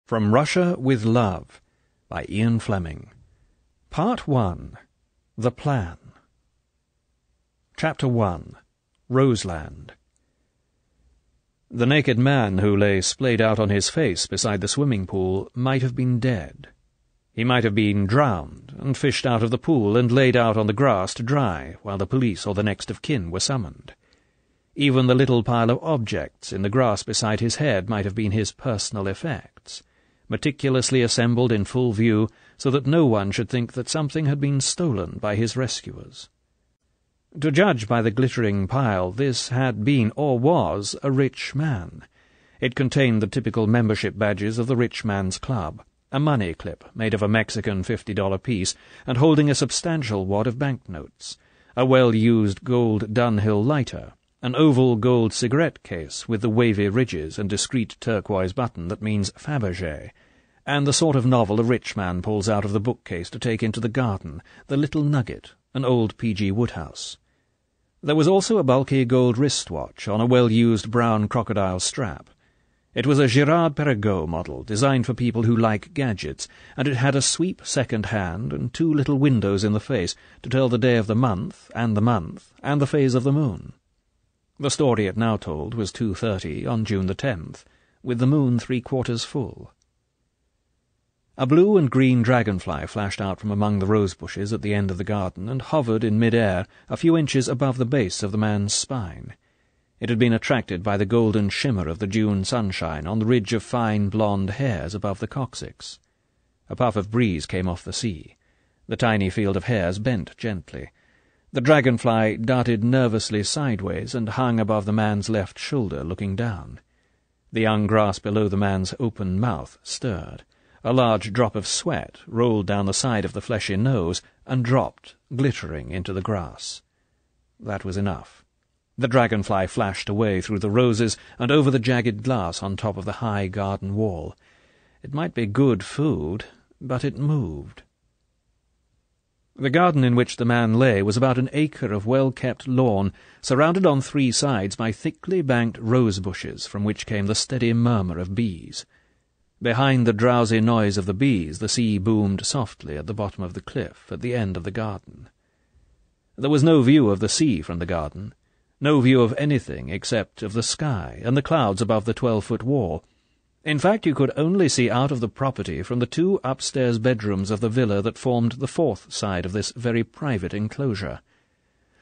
From Russia with Love by Ian Fleming. Part 1. The Plan. Chapter 1. Roseland. The naked man who lay splayed out on his face beside the swimming pool might have been dead. He might have been drowned and fished out of the pool and laid out on the grass to dry while the police or the next of kin were summoned. Even the little pile of objects in the grass beside his head might have been his personal effects, meticulously assembled in full view so that no one should think that something had been stolen by his rescuers. To judge by the glittering pile, this had been, or was, a rich man. It contained the typical membership badges of the rich man's club, a money clip made of a Mexican $50 piece and holding a substantial wad of banknotes, a well-used gold Dunhill lighter, an oval gold cigarette case with the wavy ridges and discreet turquoise button that means Fabergé, and the sort of novel a rich man pulls out of the bookcase to take into the garden, The Little Nugget, an old P.G. Wodehouse. There was also a bulky gold wristwatch on a well-used brown crocodile strap. It was a Girard-Perregaux model, designed for people who like gadgets, and it had a sweep second hand and two little windows in the face to tell the day of the month, and the phase of the moon. The story it now told was 2:30 on June the 10th, with the moon 3/4 full. A blue and green dragonfly flashed out from among the rose bushes at the end of the garden and hovered in mid-air a few inches above the base of the man's spine. It had been attracted by the golden shimmer of the June sunshine on the ridge of fine blonde hairs above the coccyx. A puff of breeze came off the sea. The tiny field of hairs bent gently. The dragonfly darted nervously sideways and hung above the man's left shoulder, looking down. The young grass below the man's open mouth stirred. A large drop of sweat rolled down the side of the fleshy nose and dropped, glittering, into the grass. That was enough. The dragonfly flashed away through the roses and over the jagged glass on top of the high garden wall. It might be good food, but it moved. The garden in which the man lay was about an acre of well-kept lawn, surrounded on three sides by thickly banked rose bushes from which came the steady murmur of bees. Behind the drowsy noise of the bees, the sea boomed softly at the bottom of the cliff at the end of the garden. There was no view of the sea from the garden, no view of anything except of the sky and the clouds above the 12-foot wall. In fact, you could only see out of the property from the two upstairs bedrooms of the villa that formed the fourth side of this very private enclosure.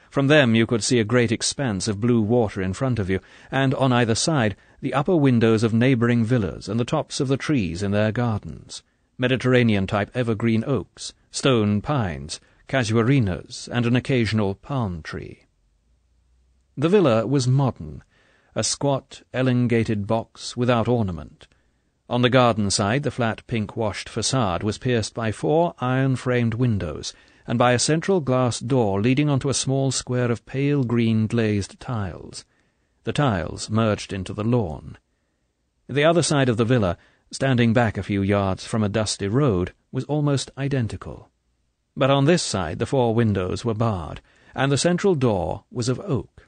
From them you could see a great expanse of blue water in front of you, and on either side the upper windows of neighbouring villas and the tops of the trees in their gardens, Mediterranean-type evergreen oaks, stone pines, casuarinas, and an occasional palm tree. The villa was modern, a squat, elongated box without ornament. On the garden side the flat pink-washed facade was pierced by 4 iron-framed windows, and by a central glass door leading onto a small square of pale green glazed tiles. The tiles merged into the lawn. The other side of the villa, standing back a few yards from a dusty road, was almost identical. But on this side the 4 windows were barred, and the central door was of oak.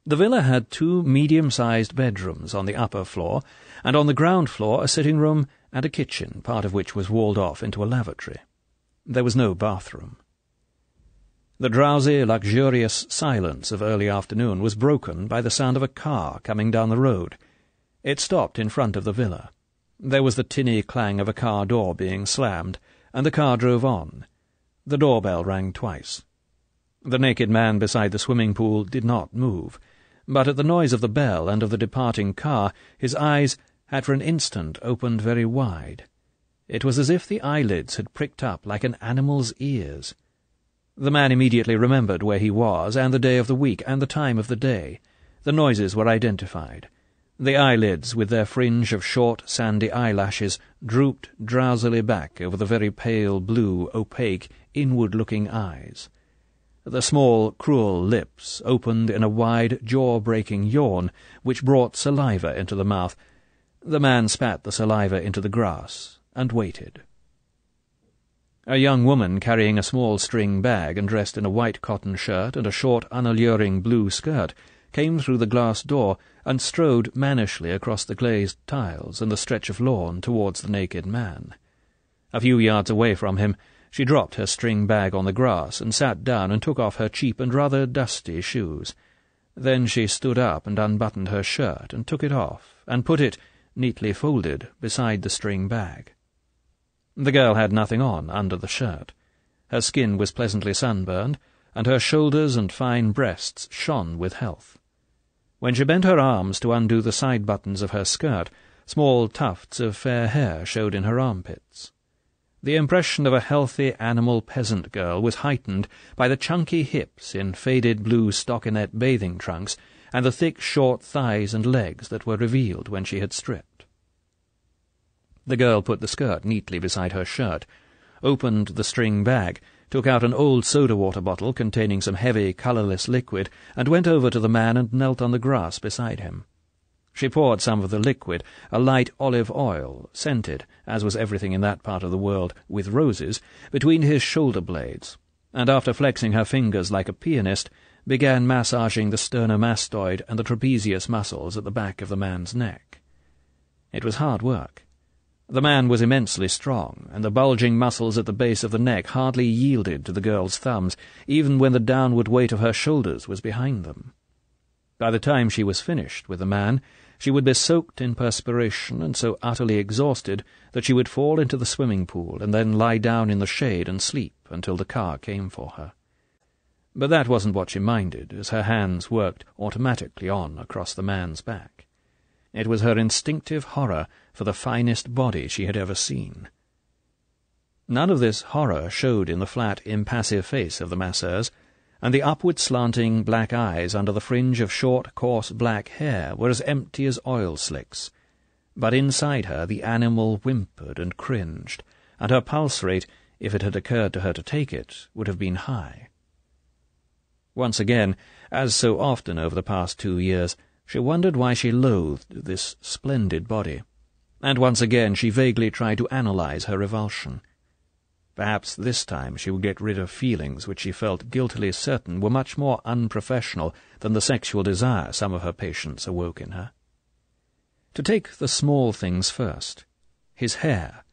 The villa had 2 medium-sized bedrooms on the upper floor, and on the ground floor a sitting-room and a kitchen, part of which was walled off into a lavatory. There was no bathroom. The drowsy, luxurious silence of early afternoon was broken by the sound of a car coming down the road. It stopped in front of the villa. There was the tinny clang of a car door being slammed, and the car drove on. The doorbell rang twice. The naked man beside the swimming pool did not move, but at the noise of the bell and of the departing car his eyes had for an instant opened very wide. It was as if the eyelids had pricked up like an animal's ears. The man immediately remembered where he was, and the day of the week, and the time of the day. The noises were identified. The eyelids, with their fringe of short, sandy eyelashes, drooped drowsily back over the very pale blue, opaque, inward-looking eyes. The small, cruel lips opened in a wide, jaw-breaking yawn, which brought saliva into the mouth. The man spat the saliva into the grass and waited. A young woman carrying a small string bag and dressed in a white cotton shirt and a short, unalluring blue skirt came through the glass door and strode mannishly across the glazed tiles and the stretch of lawn towards the naked man. A few yards away from him, she dropped her string bag on the grass and sat down and took off her cheap and rather dusty shoes. Then she stood up and unbuttoned her shirt and took it off and put it, neatly folded, beside the string bag. The girl had nothing on under the shirt. Her skin was pleasantly sunburned, and her shoulders and fine breasts shone with health. When she bent her arms to undo the side buttons of her skirt, small tufts of fair hair showed in her armpits. The impression of a healthy animal peasant girl was heightened by the chunky hips in faded blue stockinette bathing trunks and the thick, short thighs and legs that were revealed when she had stripped. The girl put the skirt neatly beside her shirt, opened the string bag, took out an old soda-water bottle containing some heavy, colourless liquid, and went over to the man and knelt on the grass beside him. She poured some of the liquid, a light olive oil, scented, as was everything in that part of the world, with roses, between his shoulder blades, and after flexing her fingers like a pianist, began massaging the sternomastoid and the trapezius muscles at the back of the man's neck. It was hard work. The man was immensely strong, and the bulging muscles at the base of the neck hardly yielded to the girl's thumbs, even when the downward weight of her shoulders was behind them. By the time she was finished with the man, she would be soaked in perspiration and so utterly exhausted that she would fall into the swimming pool and then lie down in the shade and sleep until the car came for her. But that wasn't what she minded, as her hands worked automatically on across the man's back. It was her instinctive horror for the finest body she had ever seen. None of this horror showed in the flat, impassive face of the masseuse, and the upward-slanting black eyes under the fringe of short, coarse black hair were as empty as oil slicks. But inside her the animal whimpered and cringed, and her pulse rate, if it had occurred to her to take it, would have been high. Once again, as so often over the past 2 years, she wondered why she loathed this splendid body, and once again she vaguely tried to analyze her revulsion. Perhaps this time she would get rid of feelings which she felt guiltily certain were much more unprofessional than the sexual desire some of her patients awoke in her. To take the small things first, his hair.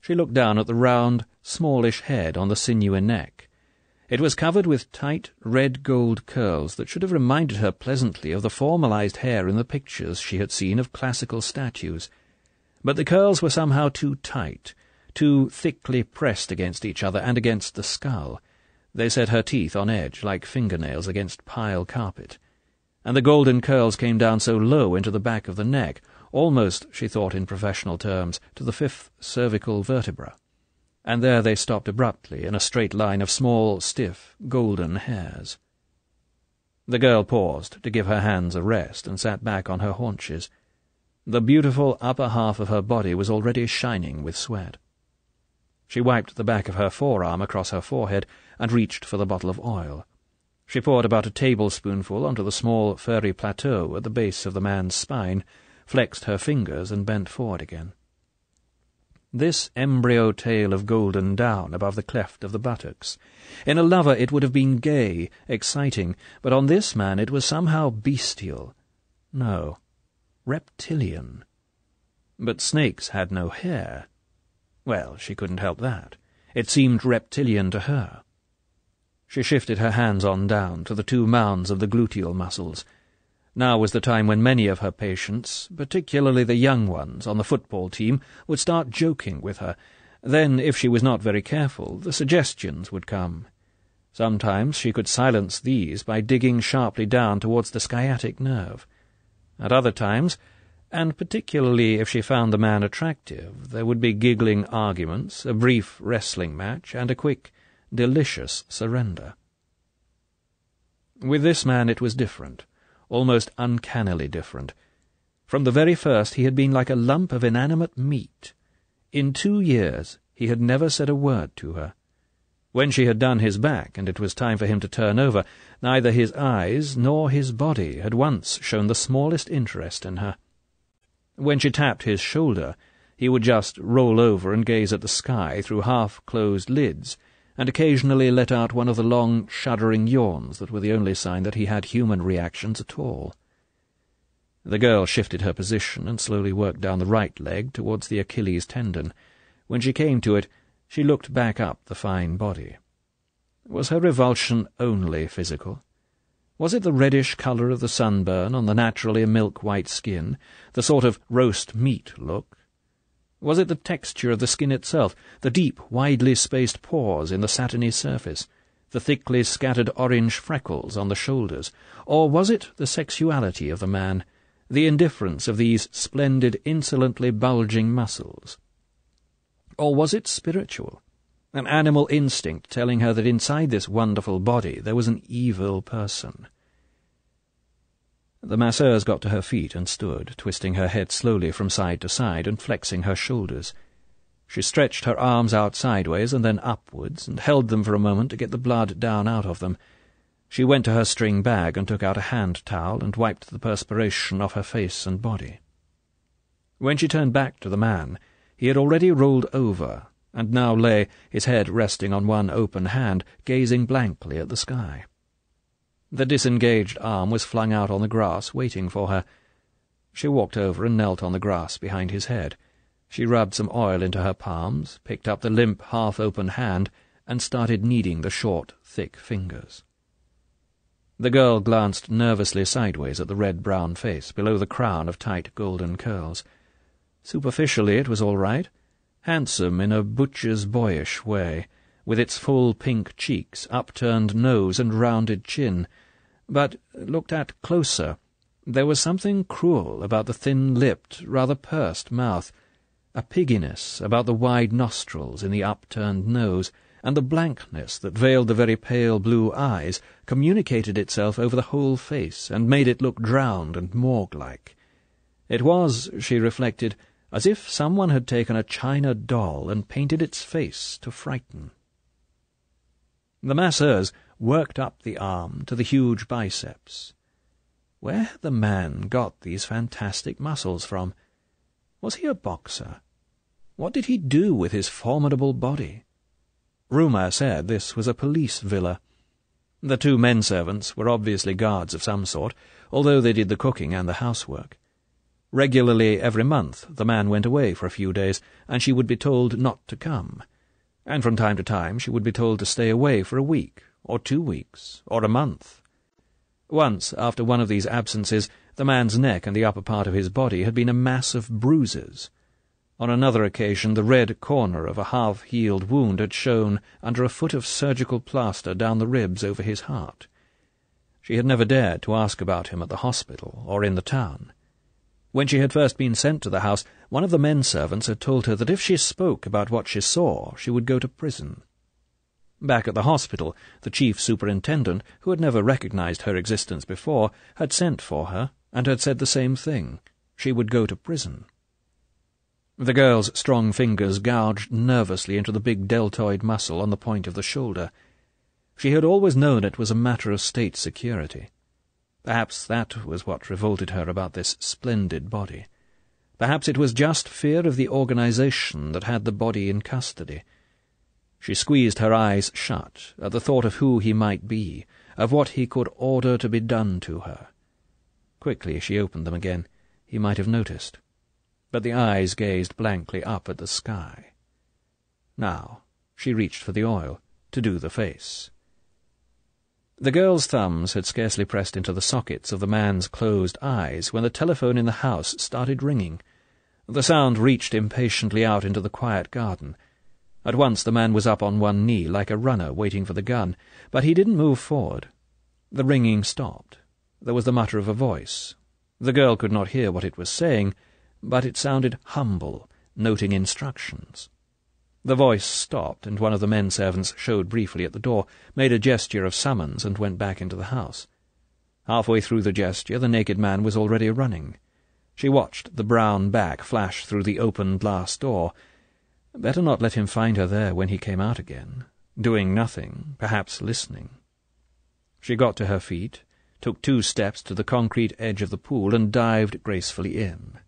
She looked down at the round, smallish head on the sinewy neck. It was covered with tight, red-gold curls that should have reminded her pleasantly of the formalized hair in the pictures she had seen of classical statues. But the curls were somehow too tight, too thickly pressed against each other and against the skull. They set her teeth on edge like fingernails against pile carpet. And the golden curls came down so low into the back of the neck, almost, she thought in professional terms, to the 5th cervical vertebra. And there they stopped abruptly in a straight line of small, stiff, golden hairs. The girl paused to give her hands a rest and sat back on her haunches. The beautiful upper half of her body was already shining with sweat. She wiped the back of her forearm across her forehead and reached for the bottle of oil. She poured about a tablespoonful onto the small furry plateau at the base of the man's spine, flexed her fingers and bent forward again. This embryo tail of golden down above the cleft of the buttocks. In a lover it would have been gay, exciting, but on this man it was somehow bestial. No, reptilian. But snakes had no hair. Well, she couldn't help that. It seemed reptilian to her. She shifted her hands on down to the 2 mounds of the gluteal muscles. Now was the time when many of her patients, particularly the young ones on the football team, would start joking with her. Then, if she was not very careful, the suggestions would come. Sometimes she could silence these by digging sharply down towards the sciatic nerve. At other times, and particularly if she found the man attractive, there would be giggling arguments, a brief wrestling match, and a quick, delicious surrender. With this man it was different. Almost uncannily different. From the very first he had been like a lump of inanimate meat. In 2 years he had never said a word to her. When she had done his back, and it was time for him to turn over, neither his eyes nor his body had once shown the smallest interest in her. When she tapped his shoulder, he would just roll over and gaze at the sky through half-closed lids, and occasionally let out one of the long, shuddering yawns that were the only sign that he had human reactions at all. The girl shifted her position and slowly worked down the right leg towards the Achilles tendon. When she came to it, she looked back up the fine body. Was her revulsion only physical? Was it the reddish colour of the sunburn on the naturally milk-white skin, the sort of roast meat look? Was it the texture of the skin itself, the deep, widely spaced pores in the satiny surface, the thickly scattered orange freckles on the shoulders? Or was it the sexuality of the man, the indifference of these splendid, insolently bulging muscles? Or was it spiritual, an animal instinct telling her that inside this wonderful body there was an evil person? The masseuse got to her feet and stood, twisting her head slowly from side to side and flexing her shoulders. She stretched her arms out sideways and then upwards, and held them for a moment to get the blood down out of them. She went to her string bag and took out a hand towel and wiped the perspiration off her face and body. When she turned back to the man, he had already rolled over, and now lay, his head resting on one open hand, gazing blankly at the sky. The disengaged arm was flung out on the grass, waiting for her. She walked over and knelt on the grass behind his head. She rubbed some oil into her palms, picked up the limp, half-open hand, and started kneading the short, thick fingers. The girl glanced nervously sideways at the red-brown face below the crown of tight golden curls. Superficially it was all right, handsome in a butcher's boyish way, with its full pink cheeks, upturned nose and rounded chin. But, looked at closer, there was something cruel about the thin-lipped, rather pursed mouth, a pigginess about the wide nostrils in the upturned nose, and the blankness that veiled the very pale blue eyes communicated itself over the whole face and made it look drowned and morgue-like. It was, she reflected, as if someone had taken a china doll and painted its face to frighten. The masseuse worked up the arm to the huge biceps. Where had the man got these fantastic muscles from? Was he a boxer? What did he do with his formidable body? Rumour said this was a police villa. The two men-servants were obviously guards of some sort, although they did the cooking and the housework. Regularly every month the man went away for a few days, and she would be told not to come. And from time to time she would be told to stay away for a week, or 2 weeks, or a month. Once, after one of these absences, the man's neck and the upper part of his body had been a mass of bruises. On another occasion the red corner of a half-healed wound had shown under a foot of surgical plaster down the ribs over his heart. She had never dared to ask about him at the hospital or in the town. When she had first been sent to the house, one of the men-servants had told her that if she spoke about what she saw, she would go to prison. Back at the hospital, the chief superintendent, who had never recognized her existence before, had sent for her, and had said the same thing. She would go to prison. The girl's strong fingers gouged nervously into the big deltoid muscle on the point of the shoulder. She had always known it was a matter of state security. Perhaps that was what revolted her about this splendid body. Perhaps it was just fear of the organization that had the body in custody. She squeezed her eyes shut at the thought of who he might be, of what he could order to be done to her. Quickly she opened them again. He might have noticed. But the eyes gazed blankly up at the sky. Now she reached for the oil, to do the face. The girl's thumbs had scarcely pressed into the sockets of the man's closed eyes when the telephone in the house started ringing. The sound reached impatiently out into the quiet garden. At once the man was up on one knee like a runner waiting for the gun, but he didn't move forward. The ringing stopped. There was the mutter of a voice. The girl could not hear what it was saying, but it sounded humble, noting instructions. The voice stopped, and one of the men-servants showed briefly at the door, made a gesture of summons, and went back into the house. Halfway through the gesture the naked man was already running. She watched the brown back flash through the open glass door. Better not let him find her there when he came out again, doing nothing, perhaps listening. She got to her feet, took 2 steps to the concrete edge of the pool, and dived gracefully in.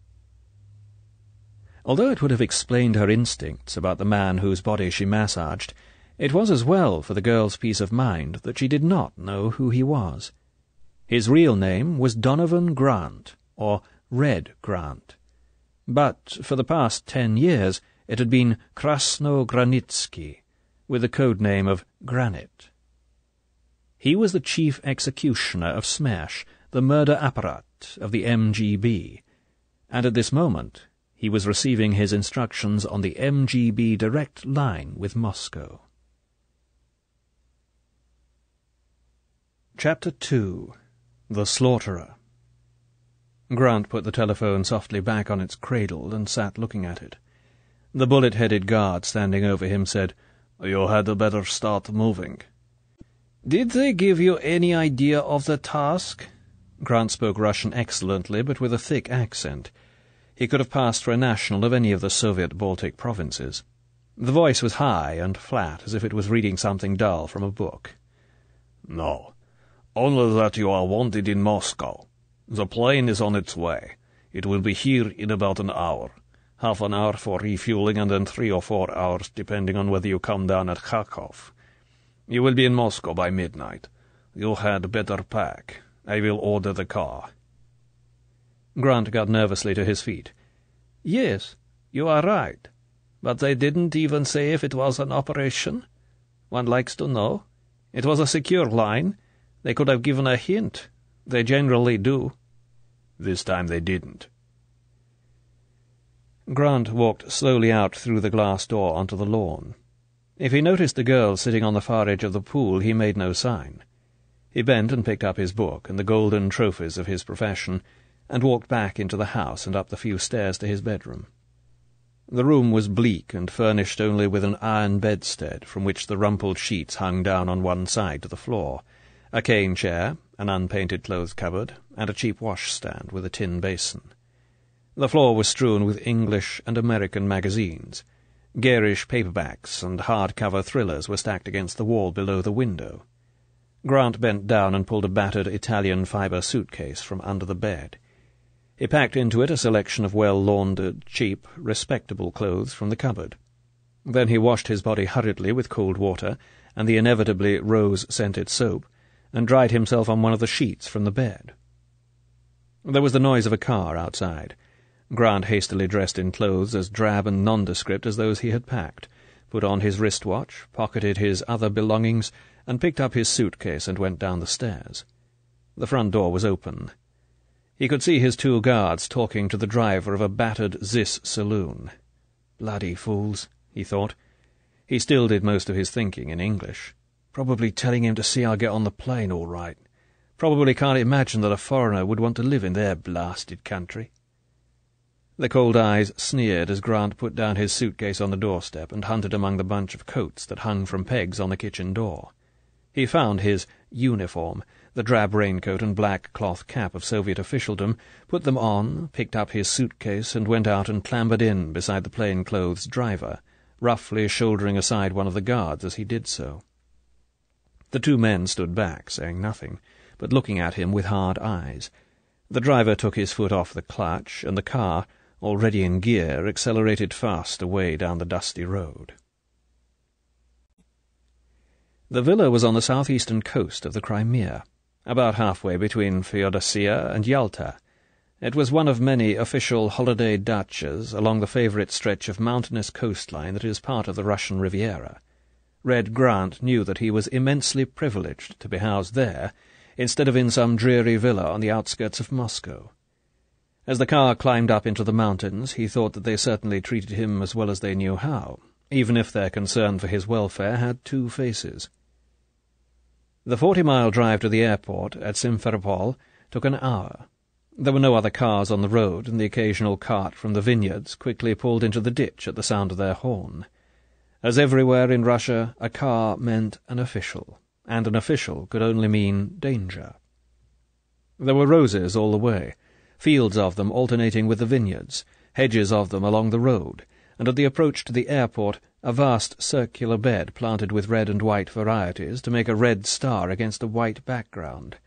Although it would have explained her instincts about the man whose body she massaged, It was as well for the girl's peace of mind that she did not know who he was. His real name was Donovan Grant, or Red Grant. But for the past 10 years it had been Krasno-Granitsky, with the code name of Granite. He was the chief executioner of Smash, the murder apparat of the MGB, and at this moment he was receiving his instructions on the MGB direct line with Moscow. Chapter 2. The Slaughterer. Grant put the telephone softly back on its cradle and sat looking at it. The bullet-headed guard standing over him said, "You had better start moving." "Did they give you any idea of the task?" Grant spoke Russian excellently, but with a thick accent. He could have passed for a national of any of the Soviet Baltic provinces. The voice was high and flat, as if it was reading something dull from a book. "No, only that you are wanted in Moscow. The plane is on its way. It will be here in about an hour. Half an hour for refueling, and then 3 or 4 hours, depending on whether you come down at Kharkov. You will be in Moscow by midnight. You had better pack. I will order the car." Grant got nervously to his feet. "Yes, you are right. But they didn't even say if it was an operation. One likes to know. It was a secure line. They could have given a hint. They generally do." "This time they didn't." Grant walked slowly out through the glass door onto the lawn. If he noticed the girl sitting on the far edge of the pool, he made no sign. He bent and picked up his book and the golden trophies of his profession, and walked back into the house and up the few stairs to his bedroom. The room was bleak and furnished only with an iron bedstead from which the rumpled sheets hung down on one side to the floor, a cane chair, an unpainted clothes cupboard, and a cheap washstand with a tin basin. The floor was strewn with English and American magazines. Garish paperbacks and hard-cover thrillers were stacked against the wall below the window. Grant bent down and pulled a battered Italian fibre suitcase from under the bed. He packed into it a selection of well-laundered, cheap, respectable clothes from the cupboard. Then he washed his body hurriedly with cold water and the inevitably rose-scented soap, and dried himself on one of the sheets from the bed. There was the noise of a car outside. Grant hastily dressed in clothes as drab and nondescript as those he had packed, put on his wristwatch, pocketed his other belongings, and picked up his suitcase and went down the stairs. The front door was open. He could see his 2 guards talking to the driver of a battered Zis saloon. Bloody fools, he thought. He still did most of his thinking in English. Probably telling him to see I'll get on the plane all right. Probably can't imagine that a foreigner would want to live in their blasted country. The cold eyes sneered as Grant put down his suitcase on the doorstep and hunted among the bunch of coats that hung from pegs on the kitchen door. He found his uniform, the drab raincoat and black cloth cap of Soviet officialdom, put them on, picked up his suitcase, and went out and clambered in beside the plain-clothes driver, roughly shouldering aside one of the guards as he did so. The 2 men stood back, saying nothing, but looking at him with hard eyes. The driver took his foot off the clutch, and the car, already in gear, accelerated fast away down the dusty road. The villa was on the southeastern coast of the Crimea, about halfway between Feodosia and Yalta. It was one of many official holiday dachas along the favourite stretch of mountainous coastline that is part of the Russian Riviera. Red Grant knew that he was immensely privileged to be housed there, instead of in some dreary villa on the outskirts of Moscow. As the car climbed up into the mountains, he thought that they certainly treated him as well as they knew how, even if their concern for his welfare had 2 faces. The 40-mile drive to the airport at Simferopol took an hour. There were no other cars on the road, and the occasional cart from the vineyards quickly pulled into the ditch at the sound of their horn. As everywhere in Russia, a car meant an official, and an official could only mean danger. There were roses all the way, fields of them alternating with the vineyards, hedges of them along the road, and at the approach to the airport a vast circular bed planted with red and white varieties to make a red star against a white background.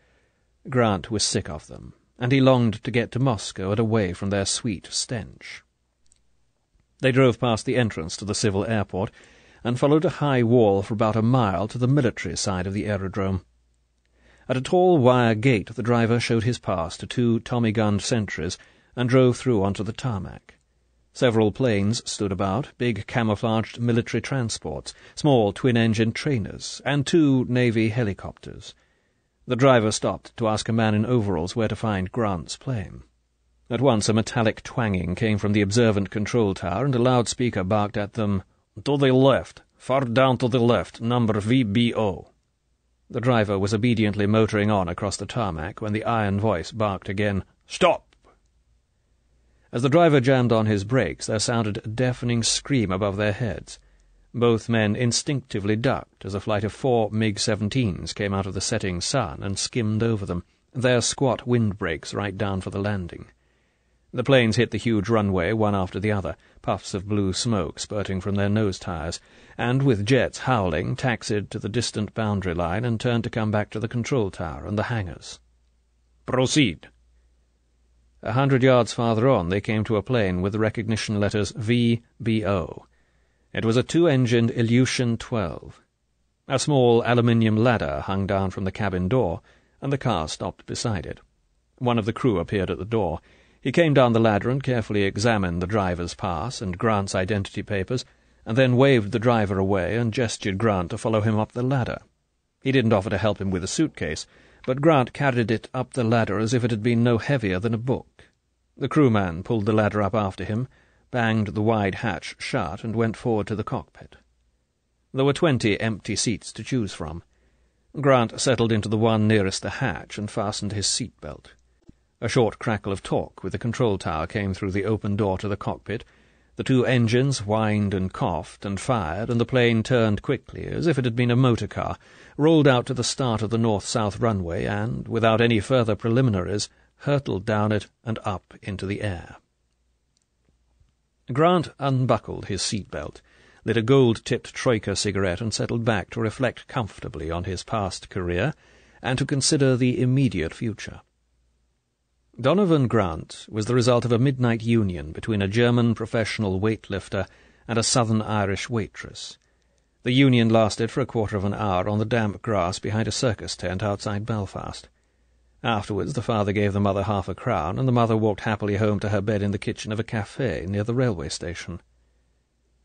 Grant was sick of them, and he longed to get to Moscow and away from their sweet stench. They drove past the entrance to the civil airport, and followed a high wall for about a mile to the military side of the aerodrome. At a tall wire gate the driver showed his pass to 2 Tommy-gunned sentries and drove through onto the tarmac. Several planes stood about, big camouflaged military transports, small twin-engine trainers, and 2 Navy helicopters. The driver stopped to ask a man in overalls where to find Grant's plane. At once a metallic twanging came from the observant control tower, and a loudspeaker barked at them, "To the left, far down to the left, number VBO." The driver was obediently motoring on across the tarmac when the iron voice barked again, "Stop!" As the driver jammed on his brakes, there sounded a deafening scream above their heads. Both men instinctively ducked as a flight of 4 MiG-17s came out of the setting sun and skimmed over them, their squat windbreaks right down for the landing. The planes hit the huge runway one after the other, puffs of blue smoke spurting from their nose tires, and, with jets howling, taxied to the distant boundary line and turned to come back to the control tower and the hangars. "Proceed." 100 yards farther on they came to a plane with the recognition letters VBO. It was a 2-engined Ilyushin 12. A small aluminium ladder hung down from the cabin door, and the car stopped beside it. One of the crew appeared at the door. He came down the ladder and carefully examined the driver's pass and Grant's identity papers, and then waved the driver away and gestured Grant to follow him up the ladder. He didn't offer to help him with the suitcase, but Grant carried it up the ladder as if it had been no heavier than a book. The crewman pulled the ladder up after him, banged the wide hatch shut, and went forward to the cockpit. There were 20 empty seats to choose from. Grant settled into the one nearest the hatch and fastened his seat belt. A short crackle of talk with the control tower came through the open door to the cockpit. The 2 engines whined and coughed and fired, and the plane turned quickly, as if it had been a motor car, rolled out to the start of the north-south runway, and, without any further preliminaries, hurtled down it and up into the air. Grant unbuckled his seat-belt, lit a gold-tipped Troika cigarette, and settled back to reflect comfortably on his past career and to consider the immediate future. Donovan Grant was the result of a midnight union between a German professional weightlifter and a Southern Irish waitress. The union lasted for a quarter of an hour on the damp grass behind a circus tent outside Belfast. Afterwards the father gave the mother £50, and the mother walked happily home to her bed in the kitchen of a café near the railway station.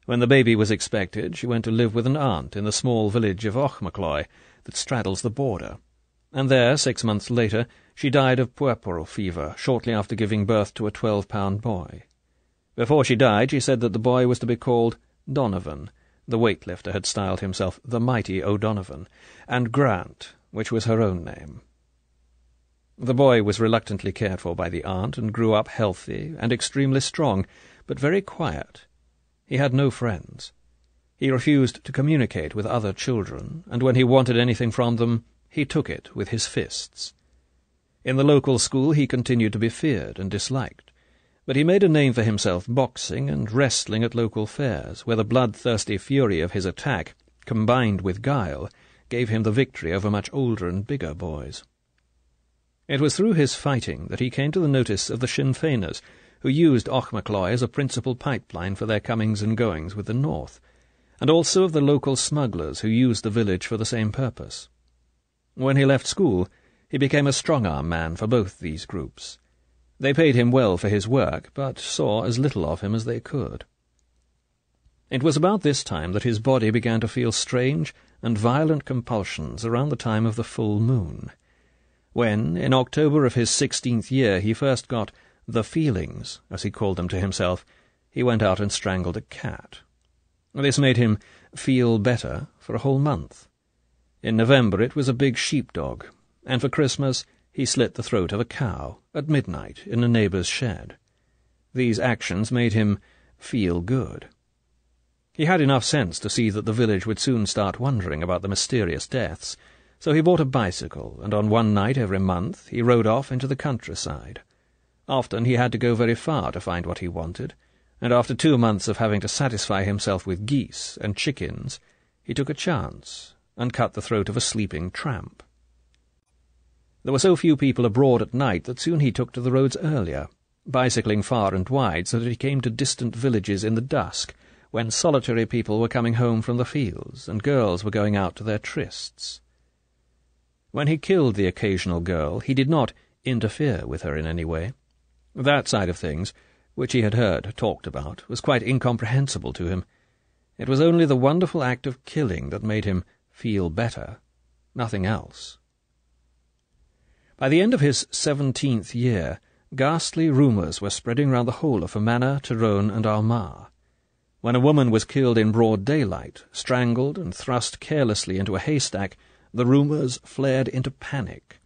When the baby was expected, she went to live with an aunt in the small village of Auchmacloy that straddles the border, and there, 6 months later, she died of puerperal fever shortly after giving birth to a 12-pound boy. Before she died, she said that the boy was to be called Donovan. The weightlifter had styled himself the Mighty O'Donovan, and Grant, which was her own name. The boy was reluctantly cared for by the aunt, and grew up healthy and extremely strong, but very quiet. He had no friends. He refused to communicate with other children, and when he wanted anything from them, he took it with his fists. In the local school he continued to be feared and disliked, but he made a name for himself boxing and wrestling at local fairs, where the bloodthirsty fury of his attack, combined with guile, gave him the victory over much older and bigger boys. It was through his fighting that he came to the notice of the Sinn Féiners, who used Auchmacloy as a principal pipeline for their comings and goings with the north, and also of the local smugglers who used the village for the same purpose. When he left school, he became a strong-arm man for both these groups. They paid him well for his work, but saw as little of him as they could. It was about this time that his body began to feel strange and violent compulsions around the time of the full moon. When, in October of his 16th year, he first got the feelings, as he called them to himself, he went out and strangled a cat. This made him feel better for a whole month. In November it was a big sheepdog, and for Christmas he slit the throat of a cow at midnight in a neighbour's shed. These actions made him feel good. He had enough sense to see that the village would soon start wondering about the mysterious deaths, so he bought a bicycle, and on one night every month he rode off into the countryside. Often he had to go very far to find what he wanted, and after 2 months of having to satisfy himself with geese and chickens, he took a chance and cut the throat of a sleeping tramp. There were so few people abroad at night that soon he took to the roads earlier, bicycling far and wide so that he came to distant villages in the dusk, when solitary people were coming home from the fields and girls were going out to their trysts. When he killed the occasional girl, he did not interfere with her in any way. That side of things, which he had heard talked about, was quite incomprehensible to him. It was only the wonderful act of killing that made him feel better, nothing else. By the end of his 17th year, ghastly rumours were spreading round the whole of Fermanagh, Tyrone, and Armagh. When a woman was killed in broad daylight, strangled and thrust carelessly into a haystack, the rumours flared into panic.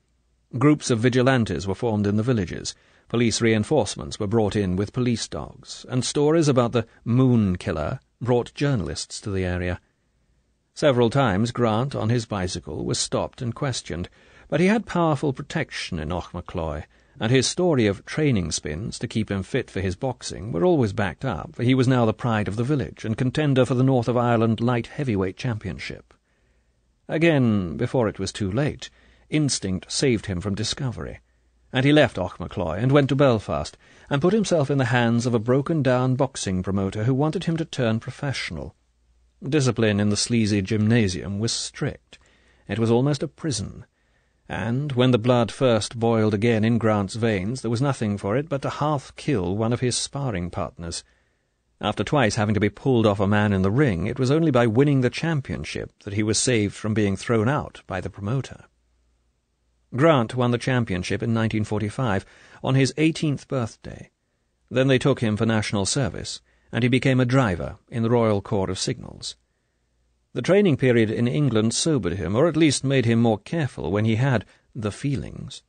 Groups of vigilantes were formed in the villages, police reinforcements were brought in with police dogs, and stories about the Moon Killer brought journalists to the area. Several times Grant, on his bicycle, was stopped and questioned, but he had powerful protection in Auchmacloy, and his story of training spins to keep him fit for his boxing were always backed up, for he was now the pride of the village and contender for the North of Ireland light heavyweight championship. Again, before it was too late, instinct saved him from discovery, and he left Auchmacloy and went to Belfast, and put himself in the hands of a broken-down boxing promoter who wanted him to turn professional. Discipline in the sleazy gymnasium was strict. It was almost a prison, and when the blood first boiled again in Grant's veins, there was nothing for it but to half-kill one of his sparring partners. After twice having to be pulled off a man in the ring, it was only by winning the championship that he was saved from being thrown out by the promoter. Grant won the championship in 1945, on his 18th birthday. Then they took him for national service, and he became a driver in the Royal Corps of Signals. The training period in England sobered him, or at least made him more careful when he had the feelings.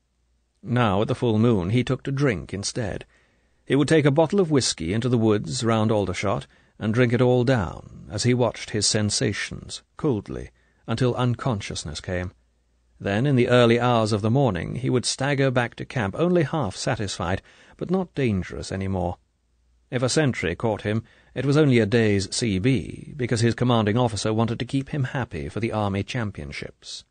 Now, at the full moon, he took to drink instead. He would take a bottle of whisky into the woods round Aldershot and drink it all down as he watched his sensations, coldly, until unconsciousness came. Then, in the early hours of the morning, he would stagger back to camp, only half satisfied, but not dangerous any more. If a sentry caught him, it was only a day's CB, because his commanding officer wanted to keep him happy for the Army Championships.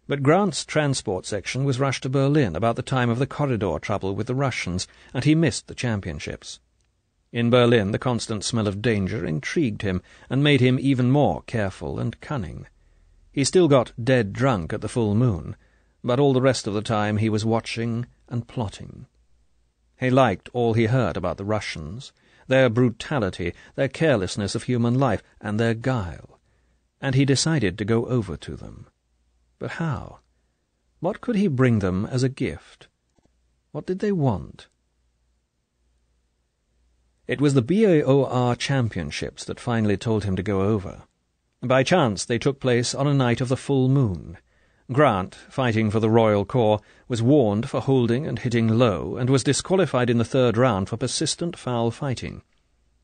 But Grant's transport section was rushed to Berlin about the time of the corridor trouble with the Russians, and he missed the championships. In Berlin, the constant smell of danger intrigued him, and made him even more careful and cunning. He still got dead drunk at the full moon, but all the rest of the time he was watching and plotting. He liked all he heard about the Russians, their brutality, their carelessness of human life, and their guile, and he decided to go over to them. But how? What could he bring them as a gift? What did they want? It was the BAOR championships that finally told him to go over. By chance they took place on a night of the full moon. Grant, fighting for the Royal Corps, was warned for holding and hitting low, and was disqualified in the third round for persistent foul fighting.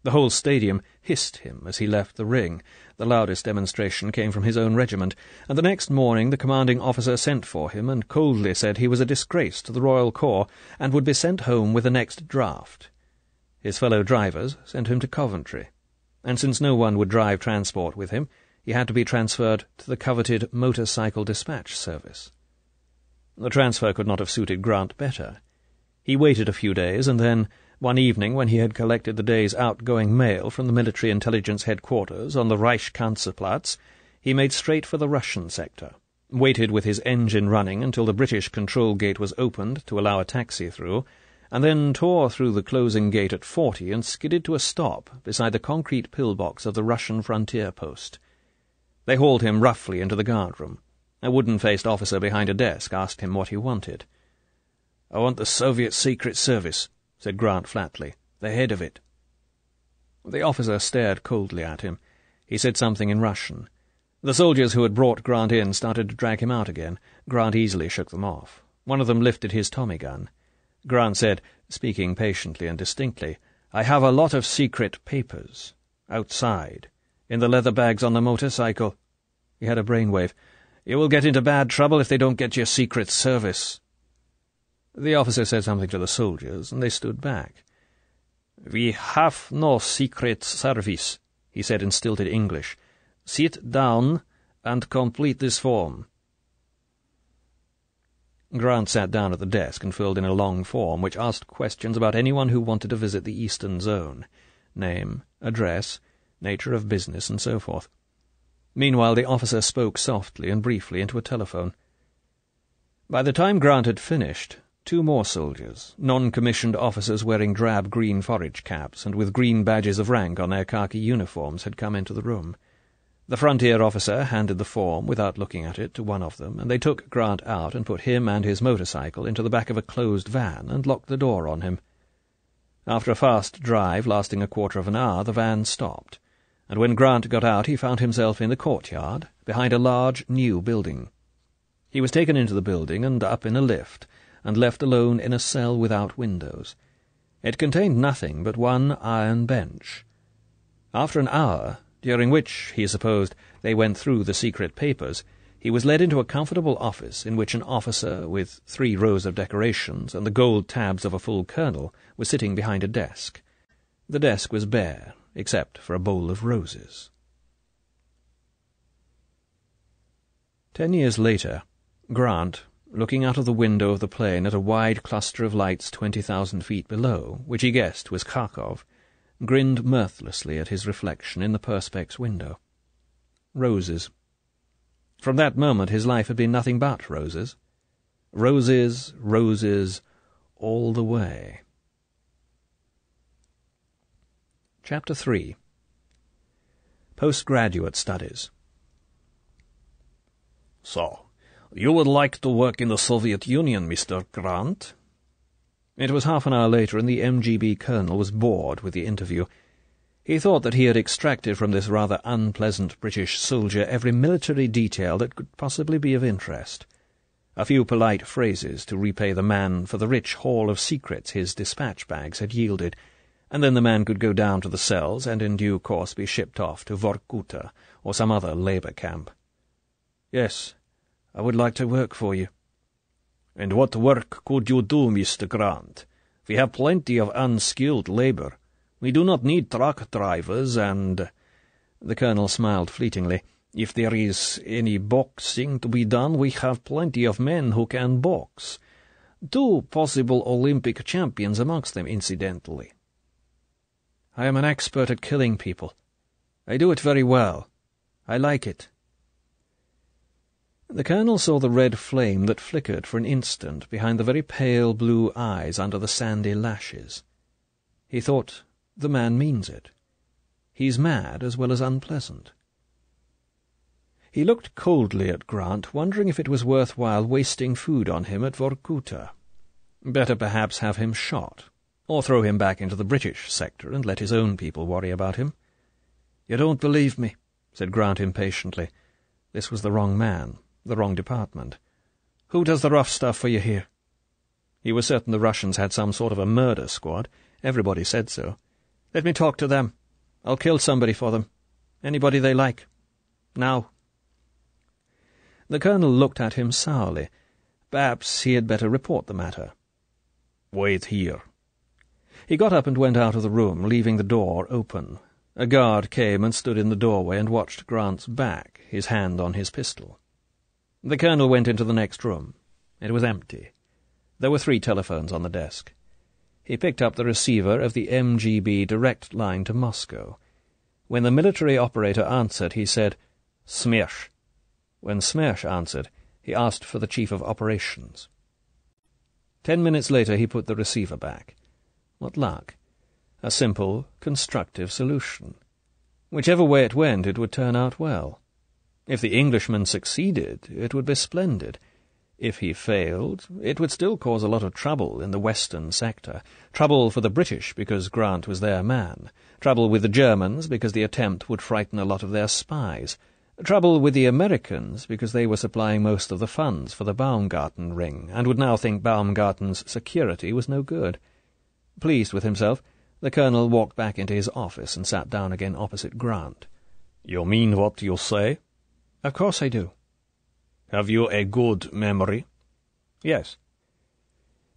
The whole stadium hissed him as he left the ring. The loudest demonstration came from his own regiment, and the next morning the commanding officer sent for him and coldly said he was a disgrace to the Royal Corps and would be sent home with the next draft. His fellow drivers sent him to Coventry, and since no one would drive transport with him, he had to be transferred to the coveted motorcycle dispatch service. The transfer could not have suited Grant better. He waited a few days, and then, one evening when he had collected the day's outgoing mail from the military intelligence headquarters on the Reichskanzlerplatz, he made straight for the Russian sector, waited with his engine running until the British control gate was opened to allow a taxi through, and then tore through the closing gate at 40 and skidded to a stop beside the concrete pillbox of the Russian frontier post. They hauled him roughly into the guard-room. A wooden-faced officer behind a desk asked him what he wanted. "I want the Soviet Secret Service," said Grant flatly. "The head of it." The officer stared coldly at him. He said something in Russian. The soldiers who had brought Grant in started to drag him out again. Grant easily shook them off. One of them lifted his Tommy gun. Grant said, speaking patiently and distinctly, "I have a lot of secret papers. Outside. In the leather bags on the motorcycle." He had a brainwave. "You will get into bad trouble if they don't get your Secret Service." The officer said something to the soldiers, and they stood back. "We have no Secret Service," he said in stilted English. "Sit down and complete this form." Grant sat down at the desk and filled in a long form which asked questions about anyone who wanted to visit the Eastern Zone. name, address, nature of business, and so forth. Meanwhile the officer spoke softly and briefly into a telephone. By the time Grant had finished, 2 more soldiers, non-commissioned officers wearing drab green forage caps and with green badges of rank on their khaki uniforms, had come into the room. The frontier officer handed the form, without looking at it, to one of them, and they took Grant out and put him and his motorcycle into the back of a closed van and locked the door on him. After a fast drive lasting a quarter of an hour, the van stopped, and when Grant got out he found himself in the courtyard, behind a large, new building. He was taken into the building and up in a lift, and left alone in a cell without windows. It contained nothing but one iron bench. After an hour, during which, he supposed, they went through the secret papers, he was led into a comfortable office in which an officer, with 3 rows of decorations and the gold tabs of a full colonel, was sitting behind a desk. The desk was bare, except for a bowl of roses. 10 years later, Grant, looking out of the window of the plane at a wide cluster of lights 20,000 feet below, which he guessed was Kharkov, grinned mirthlessly at his reflection in the perspex window. Roses. From that moment his life had been nothing but roses. Roses, roses, all the way. Chapter 3. Postgraduate Studies. So, you would like to work in the Soviet Union, Mr. Grant? It was half an hour later, and the MGB colonel was bored with the interview. He thought that he had extracted from this rather unpleasant British soldier every military detail that could possibly be of interest. A few polite phrases to repay the man for the rich haul of secrets his dispatch bags had yielded, and then the man could go down to the cells and in due course be shipped off to Vorkuta or some other labour camp. "Yes, I would like to work for you." "And what work could you do, Mr. Grant? We have plenty of unskilled labour. We do not need truck drivers and—" The colonel smiled fleetingly. "If there is any boxing to be done, we have plenty of men who can box. 2 possible Olympic champions amongst them, incidentally." "I am an expert at killing people. I do it very well. I like it." The colonel saw the red flame that flickered for an instant behind the very pale blue eyes under the sandy lashes. He thought, the man means it. He's mad as well as unpleasant. He looked coldly at Grant, wondering if it was worthwhile wasting food on him at Vorkuta. Better perhaps have him shot, or throw him back into the British sector and let his own people worry about him. "You don't believe me," said Grant impatiently. This was the wrong man, the wrong department. "Who does the rough stuff for you here?" He was certain the Russians had some sort of a murder squad. Everybody said so. "Let me talk to them. I'll kill somebody for them. Anybody they like. Now." The colonel looked at him sourly. Perhaps he had better report the matter. "Wait here." He got up and went out of the room, leaving the door open. A guard came and stood in the doorway and watched Grant's back, his hand on his pistol. The colonel went into the next room. It was empty. There were 3 telephones on the desk. He picked up the receiver of the MGB direct line to Moscow. When the military operator answered, he said, "Smersh." When Smersh answered, he asked for the chief of operations. 10 minutes later he put the receiver back. What luck! A simple, constructive solution. Whichever way it went, it would turn out well. If the Englishman succeeded, it would be splendid. If he failed, it would still cause a lot of trouble in the western sector. Trouble for the British because Grant was their man. Trouble with the Germans because the attempt would frighten a lot of their spies. Trouble with the Americans because they were supplying most of the funds for the Baumgarten ring, and would now think Baumgarten's security was no good. Pleased with himself, the colonel walked back into his office and sat down again opposite Grant. "You mean what you say?" "Of course I do." "Have you a good memory?" "Yes."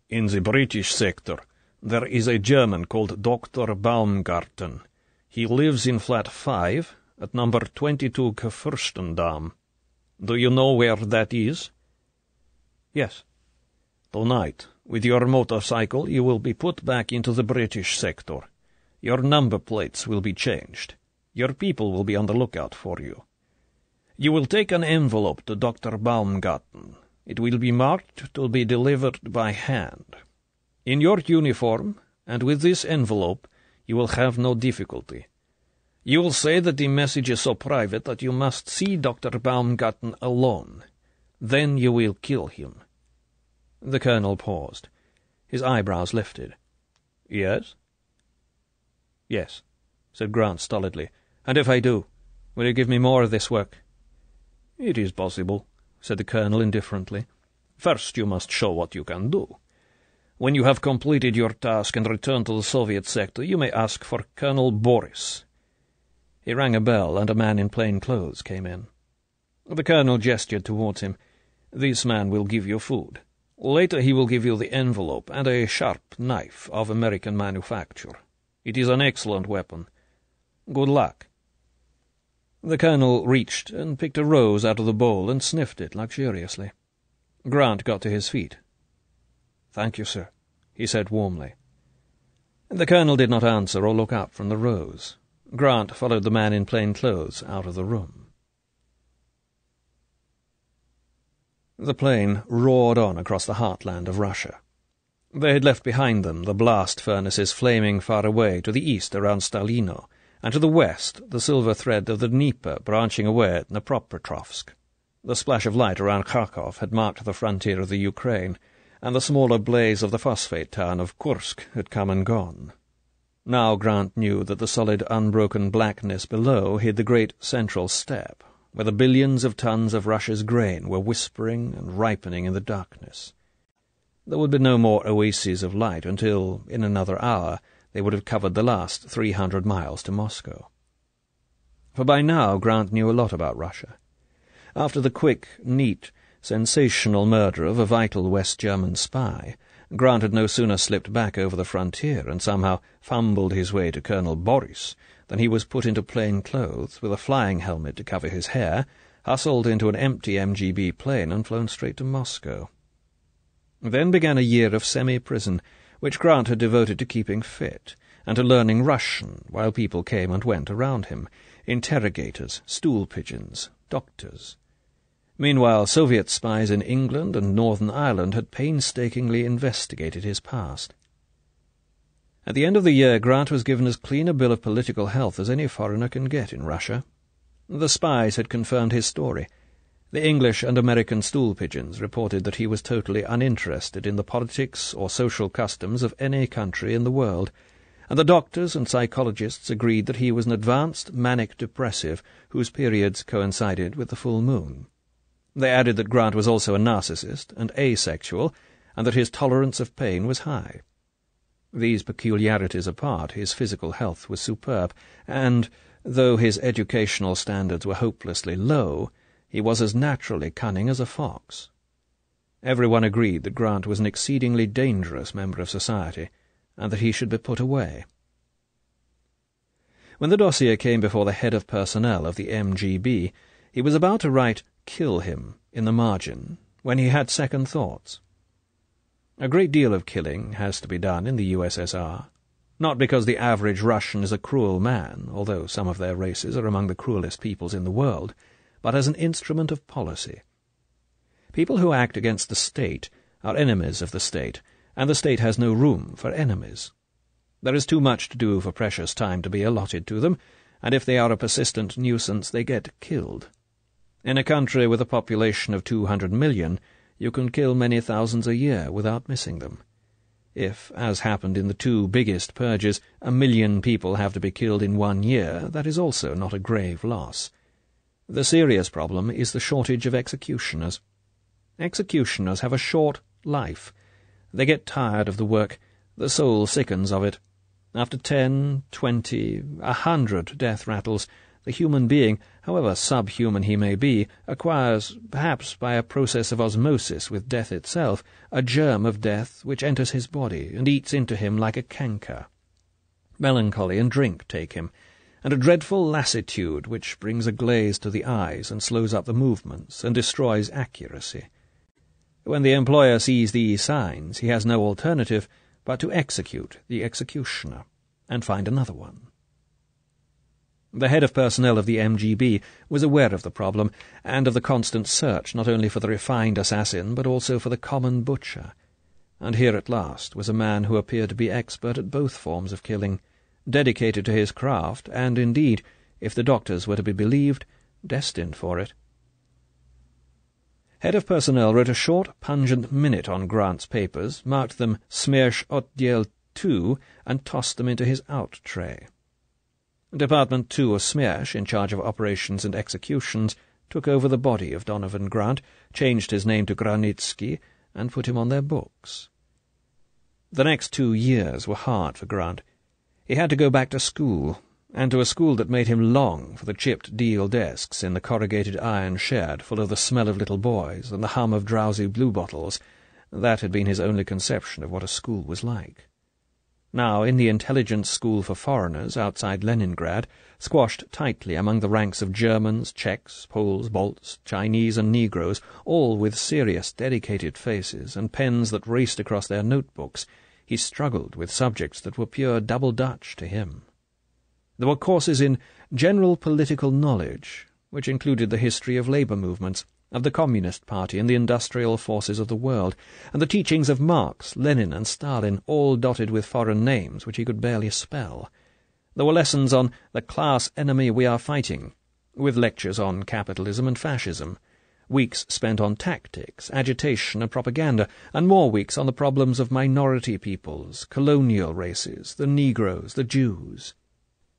"In the British sector, there is a German called Dr. Baumgarten. He lives in flat 5 at number 22 Fürstendamm. Do you know where that is?" "Yes." "Tonight, with your motorcycle, you will be put back into the British sector. Your number plates will be changed. Your people will be on the lookout for you. You will take an envelope to Dr. Baumgarten. It will be marked to be delivered by hand. In your uniform, and with this envelope, you will have no difficulty. You will say that the message is so private that you must see Dr. Baumgarten alone. Then you will kill him." The colonel paused. His eyebrows lifted. "Yes?" "Yes," said Grant stolidly. "And if I do, will you give me more of this work?" "It is possible," said the colonel indifferently. "First you must show what you can do. When you have completed your task and returned to the Soviet sector, you may ask for Colonel Boris." He rang a bell, and a man in plain clothes came in. The colonel gestured towards him. "This man will give you food. Later he will give you the envelope and a sharp knife of American manufacture. It is an excellent weapon. Good luck." The colonel reached and picked a rose out of the bowl and sniffed it luxuriously. Grant got to his feet. "Thank you, sir," he said warmly. The colonel did not answer or look up from the rose. Grant followed the man in plain clothes out of the room. The plane roared on across the heartland of Russia. They had left behind them the blast furnaces flaming far away to the east around Stalino, and to the west the silver thread of the Dnieper branching away at Dnipropetrovsk. The splash of light around Kharkov had marked the frontier of the Ukraine, and the smaller blaze of the phosphate town of Kursk had come and gone. Now Grant knew that the solid, unbroken blackness below hid the great central steppe, where the billions of tons of Russia's grain were whispering and ripening in the darkness. There would be no more oases of light until, in another hour, they would have covered the last 300 miles to Moscow. For by now Grant knew a lot about Russia. After the quick, neat, sensational murder of a vital West German spy, Grant had no sooner slipped back over the frontier and somehow fumbled his way to Colonel Boris than he was put into plain clothes, with a flying helmet to cover his hair, hustled into an empty MGB plane and flown straight to Moscow. Then began a year of semi-prison, which Grant had devoted to keeping fit, and to learning Russian while people came and went around him, interrogators, stool pigeons, doctors. Meanwhile, Soviet spies in England and Northern Ireland had painstakingly investigated his past. At the end of the year, Grant was given as clean a bill of political health as any foreigner can get in Russia. The spies had confirmed his story. The English and American stool pigeons reported that he was totally uninterested in the politics or social customs of any country in the world, and the doctors and psychologists agreed that he was an advanced manic depressive whose periods coincided with the full moon. They added that Grant was also a narcissist and asexual, and that his tolerance of pain was high. These peculiarities apart, his physical health was superb, and, though his educational standards were hopelessly low, he was as naturally cunning as a fox. Everyone agreed that Grant was an exceedingly dangerous member of society, and that he should be put away. When the dossier came before the head of personnel of the MGB, he was about to write "kill him" in the margin, when he had second thoughts. A great deal of killing has to be done in the USSR, not because the average Russian is a cruel man, although some of their races are among the cruelest peoples in the world, but as an instrument of policy. People who act against the state are enemies of the state, and the state has no room for enemies. There is too much to do for precious time to be allotted to them, and if they are a persistent nuisance, they get killed. In a country with a population of 200 million, you can kill many thousands a year without missing them. If, as happened in the two biggest purges, 1 million people have to be killed in 1 year, that is also not a grave loss. The serious problem is the shortage of executioners. Executioners have a short life. They get tired of the work. The soul sickens of it. After 10, 20, 100 death rattles, the human being, however subhuman he may be, acquires, perhaps by a process of osmosis with death itself, a germ of death which enters his body and eats into him like a canker. Melancholy and drink take him, and a dreadful lassitude which brings a glaze to the eyes and slows up the movements and destroys accuracy. When the employer sees these signs, he has no alternative but to execute the executioner, and find another one. The head of personnel of the MGB was aware of the problem and of the constant search not only for the refined assassin but also for the common butcher, and here at last was a man who appeared to be expert at both forms of killing, dedicated to his craft, and indeed, if the doctors were to be believed, destined for it. Head of personnel wrote a short, pungent minute on Grant's papers, marked them Smersh Oddiel 2, and tossed them into his out tray. Department 2 of Smersh, in charge of operations and executions, took over the body of Donovan Grant, changed his name to Granitsky, and put him on their books. The next 2 years were hard for Grant. He had to go back to school, and to a school that made him long for the chipped deal desks in the corrugated iron shed full of the smell of little boys and the hum of drowsy bluebottles. That had been his only conception of what a school was like. Now, in the intelligence school for foreigners outside Leningrad, squashed tightly among the ranks of Germans, Czechs, Poles, Balts, Chinese and Negroes, all with serious, dedicated faces and pens that raced across their notebooks, he struggled with subjects that were pure double Dutch to him. There were courses in general political knowledge, which included the history of labour movements, of the Communist Party and the industrial forces of the world, and the teachings of Marx, Lenin and Stalin, all dotted with foreign names which he could barely spell. There were lessons on the class enemy we are fighting, with lectures on capitalism and fascism, weeks spent on tactics, agitation and propaganda, and more weeks on the problems of minority peoples, colonial races, the Negroes, the Jews.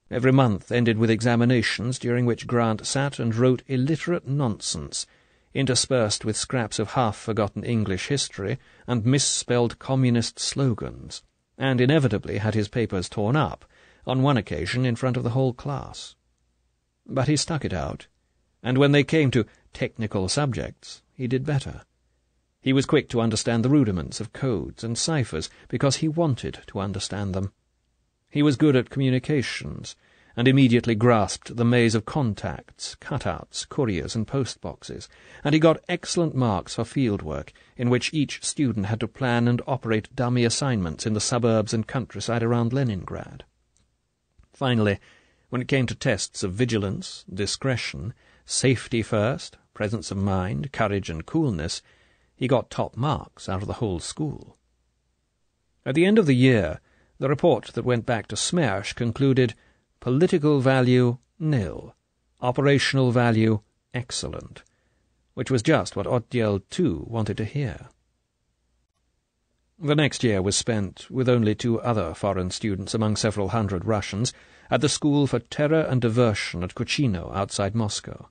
Every month ended with examinations during which Grant sat and wrote illiterate nonsense, interspersed with scraps of half-forgotten English history and misspelled communist slogans, and inevitably had his papers torn up, on one occasion in front of the whole class. But he stuck it out, and when they came to technical subjects, he did better. He was quick to understand the rudiments of codes and ciphers because he wanted to understand them. He was good at communications, and immediately grasped the maze of contacts, cutouts, couriers and postboxes, and he got excellent marks for field work, in which each student had to plan and operate dummy assignments in the suburbs and countryside around Leningrad. Finally, when it came to tests of vigilance, discretion, safety first, presence of mind, courage and coolness, he got top marks out of the whole school. At the end of the year, the report that went back to Smersh concluded political value, nil. Operational value, excellent. Which was just what Oddiel 2 wanted to hear. The next year was spent, with only 2 other foreign students among several hundred Russians, at the School for Terror and Diversion at Kuchino, outside Moscow.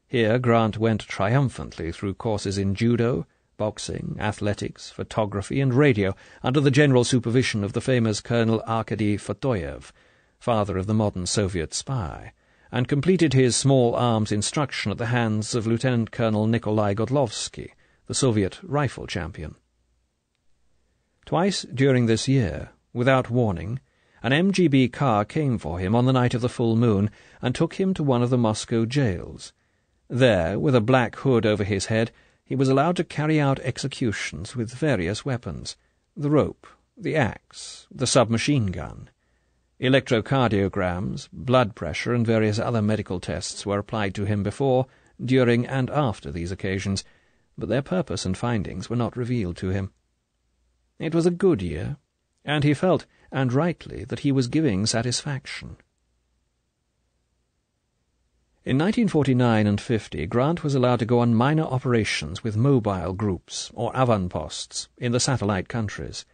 Here Grant went triumphantly through courses in judo, boxing, athletics, photography, and radio, under the general supervision of the famous Colonel Arkady Fotoyev, father of the modern Soviet spy, and completed his small-arms instruction at the hands of Lieutenant Colonel Nikolai Godlovsky, the Soviet rifle champion. Twice during this year, without warning, an MGB car came for him on the night of the full moon and took him to one of the Moscow jails. There, with a black hood over his head, he was allowed to carry out executions with various weapons: the rope, the axe, the submachine gun. Electrocardiograms, blood pressure, and various other medical tests were applied to him before, during, and after these occasions, but their purpose and findings were not revealed to him. It was a good year, and he felt, and rightly, that he was giving satisfaction. In 1949 and 50, Grant was allowed to go on minor operations with mobile groups, or avantposts, in the satellite countries.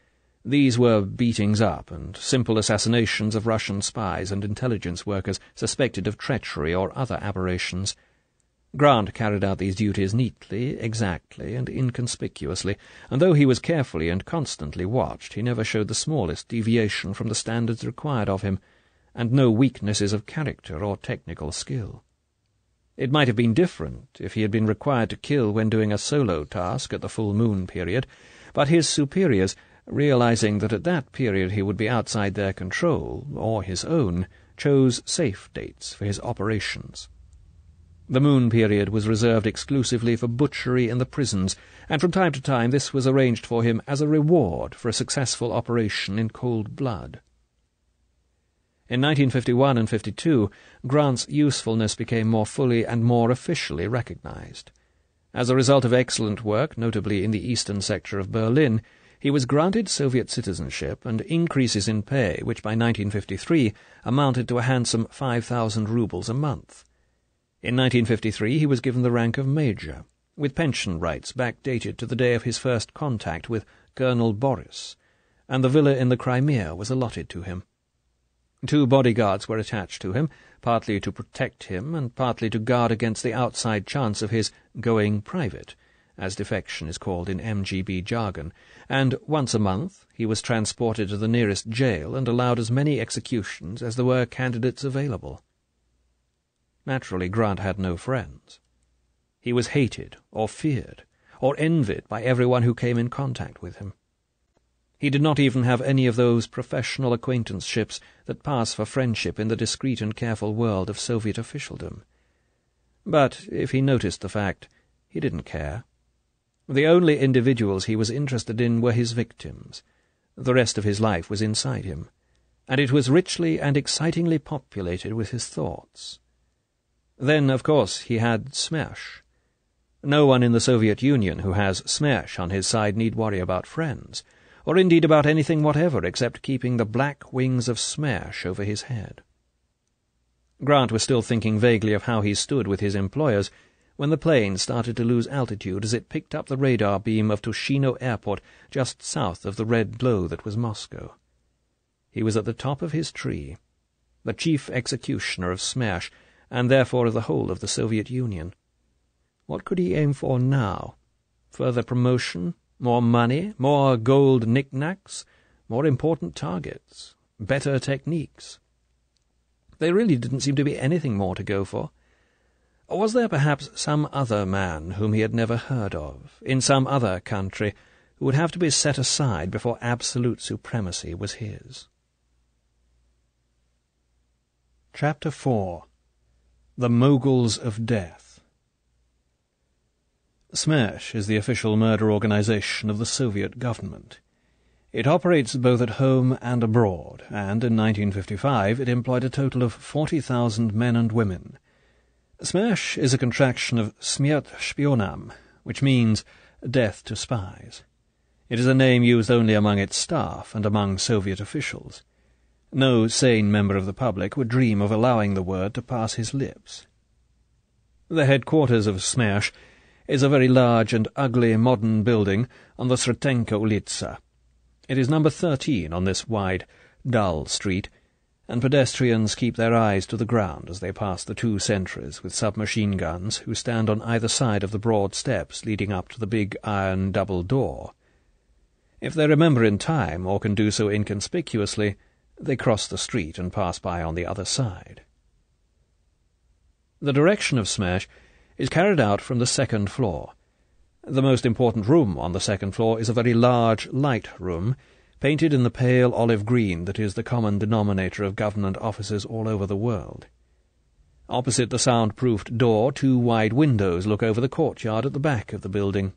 These were beatings up and simple assassinations of Russian spies and intelligence workers suspected of treachery or other aberrations. Grant carried out these duties neatly, exactly, and inconspicuously, and though he was carefully and constantly watched, he never showed the smallest deviation from the standards required of him, and no weaknesses of character or technical skill. It might have been different if he had been required to kill when doing a solo task at the full moon period, but his superiors, realizing that at that period he would be outside their control, or his own, chose safe dates for his operations. The moon period was reserved exclusively for butchery in the prisons, and from time to time this was arranged for him as a reward for a successful operation in cold blood. In 1951 and 52, Grant's usefulness became more fully and more officially recognized. As a result of excellent work, notably in the eastern sector of Berlin, he was granted Soviet citizenship and increases in pay, which by 1953 amounted to a handsome 5,000 rubles a month. In 1953 he was given the rank of major, with pension rights backdated to the day of his first contact with Colonel Boris, and the villa in the Crimea was allotted to him. 2 bodyguards were attached to him, partly to protect him and partly to guard against the outside chance of his going private, as defection is called in MGB jargon, and once a month he was transported to the nearest jail and allowed as many executions as there were candidates available. Naturally, Grant had no friends. He was hated or feared or envied by everyone who came in contact with him. He did not even have any of those professional acquaintanceships that pass for friendship in the discreet and careful world of Soviet officialdom. But if he noticed the fact, he didn't care. The only individuals he was interested in were his victims. The rest of his life was inside him, and it was richly and excitingly populated with his thoughts. Then, of course, he had Smersh. No one in the Soviet Union who has Smersh on his side need worry about friends, or indeed about anything whatever except keeping the black wings of Smersh over his head. Grant was still thinking vaguely of how he stood with his employers when the plane started to lose altitude as it picked up the radar beam of Tushino Airport just south of the red glow that was Moscow. He was at the top of his tree, the chief executioner of Smersh, and therefore of the whole of the Soviet Union. What could he aim for now? Further promotion? More money, more gold knickknacks, more important targets, better techniques. There really didn't seem to be anything more to go for. Or was there perhaps some other man whom he had never heard of, in some other country, who would have to be set aside before absolute supremacy was his? Chapter 4. The Moguls of Death. Smersh is the official murder organization of the Soviet government. It operates both at home and abroad, and in 1955 it employed a total of 40,000 men and women. Smersh is a contraction of Smert Spionam, which means death to spies. It is a name used only among its staff and among Soviet officials. No sane member of the public would dream of allowing the word to pass his lips. The headquarters of Smersh is a very large and ugly modern building on the Sretenka Ulitsa. It is number 13 on this wide, dull street, and pedestrians keep their eyes to the ground as they pass the 2 sentries with submachine guns who stand on either side of the broad steps leading up to the big iron double door. If they remember in time, or can do so inconspicuously, they cross the street and pass by on the other side. The direction of Smersh is carried out from the 2nd floor. The most important room on the 2nd floor is a very large, light room, painted in the pale olive green that is the common denominator of government offices all over the world. Opposite the sound-proofed door, 2 wide windows look over the courtyard at the back of the building.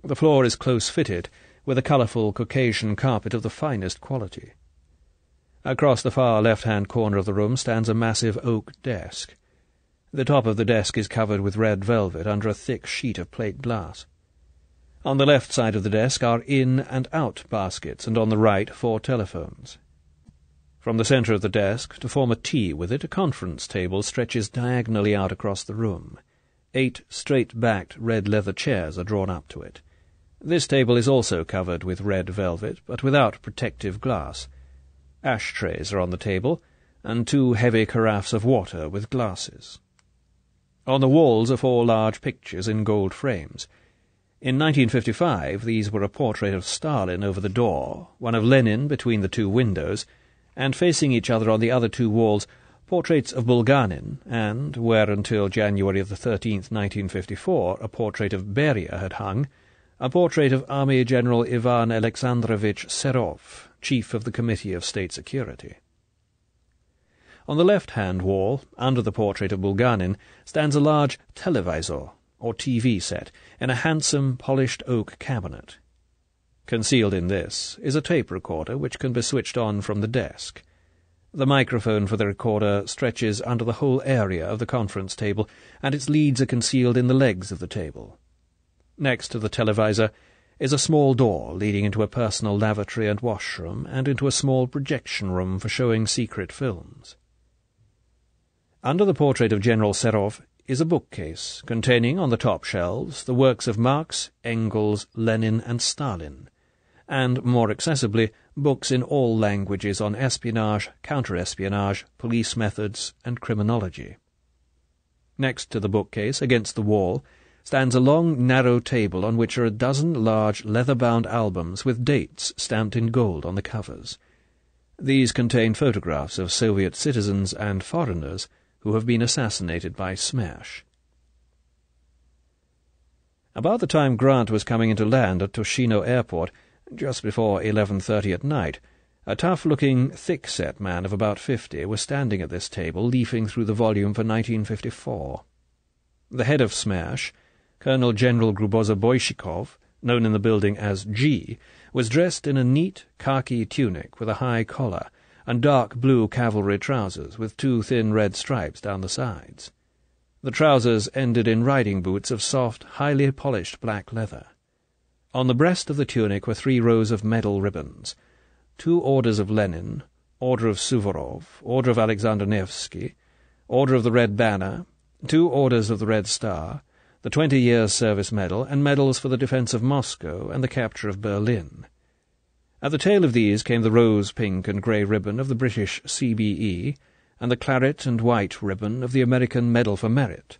The floor is close-fitted, with a colourful Caucasian carpet of the finest quality. Across the far left-hand corner of the room stands a massive oak desk. The top of the desk is covered with red velvet under a thick sheet of plate glass. On the left side of the desk are in and out baskets, and on the right 4 telephones. From the centre of the desk, to form a T with it, a conference table stretches diagonally out across the room. 8 straight-backed red leather chairs are drawn up to it. This table is also covered with red velvet, but without protective glass. Ashtrays are on the table, and 2 heavy carafes of water with glasses. On the walls are 4 large pictures in gold frames. In 1955 these were a portrait of Stalin over the door, one of Lenin between the 2 windows, and facing each other on the other 2 walls, portraits of Bulganin, and, where until January the 13th, 1954, a portrait of Beria had hung, a portrait of Army General Ivan Alexandrovich Serov, chief of the Committee of State Security. On the left-hand wall, under the portrait of Bulganin, stands a large televisor, or TV set, in a handsome, polished oak cabinet. Concealed in this is a tape recorder which can be switched on from the desk. The microphone for the recorder stretches under the whole area of the conference table, and its leads are concealed in the legs of the table. Next to the televisor is a small door leading into a personal lavatory and washroom and into a small projection room for showing secret films. Under the portrait of General Serov is a bookcase containing, on the top shelves, the works of Marx, Engels, Lenin, and Stalin, and, more accessibly, books in all languages on espionage, counter-espionage, police methods, and criminology. Next to the bookcase, against the wall, stands a long, narrow table on which are a dozen large leather-bound albums with dates stamped in gold on the covers. These contain photographs of Soviet citizens and foreigners who have been assassinated by Smash. About the time Grant was coming into land at Toshino Airport, just before 11:30 at night, a tough-looking, thick-set man of about 50 was standing at this table leafing through the volume for 1954. The head of Smash, Colonel General Gruboza-Boyshikov, known in the building as G, was dressed in a neat khaki tunic with a high collar and dark blue cavalry trousers with 2 thin red stripes down the sides. The trousers ended in riding boots of soft, highly polished black leather. On the breast of the tunic were 3 rows of medal ribbons, 2 orders of Lenin, Order of Suvorov, Order of Alexander Nevsky, Order of the Red Banner, 2 orders of the Red Star, the 20 Years' Service Medal, and medals for the defence of Moscow and the capture of Berlin. At the tail of these came the rose, pink, and grey ribbon of the British CBE, and the claret and white ribbon of the American Medal for Merit.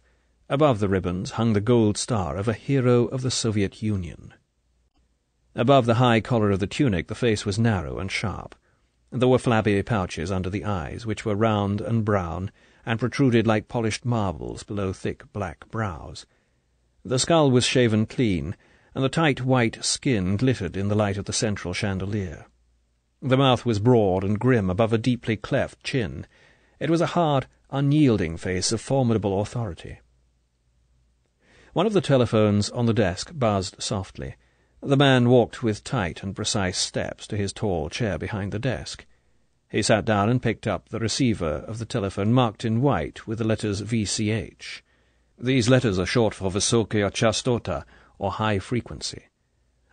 Above the ribbons hung the gold star of a hero of the Soviet Union. Above the high collar of the tunic the face was narrow and sharp. There were flabby pouches under the eyes, which were round and brown, and protruded like polished marbles below thick black brows. The skull was shaven clean, and the tight white skin glittered in the light of the central chandelier. The mouth was broad and grim above a deeply cleft chin. It was a hard, unyielding face of formidable authority. One of the telephones on the desk buzzed softly. The man walked with tight and precise steps to his tall chair behind the desk. He sat down and picked up the receiver of the telephone marked in white with the letters VCH. These letters are short for Vysokia Chastota, or high frequency.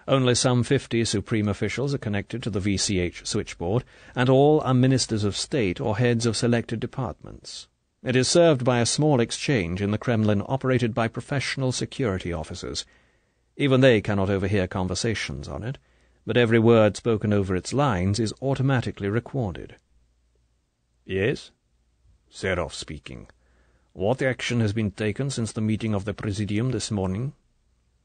Only some 50 supreme officials are connected to the VCH switchboard, and all are ministers of state or heads of selected departments. It is served by a small exchange in the Kremlin operated by professional security officers. Even they cannot overhear conversations on it, but every word spoken over its lines is automatically recorded. Yes? Serov speaking. What action has been taken since the meeting of the Presidium this morning?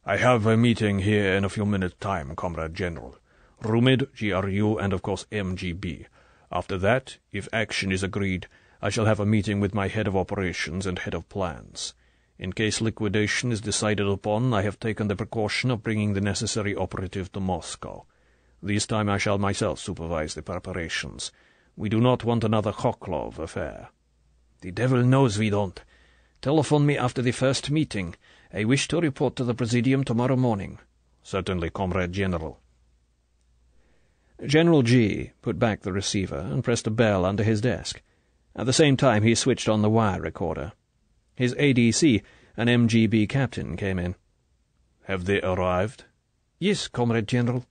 I have a meeting here in a few minutes' time, Comrade General. Rumid, GRU, and of course MGB. After that, if action is agreed, I shall have a meeting with my head of operations and head of plans. In case liquidation is decided upon, I have taken the precaution of bringing the necessary operative to Moscow. This time I shall myself supervise the preparations. We do not want another Khoklov affair. The devil knows we don't. Telephone me after the first meeting. I wish to report to the Presidium tomorrow morning. Certainly, Comrade General. General G put back the receiver and pressed a bell under his desk. At the same time he switched on the wire recorder. His ADC, an MGB captain, came in. Have they arrived? Yes, Comrade General.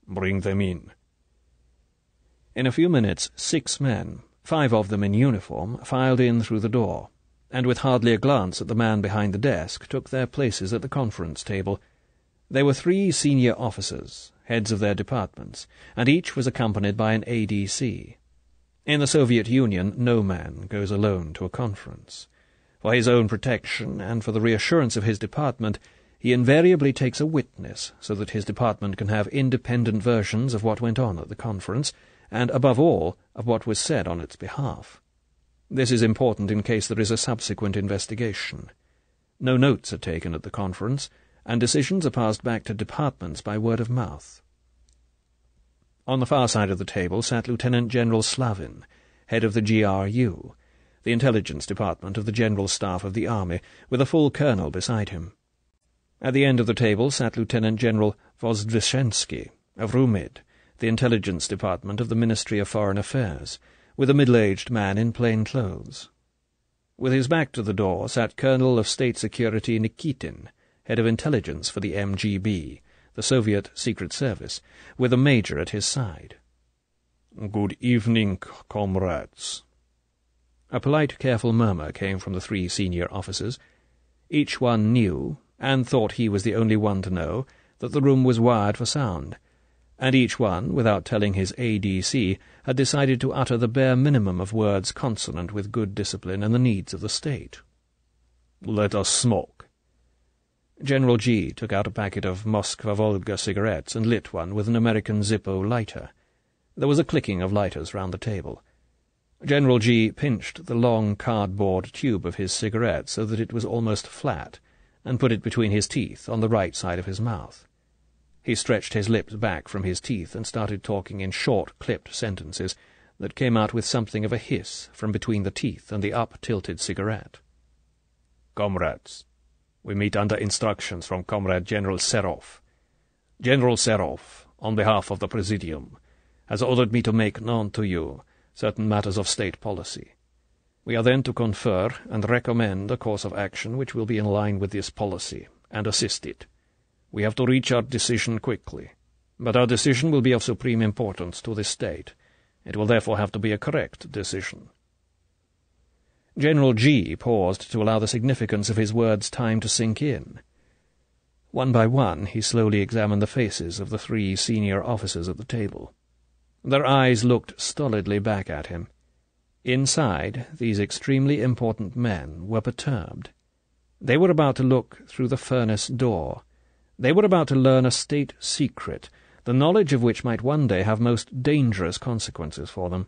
Bring them in. In a few minutes 6 men, 5 of them in uniform, filed in through the door, and with hardly a glance at the man behind the desk took their places at the conference table. They were 3 senior officers, heads of their departments, and each was accompanied by an ADC. In the Soviet Union no man goes alone to a conference. For his own protection and for the reassurance of his department, he invariably takes a witness so that his department can have independent versions of what went on at the conference, and above all of what was said on its behalf. This is important in case there is a subsequent investigation. No notes are taken at the conference, and decisions are passed back to departments by word of mouth. On the far side of the table sat Lieutenant General Slavin, head of the GRU, the intelligence department of the General Staff of the Army, with a full colonel beside him. At the end of the table sat Lieutenant General Vozdvishensky of Rumid, the intelligence department of the Ministry of Foreign Affairs, with a middle-aged man in plain clothes. With his back to the door sat Colonel of State Security Nikitin, head of intelligence for the MGB, the Soviet Secret Service, with a major at his side. "Good evening, comrades." A polite, careful murmur came from the 3 senior officers. Each one knew, and thought he was the only one to know, that the room was wired for sound, and each one, without telling his ADC, had decided to utter the bare minimum of words consonant with good discipline and the needs of the state. "Let us smoke." General G took out a packet of Moskva-Volga cigarettes and lit one with an American Zippo lighter. There was a clicking of lighters round the table. General G pinched the long cardboard tube of his cigarette so that it was almost flat, and put it between his teeth on the right side of his mouth. He stretched his lips back from his teeth and started talking in short, clipped sentences that came out with something of a hiss from between the teeth and the up-tilted cigarette. "Comrades, we meet under instructions from Comrade General Serov. General Serov, on behalf of the Presidium, has ordered me to make known to you certain matters of state policy. We are then to confer and recommend a course of action which will be in line with this policy, and assist it. We have to reach our decision quickly, but our decision will be of supreme importance to the state. It will therefore have to be a correct decision." General G paused to allow the significance of his words time to sink in. One by one he slowly examined the faces of the 3 senior officers at the table. Their eyes looked stolidly back at him. Inside, these extremely important men were perturbed. They were about to look through the furnace door. They were about to learn a state secret, the knowledge of which might one day have most dangerous consequences for them.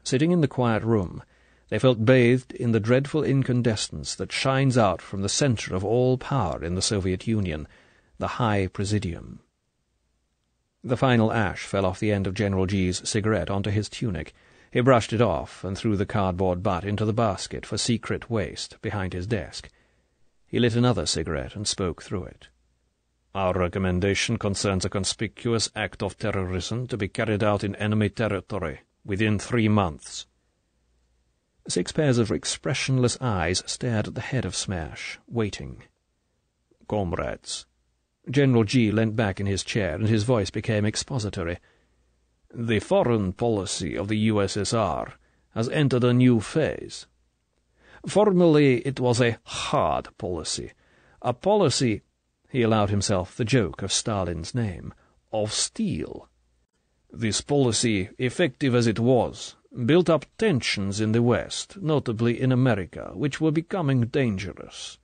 Sitting in the quiet room, they felt bathed in the dreadful incandescence that shines out from the centre of all power in the Soviet Union, the High Presidium. The final ash fell off the end of General G's cigarette onto his tunic. He brushed it off and threw the cardboard butt into the basket for secret waste behind his desk. He lit another cigarette and spoke through it. "Our recommendation concerns a conspicuous act of terrorism to be carried out in enemy territory within 3 months. 6 pairs of expressionless eyes stared at the head of Smash, waiting. "Comrades." General G leant back in his chair, and his voice became expository. "The foreign policy of the USSR has entered a new phase. Formerly it was a hard policy, a policy," he allowed himself the joke of Stalin's name, "of steel. This policy, effective as it was, built up tensions in the West, notably in America, which were becoming dangerous.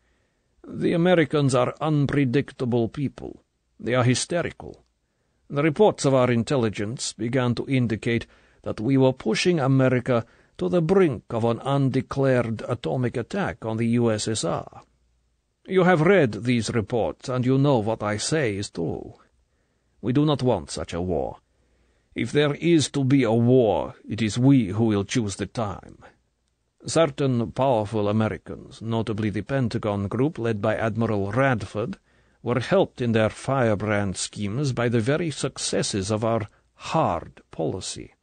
The Americans are unpredictable people. They are hysterical. The reports of our intelligence began to indicate that we were pushing America to the brink of an undeclared atomic attack on the USSR. You have read these reports, and you know what I say is true. We do not want such a war. If there is to be a war, it is we who will choose the time. Certain powerful Americans, notably the Pentagon Group led by Admiral Radford, were helped in their firebrand schemes by the very successes of our hard policy.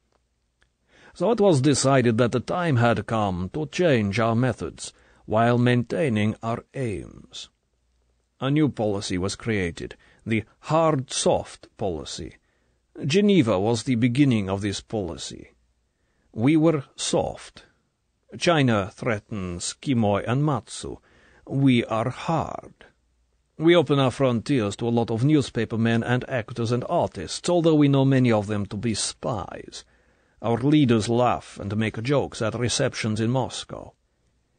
So it was decided that the time had come to change our methods while maintaining our aims. A new policy was created, the hard-soft policy. Geneva was the beginning of this policy. We were soft. China threatens Quemoy and Matsu. We are hard. We open our frontiers to a lot of newspaper men and actors and artists, although we know many of them to be spies. Our leaders laugh and make jokes at receptions in Moscow.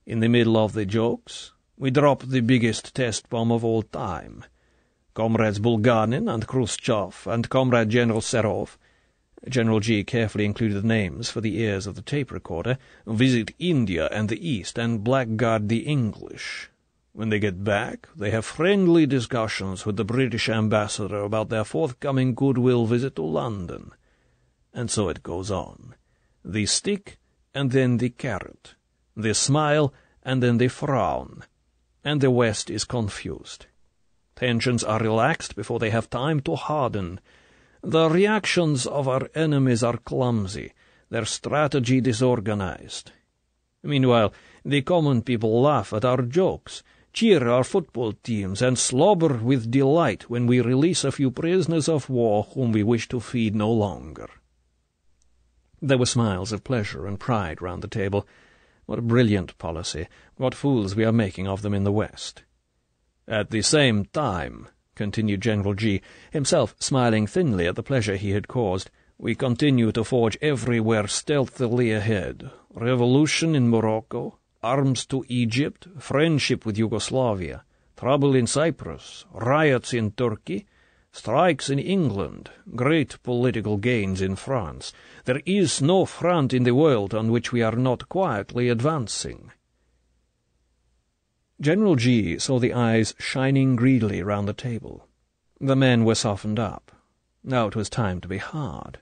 In the middle of the jokes, we drop the biggest test bomb of all time. Comrades Bulganin and Khrushchev and Comrade General Serov, General G carefully included names for the ears of the tape recorder, visit India and the East and blackguard the English. When they get back, they have friendly discussions with the British ambassador about their forthcoming goodwill visit to London. And so it goes on. The stick and then the carrot. The smile and then the frown. And the West is confused. Tensions are relaxed before they have time to harden. The reactions of our enemies are clumsy. their strategy disorganized. Meanwhile, the common people laugh at our jokes, cheer our football teams, and slobber with delight when we release a few prisoners of war whom we wish to feed no longer." There were smiles of pleasure and pride round the table. What a brilliant policy! What fools we are making of them in the West! "At the same time," continued General G, himself smiling thinly at the pleasure he had caused, "we continue to forge everywhere stealthily ahead. Revolution in Morocco, arms to Egypt, friendship with Yugoslavia, trouble in Cyprus, riots in Turkey, strikes in England, great political gains in France. There is no front in the world on which we are not quietly advancing." General G saw the eyes shining greedily round the table. The men were softened up. Now it was time to be hard.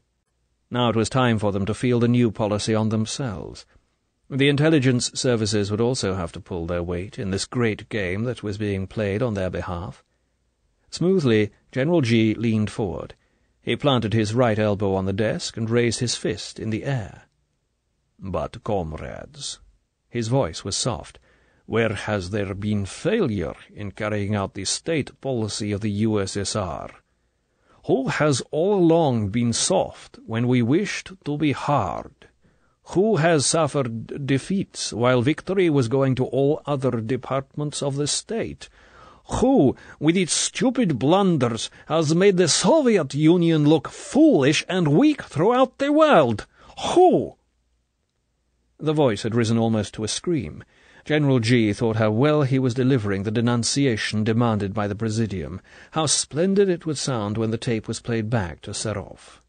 Now it was time for them to feel the new policy on themselves. The intelligence services would also have to pull their weight in this great game that was being played on their behalf. Smoothly, General G leaned forward. He planted his right elbow on the desk and raised his fist in the air. "But, comrades," his voice was soft, "where has there been failure in carrying out the state policy of the USSR? Who has all along been soft when we wished to be hard? Who has suffered defeats while victory was going to all other departments of the state? Who, with its stupid blunders, has made the Soviet Union look foolish and weak throughout the world? Who?" The voice had risen almost to a scream. General G thought how well he was delivering the denunciation demanded by the Presidium, how splendid it would sound when the tape was played back to Serov.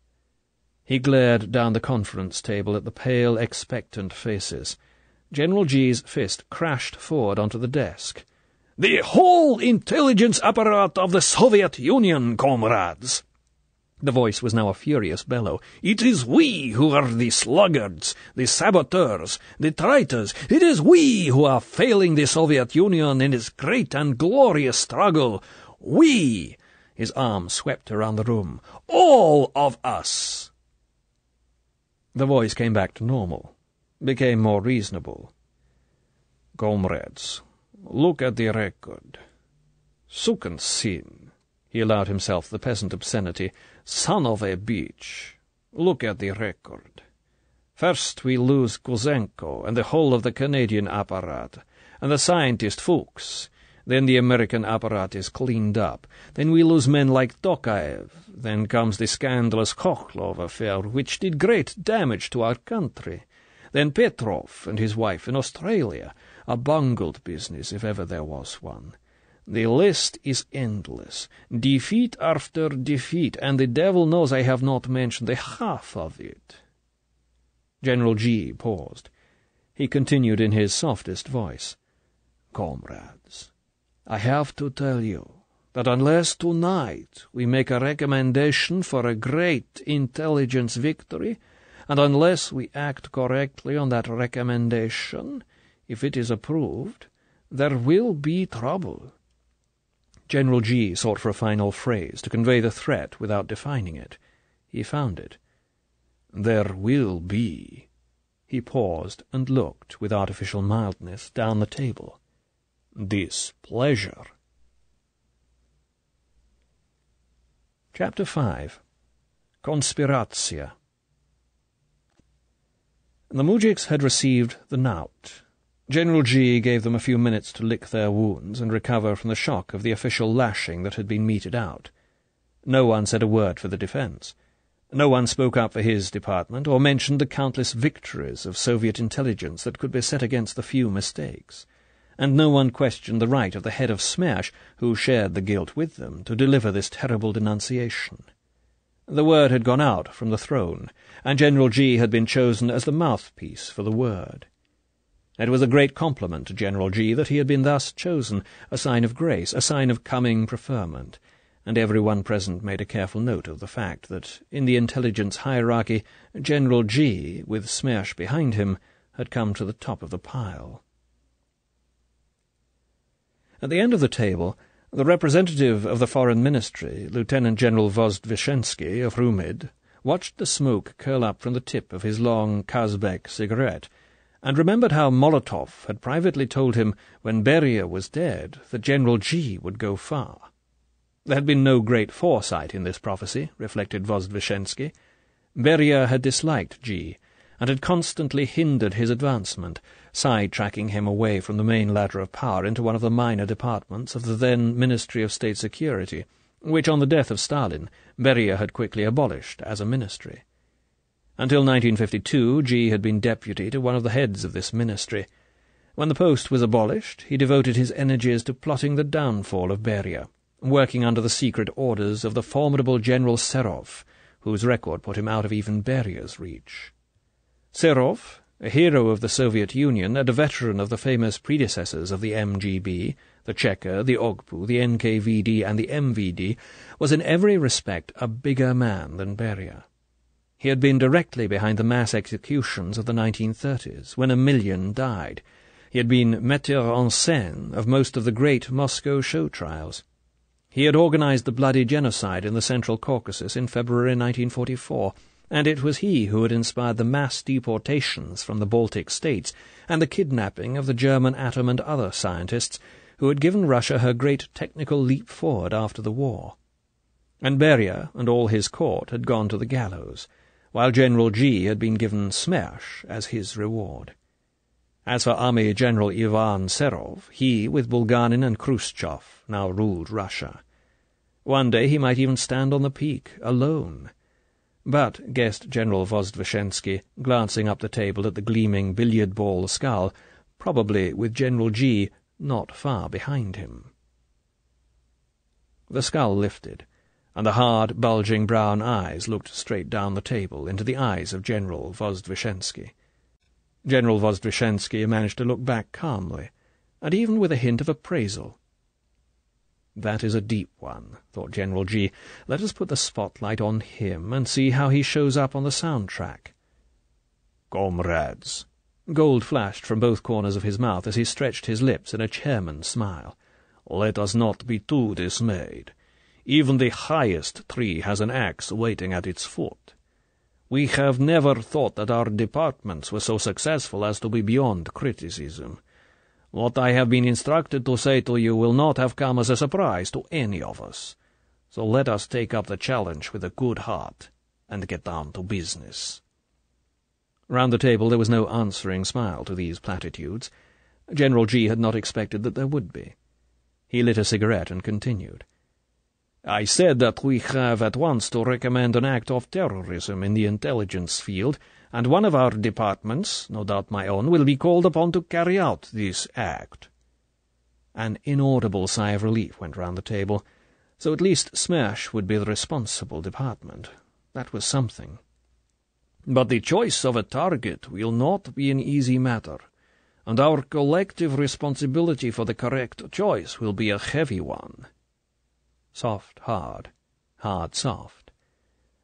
He glared down the conference table at the pale, expectant faces. General G's fist crashed forward onto the desk. "The whole intelligence apparatus of the Soviet Union, comrades!" The voice was now a furious bellow. "It is we who are the sluggards, the saboteurs, the traitors. It is we who are failing the Soviet Union in its great and glorious struggle. We!" His arm swept around the room. "All of us!" The voice came back to normal, became more reasonable. "Comrades, look at the record. Sukan sin," he allowed himself the peasant obscenity, "son of a bitch. Look at the record. First we lose Kuzenko and the whole of the Canadian apparat, and the scientist Fuchs. Then the American apparat is cleaned up. Then we lose men like Tokayev. Then comes the scandalous Khokhlov affair, which did great damage to our country. Then Petrov and his wife in Australia, a bungled business if ever there was one. The list is endless, defeat after defeat, and the devil knows I have not mentioned the half of it." General G paused. He continued in his softest voice, "Comrades, I have to tell you that unless tonight we make a recommendation for a great intelligence victory, and unless we act correctly on that recommendation, if it is approved, there will be trouble." General G sought for a final phrase to convey the threat without defining it. He found it. "There will be." He paused and looked with artificial mildness down the table. "Displeasure." Chapter 5. Konspiratia. The moujiks had received the knout. General G gave them a few minutes to lick their wounds and recover from the shock of the official lashing that had been meted out. No one said a word for the defense. No one spoke up for his department or mentioned the countless victories of Soviet intelligence that could be set against the few mistakes. And no one questioned the right of the head of Smash, who shared the guilt with them, to deliver this terrible denunciation. The word had gone out from the throne, and General G had been chosen as the mouthpiece for the word. It was a great compliment to General G that he had been thus chosen, a sign of grace, a sign of coming preferment, and everyone present made a careful note of the fact that, in the intelligence hierarchy, General G, with Smash behind him, had come to the top of the pile. At the end of the table, the representative of the Foreign Ministry, Lieutenant General Vozdvishensky of Rumid, watched the smoke curl up from the tip of his long Kazbek cigarette, and remembered how Molotov had privately told him when Beria was dead that General G would go far. There had been no great foresight in this prophecy, reflected Vozdvizhensky. Beria had disliked G, and had constantly hindered his advancement, side-tracking him away from the main ladder of power into one of the minor departments of the then Ministry of State Security, which on the death of Stalin Beria had quickly abolished as a ministry. Until 1952 G had been deputy to one of the heads of this ministry. When the post was abolished, he devoted his energies to plotting the downfall of Beria, working under the secret orders of the formidable General Serov, whose record put him out of even Beria's reach. Serov, a hero of the Soviet Union and a veteran of the famous predecessors of the MGB, the Cheka, the OGPU, the NKVD, and the MVD, was in every respect a bigger man than Beria. He had been directly behind the mass executions of the 1930s, when 1 million died. He had been metteur en scène of most of the great Moscow show trials. He had organized the bloody genocide in the Central Caucasus in February 1944, and it was he who had inspired the mass deportations from the Baltic states and the kidnapping of the German atom and other scientists who had given Russia her great technical leap forward after the war. And Beria and all his court had gone to the gallows, while General G had been given Smersh as his reward. As for Army General Ivan Serov, he, with Bulganin and Khrushchev, now ruled Russia. One day he might even stand on the peak, alone. But, guessed General Vozdvizhensky, glancing up the table at the gleaming billiard-ball skull, probably with General G not far behind him. The skull lifted, and the hard, bulging brown eyes looked straight down the table into the eyes of General Vozdvizhensky. General Vozdvizhensky managed to look back calmly, and even with a hint of appraisal. "That is a deep one," thought General G. "Let us put the spotlight on him and see how he shows up on the soundtrack." "Comrades," gold flashed from both corners of his mouth as he stretched his lips in a chairman's smile, "let us not be too dismayed. Even the highest tree has an axe waiting at its foot. We have never thought that our departments were so successful as to be beyond criticism. What I have been instructed to say to you will not have come as a surprise to any of us. So let us take up the challenge with a good heart and get down to business." Round the table there was no answering smile to these platitudes. General G had not expected that there would be. He lit a cigarette and continued. "I said that we have at once to recommend an act of terrorism in the intelligence field, and one of our departments, no doubt my own, will be called upon to carry out this act." An inaudible sigh of relief went round the table. So at least Smersh would be the responsible department. That was something. "But the choice of a target will not be an easy matter, and our collective responsibility for the correct choice will be a heavy one." Soft, hard, hard, soft.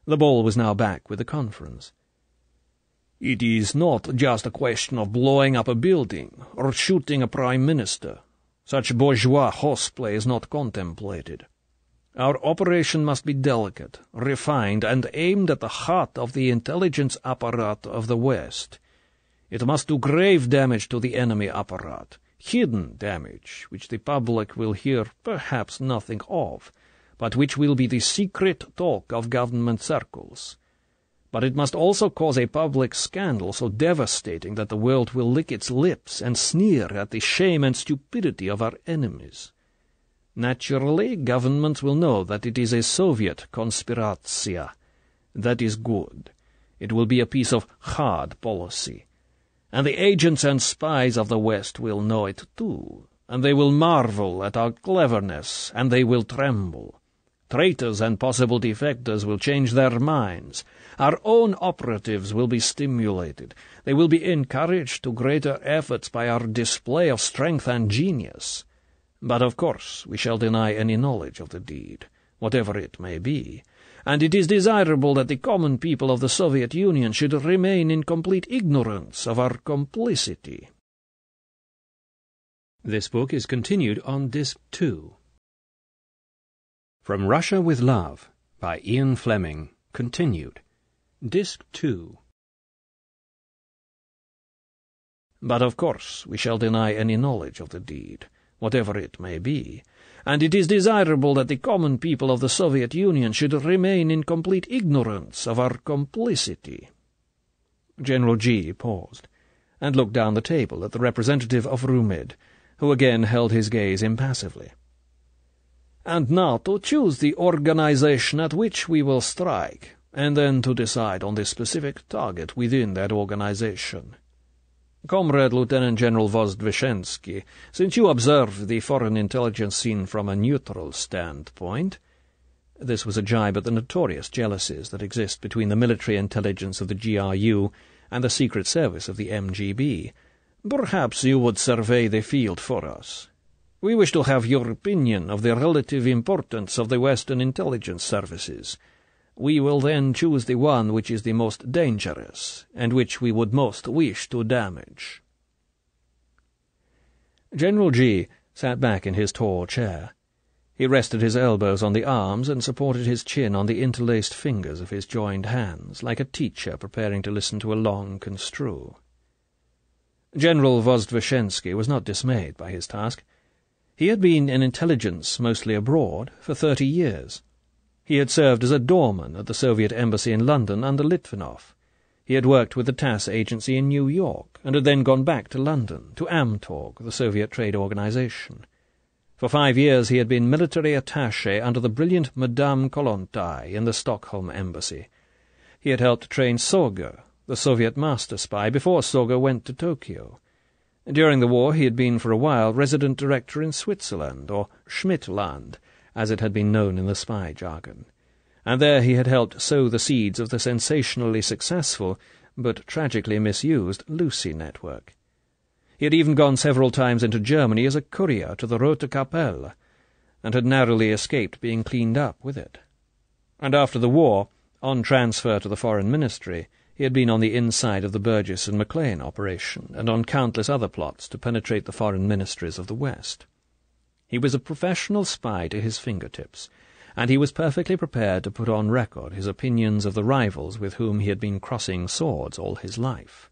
The ball was now back with the conference. "It is not just a question of blowing up a building or shooting a prime minister. Such bourgeois horseplay is not contemplated. Our operation must be delicate, refined, and aimed at the heart of the intelligence apparatus of the West. It must do grave damage to the enemy apparatus, hidden damage, which the public will hear perhaps nothing of, but which will be the secret talk of government circles. But it must also cause a public scandal so devastating that the world will lick its lips and sneer at the shame and stupidity of our enemies. Naturally, governments will know that it is a Soviet conspiratsia. That is good. It will be a piece of hard policy. And the agents and spies of the West will know it too, and they will marvel at our cleverness, and they will tremble. Traitors and possible defectors will change their minds. Our own operatives will be stimulated. They will be encouraged to greater efforts by our display of strength and genius. But of course we shall deny any knowledge of the deed, whatever it may be, and it is desirable that the common people of the Soviet Union should remain in complete ignorance of our complicity." This book is continued on Disc 2. From Russia with Love by Ian Fleming, continued. Disc 2. But of course we shall deny any knowledge of the deed, whatever it may be, and it is desirable that the common people of the Soviet Union should remain in complete ignorance of our complicity." General G paused, and looked down the table at the representative of Rumid, who again held his gaze impassively. "And now to choose the organization at which we will strike, and then to decide on the specific target within that organization. Comrade Lieutenant General Vozdvishensky, since you observe the foreign intelligence scene from a neutral standpoint—" This was a jibe at the notorious jealousies that exist between the military intelligence of the GRU and the Secret Service of the MGB. "Perhaps you would survey the field for us. We wish to have your opinion of the relative importance of the Western intelligence services. We will then choose the one which is the most dangerous, and which we would most wish to damage." General G sat back in his tall chair. He rested his elbows on the arms and supported his chin on the interlaced fingers of his joined hands, like a teacher preparing to listen to a long construe. General Vozdvishensky was not dismayed by his task. He had been in intelligence, mostly abroad, for 30 years. He had served as a doorman at the Soviet embassy in London under Litvinov. He had worked with the TASS agency in New York, and had then gone back to London, to Amtorg, the Soviet trade organization. For 5 years he had been military attaché under the brilliant Madame Kollontai in the Stockholm embassy. He had helped train Soga, the Soviet master spy, before Soga went to Tokyo. During the war he had been for a while resident director in Switzerland, or Schmidtland, as it had been known in the spy jargon, and there he had helped sow the seeds of the sensationally successful, but tragically misused, Lucy network. He had even gone several times into Germany as a courier to the Rote Kapelle, and had narrowly escaped being cleaned up with it. And after the war, on transfer to the Foreign Ministry, he had been on the inside of the Burgess and Maclean operation, and on countless other plots to penetrate the foreign ministries of the West. He was a professional spy to his fingertips, and he was perfectly prepared to put on record his opinions of the rivals with whom he had been crossing swords all his life.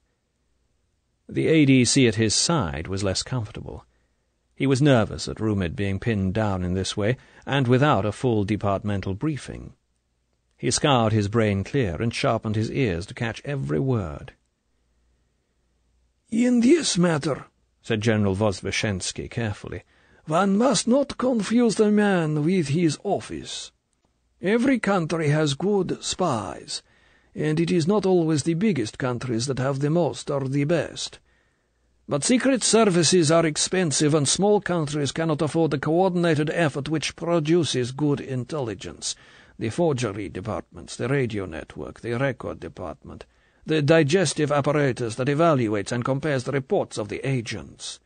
The ADC at his side was less comfortable. He was nervous at Rumid being pinned down in this way, and without a full departmental briefing. He scoured his brain clear and sharpened his ears to catch every word. "In this matter," said General Vozdvishensky carefully, "one must not confuse the man with his office. Every country has good spies, and it is not always the biggest countries that have the most or the best. But secret services are expensive, and small countries cannot afford the coordinated effort which produces good intelligence. The forgery departments, the radio network, the record department, the digestive apparatus that evaluates and compares the reports of the agents.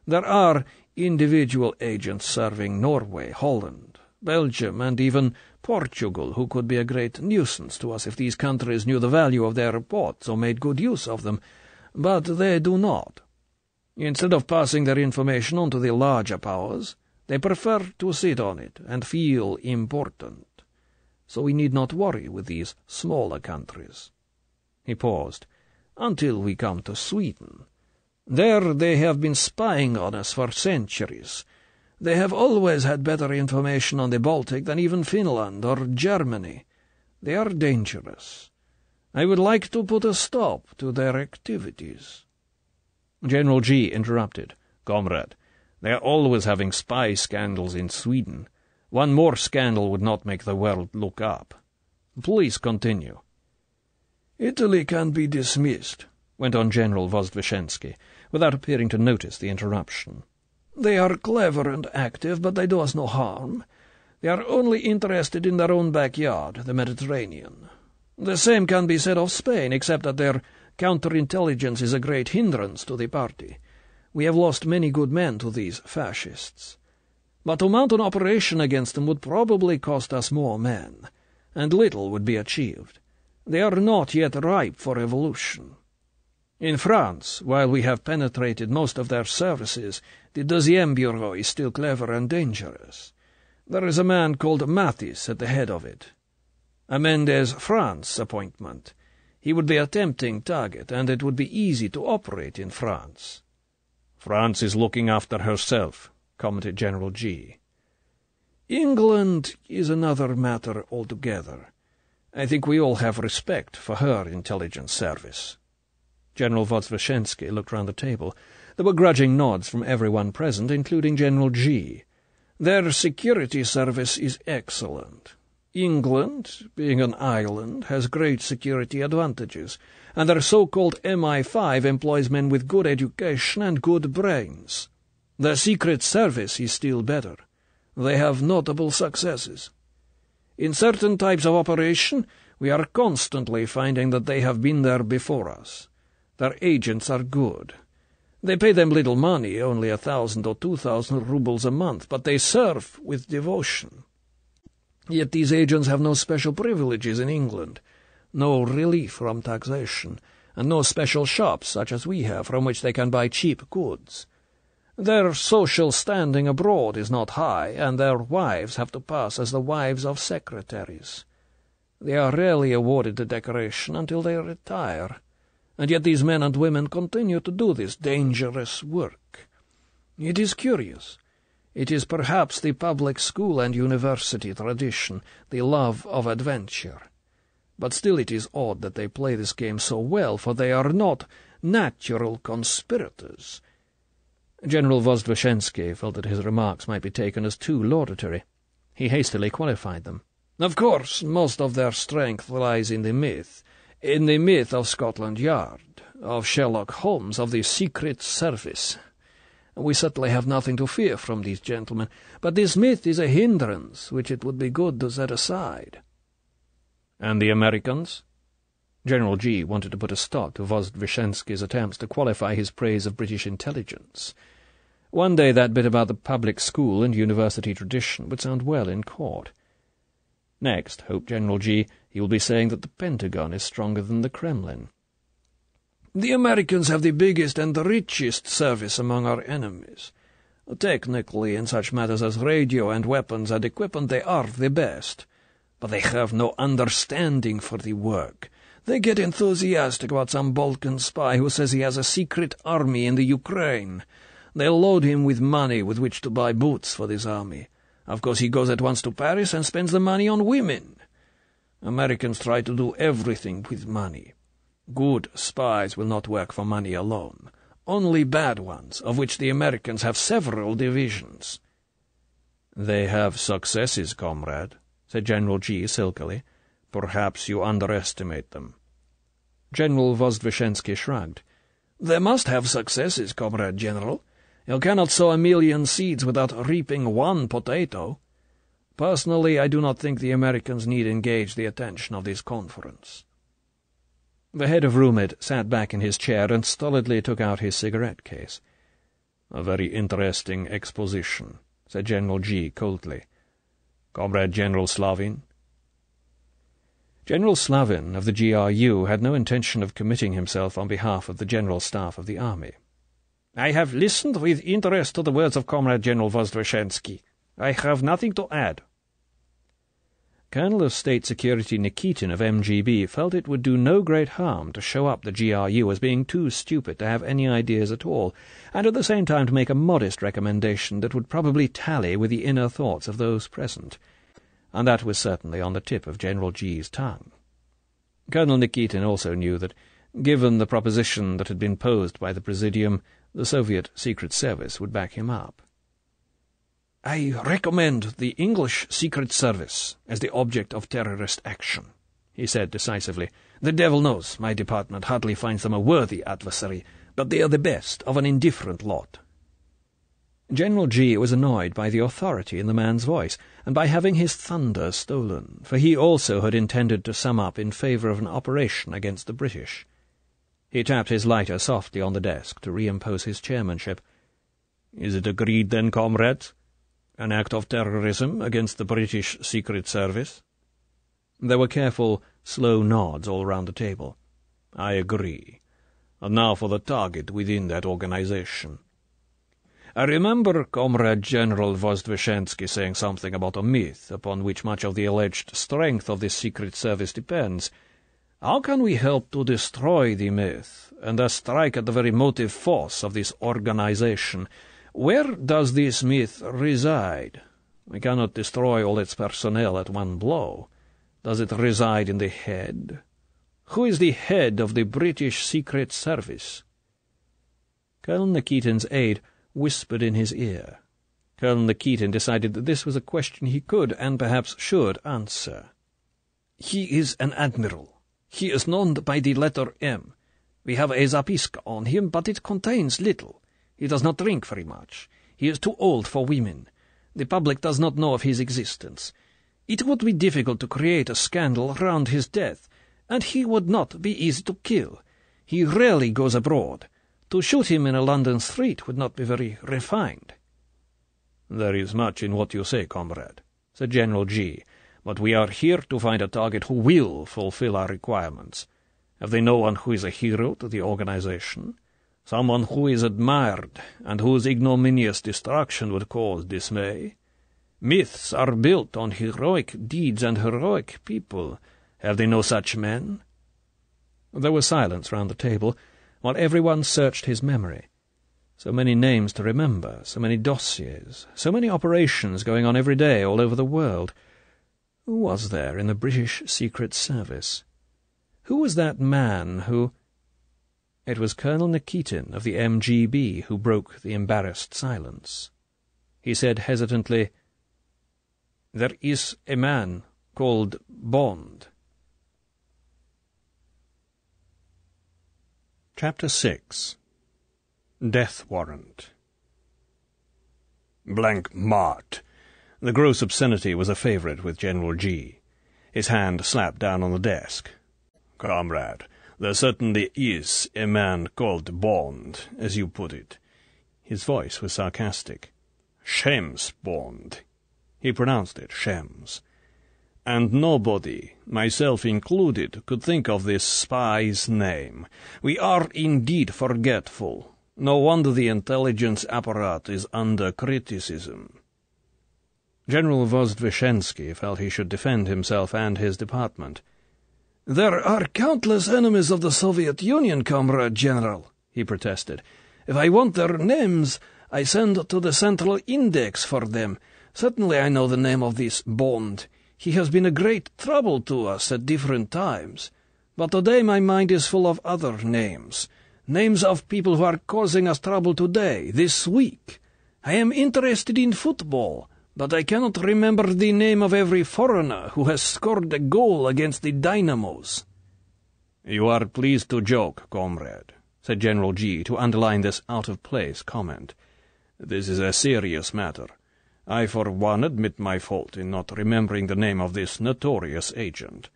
There are individual agents serving Norway, Holland, Belgium, and even Portugal, who could be a great nuisance to us if these countries knew the value of their reports or made good use of them, but they do not. Instead of passing their information on to the larger powers, they prefer to sit on it and feel important. So we need not worry with these smaller countries." He paused. "Until we come to Sweden. There they have been spying on us for centuries. They have always had better information on the Baltic than even Finland or Germany. They are dangerous. I would like to put a stop to their activities." General G interrupted. "Comrade, they are always having spy scandals in Sweden. One more scandal would not make the world look up. Please continue." "Italy can be dismissed," went on General Vozdvishensky, without appearing to notice the interruption. "They are clever and active, but they do us no harm. They are only interested in their own backyard, the Mediterranean. The same can be said of Spain, except that their counterintelligence is a great hindrance to the party. We have lost many good men to these fascists. But to mount an operation against them would probably cost us more men, and little would be achieved. They are not yet ripe for revolution. In France, while we have penetrated most of their services, the Deuxième Bureau is still clever and dangerous. There is a man called Matisse at the head of it. A Mendez-France appointment. He would be a tempting target, and it would be easy to operate in France." "France is looking after herself," commented General G. "England is another matter altogether. I think we all have respect for her intelligence service." General Vozdvizhensky looked round the table. There were grudging nods from everyone present, including General G. "Their security service is excellent. England, being an island, has great security advantages, and their so-called MI5 employs men with good education and good brains. The Secret Service is still better. They have notable successes. In certain types of operation, we are constantly finding that they have been there before us. Their agents are good. They pay them little money, only 1,000 or 2,000 rubles a month, but they serve with devotion. Yet these agents have no special privileges in England, no relief from taxation, and no special shops such as we have from which they can buy cheap goods. Their social standing abroad is not high, and their wives have to pass as the wives of secretaries. They are rarely awarded the decoration until they retire, and yet these men and women continue to do this dangerous work. It is curious. It is perhaps the public school and university tradition, the love of adventure. But still it is odd that they play this game so well, for they are not natural conspirators." General Vozdvizhensky felt that his remarks might be taken as too laudatory. He hastily qualified them. "Of course, most of their strength lies in the myth of Scotland Yard, of Sherlock Holmes, of the Secret Service. We certainly have nothing to fear from these gentlemen, but this myth is a hindrance which it would be good to set aside." "And the Americans?" General G wanted to put a stop to Vozdvizhensky's attempts to qualify his praise of British intelligence. One day that bit about the public school and university tradition would sound well in court. Next, hoped General G, he will be saying that the Pentagon is stronger than the Kremlin. "The Americans have the biggest and the richest service among our enemies. Technically, in such matters as radio and weapons and equipment, they are the best. But they have no understanding for the work. They get enthusiastic about some Balkan spy who says he has a secret army in the Ukraine. They load him with money with which to buy boots for this army. Of course, he goes at once to Paris and spends the money on women. Americans try to do everything with money. Good spies will not work for money alone. Only bad ones, of which the Americans have several divisions." "They have successes, comrade," said General G silkily. "Perhaps you underestimate them." General Vozdvizhensky shrugged. "They must have successes, Comrade General. You cannot sow 1,000,000 seeds without reaping one potato. Personally, I do not think the Americans need engage the attention of this conference." The head of RUMID sat back in his chair and stolidly took out his cigarette case. "A very interesting exposition," said General G coldly. "Comrade General Slavin?" General Slavin of the GRU had no intention of committing himself on behalf of the General Staff of the Army. "I have listened with interest to the words of Comrade General Vozdvizhensky. I have nothing to add." Colonel of State Security Nikitin of MGB felt it would do no great harm to show up the GRU as being too stupid to have any ideas at all, and at the same time to make a modest recommendation that would probably tally with the inner thoughts of those present, and that was certainly on the tip of General G's tongue. Colonel Nikitin also knew that, given the proposition that had been posed by the Presidium, the Soviet Secret Service would back him up. "I recommend the English Secret Service as the object of terrorist action," he said decisively. "The devil knows my department hardly finds them a worthy adversary, but they are the best of an indifferent lot." General G was annoyed by the authority in the man's voice, and by having his thunder stolen, for he also had intended to sum up in favour of an operation against the British. He tapped his lighter softly on the desk to reimpose his chairmanship. "Is it agreed then, comrades? An act of terrorism against the British Secret Service?" There were careful, slow nods all round the table. "I agree. And now for the target within that organization." I remember Comrade General Vozdvishensky saying something about a myth upon which much of the alleged strength of this secret service depends. How can we help to destroy the myth, and thus strike at the very motive force of this organization? Where does this myth reside? We cannot destroy all its personnel at one blow. Does it reside in the head? Who is the head of the British Secret Service? Colonel Nikitin's aide whispered in his ear. Colonel Nikitin decided that this was a question he could, and perhaps should, answer. He is an admiral. He is known by the letter M. We have a zapiska on him, but it contains little. He does not drink very much. He is too old for women. The public does not know of his existence. It would be difficult to create a scandal round his death, and he would not be easy to kill. He rarely goes abroad. To shoot him in a London street would not be very refined. There is much in what you say, comrade, said General G., but we are here to find a target who will fulfill our requirements. Have they no one who is a hero to the organization? Someone who is admired, and whose ignominious destruction would cause dismay? Myths are built on heroic deeds and heroic people. Have they no such men? There was silence round the table, while everyone searched his memory. So many names to remember, so many dossiers, so many operations going on every day all over the world. Who was there in the British Secret Service? Who was that man who— It was Colonel Nikitin of the MGB who broke the embarrassed silence. He said hesitantly, "There is a man called Bond." Chapter 6. Death Warrant. Blank Mart. The gross obscenity was a favourite with General G. His hand slapped down on the desk. "Comrade, there certainly is a man called Bond, as you put it." His voice was sarcastic. "Shems Bond." He pronounced it Shems. "And nobody, myself included, could think of this spy's name. We are indeed forgetful. No wonder the intelligence apparatus is under criticism." General Vozdvishensky felt he should defend himself and his department. "There are countless enemies of the Soviet Union, Comrade General," he protested. "If I want their names, I send to the Central Index for them. Certainly I know the name of this Bond. He has been a great trouble to us at different times. But today my mind is full of other names. Names of people who are causing us trouble today, this week. I am interested in football, but I cannot remember the name of every foreigner who has scored a goal against the Dynamos." "You are pleased to joke, comrade," said General G., to underline this out-of-place comment. "This is a serious matter. I, for one, admit my fault in not remembering the name of this notorious agent.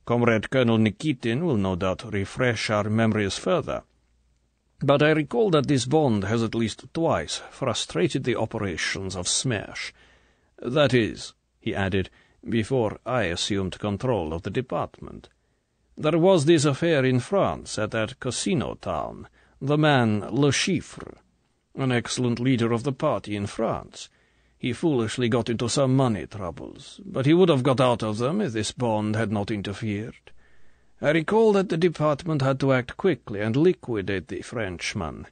Comrade Colonel Nikitin will no doubt refresh our memories further. But I recall that this Bond has at least twice frustrated the operations of Smash. That is," he added, "before I assumed control of the department. There was this affair in France at that casino town, the man Le Chiffre, an excellent leader of the party in France. He foolishly got into some money troubles, but he would have got out of them if this Bond had not interfered. I recall that the department had to act quickly and liquidate the Frenchman.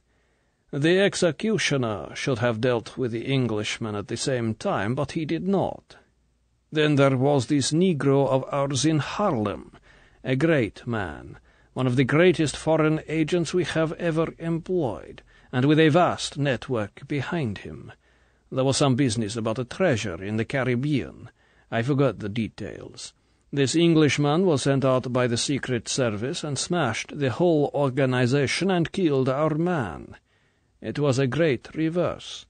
The executioner should have dealt with the Englishman at the same time, but he did not. Then there was this Negro of ours in Harlem, a great man, one of the greatest foreign agents we have ever employed, and with a vast network behind him. There was some business about a treasure in the Caribbean. I forgot the details. This Englishman was sent out by the Secret Service and smashed the whole organization and killed our man. It was a great reverse.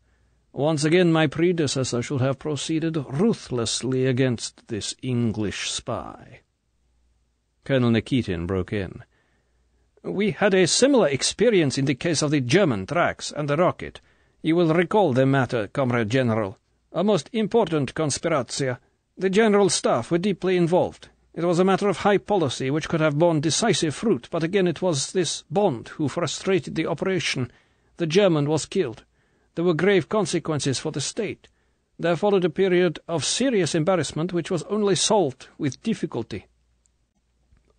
Once again my predecessor should have proceeded ruthlessly against this English spy." Colonel Nikitin broke in. "We had a similar experience in the case of the German tracks and the rocket. You will recall the matter, Comrade General. A most important conspiratia. The General Staff were deeply involved. It was a matter of high policy which could have borne decisive fruit, but again it was this Bond who frustrated the operation. The German was killed. There were grave consequences for the state. There followed a period of serious embarrassment which was only solved with difficulty."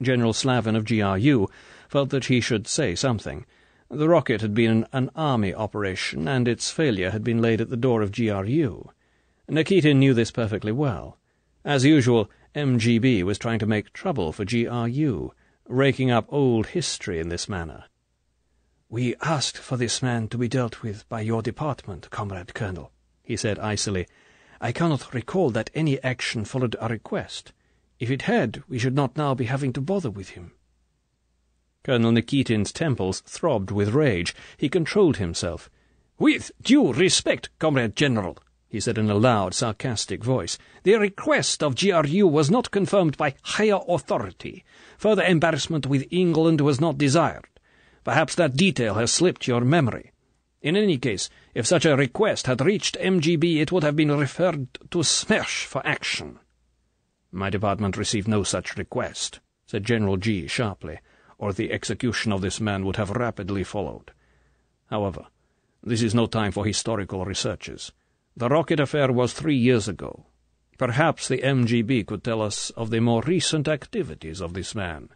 General Slavin of GRU felt that he should say something. The rocket had been an army operation, and its failure had been laid at the door of GRU. Nikitin knew this perfectly well. As usual, MGB was trying to make trouble for GRU, raking up old history in this manner. "We asked for this man to be dealt with by your department, Comrade Colonel," he said icily. "I cannot recall that any action followed our request. If it had, we should not now be having to bother with him." Colonel Nikitin's temples throbbed with rage. He controlled himself. "With due respect, Comrade General," he said in a loud, sarcastic voice, "the request of GRU was not confirmed by higher authority. Further embarrassment with England was not desired. Perhaps that detail has slipped your memory. In any case, if such a request had reached MGB, it would have been referred to SMERSH for action." "My department received no such request," said General G sharply, "or the execution of this man would have rapidly followed. However, this is no time for historical researches. The rocket affair was 3 years ago. Perhaps the MGB could tell us of the more recent activities of this man."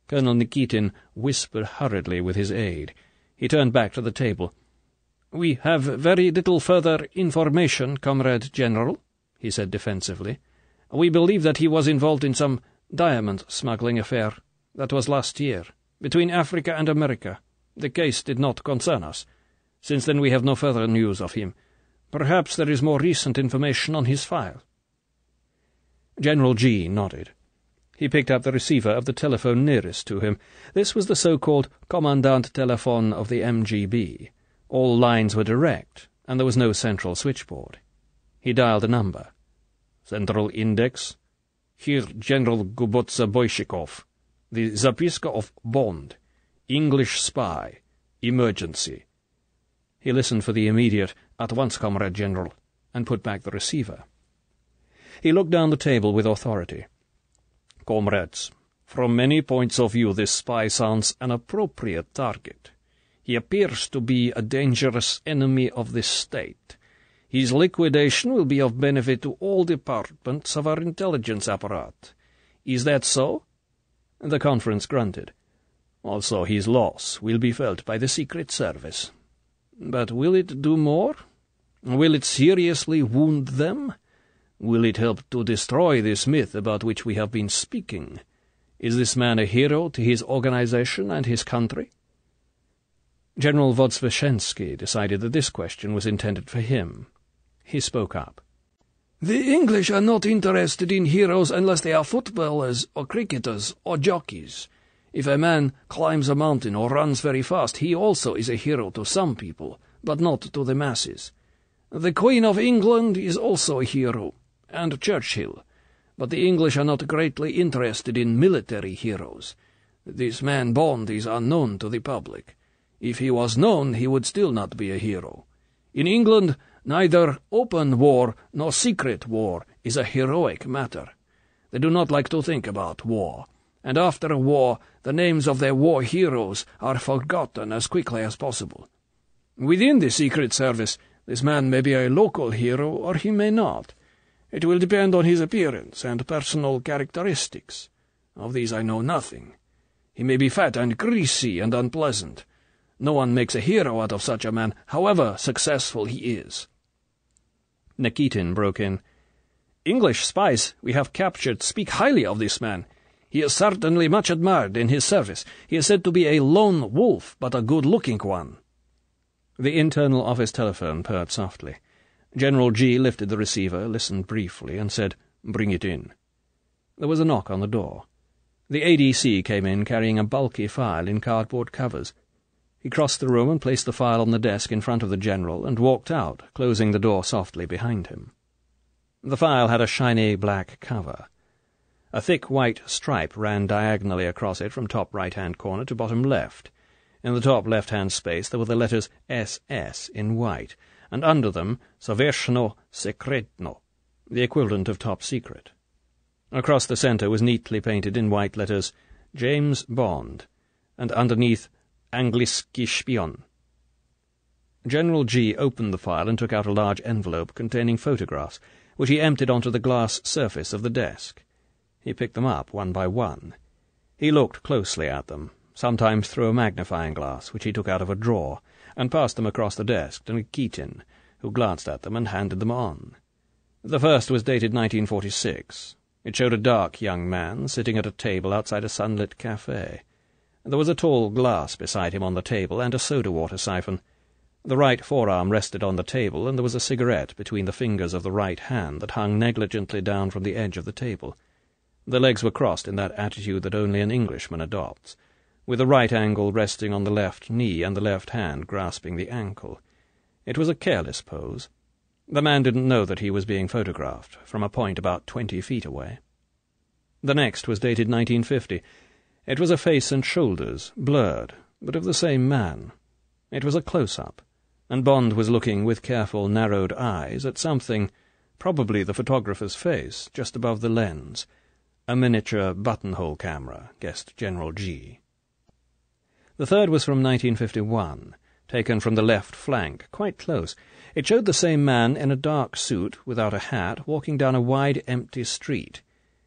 Colonel Nikitin whispered hurriedly with his aide. He turned back to the table. "We have very little further information, Comrade General," he said defensively. "We believe that he was involved in some diamond smuggling affair. That was last year, between Africa and America. The case did not concern us. Since then we have no further news of him. Perhaps there is more recent information on his file." General G nodded. He picked up the receiver of the telephone nearest to him. This was the so-called Commandant Telephone of the MGB. All lines were direct, and there was no central switchboard. He dialed a number. "Central Index. Here General Gubotsa Boyshikov. The Zapiska of Bond. English spy. Emergency." He listened for the immediate, "At once, Comrade General," and put back the receiver. He looked down the table with authority. "Comrades, from many points of view this spy sounds an appropriate target. He appears to be a dangerous enemy of this state. His liquidation will be of benefit to all departments of our intelligence apparatus. Is that so?" The conference grunted. "Also his loss will be felt by the Secret Service. But will it do more? Will it seriously wound them? Will it help to destroy this myth about which we have been speaking? Is this man a hero to his organization and his country?" General Vozdveshensky decided that this question was intended for him. He spoke up. "The English are not interested in heroes unless they are footballers or cricketers or jockeys. If a man climbs a mountain or runs very fast, he also is a hero to some people, but not to the masses. The Queen of England is also a hero, and Churchill, but the English are not greatly interested in military heroes. This man Bond is unknown to the public. If he was known, he would still not be a hero. In England, neither open war nor secret war is a heroic matter. They do not like to think about war, and after a war, the names of their war heroes are forgotten as quickly as possible. Within the Secret Service, this man may be a local hero or he may not. It will depend on his appearance and personal characteristics. Of these I know nothing. He may be fat and greasy and unpleasant. No one makes a hero out of such a man, however successful he is." Nikitin broke in. "English spies we have captured speak highly of this man. He is certainly much admired in his service. He is said to be a lone wolf, but a good-looking one." The internal office telephone purred softly. General G lifted the receiver, listened briefly, and said, "Bring it in." There was a knock on the door. The ADC came in carrying a bulky file in cardboard covers. He crossed the room and placed the file on the desk in front of the general and walked out, closing the door softly behind him. The file had a shiny black cover. A thick white stripe ran diagonally across it from top right-hand corner to bottom left. In the top left-hand space there were the letters SS in white, and under them Sovershno Sekretno, the equivalent of top secret. Across the centre was neatly painted in white letters James Bond, and underneath Angliski Spion. General G opened the file and took out a large envelope containing photographs, which he emptied onto the glass surface of the desk. He picked them up one by one. He looked closely at them, sometimes through a magnifying glass, which he took out of a drawer, and passed them across the desk to Nikitin, who glanced at them and handed them on. The first was dated 1946. It showed a dark young man sitting at a table outside a sunlit cafe. There was a tall glass beside him on the table and a soda-water siphon. The right forearm rested on the table, and there was a cigarette between the fingers of the right hand that hung negligently down from the edge of the table. The legs were crossed in that attitude that only an Englishman adopts, with the right ankle resting on the left knee and the left hand grasping the ankle. It was a careless pose. The man didn't know that he was being photographed from a point about 20 feet away. The next was dated 1950. It was a face and shoulders, blurred, but of the same man. It was a close-up, and Bond was looking with careful, narrowed eyes at something, probably the photographer's face, just above the lens. A miniature buttonhole camera, guessed General G. The third was from 1951, taken from the left flank, quite close. It showed the same man in a dark suit, without a hat, walking down a wide, empty street.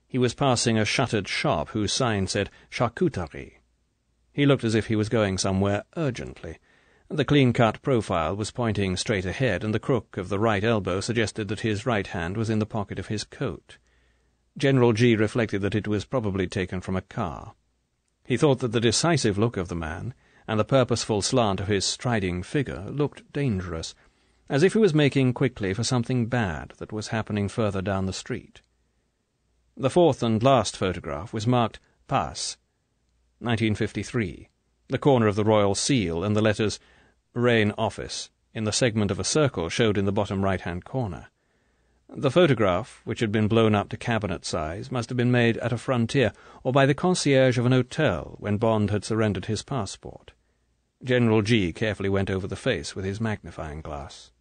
He was passing a shuttered shop whose sign said charcuterie. He looked as if he was going somewhere urgently. The clean-cut profile was pointing straight ahead, and the crook of the right elbow suggested that his right hand was in the pocket of his coat. General G reflected that it was probably taken from a car. He thought that the decisive look of the man, and the purposeful slant of his striding figure, looked dangerous, as if he was making quickly for something bad that was happening further down the street. The fourth and last photograph was marked Pass, 1953, the corner of the royal seal and the letters Reign Office in the segment of a circle showed in the bottom right-hand corner. The photograph, which had been blown up to cabinet size, must have been made at a frontier or by the concierge of an hotel when Bond had surrendered his passport. General G carefully went over the face with his magnifying glass.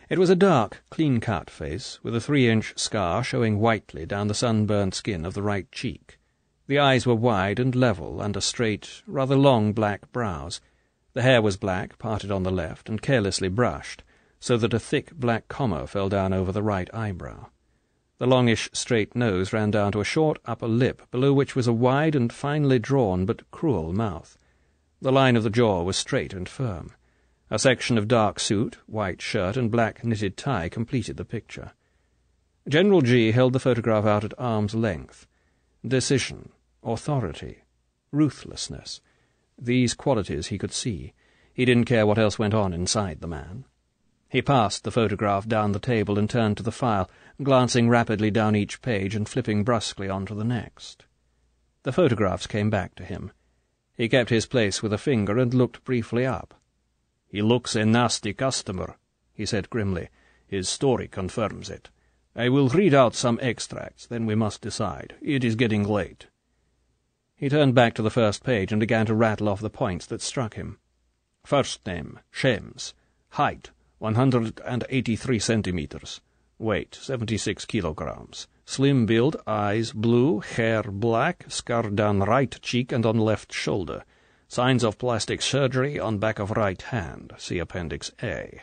It was a dark, clean-cut face, with a 3-inch scar showing whitely down the sunburned skin of the right cheek. The eyes were wide and level, under straight, rather long black brows. The hair was black, parted on the left, and carelessly brushed, so that a thick black comma fell down over the right eyebrow. The longish, straight nose ran down to a short upper lip, below which was a wide and finely drawn but cruel mouth. The line of the jaw was straight and firm. A section of dark suit, white shirt, and black knitted tie completed the picture. General G held the photograph out at arm's length. Decision, authority, ruthlessness. These qualities he could see. He didn't care what else went on inside the man. He passed the photograph down the table and turned to the file, glancing rapidly down each page and flipping brusquely on to the next. The photographs came back to him. He kept his place with a finger and looked briefly up. "He looks a nasty customer," he said grimly. "His story confirms it. I will read out some extracts, then we must decide. It is getting late." He turned back to the first page and began to rattle off the points that struck him. First name, Shems. Height, 183 centimeters. Weight, 76 kilograms. Slim build, eyes blue, hair black, scar down right cheek and on left shoulder. Signs of plastic surgery on back of right hand. See Appendix A.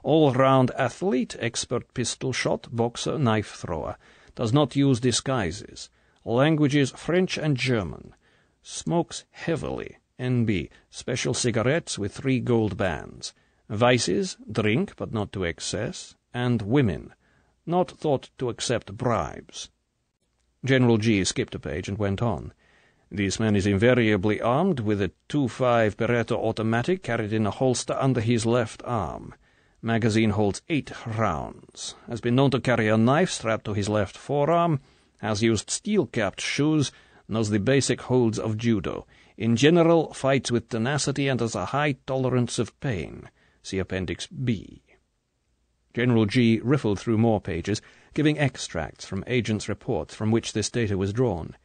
All-round athlete, expert pistol shot, boxer, knife thrower. Does not use disguises. Languages French and German. Smokes heavily. N.B. Special cigarettes with 3 gold bands. Vices, drink, but not to excess. And women. Not thought to accept bribes. General G skipped a page and went on. This man is invariably armed with a 2.5 Beretta automatic carried in a holster under his left arm. Magazine holds 8 rounds. Has been known to carry a knife strapped to his left forearm. Has used steel-capped shoes. Knows the basic holds of judo. In general, fights with tenacity and has a high tolerance of pain. See Appendix B. General G riffled through more pages, giving extracts from agents' reports from which this data was drawn.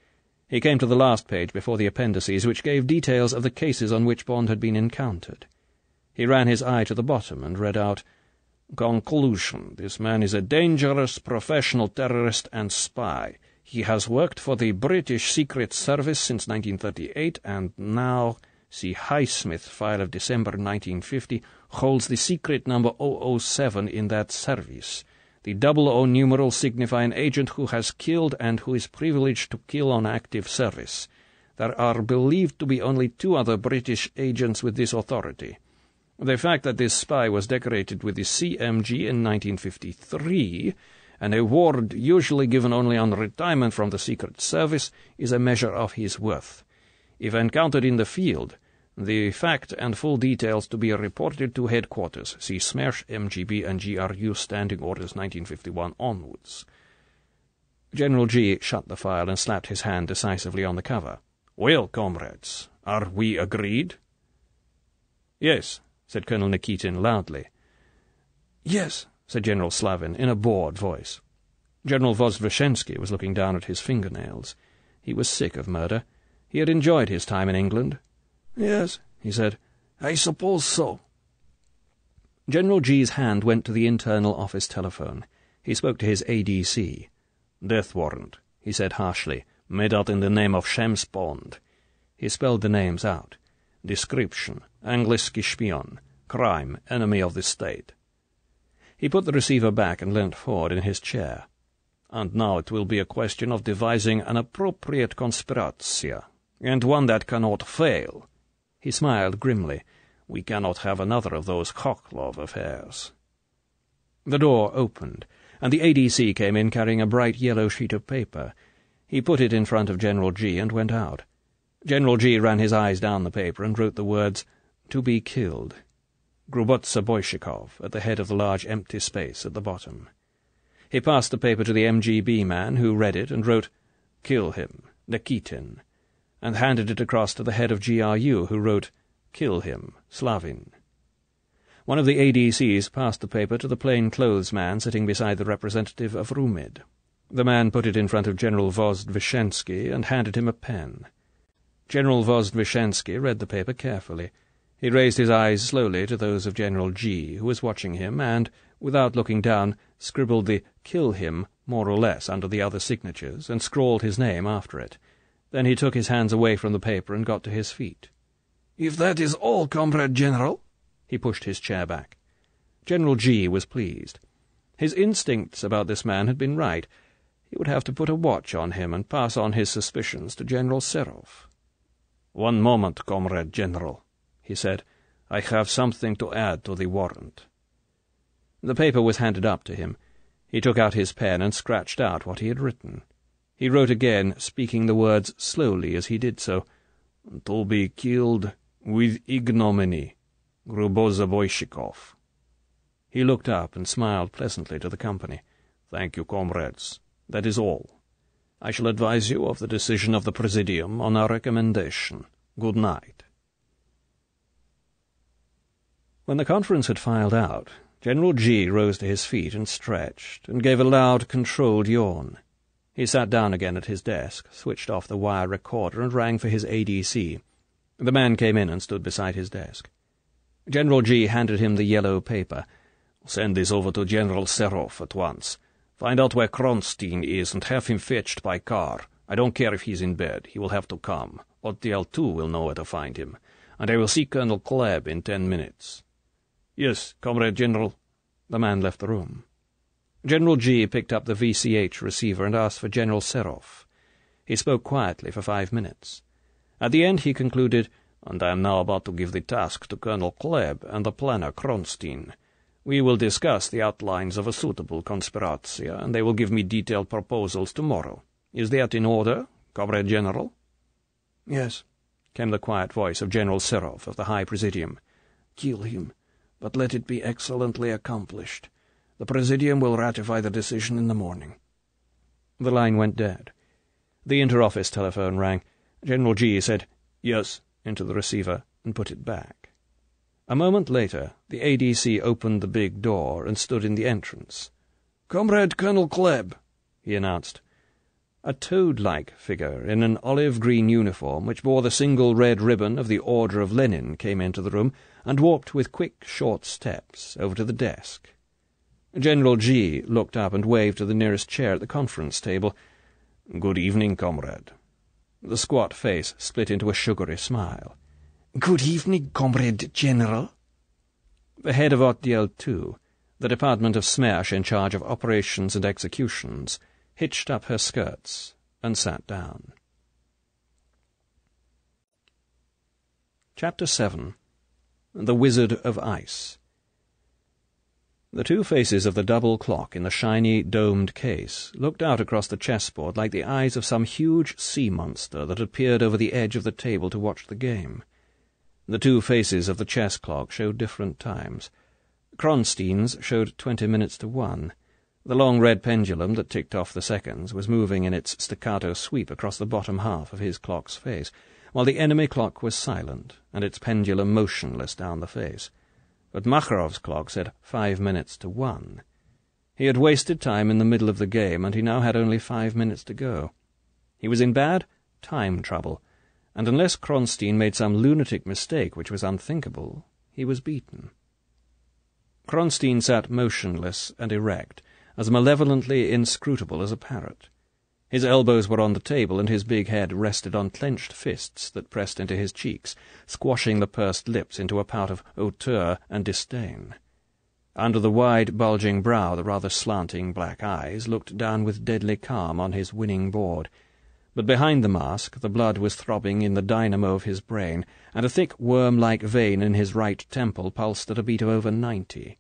He came to the last page before the appendices, which gave details of the cases on which Bond had been encountered. He ran his eye to the bottom and read out, Conclusion. This man is a dangerous professional terrorist and spy. He has worked for the British Secret Service since 1938, and now see Highsmith file of December 1950, holds the secret number 007 in that service. The 00 numeral signify an agent who has killed and who is privileged to kill on active service. There are believed to be only 2 other British agents with this authority. The fact that this spy was decorated with the CMG in 1953, an award usually given only on retirement from the Secret Service, is a measure of his worth. If encountered in the field, the fact and full details to be reported to headquarters. See SMERSH, MGB, and GRU Standing Orders 1951 onwards. General G shut the file and slapped his hand decisively on the cover. "Well, comrades, are we agreed?" "Yes," said Colonel Nikitin loudly. "Yes," said General Slavin in a bored voice. General Vozdvizhensky was looking down at his fingernails. He was sick of murder. He had enjoyed his time in England. "Yes," he said. "I suppose so." General G's hand went to the internal office telephone. He spoke to his ADC. "Death warrant," he said harshly, "made out in the name of Shams Bond." He spelled the names out. "Description, Angliski Spion. Crime, enemy of the state." He put the receiver back and leant forward in his chair. "And now it will be a question of devising an appropriate conspiratsia, and one that cannot fail." He smiled grimly. "We cannot have another of those Khokhlov affairs." The door opened, and the ADC came in carrying a bright yellow sheet of paper. He put it in front of General G and went out. General G ran his eyes down the paper and wrote the words, "To be killed." Grubotsa Boyshikov at the head of the large empty space at the bottom. He passed the paper to the MGB man, who read it and wrote, "Kill him, Nikitin," and handed it across to the head of GRU, who wrote, "Kill him, Slavin." One of the ADCs passed the paper to the plain-clothes man sitting beside the representative of Rumid. The man put it in front of General Vozdvizhensky and handed him a pen. General Vozdvizhensky read the paper carefully. He raised his eyes slowly to those of General G, who was watching him, and, without looking down, scribbled the "Kill him" more or less under the other signatures, and scrawled his name after it. Then he took his hands away from the paper and got to his feet. "If that is all, Comrade General—" He pushed his chair back. General G was pleased. His instincts about this man had been right. He would have to put a watch on him and pass on his suspicions to General Serov. "One moment, Comrade General," he said. "I have something to add to the warrant." The paper was handed up to him. He took out his pen and scratched out what he had written. He wrote again, speaking the words slowly as he did so. "To be killed with ignominy, Grubotsa Boyshikov." He looked up and smiled pleasantly to the company. "Thank you, comrades. That is all. I shall advise you of the decision of the Presidium on our recommendation. Good night." When the conference had filed out, General G rose to his feet and stretched, and gave a loud, controlled yawn. He sat down again at his desk, switched off the wire recorder, and rang for his ADC. The man came in and stood beside his desk. General G handed him the yellow paper. "Send this over to General Serov at once. Find out where Kronstein is and have him fetched by car. I don't care if he's in bed. He will have to come. OTL 2 will know where to find him. And I will see Colonel Klebb in 10 minutes. "Yes, Comrade General." The man left the room. General G picked up the VCH receiver and asked for General Serov. He spoke quietly for 5 minutes. At the end he concluded, "And I am now about to give the task to Colonel Klebb and the planner Kronstein. We will discuss the outlines of a suitable conspiratsia, and they will give me detailed proposals tomorrow. Is that in order, Comrade General?" "Yes," came the quiet voice of General Serov of the High Presidium. "Kill him, but let it be excellently accomplished. The Presidium will ratify the decision in the morning." The line went dead. The inter-office telephone rang. General G said, "Yes," into the receiver, and put it back. A moment later, the ADC opened the big door and stood in the entrance. "Comrade Colonel Klebb," he announced. A toad-like figure in an olive-green uniform which bore the single red ribbon of the Order of Lenin came into the room and walked with quick, short steps over to the desk. General G looked up and waved to the nearest chair at the conference table. "Good evening, comrade." The squat face split into a sugary smile. Good evening, Comrade General. The head of Otdel II, the Department of Smersh in charge of operations and executions, hitched up her skirts and sat down. Chapter 7. The Wizard of Ice. The two faces of the double clock in the shiny, domed case looked out across the chessboard like the eyes of some huge sea monster that had peered over the edge of the table to watch the game. The two faces of the chess clock showed different times. Kronstein's showed 20 minutes to 1. The long red pendulum that ticked off the seconds was moving in its staccato sweep across the bottom half of his clock's face, while the enemy clock was silent, and its pendulum motionless down the face. But Makharov's clock said 5 minutes to 1. He had wasted time in the middle of the game, and he now had only 5 minutes to go. He was in bad time trouble, and unless Kronstein made some lunatic mistake which was unthinkable, he was beaten. Kronstein sat motionless and erect, as malevolently inscrutable as a parrot. His elbows were on the table, and his big head rested on clenched fists that pressed into his cheeks, squashing the pursed lips into a pout of hauteur and disdain. Under the wide, bulging brow, the rather slanting black eyes looked down with deadly calm on his winning board. But behind the mask the blood was throbbing in the dynamo of his brain, and a thick worm-like vein in his right temple pulsed at a beat of over 90.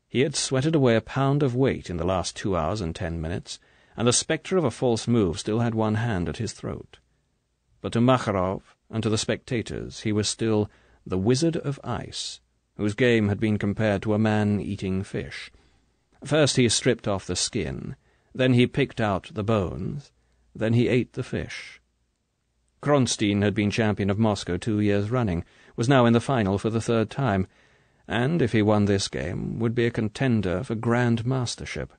He had sweated away a pound of weight in the last 2 hours and 10 minutes, and the spectre of a false move still had one hand at his throat. But to Makharov and to the spectators he was still the Wizard of Ice, whose game had been compared to a man eating fish. First he stripped off the skin, then he picked out the bones, then he ate the fish. Kronstein had been champion of Moscow 2 years running, was now in the final for the 3rd time, and, if he won this game, would be a contender for Grand Mastership.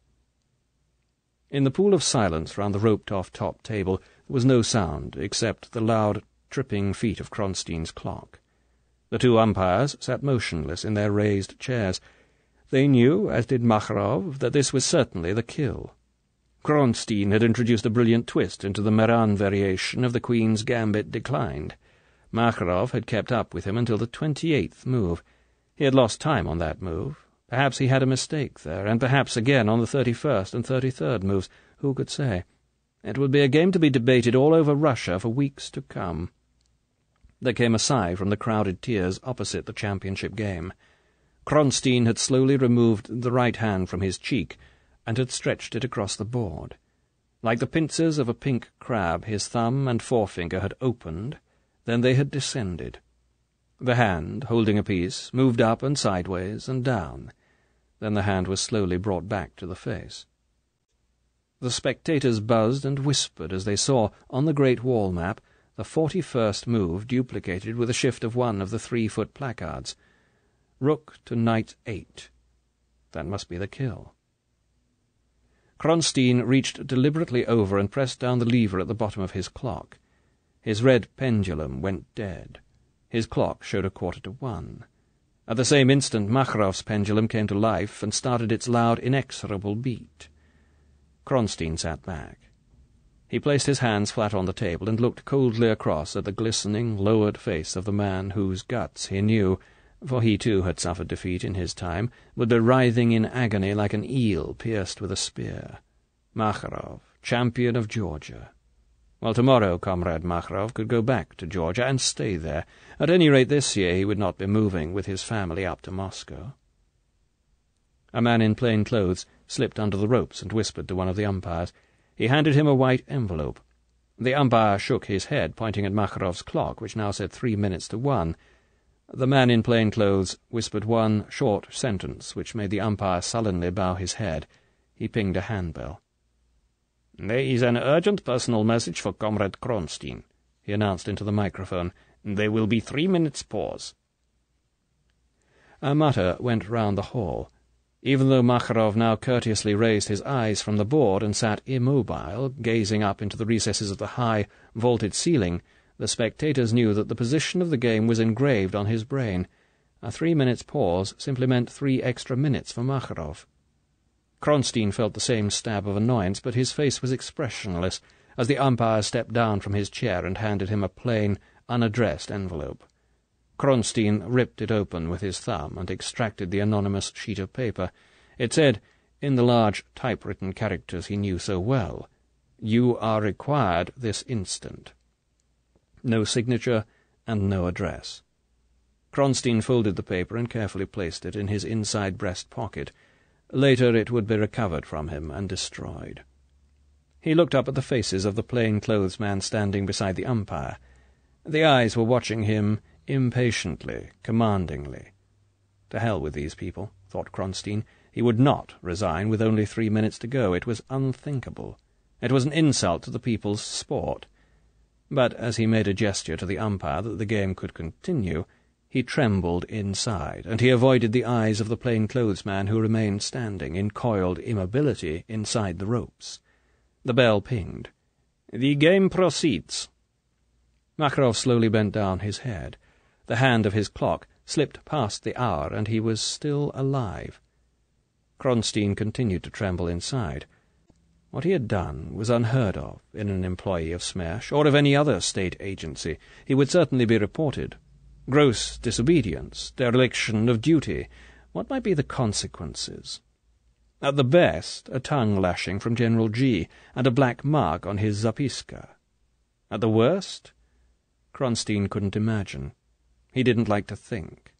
In the pool of silence round the roped-off top table there was no sound except the loud, tripping feet of Kronstein's clock. The two umpires sat motionless in their raised chairs. They knew, as did Makharov, that this was certainly the kill. Kronstein had introduced a brilliant twist into the Meran variation of the Queen's Gambit declined. Makharov had kept up with him until the 28th move. He had lost time on that move. Perhaps he had a mistake there, and perhaps again on the 31st and 33rd moves. Who could say? It would be a game to be debated all over Russia for weeks to come. There came a sigh from the crowded tiers opposite the championship game. Kronstein had slowly removed the right hand from his cheek and had stretched it across the board. Like the pincers of a pink crab, his thumb and forefinger had opened, then they had descended. The hand, holding a piece, moved up and sideways and down. Then the hand was slowly brought back to the face. The spectators buzzed and whispered as they saw, on the great wall map, the 41st move duplicated with a shift of one of the 3-foot placards. Rook to knight 8. That must be the kill. Kronstein reached deliberately over and pressed down the lever at the bottom of his clock. His red pendulum went dead. His clock showed 1:45. At the same instant Makharov's pendulum came to life and started its loud, inexorable beat. Kronstein sat back. He placed his hands flat on the table and looked coldly across at the glistening, lowered face of the man whose guts he knew, for he too had suffered defeat in his time, would be writhing in agony like an eel pierced with a spear. Makharov, champion of Georgia. Well, tomorrow Comrade Makharov could go back to Georgia and stay there. At any rate, this year he would not be moving with his family up to Moscow. A man in plain clothes slipped under the ropes and whispered to one of the umpires. He handed him a white envelope. The umpire shook his head, pointing at Makharov's clock, which now said 3 minutes to 1. The man in plain clothes whispered one short sentence, which made the umpire sullenly bow his head. He pinged a handbell. "There is an urgent personal message for Comrade Kronstein," he announced into the microphone. "There will be 3 minutes' pause." A mutter went round the hall. Even though Makharov now courteously raised his eyes from the board and sat immobile, gazing up into the recesses of the high, vaulted ceiling, the spectators knew that the position of the game was engraved on his brain. A 3 minutes' pause simply meant 3 extra minutes for Makharov. Kronstein felt the same stab of annoyance, but his face was expressionless as the umpire stepped down from his chair and handed him a plain, unaddressed envelope. Kronstein ripped it open with his thumb and extracted the anonymous sheet of paper. It said, in the large typewritten characters he knew so well, "You are required this instant." No signature and no address. Kronstein folded the paper and carefully placed it in his inside breast pocket. Later it would be recovered from him and destroyed. He looked up at the faces of the plain-clothes man standing beside the umpire. The eyes were watching him impatiently, commandingly. To hell with these people, thought Kronstein. He would not resign with only 3 minutes to go. It was unthinkable. It was an insult to the people's sport. But as he made a gesture to the umpire that the game could continue, he trembled inside, and he avoided the eyes of the plain-clothes man who remained standing in coiled immobility inside the ropes. The bell pinged. "The game proceeds." Makarov slowly bent down his head. The hand of his clock slipped past the hour, and he was still alive. Kronstein continued to tremble inside. What he had done was unheard of in an employee of Smersh, or of any other state agency. He would certainly be reported. Gross disobedience, dereliction of duty. What might be the consequences? At the best, a tongue-lashing from General G, and a black mark on his zapiska. At the worst, Kronstein couldn't imagine. He didn't like to think.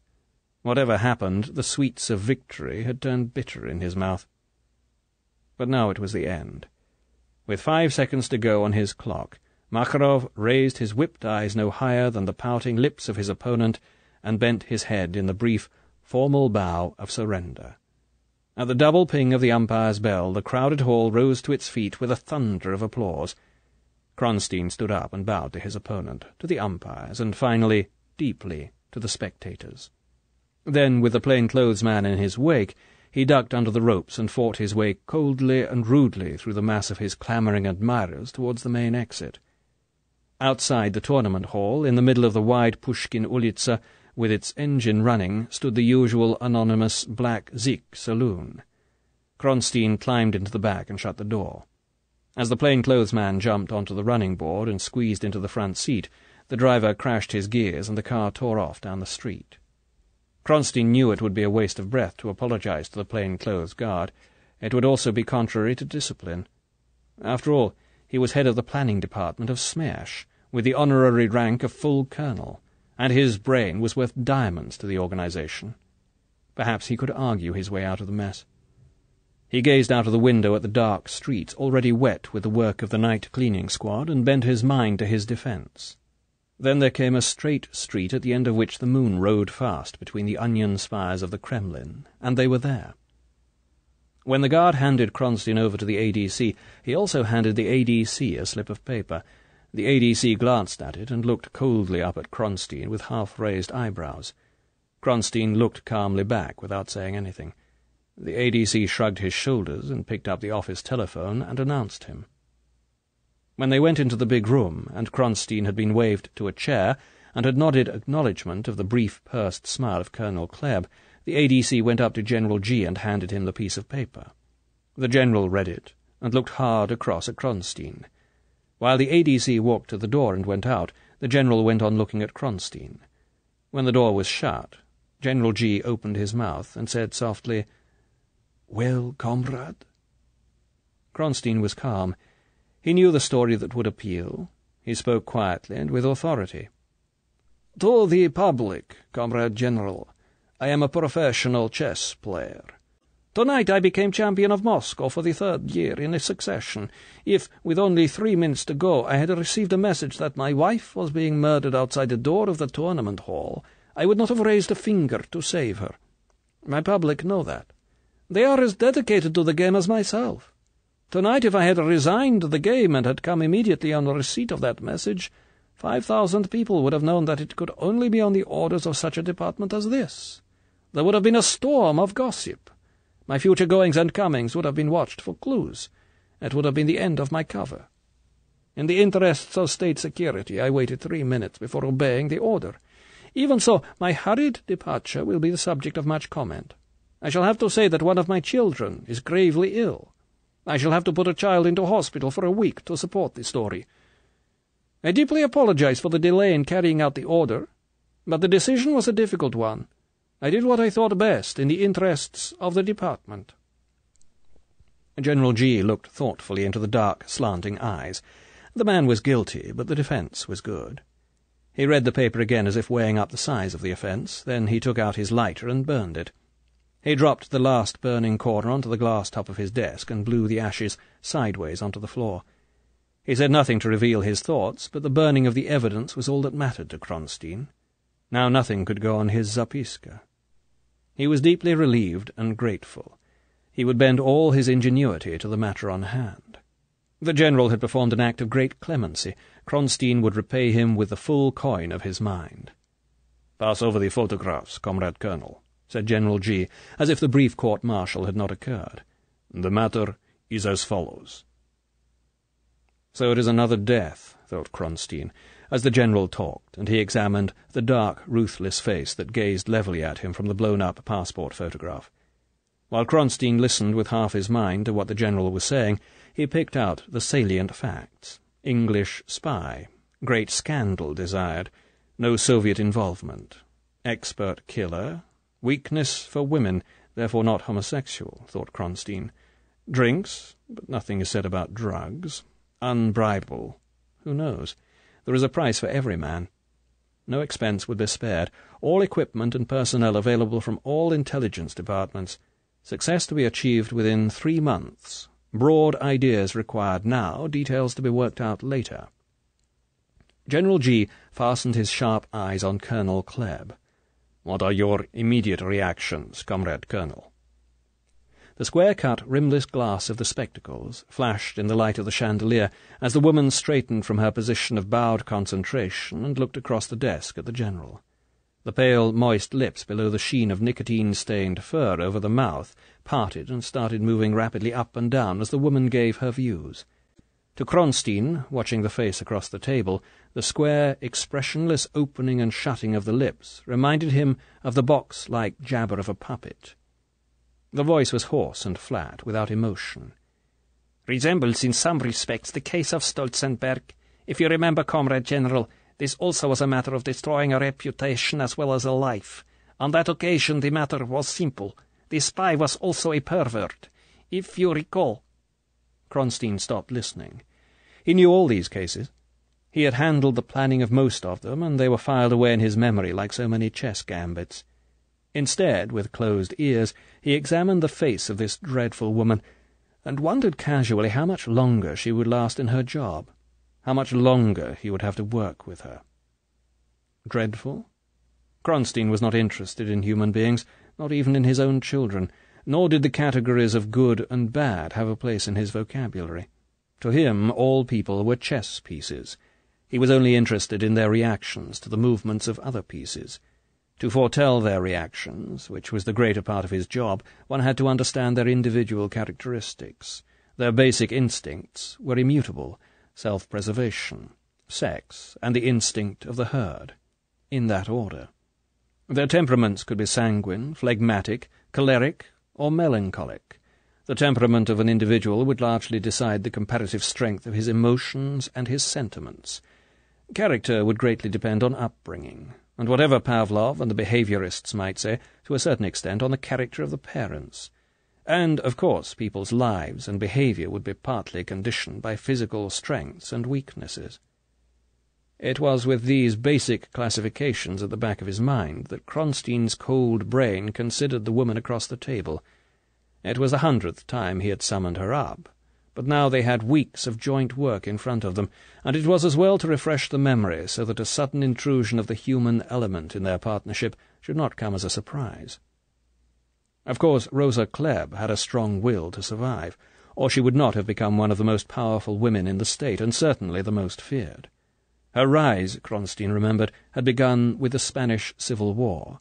Whatever happened, the sweets of victory had turned bitter in his mouth. But now it was the end. With 5 seconds to go on his clock, Makarov raised his whipped eyes no higher than the pouting lips of his opponent and bent his head in the brief, formal bow of surrender. At the double ping of the umpire's bell, the crowded hall rose to its feet with a thunder of applause. Kronstein stood up and bowed to his opponent, to the umpires, and finally, deeply, to the spectators. Then, with the plain-clothes man in his wake, he ducked under the ropes and fought his way coldly and rudely through the mass of his clamouring admirers towards the main exit. Outside the tournament hall, in the middle of the wide Pushkin Ulitsa, with its engine running, stood the usual anonymous Black Zik saloon. Kronstein climbed into the back and shut the door. As the plain-clothes man jumped onto the running board and squeezed into the front seat, the driver crashed his gears and the car tore off down the street. Kronstein knew it would be a waste of breath to apologize to the plain-clothes guard. It would also be contrary to discipline. After all, he was head of the planning department of Smersh, with the honorary rank of full colonel, and his brain was worth diamonds to the organization. Perhaps he could argue his way out of the mess. He gazed out of the window at the dark streets, already wet with the work of the night cleaning squad, and bent his mind to his defense. Then there came a straight street at the end of which the moon rode fast between the onion spires of the Kremlin, and they were there. When the guard handed Kronstein over to the ADC, he also handed the ADC a slip of paper. The ADC glanced at it and looked coldly up at Kronstein with half-raised eyebrows. Kronstein looked calmly back without saying anything. The ADC shrugged his shoulders and picked up the office telephone and announced him. When they went into the big room, and Kronstein had been waved to a chair, and had nodded acknowledgment of the brief, pursed smile of Colonel Klebb, the ADC went up to General G and handed him the piece of paper. The general read it, and looked hard across at Kronstein. While the ADC walked to the door and went out, the general went on looking at Kronstein. When the door was shut, General G opened his mouth and said softly, "Well, comrade?" Kronstein was calm. He knew the story that would appeal. He spoke quietly and with authority. "To the public, Comrade General, I am a professional chess player. Tonight I became champion of Moscow for the 3rd year in a succession. If, with only 3 minutes to go, I had received a message that my wife was being murdered outside the door of the tournament hall, I would not have raised a finger to save her. My public know that. They are as dedicated to the game as myself. Tonight, if I had resigned the game and had come immediately on receipt of that message, 5,000 people would have known that it could only be on the orders of such a department as this. There would have been a storm of gossip. My future goings and comings would have been watched for clues. It would have been the end of my cover. In the interests of state security, I waited 3 minutes before obeying the order. Even so, my hurried departure will be the subject of much comment. I shall have to say that one of my children is gravely ill. I shall have to put a child into hospital for a week to support the story. I deeply apologize for the delay in carrying out the order. But the decision was a difficult one. I did what I thought best in the interests of the department." General G looked thoughtfully into the dark, slanting eyes. The man was guilty, but the defence was good. He read the paper again as if weighing up the size of the offence. Then he took out his lighter and burned it. He dropped the last burning corner onto the glass top of his desk and blew the ashes sideways onto the floor. He said nothing to reveal his thoughts, but the burning of the evidence was all that mattered to Kronstein. Now nothing could go on his Zapiska. He was deeply relieved and grateful. He would bend all his ingenuity to the matter on hand. The general had performed an act of great clemency. Kronstein would repay him with the full coin of his mind. "Pass over the photographs, Comrade Colonel," said General G, as if the brief court-martial had not occurred. "The matter is as follows." So it is another death, thought Kronstein, as the general talked, and he examined the dark, ruthless face that gazed levelly at him from the blown-up passport photograph. While Kronstein listened with half his mind to what the general was saying, he picked out the salient facts. English spy, great scandal desired, no Soviet involvement, expert killer, weakness for women, therefore not homosexual, thought Kronstein. Drinks, but nothing is said about drugs. Unbribable. Who knows? There is a price for every man. No expense would be spared. All equipment and personnel available from all intelligence departments. Success to be achieved within 3 months. Broad ideas required now, details to be worked out later. General G fastened his sharp eyes on Colonel Klebb. "What are your immediate reactions, Comrade Colonel?" The square-cut, rimless glass of the spectacles flashed in the light of the chandelier as the woman straightened from her position of bowed concentration and looked across the desk at the general. The pale, moist lips below the sheen of nicotine-stained fur over the mouth parted and started moving rapidly up and down as the woman gave her views. To Kronstein, watching the face across the table, the square, expressionless opening and shutting of the lips reminded him of the box-like jabber of a puppet. The voice was hoarse and flat, without emotion. "Resembles in some respects the case of Stolzenberg. If you remember, Comrade General, this also was a matter of destroying a reputation as well as a life. On that occasion the matter was simple. The spy was also a pervert. If you recall—" Kronstein stopped listening. He knew all these cases. He had handled the planning of most of them, and they were filed away in his memory like so many chess gambits. Instead, with closed ears, he examined the face of this dreadful woman, and wondered casually how much longer she would last in her job, how much longer he would have to work with her. Dreadful? Kronstein was not interested in human beings, not even in his own children, nor did the categories of good and bad have a place in his vocabulary. To him all people were chess pieces. He was only interested in their reactions to the movements of other pieces. To foretell their reactions, which was the greater part of his job, one had to understand their individual characteristics. Their basic instincts were immutable: self-preservation, sex, and the instinct of the herd, in that order. Their temperaments could be sanguine, phlegmatic, choleric, or melancholic. The temperament of an individual would largely decide the comparative strength of his emotions and his sentiments. Character would greatly depend on upbringing, and whatever Pavlov and the behaviorists might say, to a certain extent on the character of the parents. And, of course, people's lives and behavior would be partly conditioned by physical strengths and weaknesses. It was with these basic classifications at the back of his mind that Kronstein's cold brain considered the woman across the table. It was the 100th time he had summoned her up, but now they had weeks of joint work in front of them, and it was as well to refresh the memory so that a sudden intrusion of the human element in their partnership should not come as a surprise. Of course, Rosa Klebb had a strong will to survive, or she would not have become one of the most powerful women in the state, and certainly the most feared. Her rise, Kronstein remembered, had begun with the Spanish Civil War.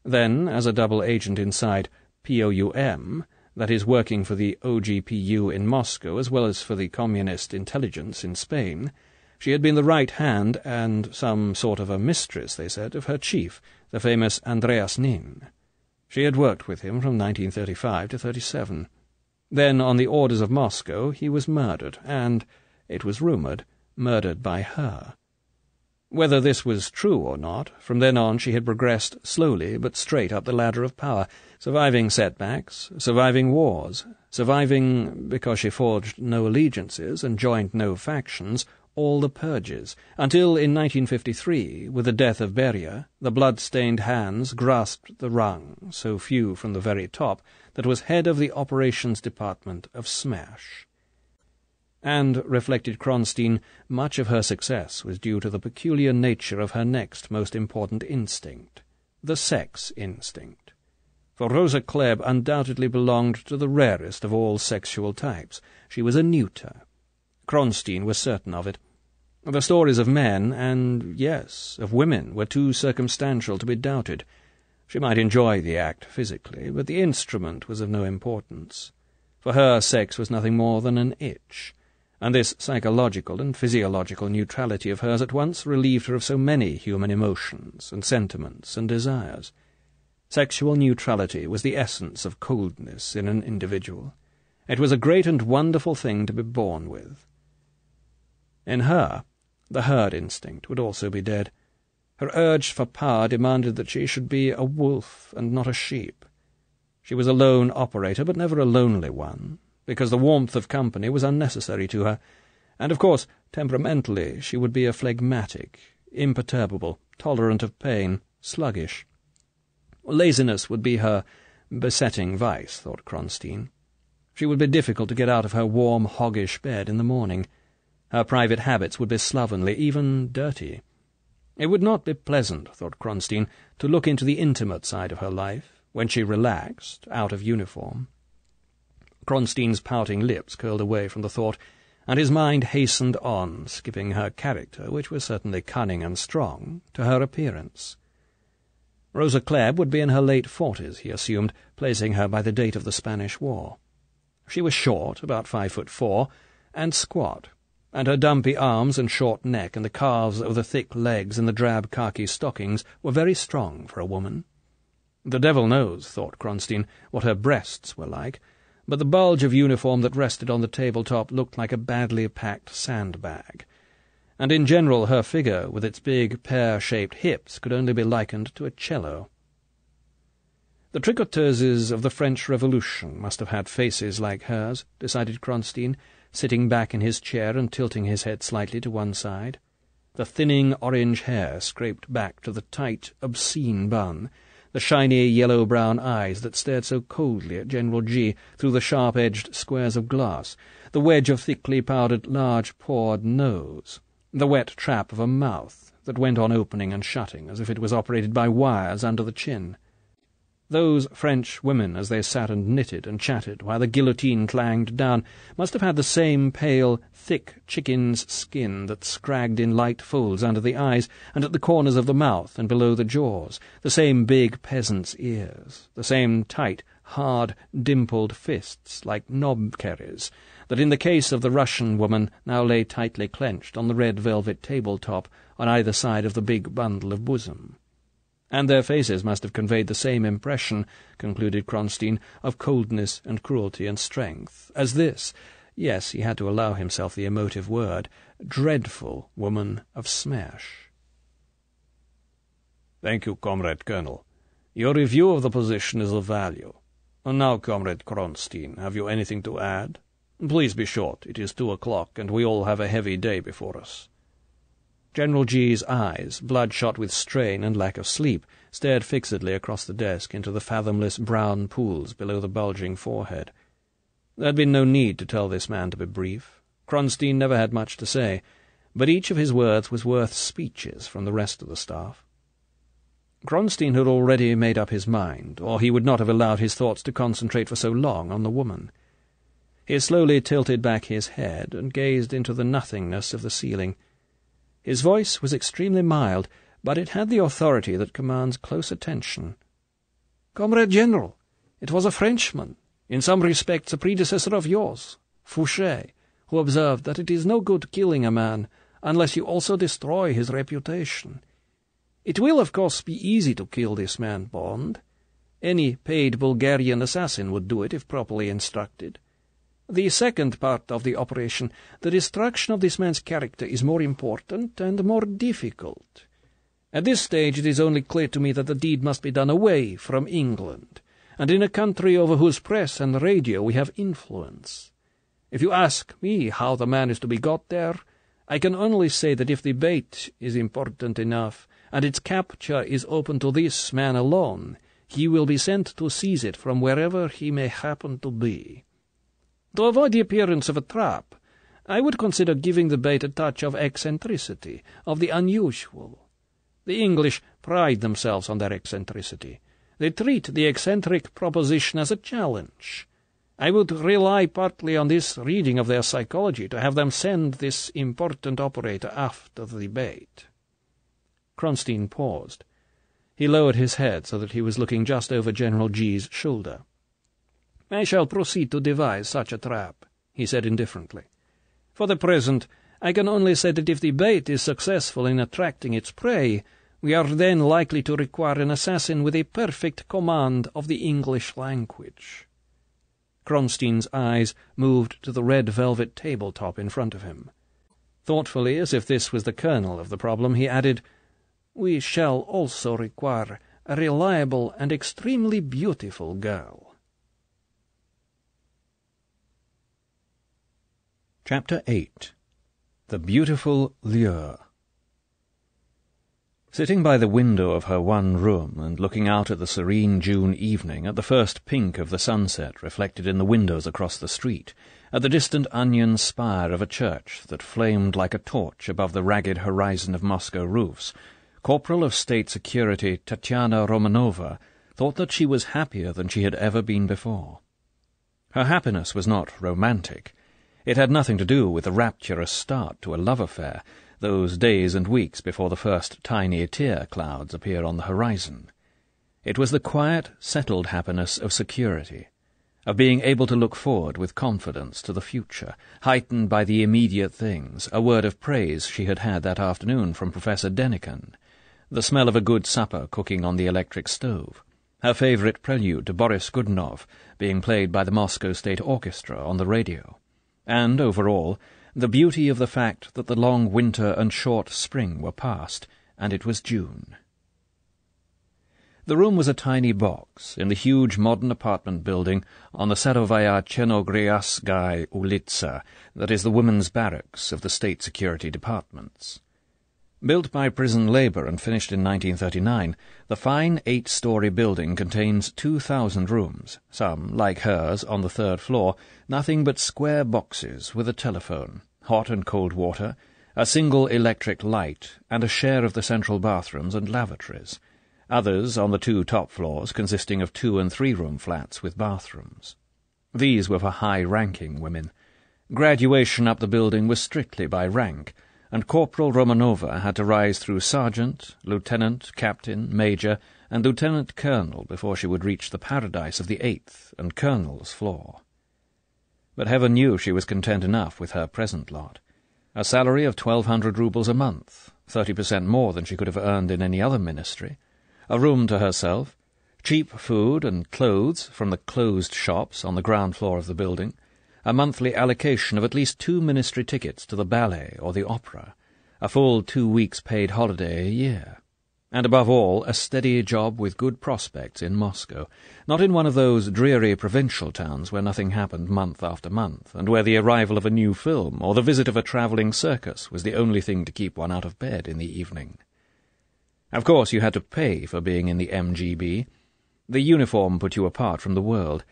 Then, as a double agent inside POUM, that is, working for the OGPU in Moscow as well as for the communist intelligence in Spain, she had been the right hand and some sort of a mistress, they said, of her chief, the famous Andreas Nin. She had worked with him from 1935 to 37. Then, on the orders of Moscow, he was murdered, and, it was rumoured, murdered by her. Whether this was true or not, from then on she had progressed slowly but straight up the ladder of power, surviving setbacks, surviving wars, surviving, because she forged no allegiances and joined no factions, all the purges, until in 1953, with the death of Beria, the blood-stained hands grasped the rung, so few from the very top, that was head of the operations department of Smash. And, reflected Kronstein, much of her success was due to the peculiar nature of her next most important instinct, the sex instinct. For Rosa Klebb undoubtedly belonged to the rarest of all sexual types. She was a neuter. Kronstein was certain of it. The stories of men, and, yes, of women, were too circumstantial to be doubted. She might enjoy the act physically, but the instrument was of no importance. For her, sex was nothing more than an itch, and this psychological and physiological neutrality of hers at once relieved her of so many human emotions and sentiments and desires. Sexual neutrality was the essence of coldness in an individual. It was a great and wonderful thing to be born with. In her, the herd instinct would also be dead. Her urge for power demanded that she should be a wolf and not a sheep. She was a lone operator, but never a lonely one, because the warmth of company was unnecessary to her, and of course, temperamentally, she would be a phlegmatic, imperturbable, tolerant of pain, sluggish. Laziness would be her besetting vice, thought Kronstein. She would be difficult to get out of her warm, hoggish bed in the morning. Her private habits would be slovenly, even dirty. It would not be pleasant, thought Kronstein, to look into the intimate side of her life, when she relaxed, out of uniform. Kronstein's pouting lips curled away from the thought, and his mind hastened on, skipping her character, which was certainly cunning and strong, to her appearance. Rosa Klebb would be in her late 40s, he assumed, placing her by the date of the Spanish War. She was short, about 5'4", and squat, and her dumpy arms and short neck and the calves of the thick legs in the drab khaki stockings were very strong for a woman. The devil knows, thought Kronstein, what her breasts were like, but the bulge of uniform that rested on the tabletop looked like a badly packed sandbag, and in general her figure, with its big pear-shaped hips, could only be likened to a cello. The tricoteuses of the French Revolution must have had faces like hers, decided Kronstein, sitting back in his chair and tilting his head slightly to one side. The thinning orange hair scraped back to the tight, obscene bun, the shiny yellow-brown eyes that stared so coldly at General G through the sharp-edged squares of glass, the wedge of thickly powdered large-pored nose, the wet trap of a mouth that went on opening and shutting as if it was operated by wires under the chin. Those French women, as they sat and knitted and chatted while the guillotine clanged down, must have had the same pale, thick chicken's skin that scragged in light folds under the eyes and at the corners of the mouth and below the jaws, the same big peasant's ears, the same tight, hard, dimpled fists like knobkerries that in the case of the Russian woman now lay tightly clenched on the red velvet tabletop on either side of the big bundle of bosom. And their faces must have conveyed the same impression, concluded Kronstein, of coldness and cruelty and strength, as this, yes, he had to allow himself the emotive word, dreadful woman of Smash. "Thank you, Comrade Colonel. Your review of the position is of value. And now, Comrade Kronstein, have you anything to add? Please be short. It is 2 o'clock, and we all have a heavy day before us." General G's eyes, bloodshot with strain and lack of sleep, stared fixedly across the desk into the fathomless brown pools below the bulging forehead. There had been no need to tell this man to be brief. Kronstein never had much to say, but each of his words was worth speeches from the rest of the staff. Kronstein had already made up his mind, or he would not have allowed his thoughts to concentrate for so long on the woman. He slowly tilted back his head and gazed into the nothingness of the ceiling. His voice was extremely mild, but it had the authority that commands close attention. "Comrade General, it was a Frenchman, in some respects a predecessor of yours, Fouché, who observed that it is no good killing a man unless you also destroy his reputation. It will, of course, be easy to kill this man Bond. Any paid Bulgarian assassin would do it if properly instructed. The second part of the operation, the destruction of this man's character, is more important and more difficult. At this stage it is only clear to me that the deed must be done away from England, and in a country over whose press and radio we have influence. If you ask me how the man is to be got there, I can only say that if the bait is important enough, and its capture is open to this man alone, he will be sent to seize it from wherever he may happen to be. To avoid the appearance of a trap, I would consider giving the bait a touch of eccentricity, of the unusual. The English pride themselves on their eccentricity. They treat the eccentric proposition as a challenge. I would rely partly on this reading of their psychology to have them send this important operator after the bait. Kronstein paused. He lowered his head so that he was looking just over General G's shoulder. "I shall proceed to devise such a trap," he said indifferently. "For the present, I can only say that if the bait is successful in attracting its prey, we are then likely to require an assassin with a perfect command of the English language." Kronstein's eyes moved to the red velvet tabletop in front of him. Thoughtfully, as if this was the kernel of the problem, he added, "We shall also require a reliable and extremely beautiful girl." Chapter 8. The Beautiful Lure. Sitting by the window of her one room and looking out at the serene June evening, at the first pink of the sunset reflected in the windows across the street, at the distant onion spire of a church that flamed like a torch above the ragged horizon of Moscow roofs, Corporal of State Security Tatiana Romanova thought that she was happier than she had ever been before. Her happiness was not romantic. It had nothing to do with the rapturous start to a love affair, those days and weeks before the first tiny tear clouds appear on the horizon. It was the quiet, settled happiness of security, of being able to look forward with confidence to the future, heightened by the immediate things, a word of praise she had had that afternoon from Professor Denikin, the smell of a good supper cooking on the electric stove, her favourite prelude to Boris Godunov being played by the Moscow State Orchestra on the radio, and, overall, the beauty of the fact that the long winter and short spring were past, and it was June. The room was a tiny box in the huge modern apartment building on the Sadovaya Chernogriaskaya Ulitsa that is the women's barracks of the state security departments. Built by prison labour and finished in 1939, the fine 8-story building contains 2,000 rooms, some, like hers, on the 3rd floor, nothing but square boxes with a telephone, hot and cold water, a single electric light, and a share of the central bathrooms and lavatories. Others on the 2 top floors consisting of 2- and 3-room flats with bathrooms. These were for high-ranking women. Graduation up the building was strictly by rank, and Corporal Romanova had to rise through sergeant, lieutenant, captain, major, and lieutenant colonel before she would reach the paradise of the 8th and colonel's floor. But heaven knew she was content enough with her present lot. A salary of 1,200 roubles a month, 30% more than she could have earned in any other ministry, a room to herself, cheap food and clothes from the closed shops on the ground floor of the building, a monthly allocation of at least 2 ministry tickets to the ballet or the opera, a full 2 weeks' paid holiday a year, and above all a steady job with good prospects in Moscow, not in one of those dreary provincial towns where nothing happened month after month, and where the arrival of a new film or the visit of a travelling circus was the only thing to keep one out of bed in the evening. Of course you had to pay for being in the MGB. The uniform put you apart from the world.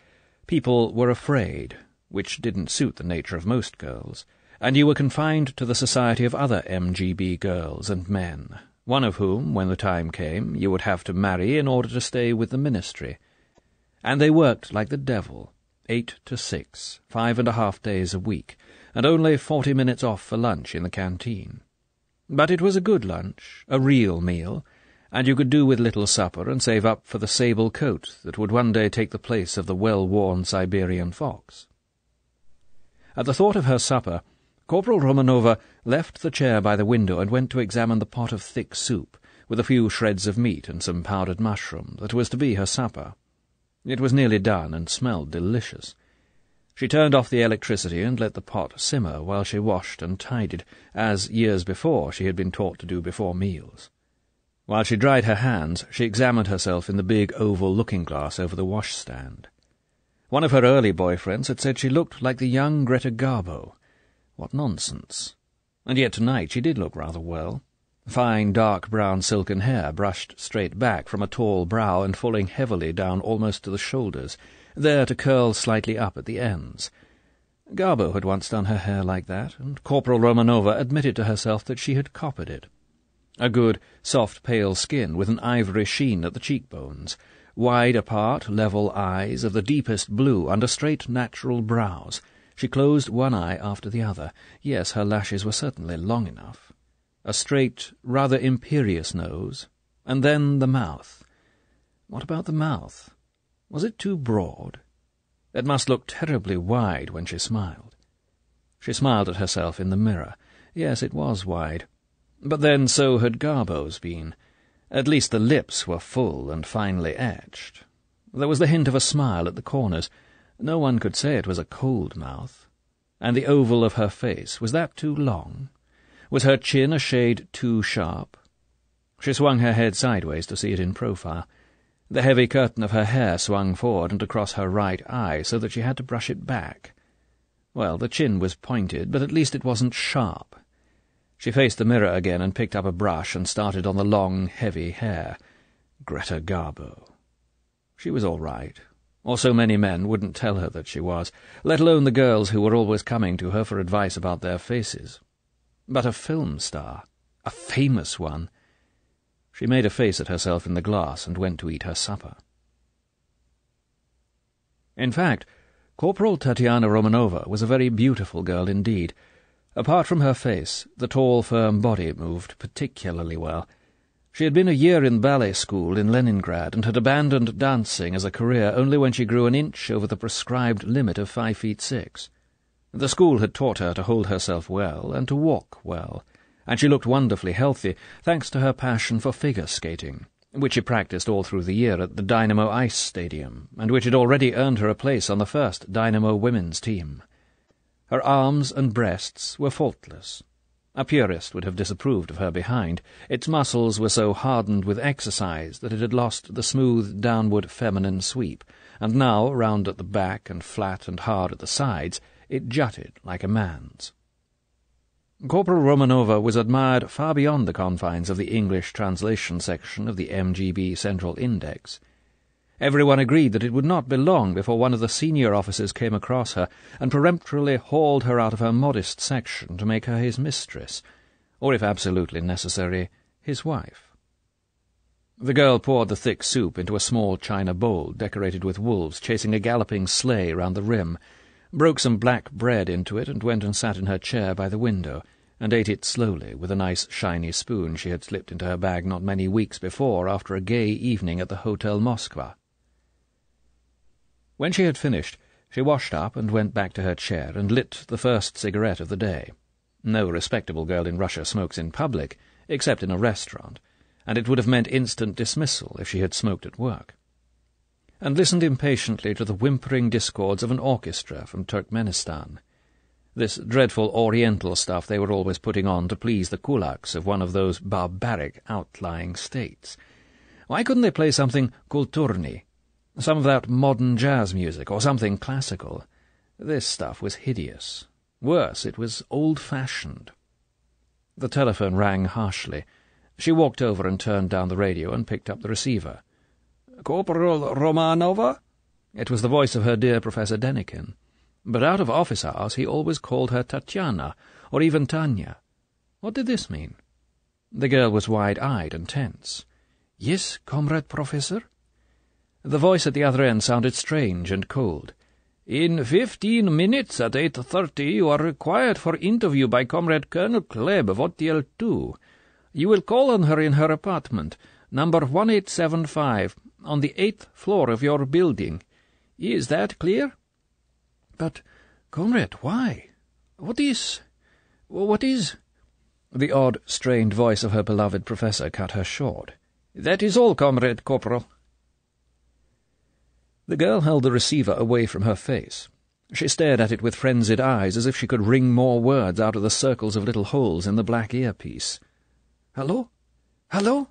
People were afraid, which didn't suit the nature of most girls, and you were confined to the society of other MGB girls and men, one of whom, when the time came, you would have to marry in order to stay with the ministry. And they worked like the devil, 8 to 6, 5.5 days a week, and only 40 minutes off for lunch in the canteen. But it was a good lunch, a real meal, and you could do with little supper and save up for the sable coat that would one day take the place of the well-worn Siberian fox. At the thought of her supper, Corporal Romanova left the chair by the window and went to examine the pot of thick soup, with a few shreds of meat and some powdered mushroom, that was to be her supper. It was nearly done and smelled delicious. She turned off the electricity and let the pot simmer while she washed and tidied, as years before she had been taught to do before meals. While she dried her hands, she examined herself in the big oval looking-glass over the washstand. One of her early boyfriends had said she looked like the young Greta Garbo. What nonsense. And yet tonight she did look rather well. Fine, dark brown silken hair brushed straight back from a tall brow and falling heavily down almost to the shoulders, there to curl slightly up at the ends. Garbo had once done her hair like that, and Corporal Romanova admitted to herself that she had copied it. A good, soft, pale skin with an ivory sheen at the cheekbones, wide apart, level eyes of the deepest blue under straight natural brows. She closed one eye after the other. Yes, her lashes were certainly long enough. A straight, rather imperious nose, and then the mouth. What about the mouth? Was it too broad? It must look terribly wide when she smiled. She smiled at herself in the mirror. Yes, it was wide. But then so had Garbo's been. At least the lips were full and finely etched. There was the hint of a smile at the corners. No one could say it was a cold mouth. And the oval of her face, was that too long? Was her chin a shade too sharp? She swung her head sideways to see it in profile. The heavy curtain of her hair swung forward and across her right eye, so that she had to brush it back. Well, the chin was pointed, but at least it wasn't sharp. She faced the mirror again and picked up a brush and started on the long, heavy hair. Greta Garbo. She was all right. Or so many men wouldn't tell her that she was, let alone the girls who were always coming to her for advice about their faces. But a film star, a famous one. She made a face at herself in the glass and went to eat her supper. In fact, Corporal Tatiana Romanova was a very beautiful girl indeed. Apart from her face, the tall, firm body moved particularly well. She had been a year in ballet school in Leningrad and had abandoned dancing as a career only when she grew an inch over the prescribed limit of 5'6". The school had taught her to hold herself well and to walk well, and she looked wonderfully healthy, thanks to her passion for figure skating, which she practiced all through the year at the Dynamo Ice Stadium, and which had already earned her a place on the first Dynamo women's team. Her arms and breasts were faultless. A purist would have disapproved of her behind. Its muscles were so hardened with exercise that it had lost the smooth, downward feminine sweep, and now, round at the back and flat and hard at the sides, it jutted like a man's. Corporal Romanova was admired far beyond the confines of the English translation section of the MGB Central Index. Everyone agreed that it would not be long before one of the senior officers came across her and peremptorily hauled her out of her modest section to make her his mistress, or, if absolutely necessary, his wife. The girl poured the thick soup into a small china bowl decorated with wolves chasing a galloping sleigh round the rim, broke some black bread into it and went and sat in her chair by the window, and ate it slowly with a nice shiny spoon she had slipped into her bag not many weeks before after a gay evening at the Hotel Moskva. When she had finished, she washed up and went back to her chair and lit the first cigarette of the day. No respectable girl in Russia smokes in public, except in a restaurant, and it would have meant instant dismissal if she had smoked at work. And listened impatiently to the whimpering discords of an orchestra from Turkmenistan. This dreadful oriental stuff they were always putting on to please the kulaks of one of those barbaric outlying states. Why couldn't they play something kulturny? Some of that modern jazz music, or something classical. This stuff was hideous. Worse, it was old-fashioned. The telephone rang harshly. She walked over and turned down the radio and picked up the receiver. "Corporal Romanova?" It was the voice of her dear Professor Denikin. But out of office hours he always called her Tatiana, or even Tanya. What did this mean? The girl was wide-eyed and tense. "Yes, Comrade Professor?" The voice at the other end sounded strange and cold. "In 15 minutes at 8:30 you are required for interview by Comrade Colonel Kleb of OTL 2. You will call on her in her apartment, number 1875, on the 8th floor of your building. Is that clear?" "But, Comrade, why? What is... The odd, strained voice of her beloved professor cut her short. "That is all, Comrade Corporal." The girl held the receiver away from her face. She stared at it with frenzied eyes, as if she could wring more words out of the circles of little holes in the black earpiece. "Hello? Hello?"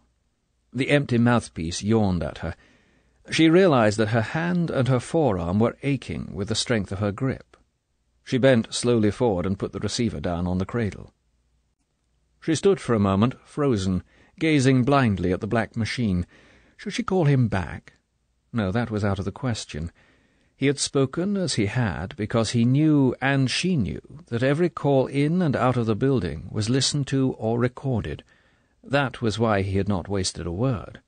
The empty mouthpiece yawned at her. She realized that her hand and her forearm were aching with the strength of her grip. She bent slowly forward and put the receiver down on the cradle. She stood for a moment, frozen, gazing blindly at the black machine. Should she call him back? No, that was out of the question. He had spoken as he had because he knew, and she knew, that every call in and out of the building was listened to or recorded. That was why he had not wasted a word.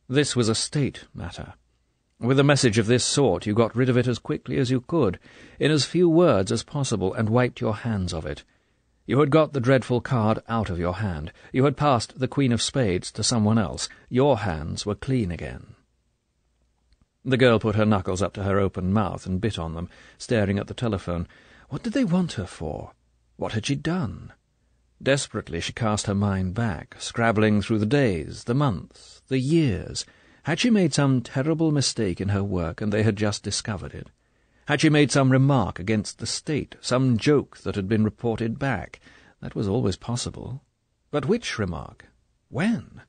This was a state matter. With a message of this sort, you got rid of it as quickly as you could, in as few words as possible, and wiped your hands of it. You had got the dreadful card out of your hand. You had passed the Queen of Spades to someone else. Your hands were clean again. The girl put her knuckles up to her open mouth and bit on them, staring at the telephone. What did they want her for? What had she done? Desperately she cast her mind back, scrabbling through the days, the months, the years. Had she made some terrible mistake in her work, and they had just discovered it? Had she made some remark against the state, some joke that had been reported back? That was always possible. But which remark? When?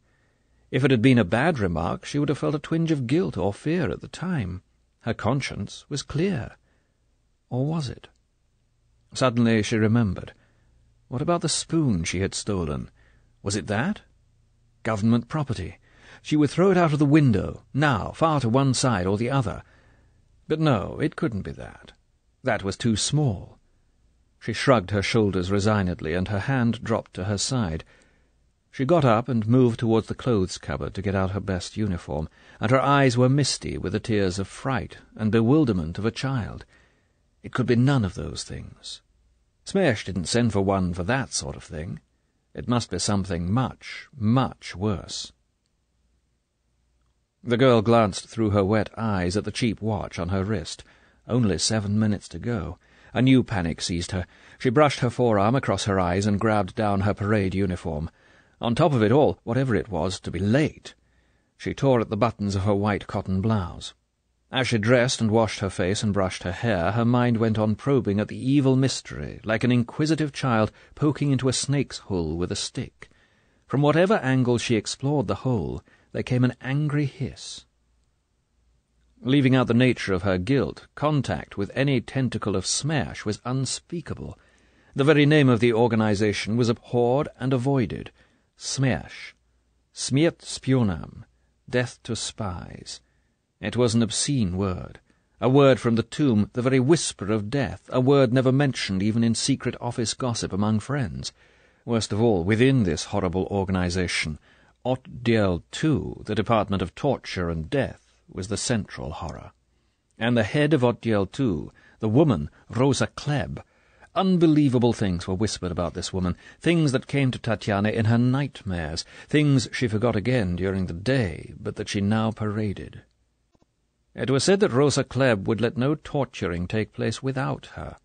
If it had been a bad remark, she would have felt a twinge of guilt or fear at the time. Her conscience was clear. Or was it? Suddenly she remembered. What about the spoon she had stolen? Was it that? Government property. She would throw it out of the window, now, far to one side or the other. But no, it couldn't be that. That was too small. She shrugged her shoulders resignedly, and her hand dropped to her side. She got up and moved towards the clothes cupboard to get out her best uniform, and her eyes were misty with the tears of fright and bewilderment of a child. It could be none of those things. Smash didn't send for one for that sort of thing. It must be something much, much worse. The girl glanced through her wet eyes at the cheap watch on her wrist. Only 7 minutes to go. A new panic seized her. She brushed her forearm across her eyes and grabbed down her parade uniform. On top of it all, whatever it was, to be late. She tore at the buttons of her white cotton blouse. As she dressed and washed her face and brushed her hair, her mind went on probing at the evil mystery, like an inquisitive child poking into a snake's hole with a stick. From whatever angle she explored the hole, there came an angry hiss. Leaving out the nature of her guilt, contact with any tentacle of Smash was unspeakable. The very name of the organization was abhorred and avoided. Smash. Smiert spionam. Death to spies. It was an obscene word. A word from the tomb, the very whisper of death, a word never mentioned even in secret office gossip among friends. Worst of all, within this horrible organization, Audiobook 2, the Department of Torture and Death, was the central horror. And the head of Audiobook 2, the woman, Rosa Klebb. Unbelievable things were whispered about this woman, things that came to Tatiana in her nightmares, things she forgot again during the day, but that she now paraded. It was said that Rosa Klebb would let no torturing take place without her.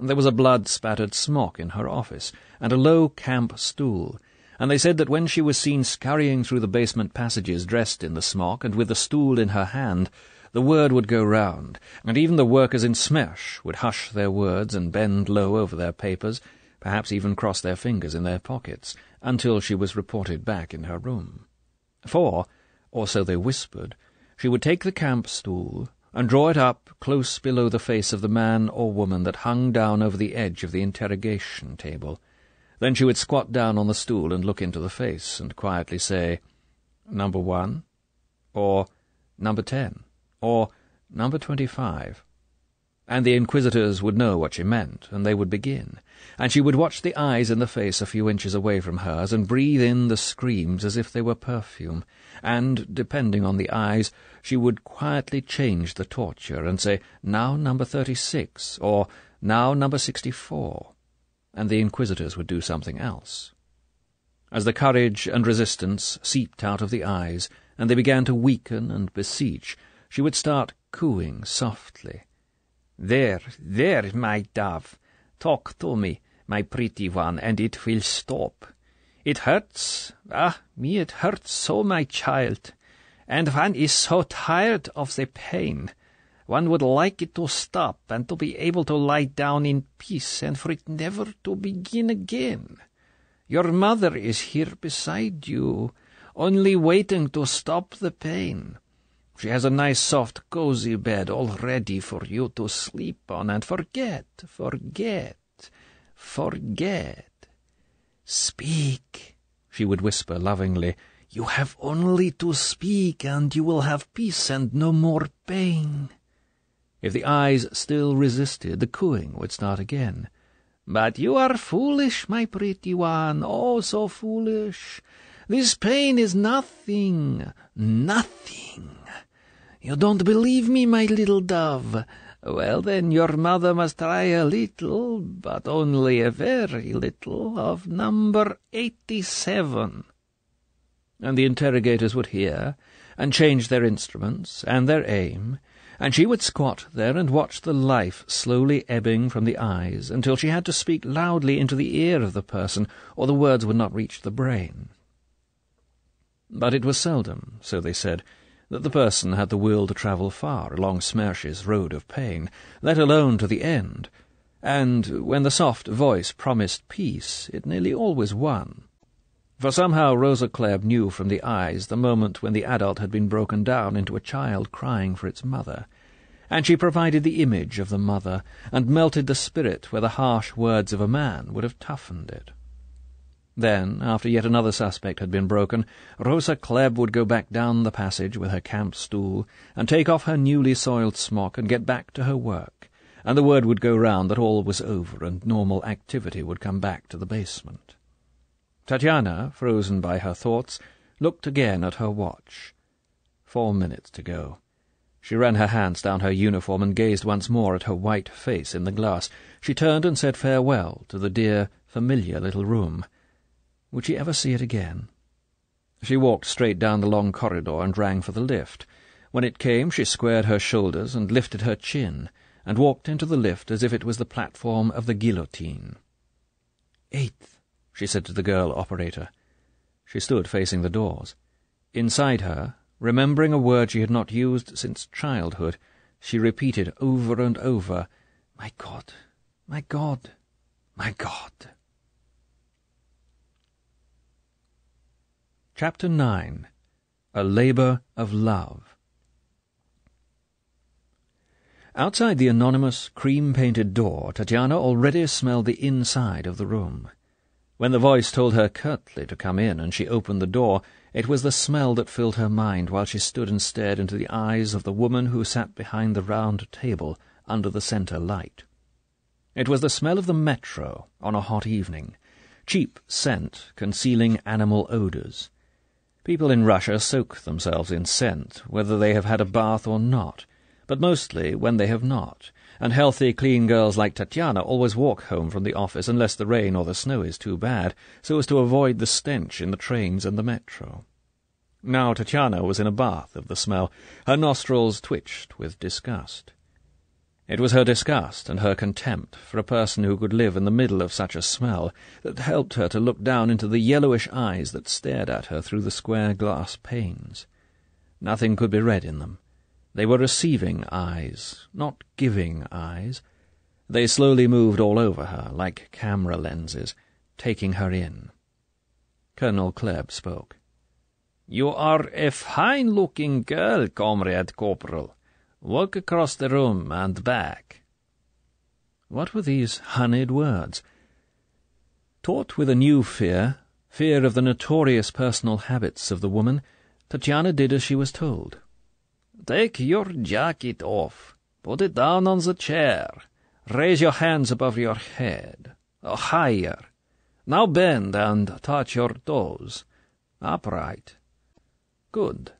There was a blood-spattered smock in her office, and a low camp stool, and they said that when she was seen scurrying through the basement passages dressed in the smock and with the stool in her hand, the word would go round, and even the workers in Smash would hush their words and bend low over their papers, perhaps even cross their fingers in their pockets, until she was reported back in her room. For, or so they whispered, she would take the camp stool and draw it up close below the face of the man or woman that hung down over the edge of the interrogation table. Then she would squat down on the stool and look into the face and quietly say, "Number 1," or "Number 10," or "Number 25." And the inquisitors would know what she meant, and they would begin, and she would watch the eyes in the face a few inches away from hers and breathe in the screams as if they were perfume, and, depending on the eyes, she would quietly change the torture and say, "Now number 36," or "Now number 64," and the inquisitors would do something else. As the courage and resistance seeped out of the eyes, and they began to weaken and beseech, she would start cooing softly. "There, my dove. Talk to me, my pretty one, and it will stop. It hurts. Ah, me it hurts so, my child. And one is so tired of the pain. One would like it to stop, and to be able to lie down in peace, and for it never to begin again. Your mother is here beside you, only waiting to stop the pain. She has a nice soft cozy bed all ready for you to sleep on, and forget. Speak, she would whisper lovingly. You have only to speak, and you will have peace and no more pain. If the eyes still resisted, the cooing would start again. But you are foolish, my pretty one, oh, so foolish. This pain is nothing. You don't believe me, my little dove? Well, then, your mother must try a little, but only a very little, of number 87. And the interrogators would hear, and change their instruments, and their aim, and she would squat there and watch the life slowly ebbing from the eyes until she had to speak loudly into the ear of the person, or the words would not reach the brain. But it was seldom, so they said, that the person had the will to travel far along Smersh's road of pain, let alone to the end, and when the soft voice promised peace, it nearly always won. For somehow Rosa Klebb knew from the eyes the moment when the adult had been broken down into a child crying for its mother, and she provided the image of the mother, and melted the spirit where the harsh words of a man would have toughened it. Then, after yet another suspect had been broken, Rosa Klebb would go back down the passage with her camp stool, and take off her newly soiled smock and get back to her work, and the word would go round that all was over, and normal activity would come back to the basement. Tatiana, frozen by her thoughts, looked again at her watch. 4 minutes to go. She ran her hands down her uniform and gazed once more at her white face in the glass. She turned and said farewell to the dear, familiar little room. Would she ever see it again? She walked straight down the long corridor and rang for the lift. When it came, she squared her shoulders and lifted her chin, and walked into the lift as if it was the platform of the guillotine. 8th, she said to the girl operator. She stood facing the doors. Inside her, remembering a word she had not used since childhood, she repeated over and over, "My God, my God, my God." Chapter 9. A Labour of Love. Outside the anonymous, cream-painted door, Tatiana already smelled the inside of the room. When the voice told her curtly to come in and she opened the door, it was the smell that filled her mind while she stood and stared into the eyes of the woman who sat behind the round table under the centre light. It was the smell of the metro on a hot evening, cheap scent concealing animal odours. People in Russia soak themselves in scent, whether they have had a bath or not, but mostly when they have not, and healthy, clean girls like Tatiana always walk home from the office unless the rain or the snow is too bad, so as to avoid the stench in the trains and the metro. Now Tatiana was in a bath of the smell. Her nostrils twitched with disgust. It was her disgust and her contempt for a person who could live in the middle of such a smell that helped her to look down into the yellowish eyes that stared at her through the square glass panes. Nothing could be read in them. They were receiving eyes, not giving eyes. They slowly moved all over her, like camera lenses, taking her in. Colonel Klebb spoke. "You are a fine-looking girl, Comrade Corporal. Walk across the room and back." What were these honeyed words? Taught with a new fear of the notorious personal habits of the woman, Tatiana did as she was told. "Take your jacket off. Put it down on the chair. Raise your hands above your head. Higher. Now bend and touch your toes. Upright. Good.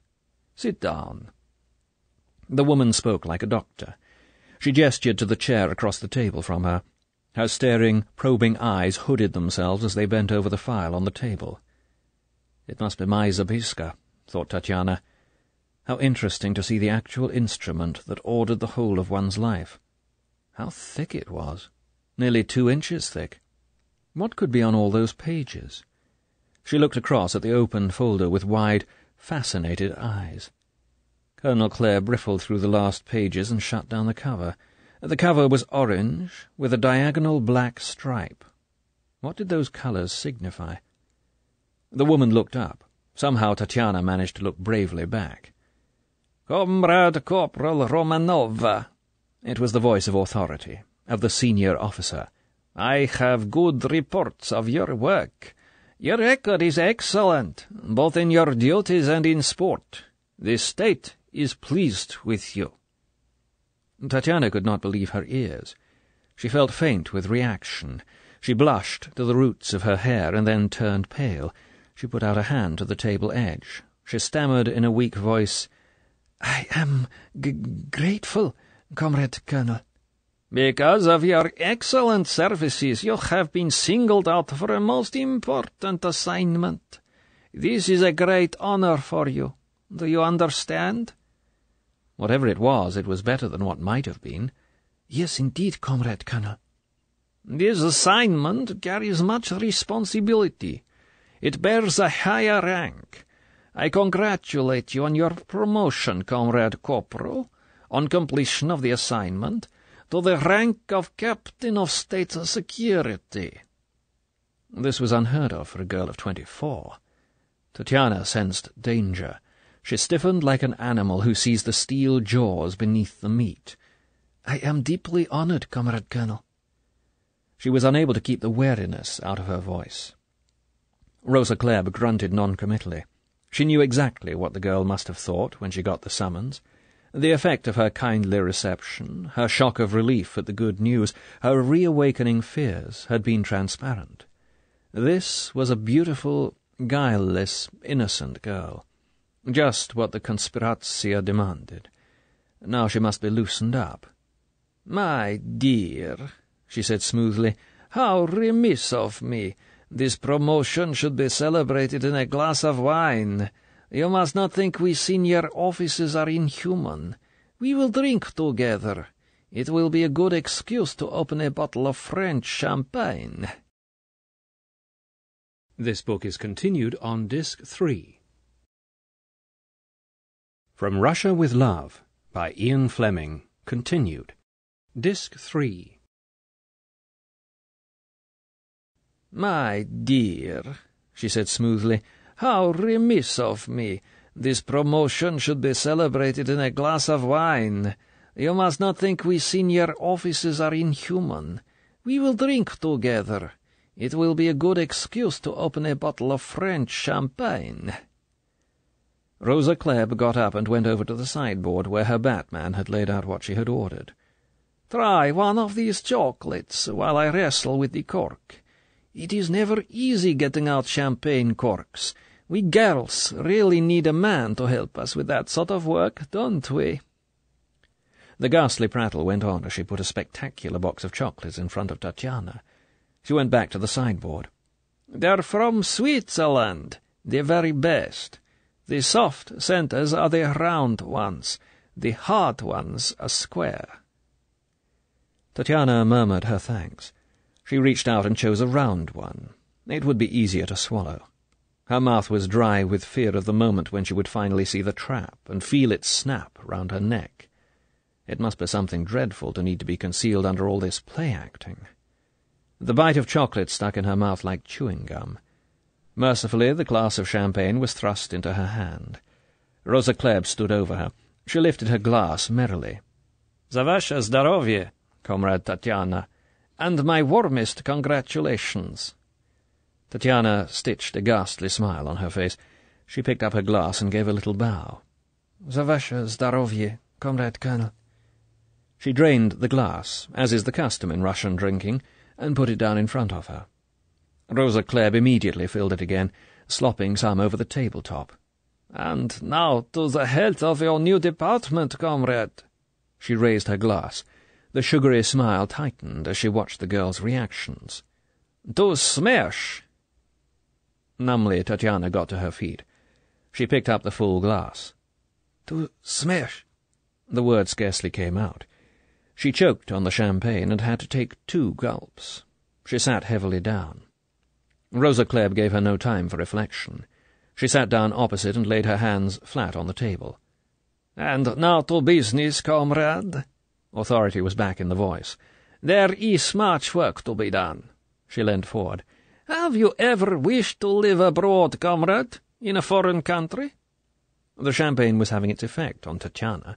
Sit down." The woman spoke like a doctor. She gestured to the chair across the table from her. Her staring, probing eyes hooded themselves as they bent over the file on the table. It must be my Zabiska, thought Tatiana. How interesting to see the actual instrument that ordered the whole of one's life. How thick it was. Nearly 2 inches thick. What could be on all those pages? She looked across at the open folder with wide, fascinated eyes. Colonel Klebb riffled through the last pages and shut down the cover. The cover was orange, with a diagonal black stripe. What did those colours signify? The woman looked up. Somehow Tatiana managed to look bravely back. "Comrade Corporal Romanov." It was the voice of authority, of the senior officer. "I have good reports of your work. Your record is excellent, both in your duties and in sport. The state is pleased with you." Tatiana could not believe her ears. She felt faint with reaction. She blushed to the roots of her hair and then turned pale. She put out a hand to the table edge. She stammered in a weak voice, "I am grateful, Comrade Colonel." "Because of your excellent services, you have been singled out for a most important assignment. This is a great honor for you. Do you understand?" Whatever it was better than what might have been. "Yes, indeed, Comrade Colonel." "This assignment carries much responsibility. It bears a higher rank. I congratulate you on your promotion, Comrade Corporal, on completion of the assignment, to the rank of Captain of State Security." This was unheard of for a girl of 24. Tatiana sensed danger. She stiffened like an animal who sees the steel jaws beneath the meat. "I am deeply honoured, Comrade Colonel." She was unable to keep the wariness out of her voice. Rosa Klebb grunted noncommittally. She knew exactly what the girl must have thought when she got the summons. The effect of her kindly reception, her shock of relief at the good news, her reawakening fears had been transparent. This was a beautiful, guileless, innocent girl. Just what the conspiratsia demanded. Now she must be loosened up. "My dear," she said smoothly, "how remiss of me. This promotion should be celebrated in a glass of wine. You must not think we senior officers are inhuman. We will drink together. It will be a good excuse to open a bottle of French champagne." This book is continued on Disc 3. From Russia with Love, by Ian Fleming, continued. Disc 3. "My dear," she said smoothly, "how remiss of me. This promotion should be celebrated in a glass of wine. You must not think we senior officers are inhuman. We will drink together. It will be a good excuse to open a bottle of French champagne." Rosa Klebb got up and went over to the sideboard where her Batman had laid out what she had ordered. "Try one of these chocolates while I wrestle with the cork. It is never easy getting out champagne corks. We girls really need a man to help us with that sort of work, don't we?" The ghastly prattle went on as she put a spectacular box of chocolates in front of Tatiana. She went back to the sideboard. "They're from Switzerland, the very best. The soft centres are the round ones, the hard ones are square." Tatiana murmured her thanks. She reached out and chose a round one. It would be easier to swallow. Her mouth was dry with fear of the moment when she would finally see the trap and feel it snap round her neck. It must be something dreadful to need to be concealed under all this play-acting. The bite of chocolate stuck in her mouth like chewing gum. Mercifully, the glass of champagne was thrust into her hand. Rosa Klebb stood over her. She lifted her glass merrily. "Za vaše zdarovye, Comrade Tatiana, and my warmest congratulations." Tatiana stitched a ghastly smile on her face. She picked up her glass and gave a little bow. "Za vaše zdarovye, Comrade Colonel." She drained the glass, as is the custom in Russian drinking, and put it down in front of her. Rosa Klebb immediately filled it again, slopping some over the tabletop. "And now to the health of your new department, comrade." She raised her glass. The sugary smile tightened as she watched the girl's reactions. "To smash!" Numbly, Tatiana got to her feet. She picked up the full glass. "To smash!" The word scarcely came out. She choked on the champagne and had to take 2 gulps. She sat heavily down. Rosa Klebb gave her no time for reflection. She sat down opposite and laid her hands flat on the table. "And now to business, comrade." Authority was back in the voice. "There is much work to be done." She leaned forward. "Have you ever wished to live abroad, comrade, in a foreign country?" The champagne was having its effect on Tatiana.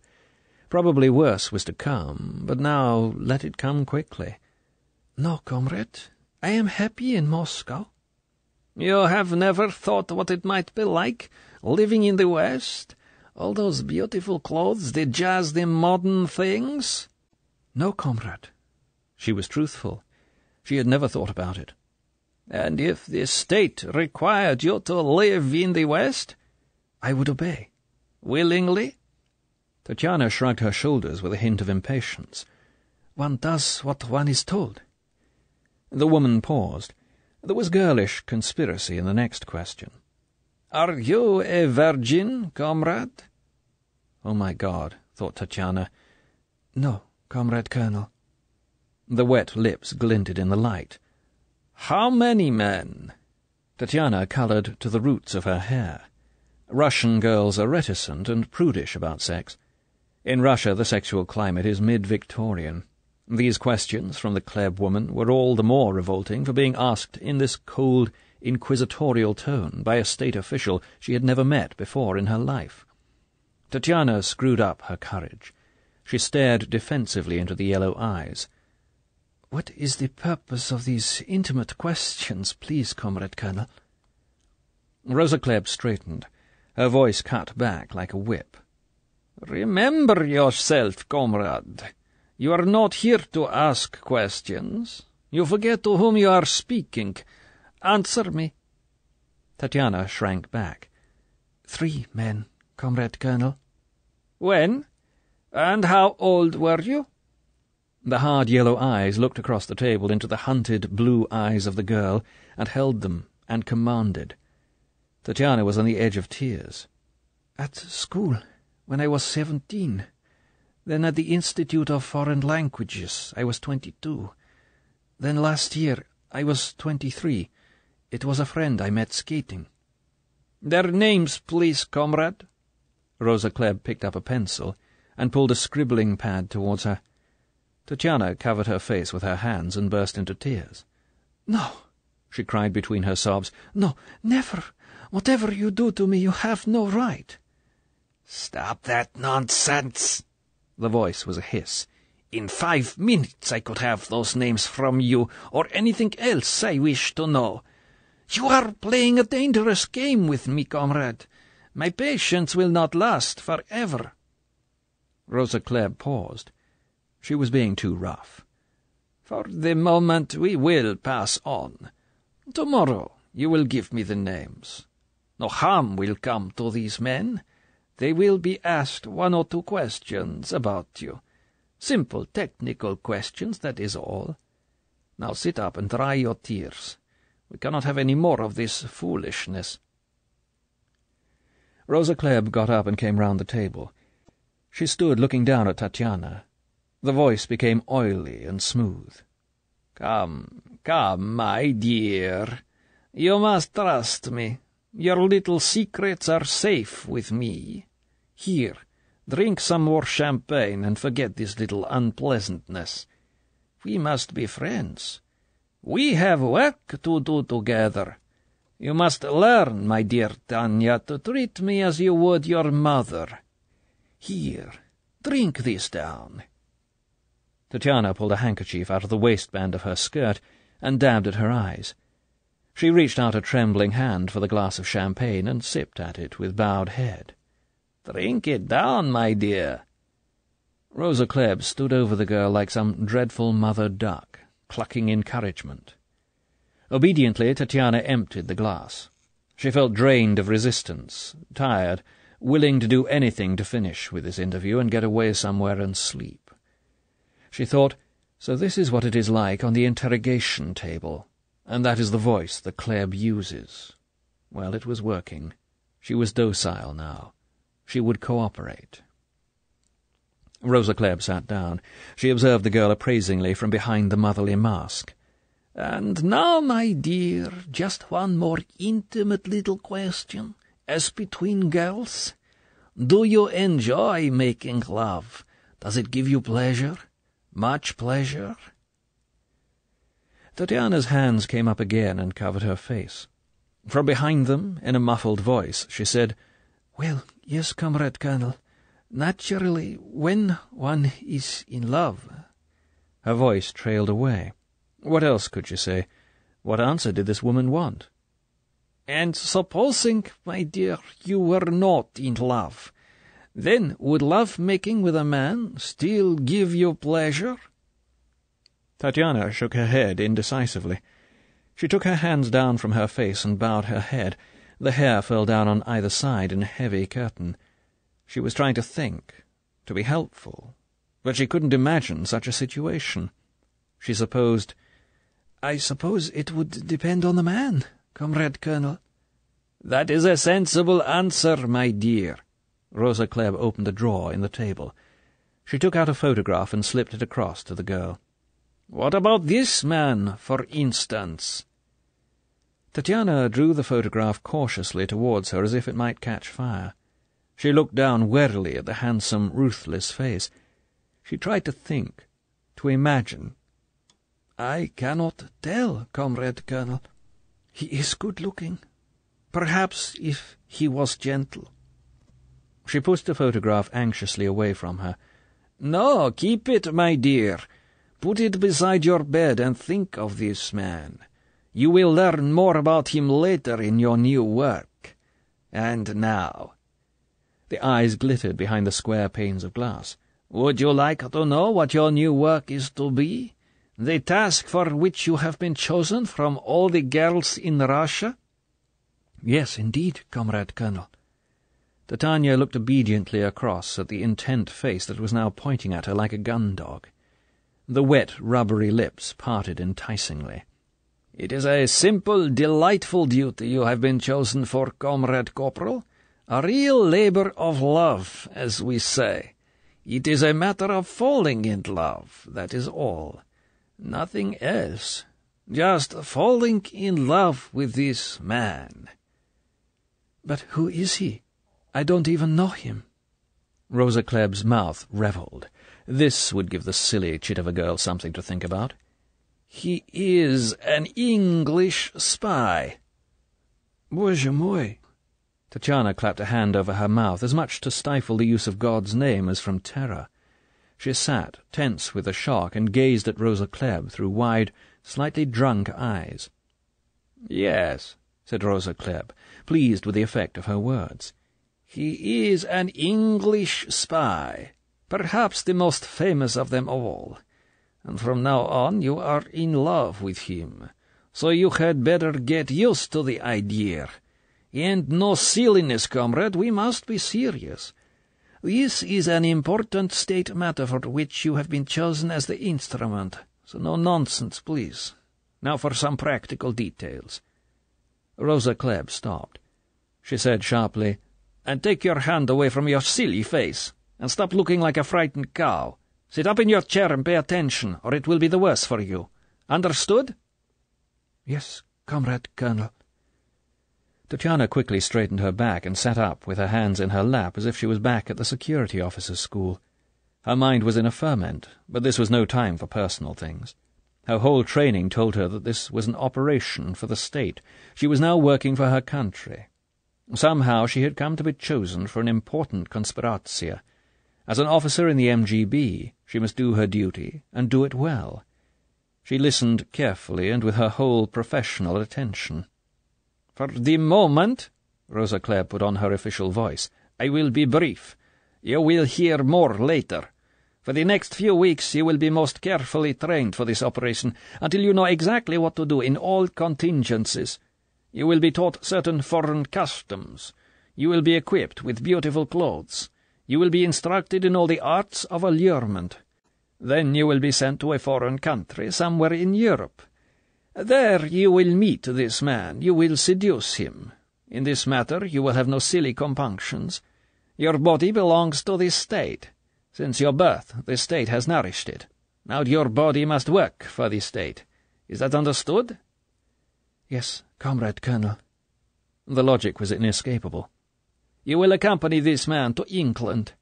Probably worse was to come, but now let it come quickly. "No, comrade. I am happy in Moscow." "You have never thought what it might be like, living in the West? All those beautiful clothes, the jazz, the modern things?" "No, comrade." She was truthful. She had never thought about it. "And if the state required you to live in the West?" "I would obey." "Willingly?" Tatiana shrugged her shoulders with a hint of impatience. "One does what one is told." The woman paused. There was girlish conspiracy in the next question. "Are you a virgin, comrade?" Oh, my God, thought Tatiana. "No, comrade colonel." The wet lips glinted in the light. "How many men?" Tatiana coloured to the roots of her hair. Russian girls are reticent and prudish about sex. In Russia the sexual climate is mid-Victorian. These questions from the Kleb woman were all the more revolting for being asked in this cold, inquisitorial tone by a state official she had never met before in her life. Tatiana screwed up her courage. She stared defensively into the yellow eyes. "What is the purpose of these intimate questions, please, comrade colonel?" Rosa Kleb straightened. Her voice cut back like a whip. "Remember yourself, comrade. You are not here to ask questions. You forget to whom you are speaking. Answer me." Tatiana shrank back. 3 men, comrade colonel." "When? And how old were you?" The hard yellow eyes looked across the table into the hunted blue eyes of the girl and held them and commanded. Tatiana was on the edge of tears. "At school, when I was 17. Then at the Institute of Foreign Languages, I was 22. Then last year, I was 23. It was a friend I met skating." "Their names, please, comrade." Rosa Kleb picked up a pencil and pulled a scribbling pad towards her. Tatiana covered her face with her hands and burst into tears. "No," she cried between her sobs. "No, never. Whatever you do to me, you have no right." "Stop that nonsense!" The voice was a hiss. "In 5 minutes I could have those names from you, or anything else I wish to know. You are playing a dangerous game with me, comrade. My patience will not last forever." Rosa Kleb paused. She was being too rough. "For the moment we will pass on. Tomorrow you will give me the names. No harm will come to these men. They will be asked 1 or 2 questions about you. Simple technical questions, that is all. Now sit up and dry your tears. We cannot have any more of this foolishness." Rosa Kleb got up and came round the table. She stood looking down at Tatiana. The voice became oily and smooth. Come, my dear. You must trust me. Your little secrets are safe with me. Here, drink some more champagne and forget this little unpleasantness. We must be friends. We have work to do together. You must learn, my dear Tanya, to treat me as you would your mother. Here, drink this down." Tatiana pulled a handkerchief out of the waistband of her skirt and dabbed at her eyes. She reached out a trembling hand for the glass of champagne and sipped at it with bowed head. "Drink it down, my dear." Rosa Kleb stood over the girl like some dreadful mother duck, clucking encouragement. Obediently, Tatiana emptied the glass. She felt drained of resistance, tired, willing to do anything to finish with this interview and get away somewhere and sleep. She thought, so this is what it is like on the interrogation table, and that is the voice the Kleb uses. Well, it was working. She was docile now. She would cooperate. Rosa Kleb sat down. She observed the girl appraisingly from behind the motherly mask. "And now, my dear, just one more intimate little question, as between girls. Do you enjoy making love? Does it give you pleasure? Much pleasure?" Tatiana's hands came up again and covered her face. From behind them, in a muffled voice, she said, "Well, yes, Comrade Colonel. Naturally, when one is in love." Her voice trailed away. What else could she say? What answer did this woman want? "And supposing, my dear, you were not in love, then would love-making with a man still give you pleasure?" Tatiana shook her head indecisively. She took her hands down from her face and bowed her head. The hair fell down on either side in a heavy curtain. She was trying to think, to be helpful, but she couldn't imagine such a situation. She supposed, "I suppose it would depend on the man, Comrade Colonel." "That is a sensible answer, my dear." Rosa Klebb opened a drawer in the table. She took out a photograph and slipped it across to the girl. "What about this man, for instance?" Tatiana drew the photograph cautiously towards her as if it might catch fire. She looked down warily at the handsome, ruthless face. She tried to think, to imagine. "I cannot tell, Comrade Colonel. He is good-looking. Perhaps if he was gentle." She pushed the photograph anxiously away from her. "No, keep it, my dear. Put it beside your bed and think of this man. You will learn more about him later in your new work. And now—" The eyes glittered behind the square panes of glass. "Would you like to know what your new work is to be? The task for which you have been chosen from all the girls in Russia?" "Yes, indeed, Comrade Colonel." Titania looked obediently across at the intent face that was now pointing at her like a gun-dog. The wet, rubbery lips parted enticingly. "It is a simple, delightful duty you have been chosen for, Comrade Corporal. A real labor of love, as we say. It is a matter of falling in love, that is all. Nothing else. Just falling in love with this man." "But who is he? I don't even know him." Rosa Klebb's mouth revelled. This would give the silly chit of a girl something to think about. "He is an English spy." "Bоже mой!" Tatiana clapped a hand over her mouth, as much to stifle the use of God's name as from terror. She sat, tense with the shock, and gazed at Rosa Klebb through wide, slightly drunk eyes. "Yes," said Rosa Klebb, pleased with the effect of her words. "He is an English spy, perhaps the most famous of them all. And from now on you are in love with him, so you had better get used to the idea. And no silliness, comrade, we must be serious. This is an important state matter for which you have been chosen as the instrument, so no nonsense, please. Now for some practical details." Rosa Klebb stopped. She said sharply, "And take your hand away from your silly face, and stop looking like a frightened cow. Sit up in your chair and pay attention, or it will be the worse for you. Understood?" "Yes, Comrade Colonel." Tatiana quickly straightened her back and sat up with her hands in her lap as if she was back at the security officers' school. Her mind was in a ferment, but this was no time for personal things. Her whole training told her that this was an operation for the state. She was now working for her country. Somehow she had come to be chosen for an important conspiratsia. As an officer in the MGB, she must do her duty, and do it well. She listened carefully and with her whole professional attention. "For the moment," Rosa Klebb put on her official voice, "I will be brief. You will hear more later. For the next few weeks you will be most carefully trained for this operation, until you know exactly what to do in all contingencies. You will be taught certain foreign customs. You will be equipped with beautiful clothes. You will be instructed in all the arts of allurement. Then you will be sent to a foreign country, somewhere in Europe. There you will meet this man. You will seduce him. In this matter you will have no silly compunctions. Your body belongs to the state. Since your birth, the state has nourished it. Now your body must work for the state. Is that understood?" "Yes, Comrade Colonel." The logic was inescapable. You will accompany this man to England.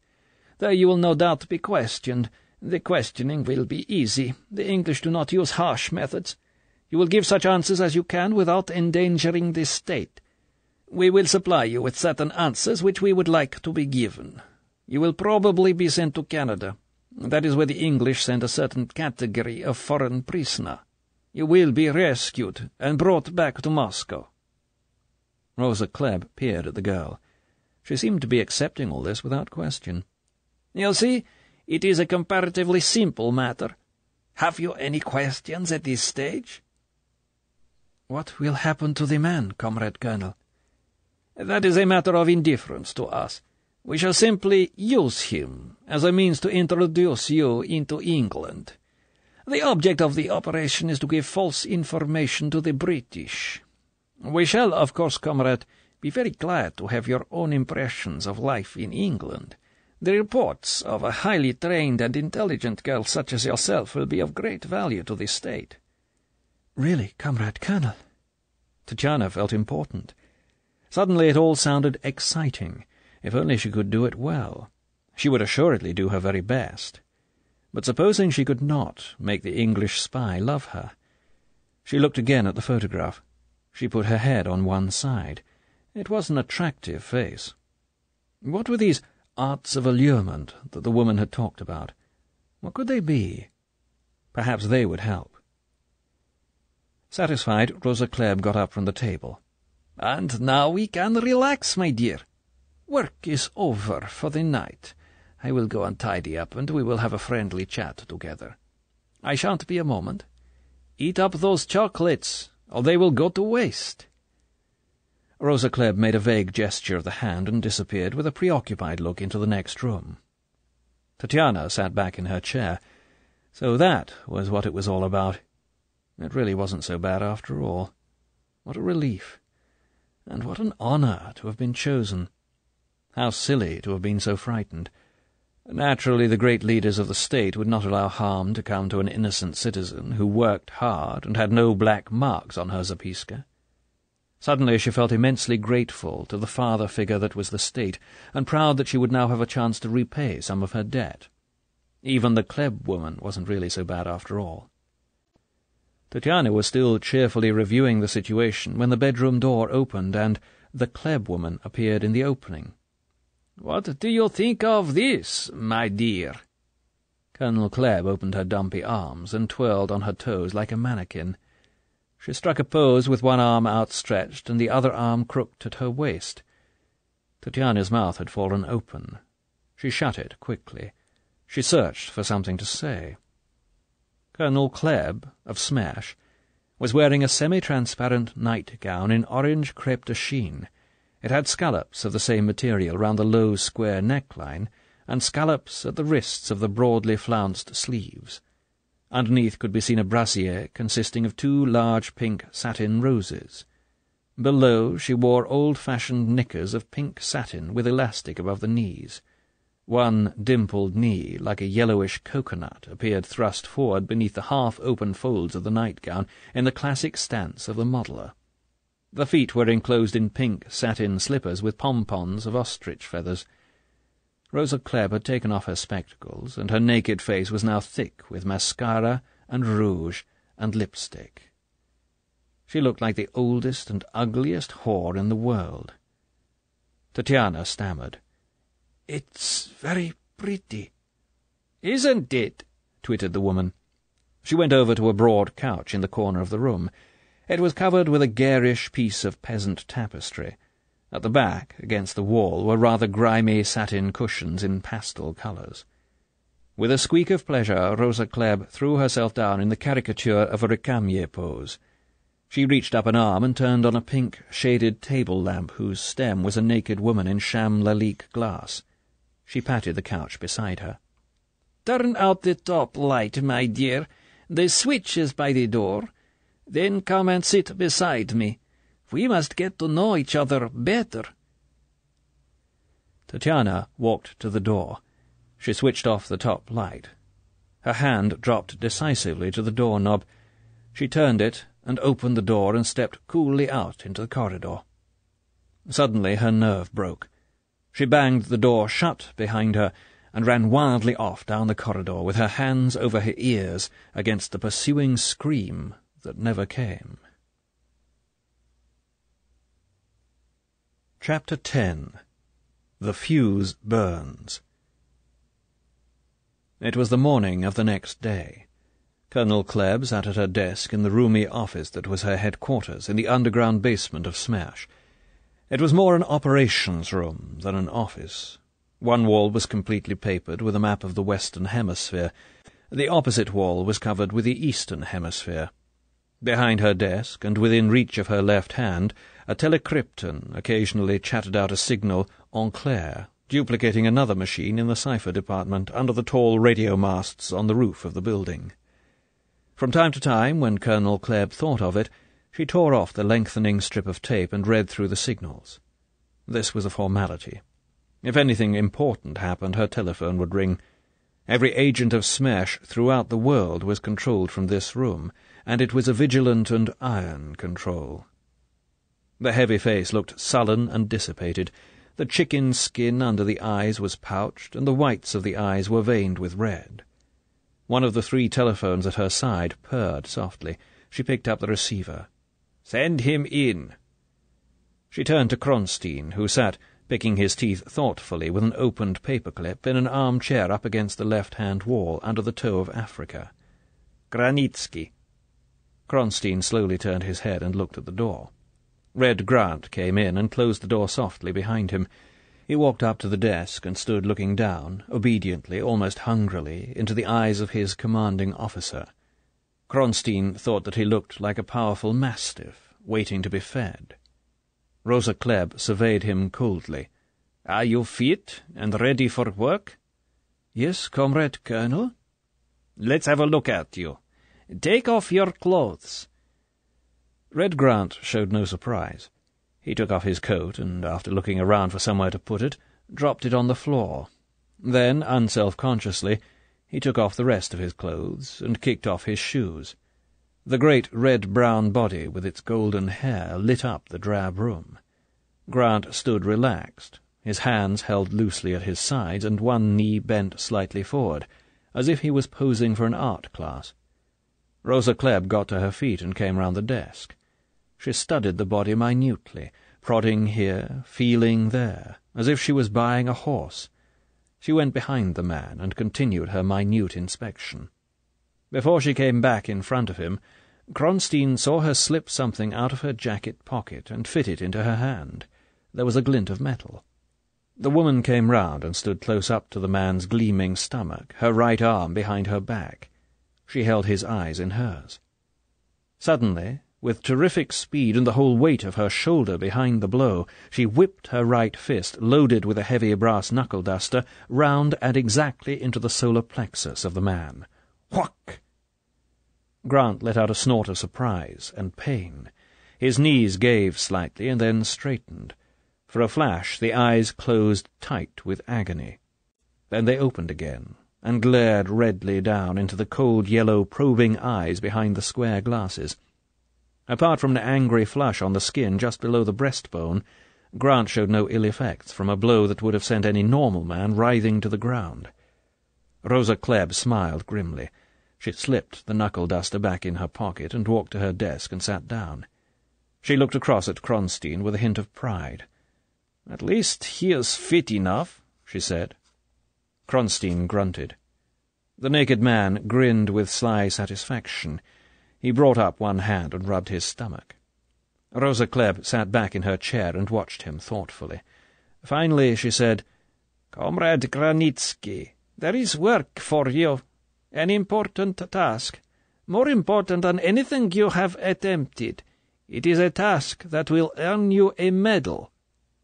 There you will no doubt be questioned. The questioning will be easy. The English do not use harsh methods. You will give such answers as you can without endangering the state. We will supply you with certain answers which we would like to be given. You will probably be sent to Canada. That is where the English send a certain category of foreign prisoner. You will be rescued and brought back to Moscow." Rosa Klebb peered at the girl. She seemed to be accepting all this without question. "You see, it is a comparatively simple matter. Have you any questions at this stage?" "What will happen to the man, Comrade Colonel?" "That is a matter of indifference to us. We shall simply use him as a means to introduce you into England. The object of the operation is to give false information to the British. We shall, of course, comrade, be very glad to have your own impressions of life in England. The reports of a highly trained and intelligent girl such as yourself will be of great value to the state." "Really, Comrade Colonel?" Tatiana felt important. Suddenly it all sounded exciting. If only she could do it well. She would assuredly do her very best. But supposing she could not make the English spy love her? She looked again at the photograph. She put her head on one side. It was an attractive face. What were these arts of allurement that the woman had talked about? What could they be? Perhaps they would help. Satisfied, Rosa Klebb got up from the table. "And now we can relax, my dear. Work is over for the night. I will go and tidy up, and we will have a friendly chat together. I shan't be a moment. Eat up those chocolates, or they will go to waste." Rosa Klebb made a vague gesture of the hand and disappeared with a preoccupied look into the next room. Tatiana sat back in her chair. So that was what it was all about. It really wasn't so bad after all. What a relief. And what an honour to have been chosen. How silly to have been so frightened. Naturally, the great leaders of the state would not allow harm to come to an innocent citizen who worked hard and had no black marks on her zapiska. Suddenly she felt immensely grateful to the father figure that was the state, and proud that she would now have a chance to repay some of her debt. Even the Klebb woman wasn't really so bad after all. Tatiana was still cheerfully reviewing the situation when the bedroom door opened and the Klebb woman appeared in the opening. "What do you think of this, my dear?" Colonel Klebb opened her dumpy arms and twirled on her toes like a mannequin. She struck a pose with one arm outstretched and the other arm crooked at her waist. Tatiana's mouth had fallen open. She shut it quickly. She searched for something to say. Colonel Klebb, of Smash, was wearing a semi-transparent nightgown in orange crêpe de chine. It had scallops of the same material round the low square neckline, and scallops at the wrists of the broadly flounced sleeves. Underneath could be seen a brassiere consisting of 2 large pink satin roses. Below she wore old-fashioned knickers of pink satin with elastic above the knees. One dimpled knee, like a yellowish coconut, appeared thrust forward beneath the half-open folds of the nightgown in the classic stance of the modeller. The feet were enclosed in pink satin slippers with pompons of ostrich feathers. Rosa Klebb had taken off her spectacles, and her naked face was now thick with mascara and rouge and lipstick. She looked like the oldest and ugliest whore in the world. Tatiana stammered. "It's very pretty." "Isn't it?" twittered the woman. She went over to a broad couch in the corner of the room. It was covered with a garish piece of peasant tapestry. At the back, against the wall, were rather grimy satin cushions in pastel colours. With a squeak of pleasure, Rosa Klebb threw herself down in the caricature of a Recamier pose. She reached up an arm and turned on a pink, shaded table lamp whose stem was a naked woman in sham Lalique glass. She patted the couch beside her. "Turn out the top light, my dear. The switch is by the door. Then come and sit beside me. We must get to know each other better." Tatiana walked to the door. She switched off the top light. Her hand dropped decisively to the doorknob. She turned it and opened the door and stepped coolly out into the corridor. Suddenly her nerve broke. She banged the door shut behind her and ran wildly off down the corridor with her hands over her ears against the pursuing scream that never came. Chapter 10. The Fuse Burns. It was the morning of the next day. Colonel Klebb sat at her desk in the roomy office that was her headquarters in the underground basement of Smash. It was more an operations room than an office. One wall was completely papered with a map of the Western Hemisphere. The opposite wall was covered with the Eastern Hemisphere. Behind her desk, and within reach of her left hand, a telecrypton occasionally chattered out a signal en clair, duplicating another machine in the cipher department under the tall radio masts on the roof of the building. From time to time, when Colonel Klebb thought of it, she tore off the lengthening strip of tape and read through the signals. This was a formality. If anything important happened, her telephone would ring. Every agent of Smash throughout the world was controlled from this room, and it was a vigilant and iron control. The heavy face looked sullen and dissipated. The chicken skin under the eyes was pouched, and the whites of the eyes were veined with red. One of the 3 telephones at her side purred softly. She picked up the receiver. "Send him in." She turned to Kronstein, who sat picking his teeth thoughtfully with an opened paperclip in an armchair up against the left-hand wall under the toe of Africa. "Granitsky." Kronstein slowly turned his head and looked at the door. Red Grant came in and closed the door softly behind him. He walked up to the desk and stood looking down, obediently, almost hungrily, into the eyes of his commanding officer. Kronstein thought that he looked like a powerful mastiff, waiting to be fed. Rosa Klebb surveyed him coldly. "Are you fit and ready for work?" "Yes, Comrade Colonel." "Let's have a look at you. Take off your clothes." Red Grant showed no surprise. He took off his coat, and after looking around for somewhere to put it, dropped it on the floor. Then, unself-consciously, he took off the rest of his clothes and kicked off his shoes. The great red-brown body with its golden hair lit up the drab room. Grant stood relaxed, his hands held loosely at his sides and one knee bent slightly forward, as if he was posing for an art class. Rosa Klebb got to her feet and came round the desk. She studied the body minutely, prodding here, feeling there, as if she was buying a horse. She went behind the man and continued her minute inspection. Before she came back in front of him, Kronstein saw her slip something out of her jacket pocket and fit it into her hand. There was a glint of metal. The woman came round and stood close up to the man's gleaming stomach, her right arm behind her back. She held his eyes in hers. Suddenly, with terrific speed and the whole weight of her shoulder behind the blow, she whipped her right fist, loaded with a heavy brass knuckle-duster, round and exactly into the solar plexus of the man. Whack! Grant let out a snort of surprise and pain. His knees gave slightly and then straightened. For a flash the eyes closed tight with agony. Then they opened again, and glared redly down into the cold yellow probing eyes behind the square glasses. Apart from an angry flush on the skin just below the breastbone, Grant showed no ill effects from a blow that would have sent any normal man writhing to the ground. Rosa Klebb smiled grimly. She slipped the knuckle-duster back in her pocket and walked to her desk and sat down. She looked across at Kronstein with a hint of pride. "At least he is fit enough," she said. Kronstein grunted. The naked man grinned with sly satisfaction. He brought up one hand and rubbed his stomach. Rosa Klebb sat back in her chair and watched him thoughtfully. Finally she said, "Comrade Granitsky, there is work for you. An important task. More important than anything you have attempted. It is a task that will earn you a medal."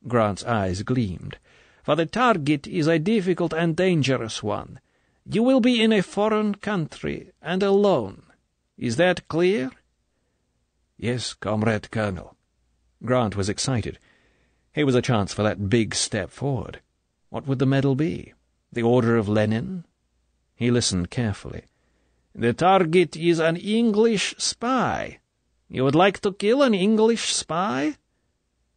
Grant's eyes gleamed. "For the target is a difficult and dangerous one. You will be in a foreign country and alone. Is that clear?" "Yes, Comrade Colonel." Grant was excited. Here was a chance for that big step forward. What would the medal be? The Order of Lenin? He listened carefully. "The target is an English spy. You would like to kill an English spy?"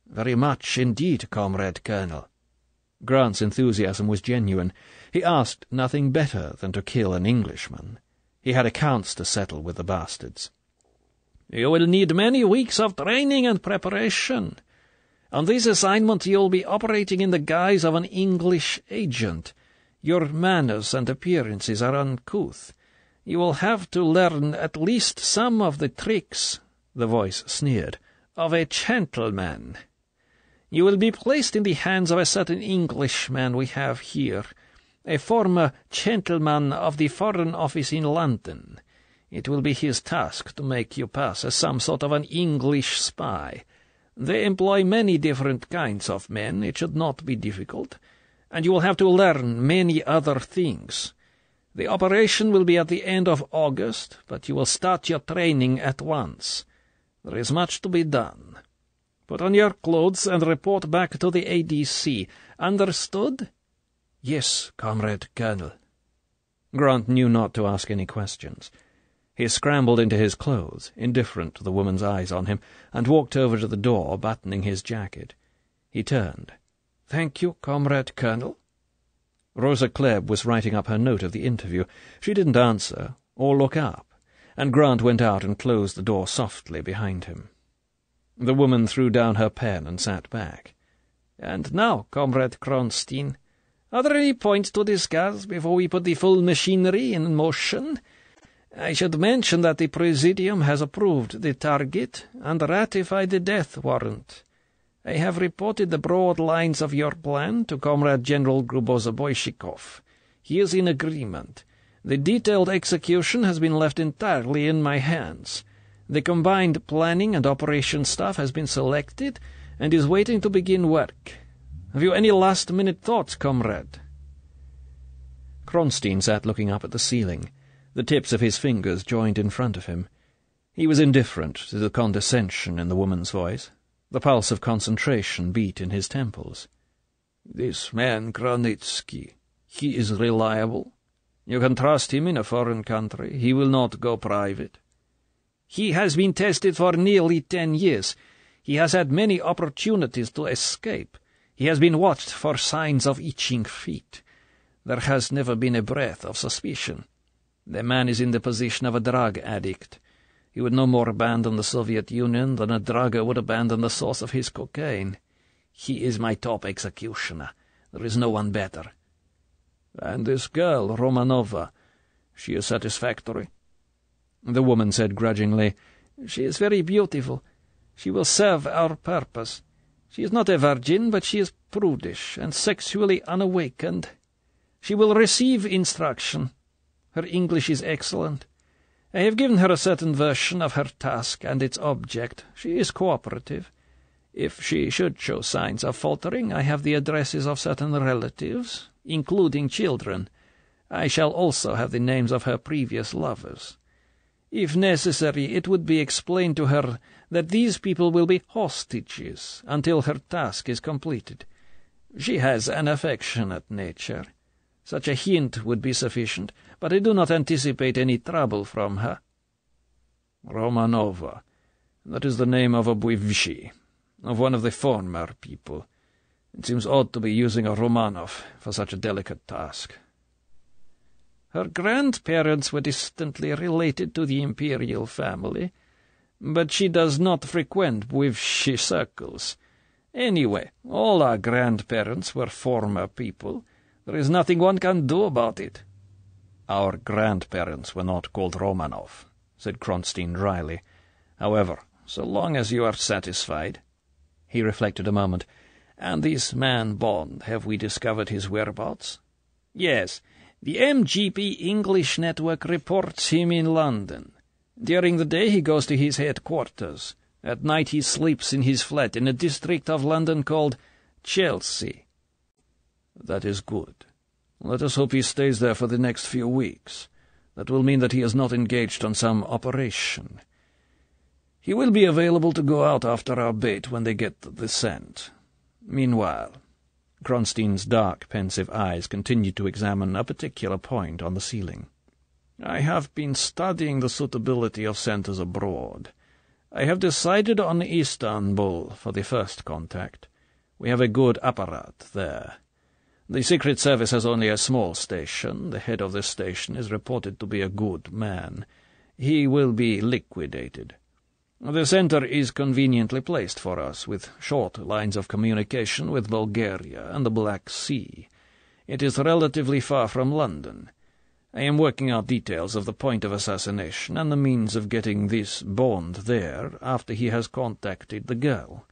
"Very much indeed, Comrade Colonel." Grant's enthusiasm was genuine. He asked nothing better than to kill an Englishman. He had accounts to settle with the bastards. "You will need many weeks of training and preparation. On this assignment you will be operating in the guise of an English agent. Your manners and appearances are uncouth. You will have to learn at least some of the tricks," the voice sneered, "of a gentleman. You will be placed in the hands of a certain Englishman we have here, a former gentleman of the Foreign Office in London. It will be his task to make you pass as some sort of an English spy. They employ many different kinds of men. It should not be difficult. And you will have to learn many other things. The operation will be at the end of August, but you will start your training at once. There is much to be done. Put on your clothes and report back to the ADC. Understood?" "Yes, Comrade Colonel." Grant knew not to ask any questions. He scrambled into his clothes, indifferent to the woman's eyes on him, and walked over to the door, buttoning his jacket. He turned. "Thank you, Comrade Colonel." Rosa Klebb was writing up her note of the interview. She didn't answer or look up, and Grant went out and closed the door softly behind him. The woman threw down her pen and sat back. "And now, Comrade Kronstein, are there any points to discuss before we put the full machinery in motion? I should mention that the Presidium has approved the target and ratified the death warrant. I have reported the broad lines of your plan to Comrade General Grubozaboyshikov. He is in agreement. The detailed execution has been left entirely in my hands. The combined planning and operation staff has been selected and is waiting to begin work. Have you any last-minute thoughts, comrade?" Kronstein sat looking up at the ceiling, the tips of his fingers joined in front of him. He was indifferent to the condescension in the woman's voice. The pulse of concentration beat in his temples. "This man, Granitsky, he is reliable. You can trust him in a foreign country. He will not go private." "He has been tested for nearly 10 years. He has had many opportunities to escape. He has been watched for signs of itching feet. There has never been a breath of suspicion. The man is in the position of a drug addict. He would no more abandon the Soviet Union than a drugger would abandon the source of his cocaine. He is my top executioner. There is no one better." "And this girl, Romanova, she is satisfactory?" The woman said grudgingly, "She is very beautiful. She will serve our purpose. She is not a virgin, but she is prudish and sexually unawakened. She will receive instruction. Her English is excellent. I have given her a certain version of her task and its object. She is cooperative. If she should show signs of faltering, I have the addresses of certain relatives, including children. I shall also have the names of her previous lovers. If necessary, it would be explained to her that these people will be hostages until her task is completed. She has an affectionate nature. Such a hint would be sufficient, but I do not anticipate any trouble from her." "Romanova. That is the name of a buvshi, of one of the former people. It seems odd to be using a Romanov for such a delicate task." "Her grandparents were distantly related to the imperial family, but she does not frequent buvshi circles. Anyway, all our grandparents were former people. There is nothing one can do about it." "Our grandparents were not called Romanov," said Kronstein dryly. "However, so long as you are satisfied—" He reflected a moment. "And this man Bond, have we discovered his whereabouts?" "Yes. The MGP English network reports him in London. During the day he goes to his headquarters. At night he sleeps in his flat in a district of London called Chelsea." "That is good. Let us hope he stays there for the next few weeks. That will mean that he is not engaged on some operation. He will be available to go out after our bait when they get the scent. Meanwhile—" Kronstein's dark, pensive eyes continued to examine a particular point on the ceiling. "I have been studying the suitability of centers abroad. I have decided on Istanbul for the first contact. We have a good apparat there. The Secret Service has only a small station. The head of this station is reported to be a good man. He will be liquidated. The centre is conveniently placed for us, with short lines of communication with Bulgaria and the Black Sea. It is relatively far from London. I am working out details of the point of assassination and the means of getting this Bond there after he has contacted the girl.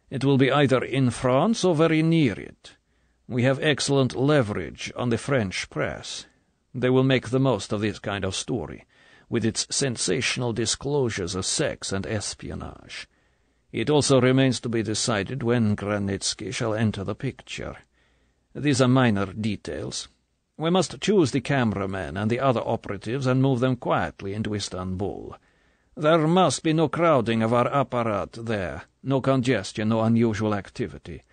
It will be either in France or very near it. We have excellent leverage on the French press. They will make the most of this kind of story, with its sensational disclosures of sex and espionage. It also remains to be decided when Granitsky shall enter the picture. These are minor details. We must choose the cameramen and the other operatives and move them quietly into Istanbul. There must be no crowding of our apparat there, no congestion, no unusual activity.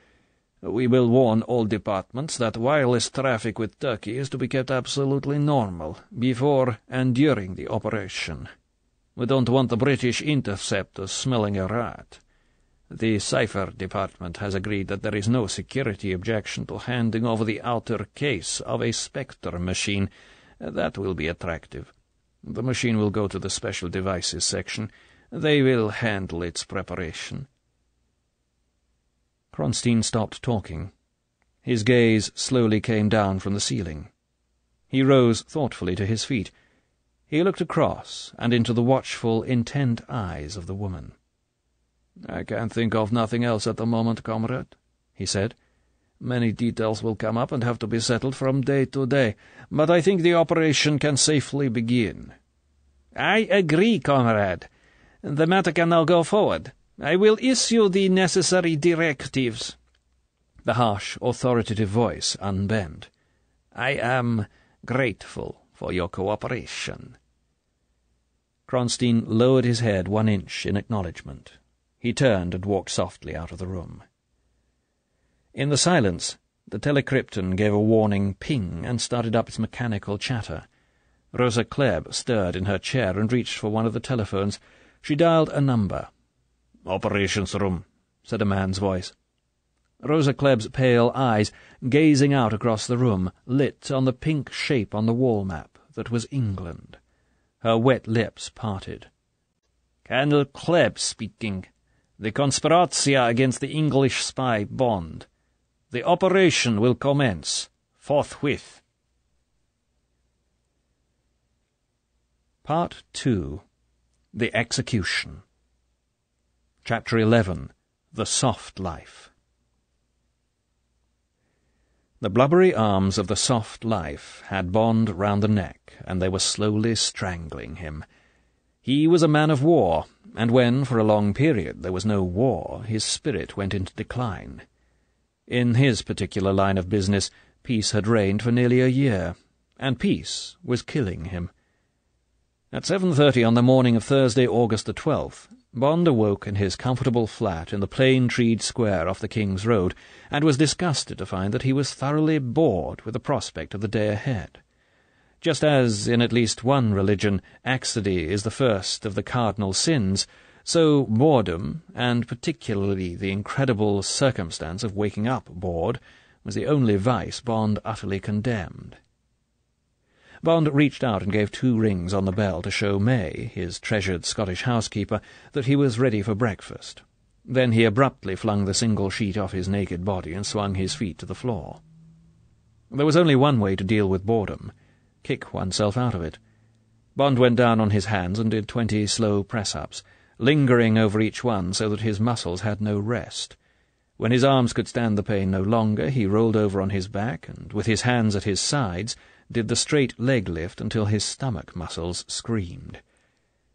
We will warn all departments that wireless traffic with Turkey is to be kept absolutely normal, before and during the operation. We don't want the British interceptors smelling a rat. The Cipher Department has agreed that there is no security objection to handing over the outer case of a Spectre machine. That will be attractive. The machine will go to the Special Devices section. They will handle its preparation. Kronstein stopped talking. His gaze slowly came down from the ceiling. He rose thoughtfully to his feet. He looked across and into the watchful, intent eyes of the woman. "I can think of nothing else at the moment, comrade," he said. "Many details will come up and have to be settled from day to day, but I think the operation can safely begin." "I agree, comrade. The matter can now go forward. I will issue the necessary directives." The harsh, authoritative voice unbent. "I am grateful for your cooperation." Kronstein lowered his head 1 inch in acknowledgment. He turned and walked softly out of the room. In the silence, the telecrypton gave a warning ping and started up its mechanical chatter. Rosa Klebb stirred in her chair and reached for one of the telephones. She dialed a number. "Operations room," said a man's voice. Rosa Klebb's pale eyes, gazing out across the room, lit on the pink shape on the wall map that was England. Her wet lips parted. "Colonel Klebb speaking. The conspiratia against the English spy Bond. The operation will commence forthwith." Part 2. The Execution. Chapter 11. The Soft Life. The blubbery arms of the Soft Life had Bond round the neck, and they were slowly strangling him. He was a man of war, and when, for a long period, there was no war, his spirit went into decline. In his particular line of business, peace had reigned for nearly a year, and peace was killing him. At 7:30 on the morning of Thursday, August the 12th, Bond awoke in his comfortable flat in the plain-treed square off the King's Road, and was disgusted to find that he was thoroughly bored with the prospect of the day ahead. Just as, in at least one religion, accident is the first of the cardinal sins, so boredom, and particularly the incredible circumstance of waking up bored, was the only vice Bond utterly condemned. Bond reached out and gave 2 rings on the bell to show May, his treasured Scottish housekeeper, that he was ready for breakfast. Then he abruptly flung the single sheet off his naked body and swung his feet to the floor. There was only one way to deal with boredom: kick oneself out of it. Bond went down on his hands and did 20 slow press-ups, lingering over each one so that his muscles had no rest. When his arms could stand the pain no longer, he rolled over on his back and, with his hands at his sides, did the straight leg lift until his stomach muscles screamed.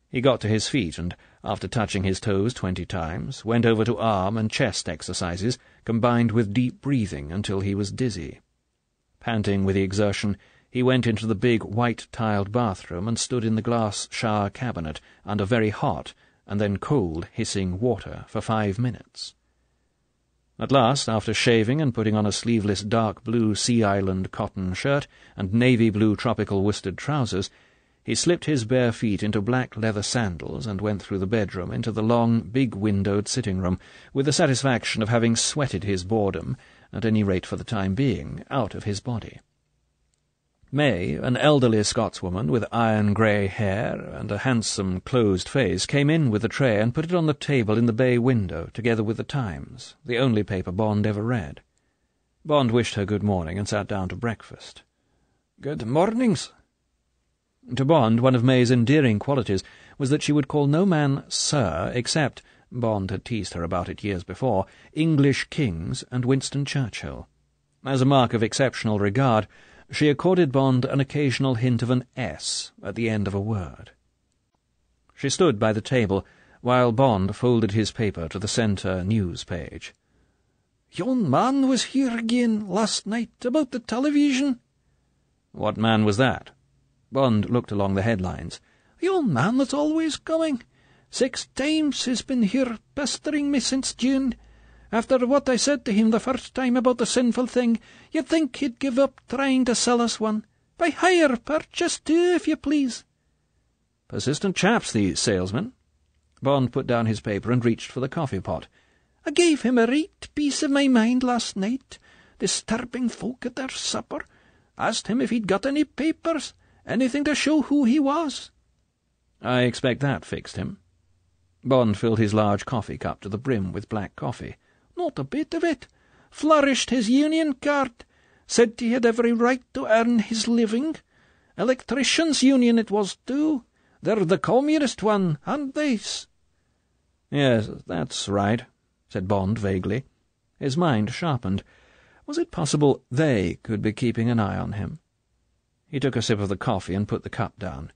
He got to his feet and, after touching his toes 20 times, went over to arm and chest exercises, combined with deep breathing until he was dizzy. Panting with the exertion, he went into the big white-tiled bathroom and stood in the glass shower cabinet under very hot and then cold, hissing water for 5 minutes. At last, after shaving and putting on a sleeveless dark blue Sea Island cotton shirt and navy blue tropical worsted trousers, he slipped his bare feet into black leather sandals and went through the bedroom into the long, big-windowed sitting-room, with the satisfaction of having sweated his boredom at any rate for the time being, out of his body. May, an elderly Scotswoman with iron-grey hair and a handsome closed face, came in with the tray and put it on the table in the bay window, together with the Times, the only paper Bond ever read. Bond wished her good morning and sat down to breakfast. "Good mornings." To Bond, one of May's endearing qualities was that she would call no man Sir except, Bond had teased her about it years before, English kings and Winston Churchill. As a mark of exceptional regard, she accorded Bond an occasional hint of an S at the end of a word. She stood by the table, while Bond folded his paper to the centre news page. "Yon man was here again last night about the television." "What man was that?" Bond looked along the headlines. "Yon man that's always coming. 6 times he's been here pestering me since June. After what I said to him the first time about the sinful thing, you'd think he'd give up trying to sell us one. By hire purchase, too, if you please." Persistent chaps, these salesmen. Bond put down his paper and reached for the coffee-pot. "I gave him a right piece of my mind last night, disturbing folk at their supper. Asked him if he'd got any papers, anything to show who he was." "I expect that fixed him." Bond filled his large coffee-cup to the brim with black coffee. "Not a bit of it. Flourished his union card. Said he had every right to earn his living. Electricians' union it was, too. They're the communist one, aren't they?" "Yes, that's right," said Bond vaguely. His mind sharpened. Was it possible they could be keeping an eye on him? He took a sip of the coffee and put the cup down.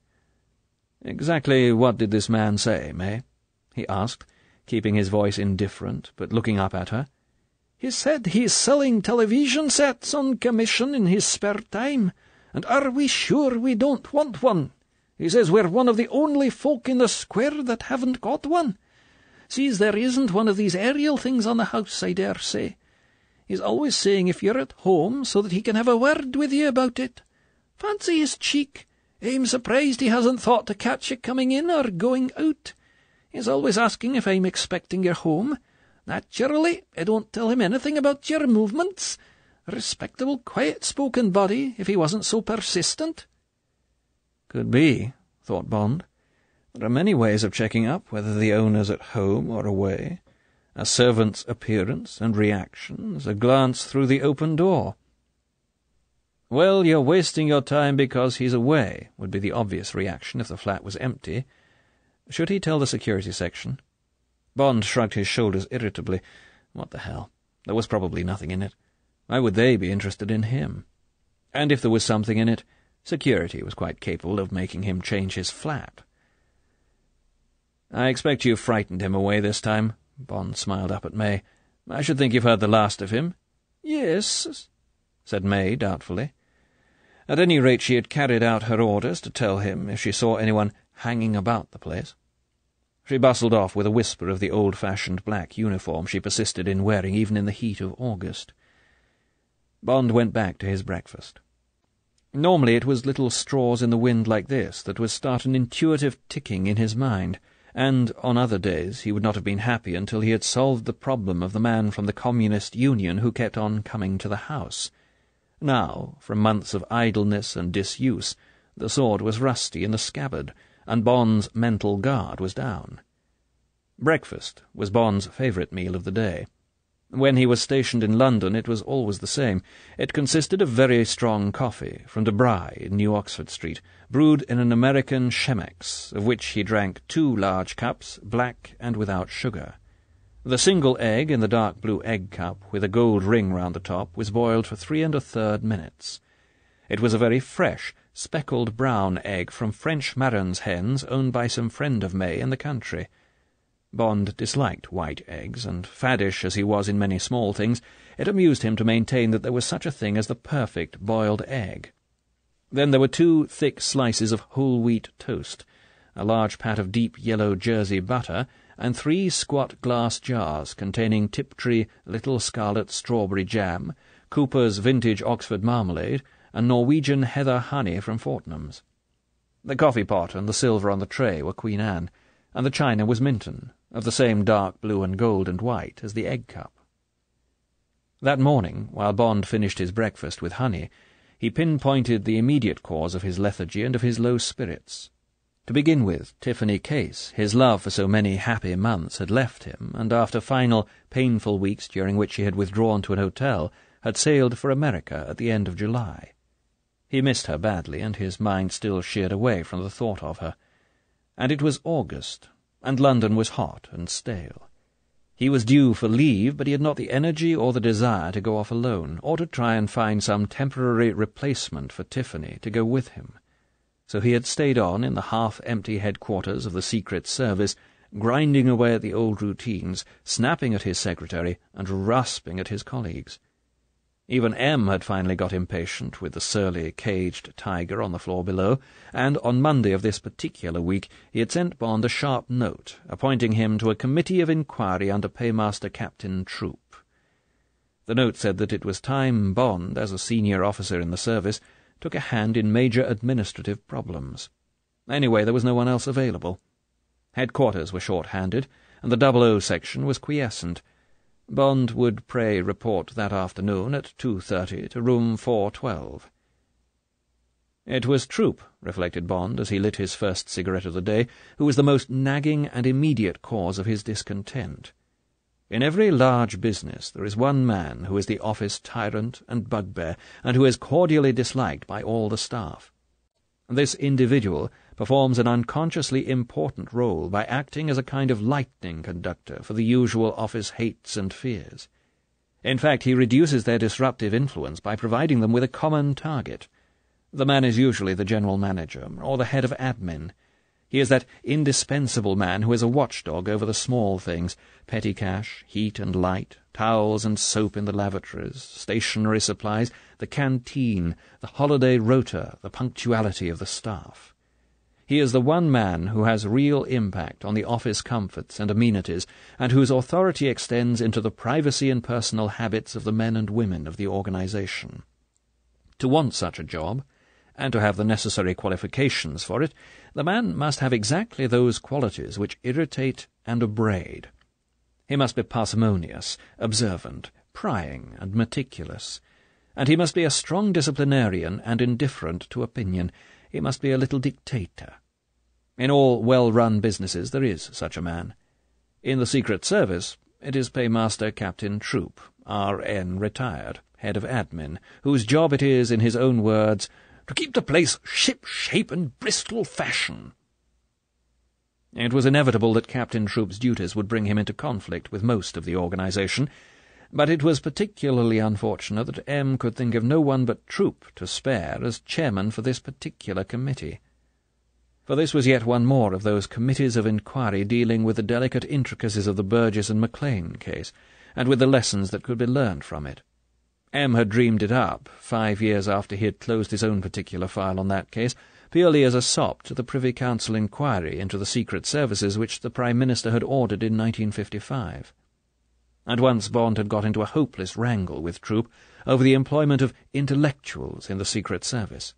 "Exactly what did this man say, May?" he asked, keeping his voice indifferent, but looking up at her. "He said he's selling television sets on commission in his spare time, and are we sure we don't want one? He says we're one of the only folk in the square that haven't got one. Sees there isn't one of these aerial things on the house, I dare say. He's always saying if you're at home so that he can have a word with you about it. Fancy his cheek. I'm surprised he hasn't thought to catch you coming in or going out. He's always asking if I'm expecting you home. Naturally, I don't tell him anything about your movements. A respectable, quiet-spoken body, if he wasn't so persistent." Could be, thought Bond. There are many ways of checking up whether the owner's at home or away. A servant's appearance and reactions, a glance through the open door. "Well, you're wasting your time because he's away," would be the obvious reaction if the flat was empty. Should he tell the security section? Bond shrugged his shoulders irritably. What the hell? There was probably nothing in it. Why would they be interested in him? And if there was something in it, security was quite capable of making him change his flat. "I expect you frightened him away this time." Bond smiled up at May. "I should think you've heard the last of him." "Yes," said May doubtfully. At any rate, she had carried out her orders to tell him if she saw anyone hanging about the place. She bustled off with a whisper of the old-fashioned black uniform she persisted in wearing even in the heat of August. Bond went back to his breakfast. Normally it was little straws in the wind like this that would start an intuitive ticking in his mind, and on other days he would not have been happy until he had solved the problem of the man from the Communist Union who kept on coming to the house. Now, from months of idleness and disuse, the sword was rusty in the scabbard, and Bond's mental guard was down. Breakfast was Bond's favourite meal of the day. When he was stationed in London it was always the same. It consisted of very strong coffee from De Bry in New Oxford Street, brewed in an American Chemex, of which he drank 2 large cups, black and without sugar. The single egg in the dark blue egg cup, with a gold ring round the top, was boiled for 3 1/3 minutes. It was a very fresh, speckled brown egg from French Marron's hens owned by some friend of May in the country. Bond disliked white eggs, and faddish as he was in many small things, it amused him to maintain that there was such a thing as the perfect boiled egg. Then there were 2 thick slices of whole-wheat toast, a large pat of deep yellow Jersey butter, and 3 squat glass jars containing Tiptree Little Scarlet Strawberry Jam, Cooper's Vintage Oxford Marmalade, and Norwegian Heather Honey from Fortnum's. The coffee-pot and the silver on the tray were Queen Anne, and the china was Minton, of the same dark blue and gold and white as the egg-cup. That morning, while Bond finished his breakfast with honey, he pinpointed the immediate cause of his lethargy and of his low spirits. To begin with, Tiffany Case. His love for so many happy months had left him, and after final, painful weeks during which he had withdrawn to an hotel, had sailed for America at the end of July. He missed her badly, and his mind still sheared away from the thought of her. And it was August, and London was hot and stale. He was due for leave, but he had not the energy or the desire to go off alone, or to try and find some temporary replacement for Tiffany to go with him. So he had stayed on in the half-empty headquarters of the Secret Service, grinding away at the old routines, snapping at his secretary, and rasping at his colleagues. Even M had finally got impatient with the surly, caged tiger on the floor below, and on Monday of this particular week he had sent Bond a sharp note, appointing him to a committee of inquiry under Paymaster Captain Troop. The note said that it was time Bond, as a senior officer in the service, took a hand in major administrative problems. Anyway, there was no one else available. Headquarters were short-handed, and the 00 section was quiescent. Bond would pray report that afternoon at 2:30 to room 412. It was Troop, reflected Bond as he lit his first cigarette of the day, who was the most nagging and immediate cause of his discontent. In every large business there is one man who is the office tyrant and bugbear, and who is cordially disliked by all the staff. This individual performs an unconsciously important role by acting as a kind of lightning conductor for the usual office hates and fears. In fact, he reduces their disruptive influence by providing them with a common target. The man is usually the general manager, or the head of admin. He is that indispensable man who is a watchdog over the small things: petty cash, heat and light, towels and soap in the lavatories, stationery supplies, the canteen, the holiday rota, the punctuality of the staff. He is the one man who has real impact on the office comforts and amenities, and whose authority extends into the privacy and personal habits of the men and women of the organization. To want such a job, and to have the necessary qualifications for it, the man must have exactly those qualities which irritate and abrade. He must be parsimonious, observant, prying, and meticulous, and he must be a strong disciplinarian and indifferent to opinion. He must be a little dictator. In all well-run businesses there is such a man. In the Secret Service it is Paymaster Captain Troop, R.N. retired, head of admin, whose job it is, in his own words, to keep the place ship-shape and Bristol fashion. It was inevitable that Captain Troop's duties would bring him into conflict with most of the organization, but it was particularly unfortunate that M could think of no one but Troop to spare as chairman for this particular committee. For this was yet one more of those committees of inquiry dealing with the delicate intricacies of the Burgess and Maclean case, and with the lessons that could be learned from it. M had dreamed it up, 5 years after he had closed his own particular file on that case, purely as a sop to the Privy Council inquiry into the secret services which the Prime Minister had ordered in 1955. And once Bond had got into a hopeless wrangle with Troop over the employment of intellectuals in the Secret Service.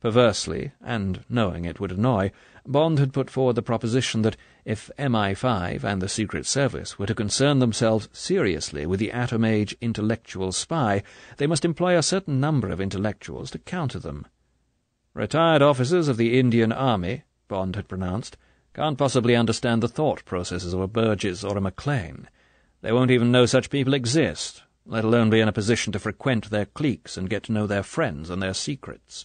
Perversely, and knowing it would annoy, Bond had put forward the proposition that if MI5 and the Secret Service were to concern themselves seriously with the atom-age intellectual spy, they must employ a certain number of intellectuals to counter them. "Retired officers of the Indian Army," Bond had pronounced, "can't possibly understand the thought processes of a Burgess or a Maclean. They won't even know such people exist, let alone be in a position to frequent their cliques and get to know their friends and their secrets.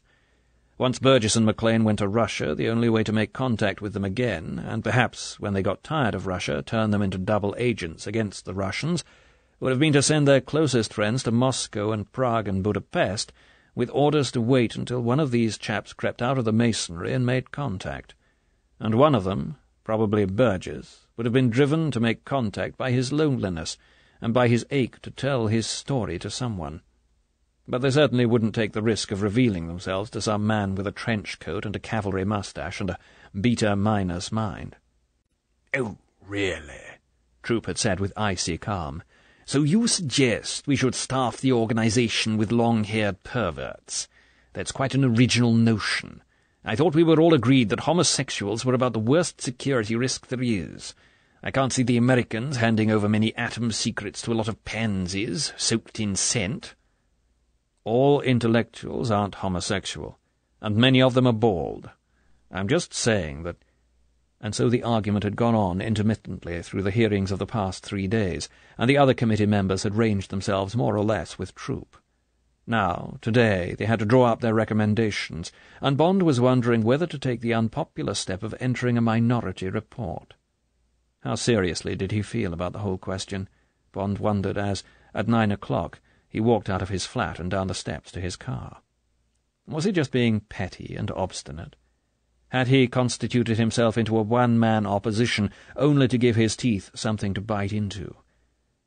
Once Burgess and Maclean went to Russia, the only way to make contact with them again, and perhaps, when they got tired of Russia, turn them into double agents against the Russians, would have been to send their closest friends to Moscow and Prague and Budapest, with orders to wait until one of these chaps crept out of the masonry and made contact. And one of them, probably Burgess, would have been driven to make contact by his loneliness, and by his ache to tell his story to someone. But they certainly wouldn't take the risk of revealing themselves to some man with a trench coat and a cavalry moustache and a beta-minus mind." "Oh, really?" Troop had said with icy calm. "So you suggest we should staff the organization with long-haired perverts? That's quite an original notion. I thought we were all agreed that homosexuals were about the worst security risk there is. I can't see the Americans handing over many atom secrets to a lot of pansies soaked in scent. All intellectuals aren't homosexual, and many of them are bald. I'm just saying that—" And so the argument had gone on intermittently through the hearings of the past 3 days, and the other committee members had ranged themselves more or less with troop. Now, today, they had to draw up their recommendations, and Bond was wondering whether to take the unpopular step of entering a minority report. How seriously did he feel about the whole question? Bond wondered as, at 9 o'clock, he walked out of his flat and down the steps to his car. Was he just being petty and obstinate? Had he constituted himself into a one-man opposition only to give his teeth something to bite into?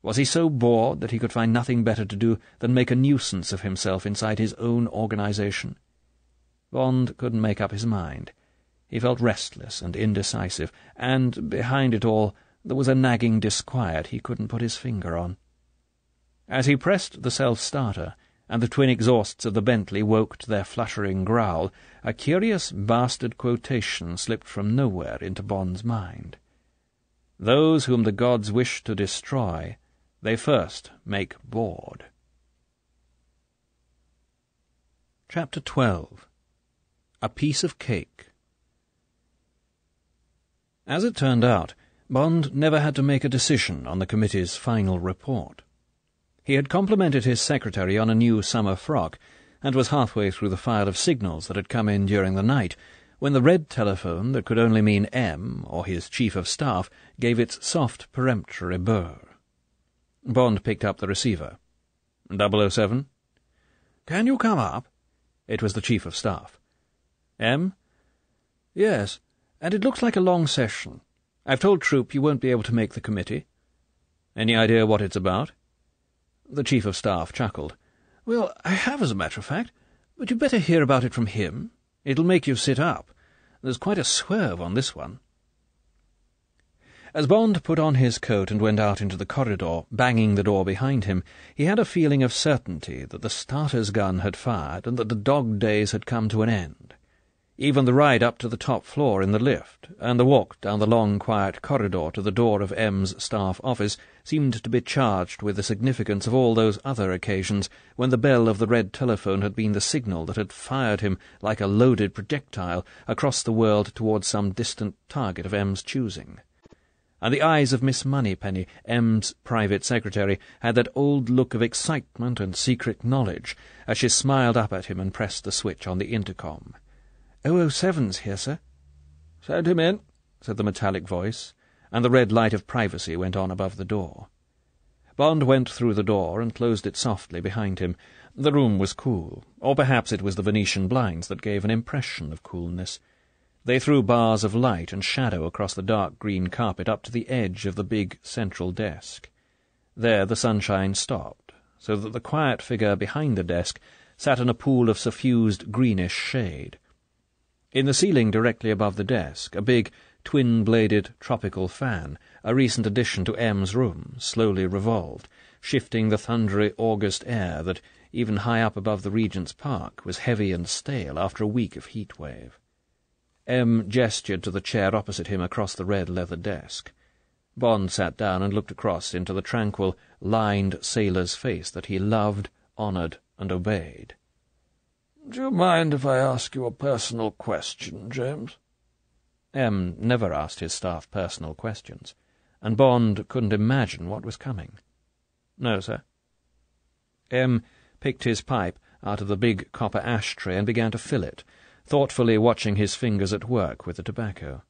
Was he so bored that he could find nothing better to do than make a nuisance of himself inside his own organization? Bond couldn't make up his mind. He felt restless and indecisive, and behind it all there was a nagging disquiet he couldn't put his finger on. As he pressed the self-starter, and the twin exhausts of the Bentley woke to their fluttering growl, a curious bastard quotation slipped from nowhere into Bond's mind. "Those whom the gods wish to destroy, they first make bored." Chapter 12. A Piece of Cake. As it turned out, Bond never had to make a decision on the committee's final report. He had complimented his secretary on a new summer frock, and was halfway through the file of signals that had come in during the night, when the red telephone that could only mean M, or his chief of staff, gave its soft, peremptory burr. Bond picked up the receiver. 007? "Can you come up?" It was the chief of staff. M? "Yes, and it looks like a long session. I've told Troop you won't be able to make the committee." Any idea what it's about? The chief of staff chuckled. "Well, I have, as a matter of fact, but you'd better hear about it from him. It'll make you sit up. There's quite a swerve on this one." As Bond put on his coat and went out into the corridor, banging the door behind him, he had a feeling of certainty that the starter's gun had fired and that the dog days had come to an end. Even the ride up to the top floor in the lift, and the walk down the long, quiet corridor to the door of M's staff office seemed to be charged with the significance of all those other occasions when the bell of the red telephone had been the signal that had fired him like a loaded projectile across the world towards some distant target of M's choosing. And the eyes of Miss Moneypenny, M's private secretary, had that old look of excitement and secret knowledge as she smiled up at him and pressed the switch on the intercom. 007's here, sir." "Send him in," said the metallic voice, and the red light of privacy went on above the door. Bond went through the door and closed it softly behind him. The room was cool, or perhaps it was the Venetian blinds that gave an impression of coolness. They threw bars of light and shadow across the dark green carpet up to the edge of the big central desk. There the sunshine stopped, so that the quiet figure behind the desk sat in a pool of suffused greenish shade. In the ceiling directly above the desk, a big, twin-bladed tropical fan, a recent addition to M's room, slowly revolved, shifting the thundery August air that, even high up above the Regent's Park, was heavy and stale after a week of heat wave. M gestured to the chair opposite him across the red leather desk. Bond sat down and looked across into the tranquil, lined sailor's face that he loved, honoured, and obeyed. "Do you mind if I ask you a personal question, James?" M never asked his staff personal questions, and Bond couldn't imagine what was coming. "No, sir." M picked his pipe out of the big copper ashtray and began to fill it, thoughtfully watching his fingers at work with the tobacco.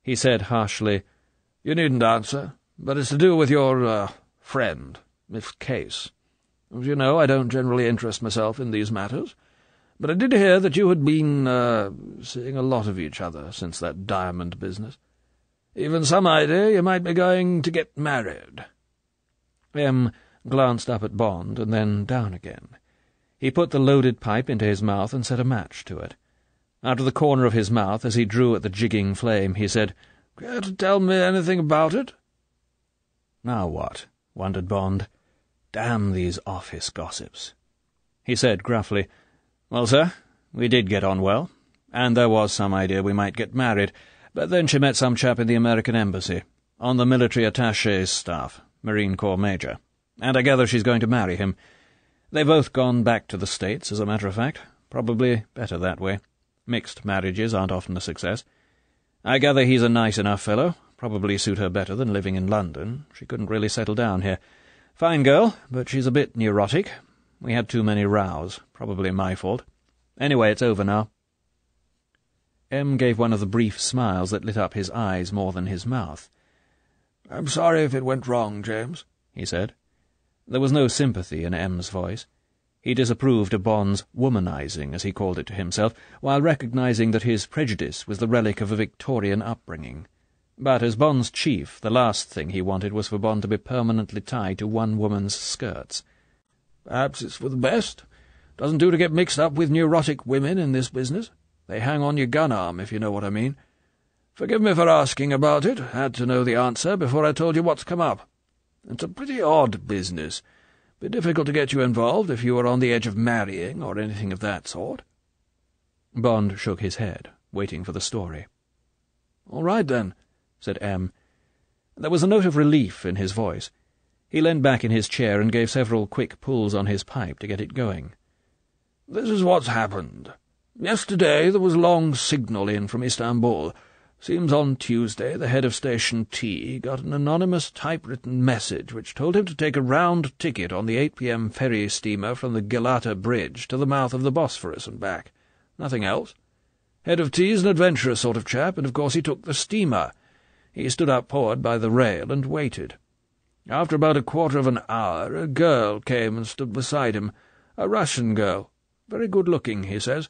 He said harshly, "You needn't answer, but it's to do with your, friend, Miss Case. As you know, I don't generally interest myself in these matters, but I did hear that you had been, seeing a lot of each other since that diamond business. Even some idea you might be going to get married." M glanced up at Bond and then down again. He put the loaded pipe into his mouth and set a match to it. Out of the corner of his mouth, as he drew at the jigging flame, he said, "Care to tell me anything about it?" "Now what?" wondered Bond. "Damn these office gossips." He said gruffly, "Well, sir, we did get on well, and there was some idea we might get married, but then she met some chap in the American embassy. On the military attaché's staff, Marine Corps major. And I gather she's going to marry him. They've both gone back to the States, as a matter of fact. Probably better that way. Mixed marriages aren't often a success. I gather he's a nice enough fellow. Probably suit her better than living in London. She couldn't really settle down here. Fine girl, but she's a bit neurotic. We had too many rows. Probably my fault. Anyway, it's over now. M gave one of the brief smiles that lit up his eyes more than his mouth. "I'm sorry if it went wrong, James," he said. There was no sympathy in M's voice. He disapproved of Bond's womanizing, as he called it to himself, while recognizing that his prejudice was the relic of a Victorian upbringing. But as Bond's chief, the last thing he wanted was for Bond to be permanently tied to one woman's skirts. "Perhaps it's for the best. Doesn't do to get mixed up with neurotic women in this business. They hang on your gun arm, if you know what I mean. Forgive me for asking about it. Had to know the answer before I told you what's come up. It's a pretty odd business. Be difficult to get you involved if you were on the edge of marrying or anything of that sort." Bond shook his head, waiting for the story. "All right, then," said M. There was a note of relief in his voice. He leaned back in his chair and gave several quick pulls on his pipe to get it going. "This is what's happened. Yesterday there was a long signal in from Istanbul. Seems on Tuesday the head of Station T got an anonymous typewritten message which told him to take a round ticket on the 8 p.m. ferry steamer from the Galata Bridge to the mouth of the Bosphorus and back. Nothing else. Head of T's an adventurous sort of chap, and of course he took the steamer. He stood up forward by the rail and waited. After about a quarter of an hour, a girl came and stood beside him, a Russian girl, very good-looking, he says,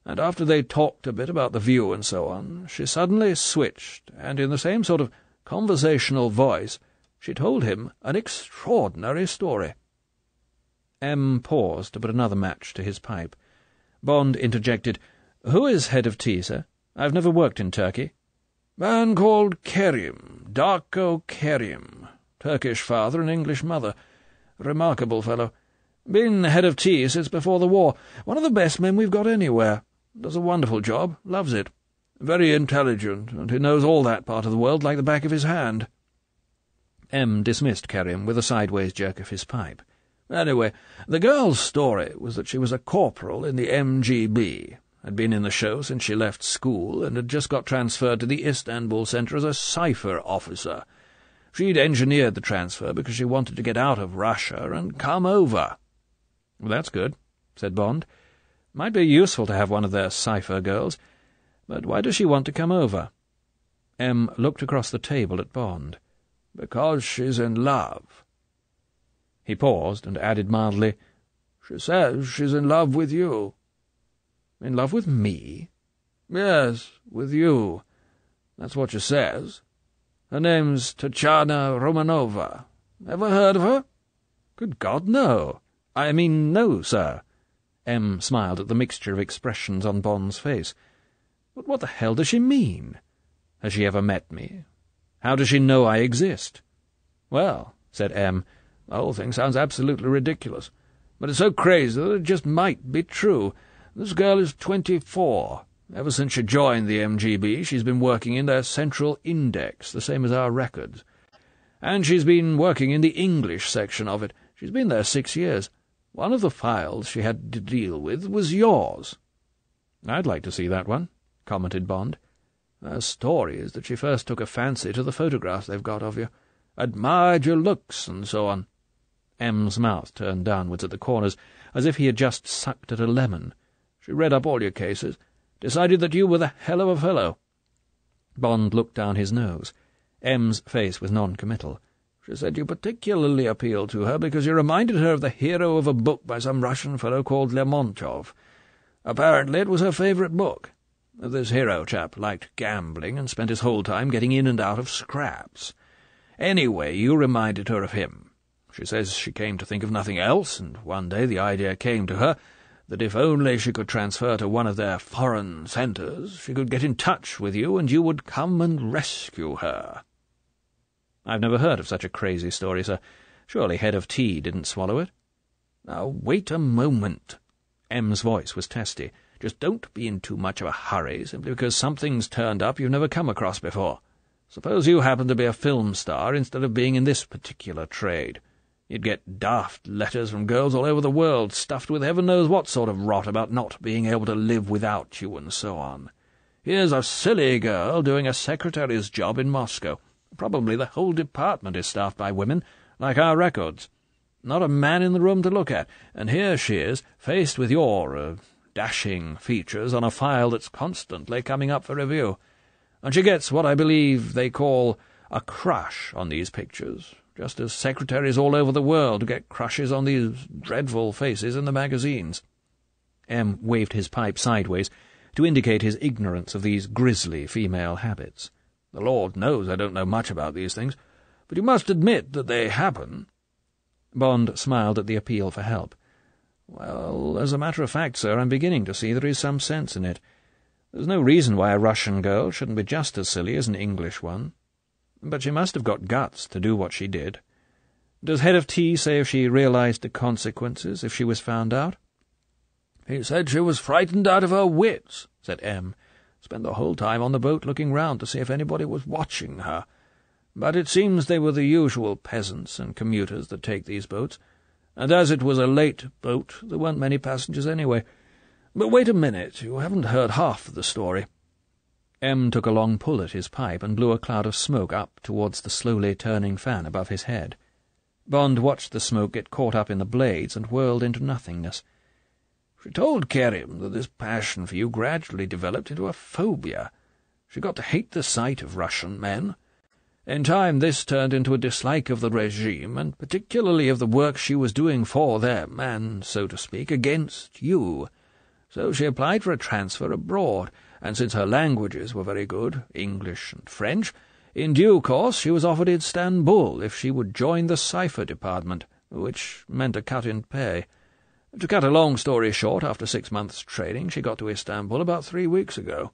and after they talked a bit about the view and so on, she suddenly switched, and in the same sort of conversational voice, she told him an extraordinary story." M paused to put another match to his pipe. Bond interjected, "Who is head of T, sir? I've never worked in Turkey." "Man called Kerim, Darko Kerim. Turkish father and English mother. Remarkable fellow. Been head of T since before the war. One of the best men we've got anywhere. Does a wonderful job, loves it. Very intelligent, and he knows all that part of the world like the back of his hand." M dismissed Kerim with a sideways jerk of his pipe. "Anyway, the girl's story was that she was a corporal in the MGB, had been in the show since she left school, and had just got transferred to the Istanbul Centre as a cipher officer. She'd engineered the transfer because she wanted to get out of Russia and come over." "Well, that's good," said Bond. "Might be useful to have one of their cipher girls. But why does she want to come over?" M looked across the table at Bond. "Because she's in love." He paused and added mildly, "She says she's in love with you." "In love with me?" "Yes, with you. That's what she says. Her name's Tatiana Romanova. Ever heard of her?" "Good God, no. I mean, no, sir." M smiled at the mixture of expressions on Bond's face. "But what the hell does she mean? Has she ever met me? How does she know I exist?" "Well," said M, "the whole thing sounds absolutely ridiculous. But it's so crazy that it just might be true. This girl is 24. Ever since she joined the MGB, she's been working in their Central Index, the same as our records. And she's been working in the English section of it. She's been there 6 years. One of the files she had to deal with was yours." "I'd like to see that one," commented Bond. "Her story is that she first took a fancy to the photographs they've got of you, admired your looks, and so on." M's mouth turned downwards at the corners, as if he had just sucked at a lemon. "She read up all your cases, decided that you were the hell of a fellow." Bond looked down his nose. M's face was non-committal. "She said you particularly appealed to her because you reminded her of the hero of a book by some Russian fellow called Lermontov. Apparently it was her favourite book. This hero chap liked gambling and spent his whole time getting in and out of scraps. Anyway, you reminded her of him. She says she came to think of nothing else, and one day the idea came to her that if only she could transfer to one of their foreign centres, she could get in touch with you and you would come and rescue her." "I've never heard of such a crazy story, sir. Surely Head of T didn't swallow it?" "Now, wait a moment." M's voice was testy. "Just don't be in too much of a hurry, simply because something's turned up you've never come across before. Suppose you happened to be a film star instead of being in this particular trade. You'd get daft letters from girls all over the world, stuffed with heaven knows what sort of rot about not being able to live without you and so on. Here's a silly girl doing a secretary's job in Moscow. Probably the whole department is staffed by women, like our records. Not a man in the room to look at, and here she is, faced with your dashing features on a file that's constantly coming up for review. And she gets what I believe they call a crush on these pictures, just as secretaries all over the world get crushes on these dreadful faces in the magazines." M. waved his pipe sideways to indicate his ignorance of these grisly female habits. "The Lord knows I don't know much about these things, but you must admit that they happen." Bond smiled at the appeal for help. "Well, as a matter of fact, sir, I'm beginning to see there is some sense in it. There's no reason why a Russian girl shouldn't be just as silly as an English one. But she must have got guts to do what she did. Does Head of Tea say if she realized the consequences if she was found out?" "He said she was frightened out of her wits," said M. "Spent the whole time on the boat looking round to see if anybody was watching her. But it seems they were the usual peasants and commuters that take these boats, and as it was a late boat, there weren't many passengers anyway. But wait a minute, you haven't heard half of the story." M. took a long pull at his pipe and blew a cloud of smoke up towards the slowly turning fan above his head. Bond watched the smoke get caught up in the blades and whirled into nothingness. "She told Kerim that this passion for you gradually developed into a phobia. She got to hate the sight of Russian men. In time this turned into a dislike of the regime, and particularly of the work she was doing for them, and, so to speak, against you. So she applied for a transfer abroad, and since her languages were very good, English and French, in due course she was offered Istanbul if she would join the cipher department, which meant a cut in pay. To cut a long story short, after 6 months' training, she got to Istanbul about 3 weeks ago.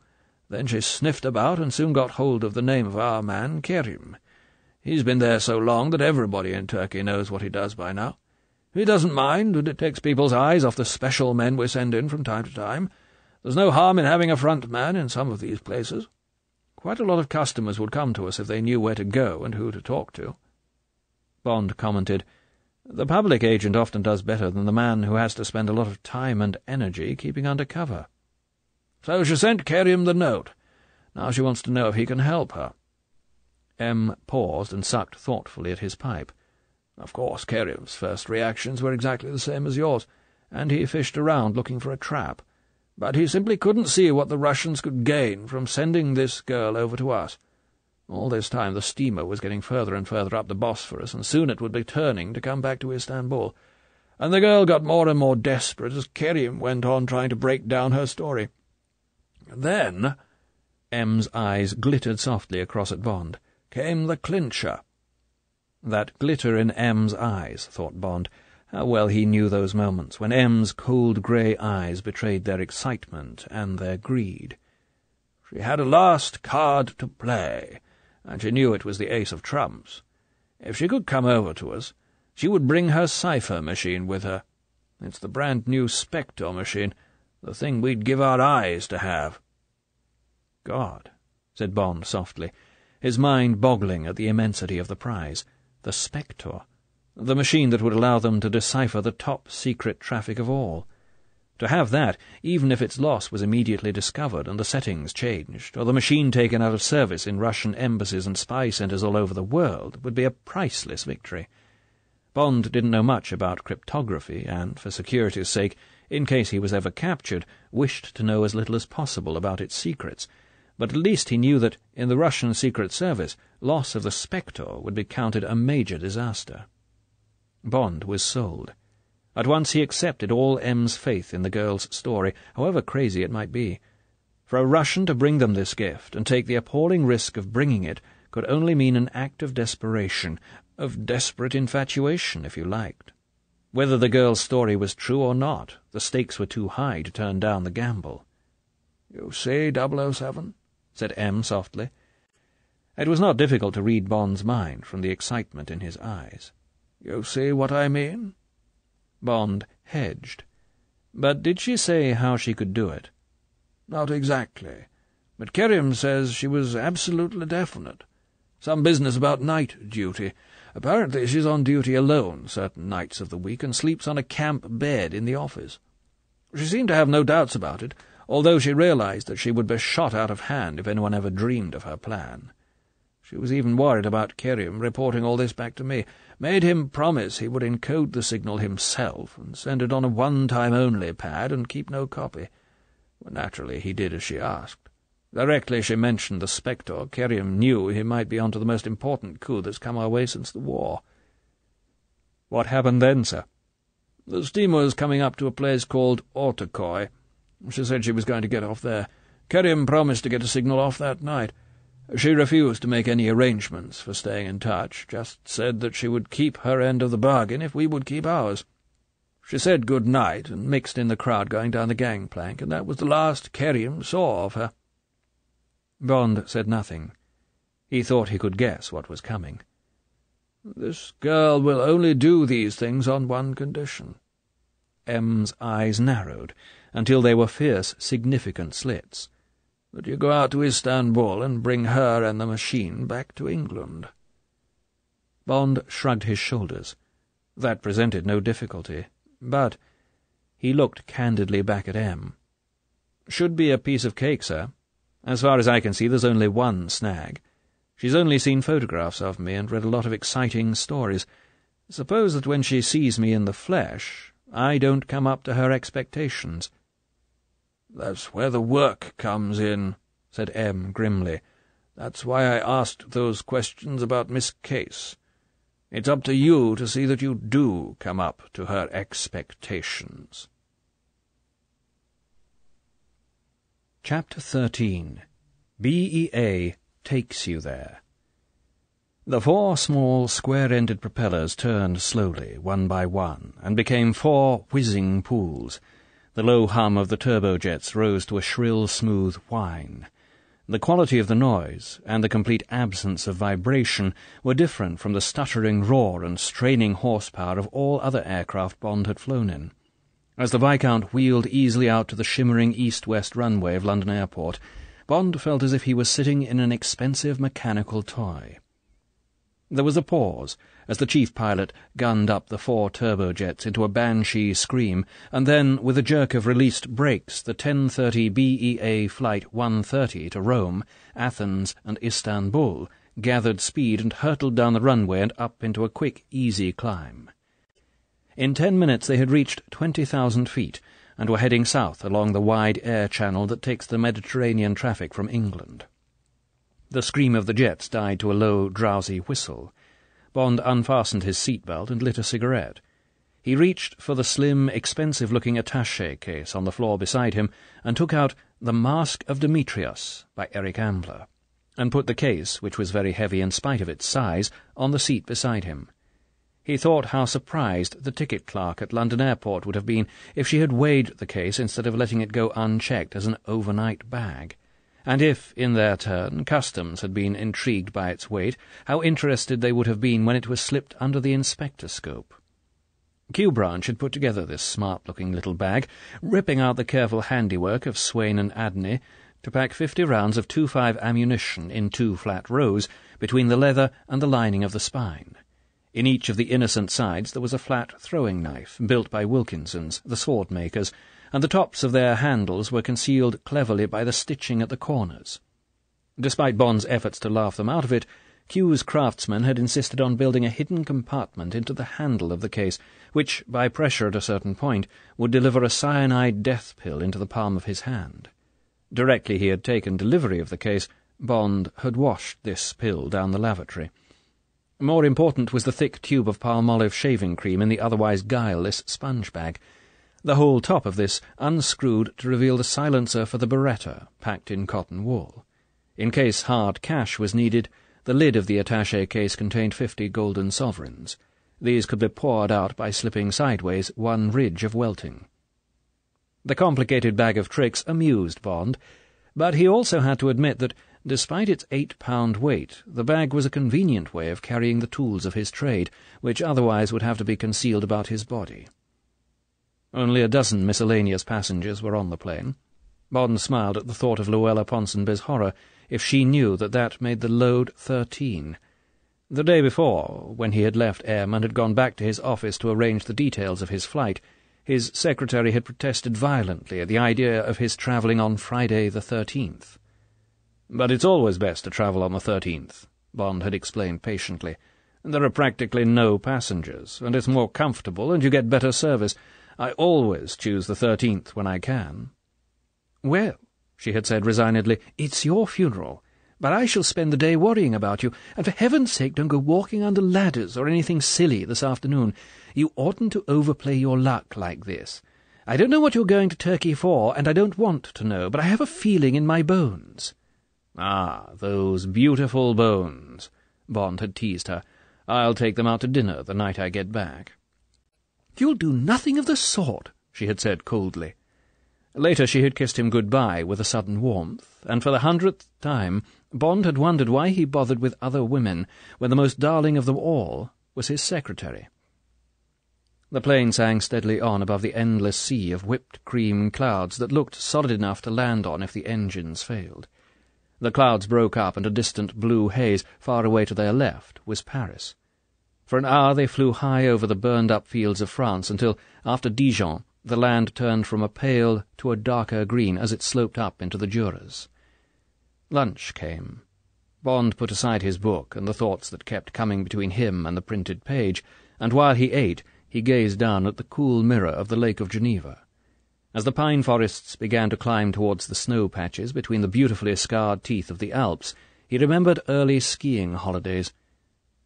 Then she sniffed about and soon got hold of the name of our man, Kerim. He's been there so long that everybody in Turkey knows what he does by now. He doesn't mind, and it takes people's eyes off the special men we send in from time to time. There's no harm in having a front man in some of these places. Quite a lot of customers would come to us if they knew where to go and who to talk to." Bond commented, "The public agent often does better than the man who has to spend a lot of time and energy keeping under cover." "So she sent Kerim the note. Now she wants to know if he can help her." M. paused and sucked thoughtfully at his pipe. "Of course, Kerim's first reactions were exactly the same as yours, and he fished around looking for a trap. But he simply couldn't see what the Russians could gain from sending this girl over to us. All this time the steamer was getting further and further up the Bosphorus, and soon it would be turning to come back to Istanbul. And the girl got more and more desperate as Kerim went on trying to break down her story. Then," M's eyes glittered softly across at Bond, "came the clincher." That glitter in M's eyes, thought Bond. How well he knew those moments when M's cold grey eyes betrayed their excitement and their greed. She had a last card to play, and she knew it was the ace of trumps. If she could come over to us, she would bring her cipher machine with her. It's the brand-new Spectre machine, the thing we'd give our eyes to have." "God," said Bond softly, his mind boggling at the immensity of the prize. The Spectre, the machine that would allow them to decipher the top-secret traffic of all. To have that, even if its loss was immediately discovered and the settings changed, or the machine taken out of service in Russian embassies and spy centres all over the world, would be a priceless victory. Bond didn't know much about cryptography, and, for security's sake, in case he was ever captured, wished to know as little as possible about its secrets, but at least he knew that, in the Russian Secret Service, loss of the Spectre would be counted a major disaster. Bond was sold. At once he accepted all M's faith in the girl's story, however crazy it might be. For a Russian to bring them this gift, and take the appalling risk of bringing it, could only mean an act of desperation, of desperate infatuation, if you liked. Whether the girl's story was true or not, the stakes were too high to turn down the gamble. "You see, 007?" said M softly. It was not difficult to read Bond's mind from the excitement in his eyes. "You see what I mean?" Bond hedged. "But did she say how she could do it?" "Not exactly. But Kerim says she was absolutely definite. Some business about night duty. Apparently she's on duty alone certain nights of the week and sleeps on a camp bed in the office. She seemed to have no doubts about it, although she realized that she would be shot out of hand if anyone ever dreamed of her plan. She was even worried about Kerim reporting all this back to me, made him promise he would encode the signal himself and send it on a one-time-only pad and keep no copy. Well, naturally, he did as she asked. Directly she mentioned the Spectre, Kerim knew he might be onto the most important coup that's come our way since the war. What happened then, sir? The steamer was coming up to a place called Ortakoy. She said she was going to get off there. Kerim promised to get a signal off that night. She refused to make any arrangements for staying in touch, just said that she would keep her end of the bargain if we would keep ours. She said good night and mixed in the crowd going down the gangplank, and that was the last Kerim saw of her. Bond said nothing. He thought he could guess what was coming. This girl will only do these things on one condition. M's eyes narrowed until they were fierce, significant slits. That you go out to Istanbul and bring her and the machine back to England. Bond shrugged his shoulders. That presented no difficulty, but he looked candidly back at M. "Should be a piece of cake, sir. As far as I can see, there's only one snag. She's only seen photographs of me and read a lot of exciting stories. Suppose that when she sees me in the flesh, I don't come up to her expectations." "That's where the work comes in," said M. grimly. "That's why I asked those questions about Miss Case. It's up to you to see that you do come up to her expectations." Chapter 13. BEA takes you there. The 4 small square-ended propellers turned slowly, one by one, and became 4 whizzing pools. The low hum of the turbojets rose to a shrill, smooth whine. The quality of the noise, and the complete absence of vibration, were different from the stuttering roar and straining horsepower of all other aircraft Bond had flown in. As the Viscount wheeled easily out to the shimmering east-west runway of London Airport, Bond felt as if he was sitting in an expensive mechanical toy. There was a pause as the chief pilot gunned up the 4 turbojets into a banshee scream, and then, with a jerk of released brakes, the 10:30 BEA Flight 130 to Rome, Athens, and Istanbul gathered speed and hurtled down the runway and up into a quick, easy climb. In 10 minutes they had reached 20,000 feet and were heading south along the wide air channel that takes the Mediterranean traffic from England. The scream of the jets died to a low, drowsy whistle. Bond unfastened his seat-belt and lit a cigarette. He reached for the slim, expensive-looking attaché case on the floor beside him and took out The Mask of Demetrius by Eric Ambler, and put the case, which was very heavy in spite of its size, on the seat beside him. He thought how surprised the ticket clerk at London Airport would have been if she had weighed the case instead of letting it go unchecked as an overnight bag. And if, in their turn, Customs had been intrigued by its weight, how interested they would have been when it was slipped under the inspectoscope. Q Branch had put together this smart-looking little bag, ripping out the careful handiwork of Swain and Adney to pack 50 rounds of 2.5 ammunition in 2 flat rows between the leather and the lining of the spine. In each of the innocent sides there was a flat throwing knife, built by Wilkinsons, the sword-makers, and the tops of their handles were concealed cleverly by the stitching at the corners. Despite Bond's efforts to laugh them out of it, Q's craftsman had insisted on building a hidden compartment into the handle of the case, which, by pressure at a certain point, would deliver a cyanide death pill into the palm of his hand. Directly he had taken delivery of the case, Bond had washed this pill down the lavatory. More important was the thick tube of palm-olive shaving cream in the otherwise guileless sponge bag. The whole top of this unscrewed to reveal the silencer for the Beretta, packed in cotton wool. In case hard cash was needed, the lid of the attaché case contained 50 golden sovereigns. These could be poured out by slipping sideways 1 ridge of welting. The complicated bag of tricks amused Bond, but he also had to admit that, despite its 8-pound weight, the bag was a convenient way of carrying the tools of his trade, which otherwise would have to be concealed about his body. Only a dozen miscellaneous passengers were on the plane. Bond smiled at the thought of Luella Ponsonby's horror if she knew that that made the load 13. The day before, when he had left M and had gone back to his office to arrange the details of his flight, his secretary had protested violently at the idea of his travelling on Friday the 13th. "But it's always best to travel on the 13th, Bond had explained patiently. "There are practically no passengers, and it's more comfortable, and you get better service. I always choose the 13th when I can." "Well," she had said resignedly, "it's your funeral, but I shall spend the day worrying about you, and for heaven's sake don't go walking under ladders or anything silly this afternoon. You oughtn't to overplay your luck like this. I don't know what you're going to Turkey for, and I don't want to know, but I have a feeling in my bones." "Ah, those beautiful bones," Bond had teased her. "I'll take them out to dinner the night I get back." "You'll do nothing of the sort," she had said coldly. Later she had kissed him good-bye with a sudden warmth, and for the 100th time Bond had wondered why he bothered with other women when the most darling of them all was his secretary. The plane sang steadily on above the endless sea of whipped cream clouds that looked solid enough to land on if the engines failed. The clouds broke up, and a distant blue haze far away to their left was Paris. For an hour they flew high over the burned-up fields of France until, after Dijon, the land turned from a pale to a darker green as it sloped up into the Juras. Lunch came. Bond put aside his book and the thoughts that kept coming between him and the printed page, and while he ate, he gazed down at the cool mirror of the Lake of Geneva. As the pine forests began to climb towards the snow patches between the beautifully scarred teeth of the Alps, he remembered early skiing holidays.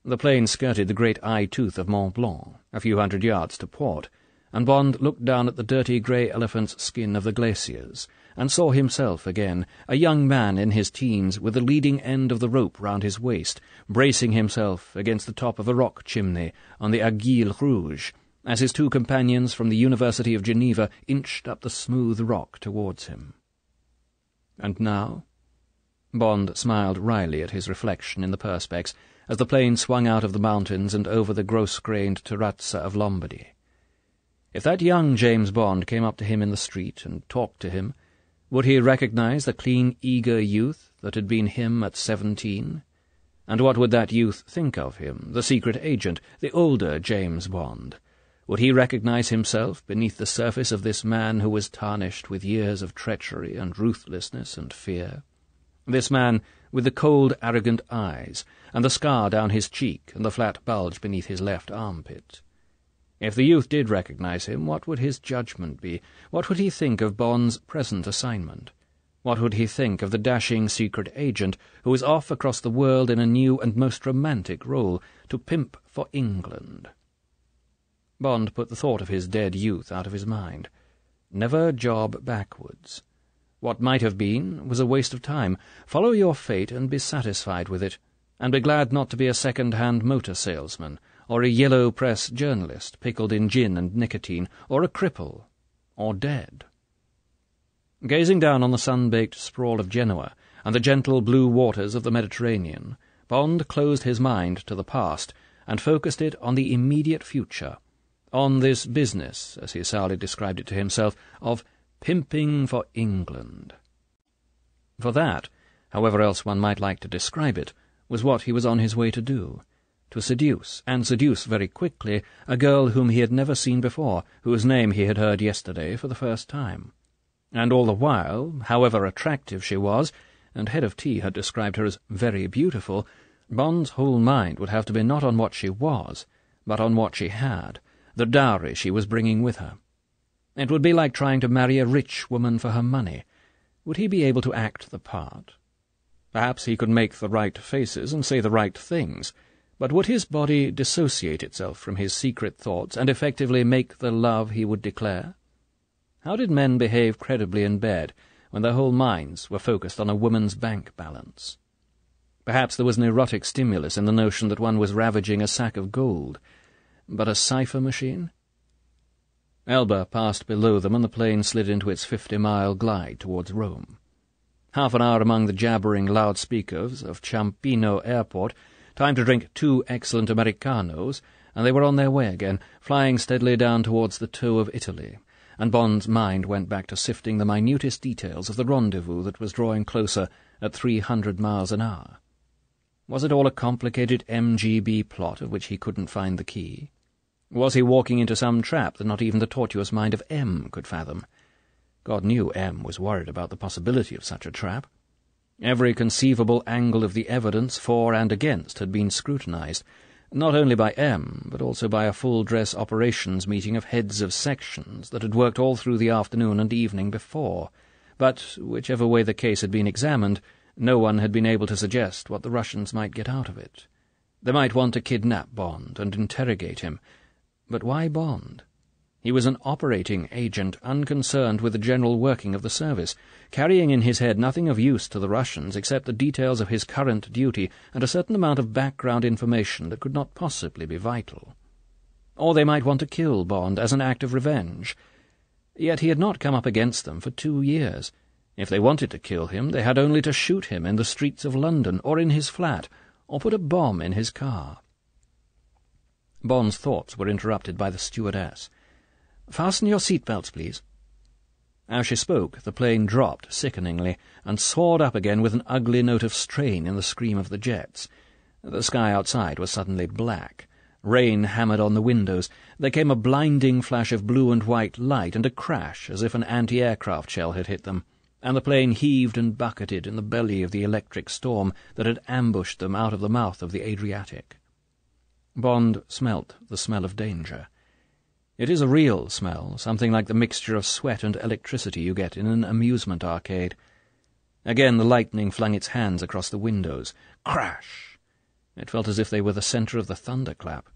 The plane skirted the great eye-tooth of Mont Blanc, a few hundred yards to port, and Bond looked down at the dirty grey elephant's skin of the glaciers, and saw himself again, a young man in his teens, with the leading end of the rope round his waist, bracing himself against the top of a rock chimney on the Aiguille Rouge, as his two companions from the University of Geneva inched up the smooth rock towards him. And now? Bond smiled wryly at his reflection in the perspex as the plane swung out of the mountains and over the gross-grained terrazza of Lombardy. If that young James Bond came up to him in the street and talked to him, would he recognize the clean, eager youth that had been him at 17? And what would that youth think of him, the secret agent, the older James Bond? Would he recognize himself beneath the surface of this man who was tarnished with years of treachery and ruthlessness and fear? This man with the cold, arrogant eyes, and the scar down his cheek and the flat bulge beneath his left armpit. If the youth did recognize him, what would his judgment be? What would he think of Bond's present assignment? What would he think of the dashing secret agent who was off across the world in a new and most romantic role, to pimp for England? Bond put the thought of his dead youth out of his mind. Never job backwards. What might have been was a waste of time. Follow your fate and be satisfied with it, and be glad not to be a second-hand motor salesman, or a yellow press journalist pickled in gin and nicotine, or a cripple, or dead. Gazing down on the sun-baked sprawl of Genoa and the gentle blue waters of the Mediterranean, Bond closed his mind to the past and focused it on the immediate future, on this business, as he sourly described it to himself, of pimping for England. For that, however else one might like to describe it, was what he was on his way to do, to seduce, and seduce very quickly, a girl whom he had never seen before, whose name he had heard yesterday for the first time. And all the while, however attractive she was, and Head of Tea had described her as very beautiful, Bond's whole mind would have to be not on what she was, but on what she had, the dowry she was bringing with her. It would be like trying to marry a rich woman for her money. Would he be able to act the part? Perhaps he could make the right faces and say the right things, but would his body dissociate itself from his secret thoughts and effectively make the love he would declare? How did men behave credibly in bed when their whole minds were focused on a woman's bank balance? Perhaps there was an erotic stimulus in the notion that one was ravaging a sack of gold, but a cipher machine? Elba passed below them, and the plane slid into its 50-mile glide towards Rome. Half an hour among the jabbering loudspeakers of Ciampino Airport, time to drink 2 excellent Americanos, and they were on their way again, flying steadily down towards the toe of Italy, and Bond's mind went back to sifting the minutest details of the rendezvous that was drawing closer at 300 miles an hour. Was it all a complicated MGB plot of which he couldn't find the key? Was he walking into some trap that not even the tortuous mind of M could fathom? God knew M was worried about the possibility of such a trap. Every conceivable angle of the evidence for and against had been scrutinized, not only by M, but also by a full-dress operations meeting of heads of sections that had worked all through the afternoon and evening before. But, whichever way the case had been examined, no one had been able to suggest what the Russians might get out of it. They might want to kidnap Bond and interrogate him. But why Bond? He was an operating agent, unconcerned with the general working of the service, carrying in his head nothing of use to the Russians except the details of his current duty and a certain amount of background information that could not possibly be vital. Or they might want to kill Bond as an act of revenge. Yet he had not come up against them for 2 years. If they wanted to kill him, they had only to shoot him in the streets of London, or in his flat, or put a bomb in his car. Bond's thoughts were interrupted by the stewardess. "Fasten your seat-belts, please." As she spoke, the plane dropped sickeningly and soared up again with an ugly note of strain in the scream of the jets. The sky outside was suddenly black. Rain hammered on the windows. There came a blinding flash of blue and white light and a crash as if an anti-aircraft shell had hit them, and the plane heaved and bucketed in the belly of the electric storm that had ambushed them out of the mouth of the Adriatic. Bond smelt the smell of danger. It is a real smell, something like the mixture of sweat and electricity you get in an amusement arcade. Again the lightning flung its hands across the windows. Crash! It felt as if they were the centre of the thunderclap.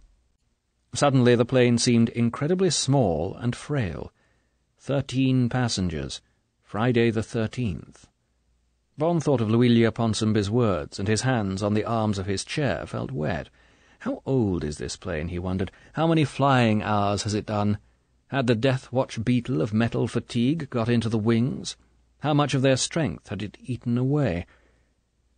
Suddenly the plane seemed incredibly small and frail. 13 passengers. Friday the 13th. Bond thought of Louis Ponsonby's words, and his hands on the arms of his chair felt wet. How old is this plane, he wondered? How many flying hours has it done? Had the death-watch beetle of metal fatigue got into the wings? How much of their strength had it eaten away?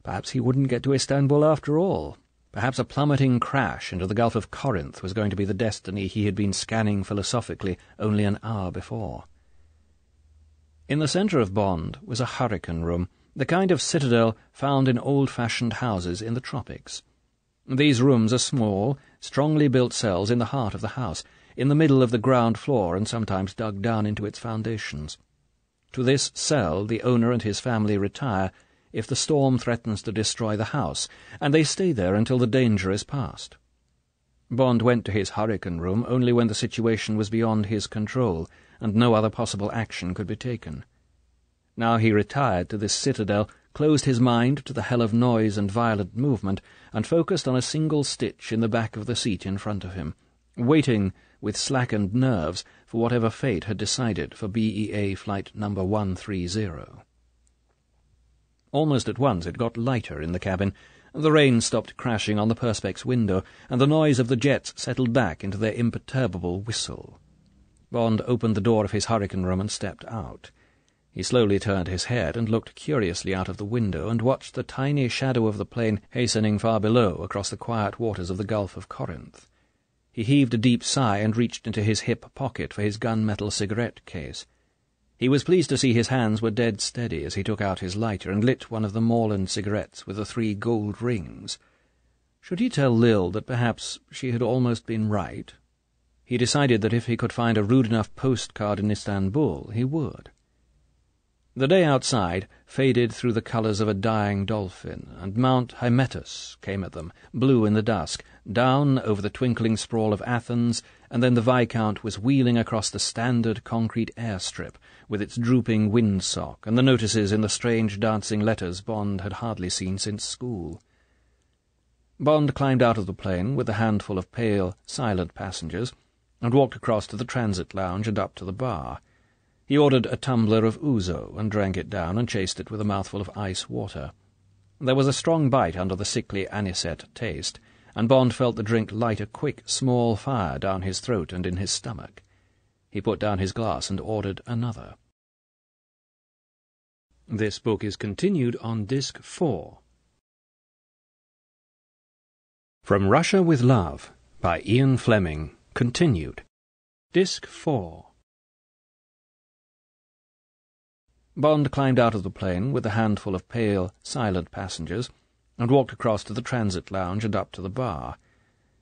Perhaps he wouldn't get to Istanbul after all. Perhaps a plummeting crash into the Gulf of Corinth was going to be the destiny he had been scanning philosophically only an hour before. In the centre of Bond was a hurricane room, the kind of citadel found in old-fashioned houses in the tropics. These rooms are small, strongly built cells in the heart of the house, in the middle of the ground floor and sometimes dug down into its foundations. To this cell the owner and his family retire if the storm threatens to destroy the house, and they stay there until the danger is past. Bond went to his hurricane room only when the situation was beyond his control, and no other possible action could be taken. Now he retired to this citadel, closed his mind to the hell of noise and violent movement, and focused on a single stitch in the back of the seat in front of him, waiting with slackened nerves for whatever fate had decided for BEA flight number 130. Almost at once it got lighter in the cabin. The rain stopped crashing on the perspex window, and the noise of the jets settled back into their imperturbable whistle. Bond opened the door of his hurricane room and stepped out. He slowly turned his head and looked curiously out of the window and watched the tiny shadow of the plane hastening far below across the quiet waters of the Gulf of Corinth. He heaved a deep sigh and reached into his hip pocket for his gunmetal cigarette case. He was pleased to see his hands were dead steady as he took out his lighter and lit one of the Moreland cigarettes with the 3 gold rings. Should he tell Lil that perhaps she had almost been right? He decided that if he could find a rude enough postcard in Istanbul, he would. The day outside faded through the colours of a dying dolphin, and Mount Hymettus came at them, blue in the dusk, down over the twinkling sprawl of Athens, and then the Viscount was wheeling across the standard concrete airstrip, with its drooping windsock, and the notices in the strange dancing letters Bond had hardly seen since school. Bond climbed out of the plane with a handful of pale, silent passengers, and walked across to the transit lounge and up to the bar. He ordered a tumbler of ouzo and drank it down and chased it with a mouthful of ice water. There was a strong bite under the sickly anisette taste, and Bond felt the drink light a quick, small fire down his throat and in his stomach. He put down his glass and ordered another. This book is continued on Disc 4. From Russia with Love, by Ian Fleming, continued. Disc 4. Bond climbed out of the plane with a handful of pale, silent passengers and walked across to the transit lounge and up to the bar.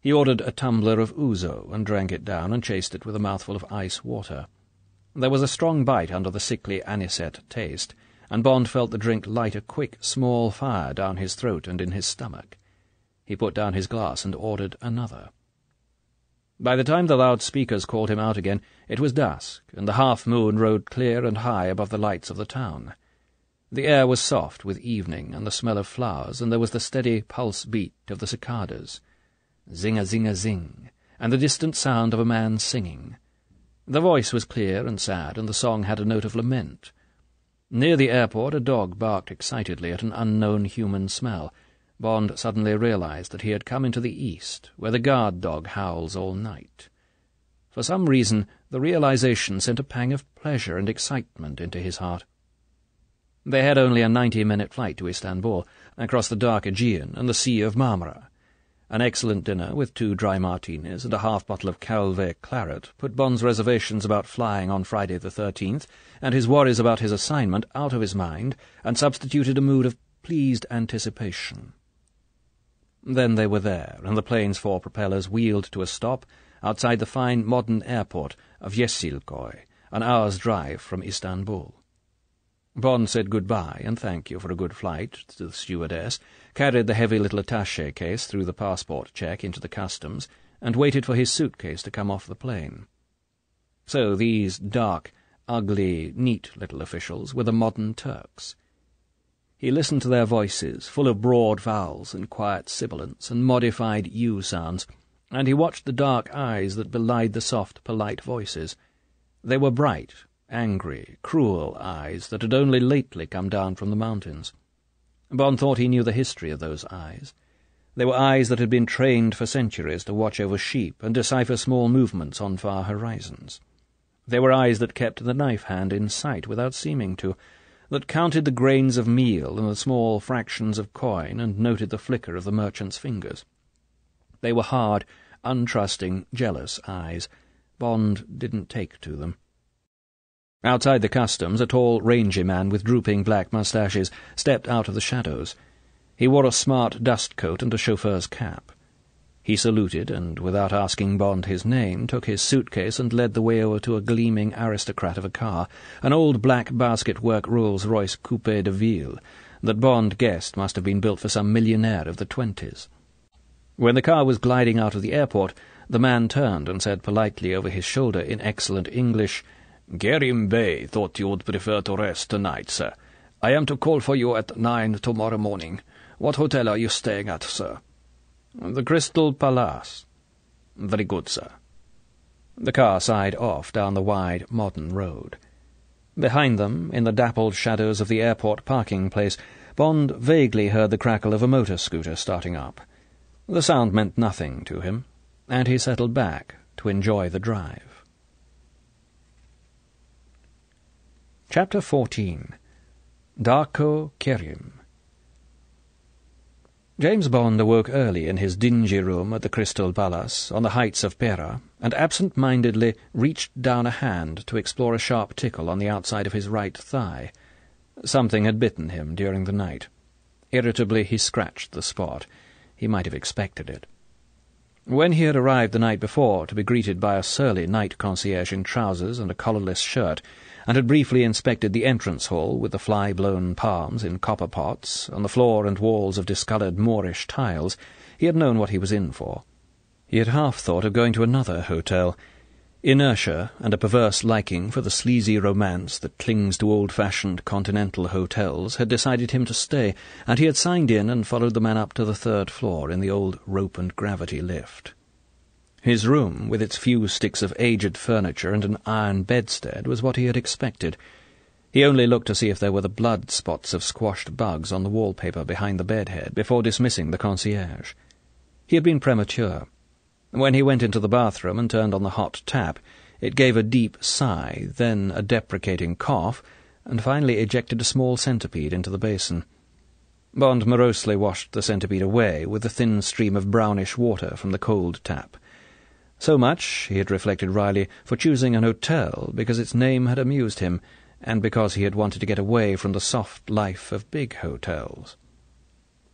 He ordered a tumbler of ouzo and drank it down and chased it with a mouthful of ice water. There was a strong bite under the sickly anisette taste, and Bond felt the drink light a quick, small fire down his throat and in his stomach. He put down his glass and ordered another. By the time the loudspeakers called him out again, it was dusk, and the half-moon rode clear and high above the lights of the town. The air was soft with evening and the smell of flowers, and there was the steady pulse beat of the cicadas. Zing-a-zing-a-zing, and the distant sound of a man singing. The voice was clear and sad, and the song had a note of lament. Near the airport a dog barked excitedly at an unknown human smell. Bond suddenly realized that he had come into the east, where the guard dog howls all night. For some reason, the realization sent a pang of pleasure and excitement into his heart. They had only a 90-minute flight to Istanbul, across the dark Aegean and the Sea of Marmara. An excellent dinner, with 2 dry martinis and a half-bottle of Calvé claret, put Bond's reservations about flying on Friday the 13th, and his worries about his assignment, out of his mind, and substituted a mood of pleased anticipation. Then they were there, and the plane's 4 propellers wheeled to a stop outside the fine modern airport of Yeşilköy, an hour's drive from Istanbul. Bond said goodbye and thank you for a good flight to the stewardess, carried the heavy little attaché case through the passport check into the customs, and waited for his suitcase to come off the plane. So these dark, ugly, neat little officials were the modern Turks. He listened to their voices, full of broad vowels and quiet sibilants and modified U sounds, and he watched the dark eyes that belied the soft, polite voices. They were bright, angry, cruel eyes that had only lately come down from the mountains. Bond thought he knew the history of those eyes. They were eyes that had been trained for centuries to watch over sheep and decipher small movements on far horizons. They were eyes that kept the knife-hand in sight without seeming to, that counted the grains of meal and the small fractions of coin and noted the flicker of the merchant's fingers. They were hard, untrusting, jealous eyes. Bond didn't take to them. Outside the customs, a tall, rangy man with drooping black moustaches stepped out of the shadows. He wore a smart dust coat and a chauffeur's cap. He saluted, and, without asking Bond his name, took his suitcase and led the way over to a gleaming aristocrat of a car, an old black basket-work Rolls-Royce Coupé de Ville, that Bond guessed must have been built for some millionaire of the 20s. When the car was gliding out of the airport, the man turned and said politely over his shoulder in excellent English, "Kerim Bey thought you would prefer to rest tonight, sir. I am to call for you at 9 tomorrow morning. What hotel are you staying at, sir?" "The Crystal Palace." "Very good, sir." The car sighed off down the wide, modern road. Behind them, in the dappled shadows of the airport parking place, Bond vaguely heard the crackle of a motor scooter starting up. The sound meant nothing to him, and he settled back to enjoy the drive. Chapter 14. Darko Kerim. James Bond awoke early in his dingy room at the Crystal Palace on the heights of Pera, and absent-mindedly reached down a hand to explore a sharp tickle on the outside of his right thigh. Something had bitten him during the night. Irritably he scratched the spot. He might have expected it. When he had arrived the night before to be greeted by a surly night concierge in trousers and a collarless shirt, and had briefly inspected the entrance hall with the fly-blown palms in copper pots, and the floor and walls of discoloured Moorish tiles, he had known what he was in for. He had half thought of going to another hotel. Inertia and a perverse liking for the sleazy romance that clings to old-fashioned continental hotels had decided him to stay, and he had signed in and followed the man up to the 3rd floor in the old rope-and-gravity lift. His room, with its few sticks of aged furniture and an iron bedstead, was what he had expected. He only looked to see if there were the blood spots of squashed bugs on the wallpaper behind the bedhead before dismissing the concierge. He had been premature. When he went into the bathroom and turned on the hot tap, it gave a deep sigh, then a deprecating cough, and finally ejected a small centipede into the basin. Bond morosely washed the centipede away with a thin stream of brownish water from the cold tap. So much, he had reflected wryly, for choosing an hotel, because its name had amused him, and because he had wanted to get away from the soft life of big hotels.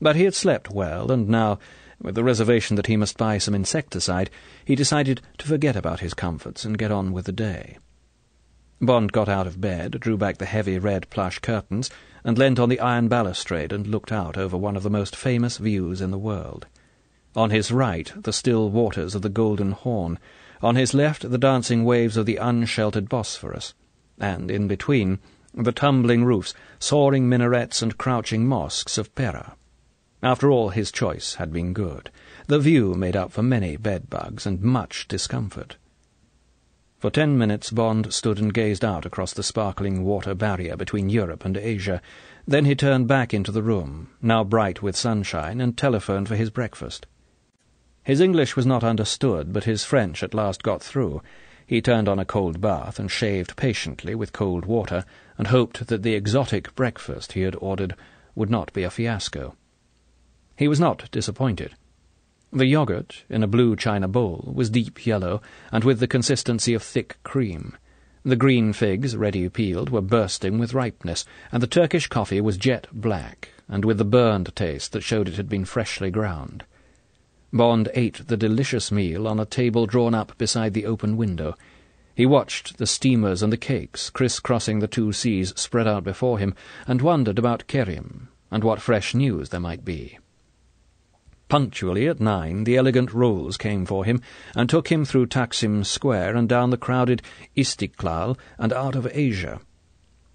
But he had slept well, and now, with the reservation that he must buy some insecticide, he decided to forget about his comforts and get on with the day. Bond got out of bed, drew back the heavy red plush curtains, and leant on the iron balustrade and looked out over one of the most famous views in the world. On his right, the still waters of the Golden Horn; on his left, the dancing waves of the unsheltered Bosphorus; and, in between, the tumbling roofs, soaring minarets, and crouching mosques of Pera. After all, his choice had been good. The view made up for many bedbugs and much discomfort. For 10 minutes Bond stood and gazed out across the sparkling water barrier between Europe and Asia. Then he turned back into the room, now bright with sunshine, and telephoned for his breakfast. His English was not understood, but his French at last got through. He turned on a cold bath and shaved patiently with cold water, and hoped that the exotic breakfast he had ordered would not be a fiasco. He was not disappointed. The yogurt, in a blue china bowl, was deep yellow, and with the consistency of thick cream. The green figs, ready peeled, were bursting with ripeness, and the Turkish coffee was jet black, and with the burned taste that showed it had been freshly ground. Bond ate the delicious meal on a table drawn up beside the open window. He watched the steamers and the cakes criss-crossing the 2 seas spread out before him, and wondered about Kerim, and what fresh news there might be. Punctually at 9, the elegant rolls came for him, and took him through Taksim Square and down the crowded Istiklal and out of Asia.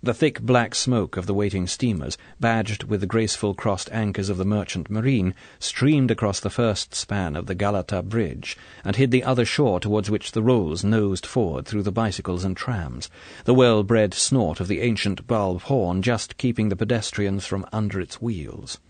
The thick black smoke of the waiting steamers, badged with the graceful crossed anchors of the merchant marine, streamed across the first span of the Galata Bridge, and hid the other shore towards which the rolls nosed forward through the bicycles and trams, the well-bred snort of the ancient bulb horn just keeping the pedestrians from under its wheels.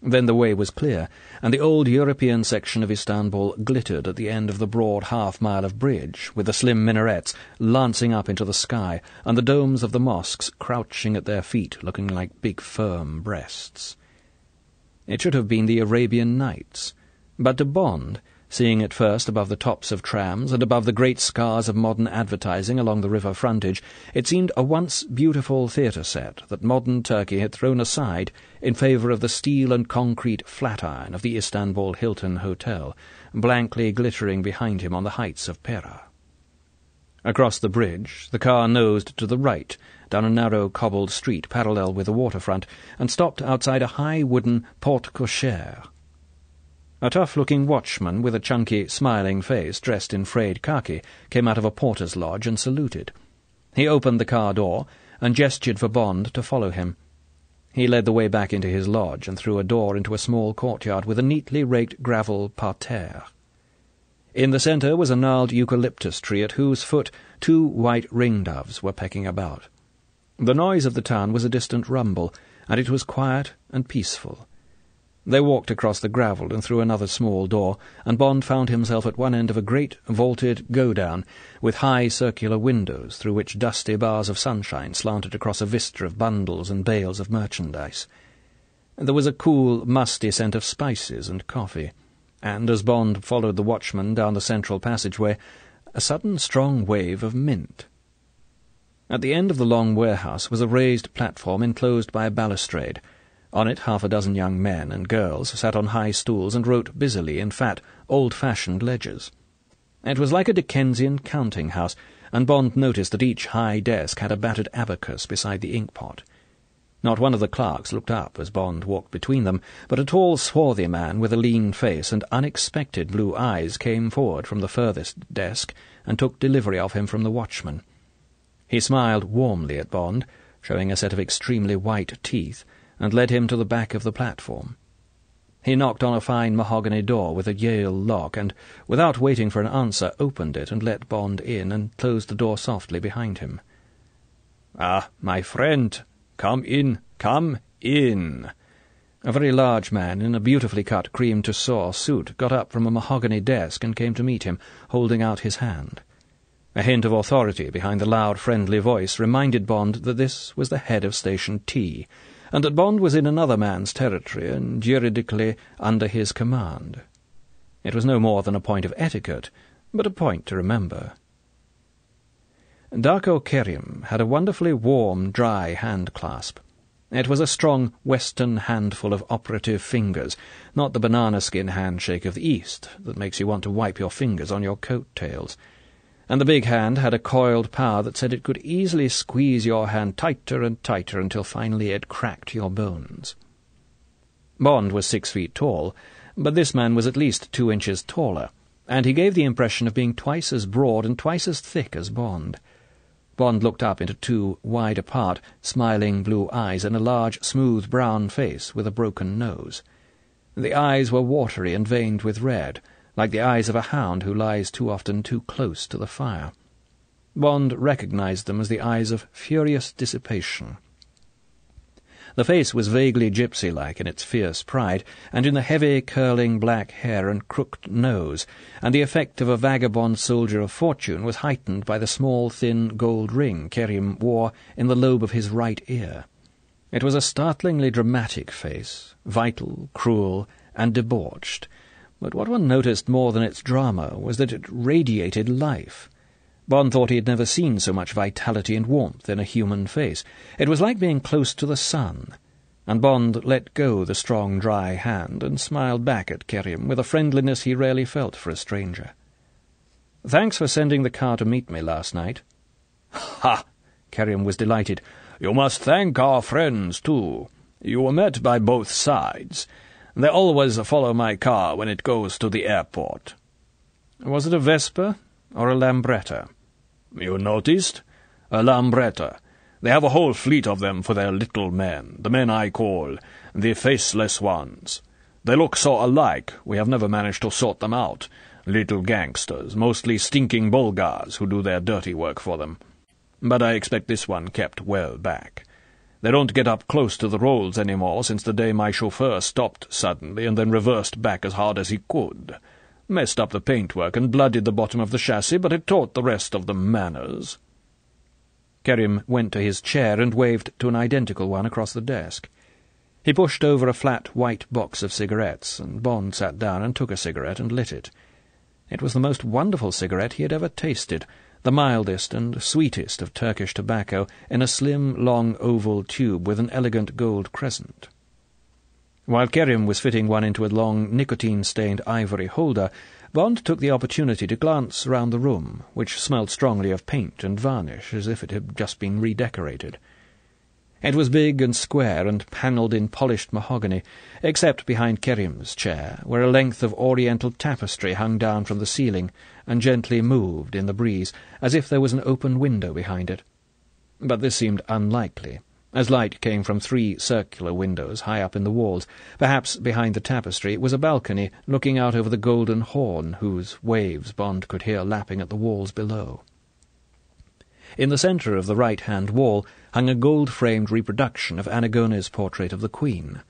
Then the way was clear, and the old European section of Istanbul glittered at the end of the broad half-mile of bridge, with the slim minarets lancing up into the sky, and the domes of the mosques crouching at their feet, looking like big firm breasts. It should have been the Arabian Nights, but to Bond, seeing it first above the tops of trams and above the great scars of modern advertising along the river frontage, it seemed a once beautiful theatre set that modern Turkey had thrown aside in favour of the steel and concrete flat-iron of the Istanbul Hilton Hotel, blankly glittering behind him on the heights of Pera. Across the bridge, the car nosed to the right, down a narrow cobbled street parallel with the waterfront, and stopped outside a high wooden porte-cochere. A tough-looking watchman with a chunky, smiling face, dressed in frayed khaki, came out of a porter's lodge and saluted. He opened the car door and gestured for Bond to follow him. He led the way back into his lodge and through a door into a small courtyard with a neatly raked gravel parterre. In the centre was a gnarled eucalyptus tree at whose foot 2 white ring-doves were pecking about. The noise of the town was a distant rumble, and it was quiet and peaceful. They walked across the gravel and through another small door, and Bond found himself at one end of a great vaulted go-down, with high circular windows through which dusty bars of sunshine slanted across a vista of bundles and bales of merchandise. There was a cool, musty scent of spices and coffee, and as Bond followed the watchman down the central passageway, a sudden strong wave of mint. At the end of the long warehouse was a raised platform enclosed by a balustrade. On it 6 young men and girls sat on high stools and wrote busily in fat, old-fashioned ledgers. It was like a Dickensian counting-house, and Bond noticed that each high desk had a battered abacus beside the ink-pot. Not one of the clerks looked up as Bond walked between them, but a tall, swarthy man with a lean face and unexpected blue eyes came forward from the furthest desk and took delivery of him from the watchman. He smiled warmly at Bond, showing a set of extremely white teeth, and led him to the back of the platform. He knocked on a fine mahogany door with a Yale lock, and, without waiting for an answer, opened it and let Bond in and closed the door softly behind him. "Ah, my friend, come in, come in." A very large man in a beautifully cut cream tussore suit got up from a mahogany desk and came to meet him, holding out his hand. A hint of authority behind the loud, friendly voice reminded Bond that this was the head of Station T, and that Bond was in another man's territory and juridically under his command. It was no more than a point of etiquette, but a point to remember. Darko Kerim had a wonderfully warm, dry hand-clasp. It was a strong Western handful of operative fingers, not the banana-skin handshake of the East that makes you want to wipe your fingers on your coat-tails. And the big hand had a coiled power that said it could easily squeeze your hand tighter and tighter until finally it cracked your bones. Bond was 6 feet tall, but this man was at least 2 inches taller, and he gave the impression of being twice as broad and twice as thick as Bond. Bond looked up into 2 wide-apart, smiling blue eyes and a large, smooth brown face with a broken nose. The eyes were watery and veined with red, like the eyes of a hound who lies too often too close to the fire. Bond recognized them as the eyes of furious dissipation. The face was vaguely gypsy-like in its fierce pride, and in the heavy, curling black hair and crooked nose, and the effect of a vagabond soldier of fortune was heightened by the small, thin gold ring Kerim wore in the lobe of his right ear. It was a startlingly dramatic face, vital, cruel, and debauched, but what one noticed more than its drama was that it radiated life. Bond thought he had never seen so much vitality and warmth in a human face. It was like being close to the sun, and Bond let go the strong, dry hand and smiled back at Kerim with a friendliness he rarely felt for a stranger. "Thanks for sending the car to meet me last night." "Ha!" Kerim was delighted. "You must thank our friends, too. You were met by both sides. They always follow my car when it goes to the airport." "Was it a Vespa or a Lambretta?" "You noticed? A Lambretta. They have a whole fleet of them for their little men, the men I call the faceless ones. They look so alike, we have never managed to sort them out. Little gangsters, mostly stinking Bulgars who do their dirty work for them. But I expect this one kept well back. They don't get up close to the rolls any more since the day my chauffeur stopped suddenly and then reversed back as hard as he could. Messed up the paintwork and bloodied the bottom of the chassis, but it taught the rest of them manners." Kerim went to his chair and waved to an identical one across the desk. He pushed over a flat white box of cigarettes, and Bond sat down and took a cigarette and lit it. It was the most wonderful cigarette he had ever tasted, the mildest and sweetest of Turkish tobacco, in a slim, long oval tube with an elegant gold crescent. While Kerim was fitting one into a long, nicotine-stained ivory holder, Bond took the opportunity to glance round the room, which smelled strongly of paint and varnish, as if it had just been redecorated. It was big and square and panelled in polished mahogany, except behind Kerim's chair, where a length of oriental tapestry hung down from the ceiling and gently moved in the breeze, as if there was an open window behind it. But this seemed unlikely, as light came from 3 circular windows high up in the walls. Perhaps behind the tapestry was a balcony looking out over the Golden Horn, whose waves Bond could hear lapping at the walls below. In the centre of the right-hand wall hung a gold-framed reproduction of Anagone's portrait of the Queen.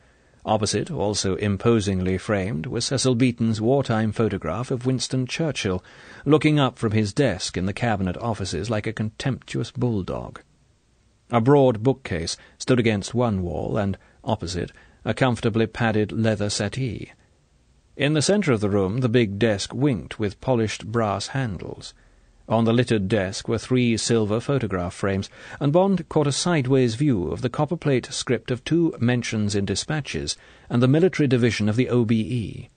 Opposite, also imposingly framed, was Cecil Beaton's wartime photograph of Winston Churchill, looking up from his desk in the cabinet offices like a contemptuous bulldog. A broad bookcase stood against one wall, and, opposite, a comfortably padded leather settee. In the centre of the room the big desk winked with polished brass handles. On the littered desk were 3 silver photograph frames, and Bond caught a sideways view of the copperplate script of 2 mentions in dispatches and the military division of the OBE.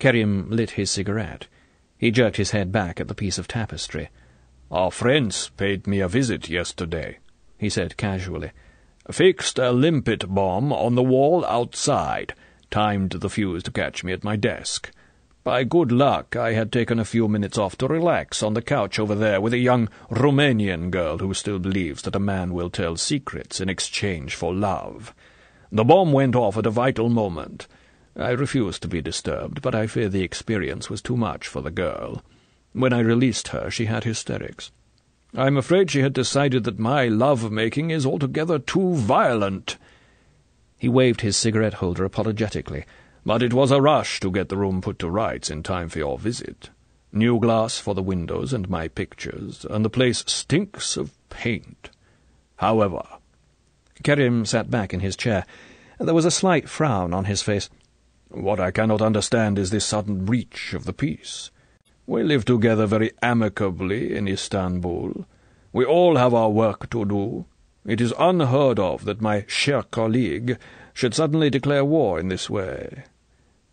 Kerim lit his cigarette. He jerked his head back at the piece of tapestry. "Our friends paid me a visit yesterday," he said casually. "Fixed a limpet bomb on the wall outside, timed the fuse to catch me at my desk. By good luck, I had taken a few minutes off to relax on the couch over there with a young Romanian girl who still believes that a man will tell secrets in exchange for love. The bomb went off at a vital moment. I refused to be disturbed, but I fear the experience was too much for the girl. When I released her, she had hysterics. I'm afraid she had decided that my love-making is altogether too violent." He waved his cigarette-holder apologetically. "But it was a rush to get the room put to rights in time for your visit. New glass for the windows and my pictures, and the place stinks of paint. However—" Kerim sat back in his chair. There was a slight frown on his face. "What I cannot understand is this sudden breach of the peace. We live together very amicably in Istanbul. We all have our work to do. It is unheard of that my cher colleague should suddenly declare war in this way.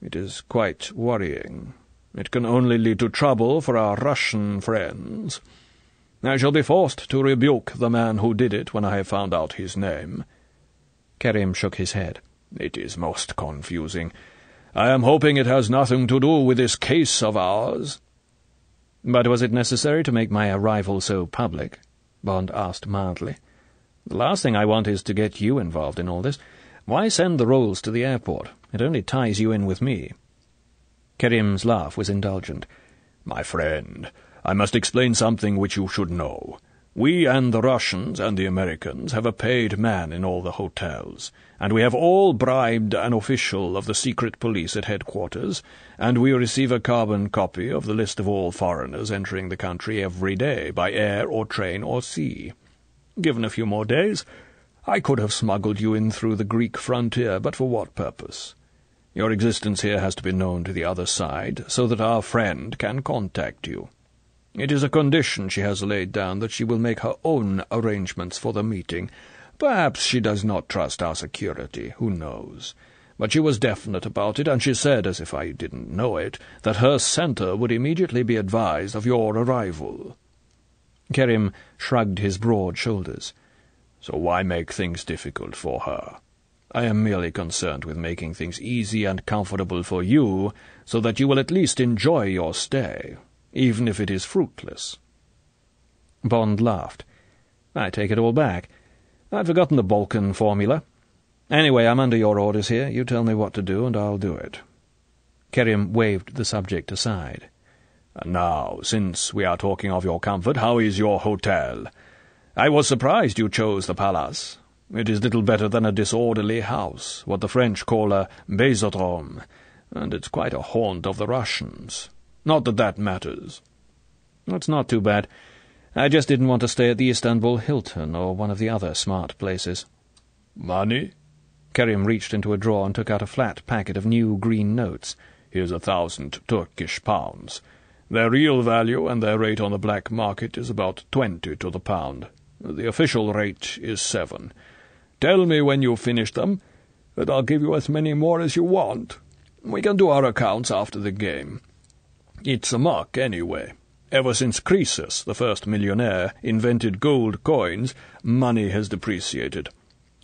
It is quite worrying. It can only lead to trouble for our Russian friends. I shall be forced to rebuke the man who did it when I have found out his name." Kerim shook his head. "It is most confusing. I am hoping it has nothing to do with this case of ours." "But was it necessary to make my arrival so public?" Bond asked mildly. "The last thing I want is to get you involved in all this. Why send the rolls to the airport? It only ties you in with me." Kerim's laugh was indulgent. "My friend, I must explain something which you should know. We and the Russians and the Americans have a paid man in all the hotels, and we have all bribed an official of the secret police at headquarters, and we receive a carbon copy of the list of all foreigners entering the country every day, by air or train or sea. Given a few more days, I could have smuggled you in through the Greek frontier, but for what purpose? Your existence here has to be known to the other side, so that our friend can contact you. It is a condition she has laid down that she will make her own arrangements for the meeting. Perhaps she does not trust our security, who knows? But she was definite about it, and she said, as if I didn't know it, that her centre would immediately be advised of your arrival." Kerim shrugged his broad shoulders. "So why make things difficult for her? I am merely concerned with making things easy and comfortable for you, so that you will at least enjoy your stay, even if it is fruitless." Bond laughed. "I take it all back. I'd forgotten the Balkan formula. Anyway, I'm under your orders here. You tell me what to do, and I'll do it." Kerim waved the subject aside. "And now, since we are talking of your comfort, how is your hotel? I was surprised you chose the palace. It is little better than a disorderly house, what the French call a baiser-drum, and it's quite a haunt of the Russians. Not that that matters." "It's not too bad. I just didn't want to stay at the Istanbul Hilton or one of the other smart places." "Money?" Kerim reached into a drawer and took out a flat packet of new green notes. "Here's 1,000 Turkish pounds. Their real value and their rate on the black market is about 20 to the pound. The official rate is 7. Tell me when you've finished them, and I'll give you as many more as you want. We can do our accounts after the game. It's a muck, anyway. Ever since Croesus, the first millionaire, invented gold coins, money has depreciated,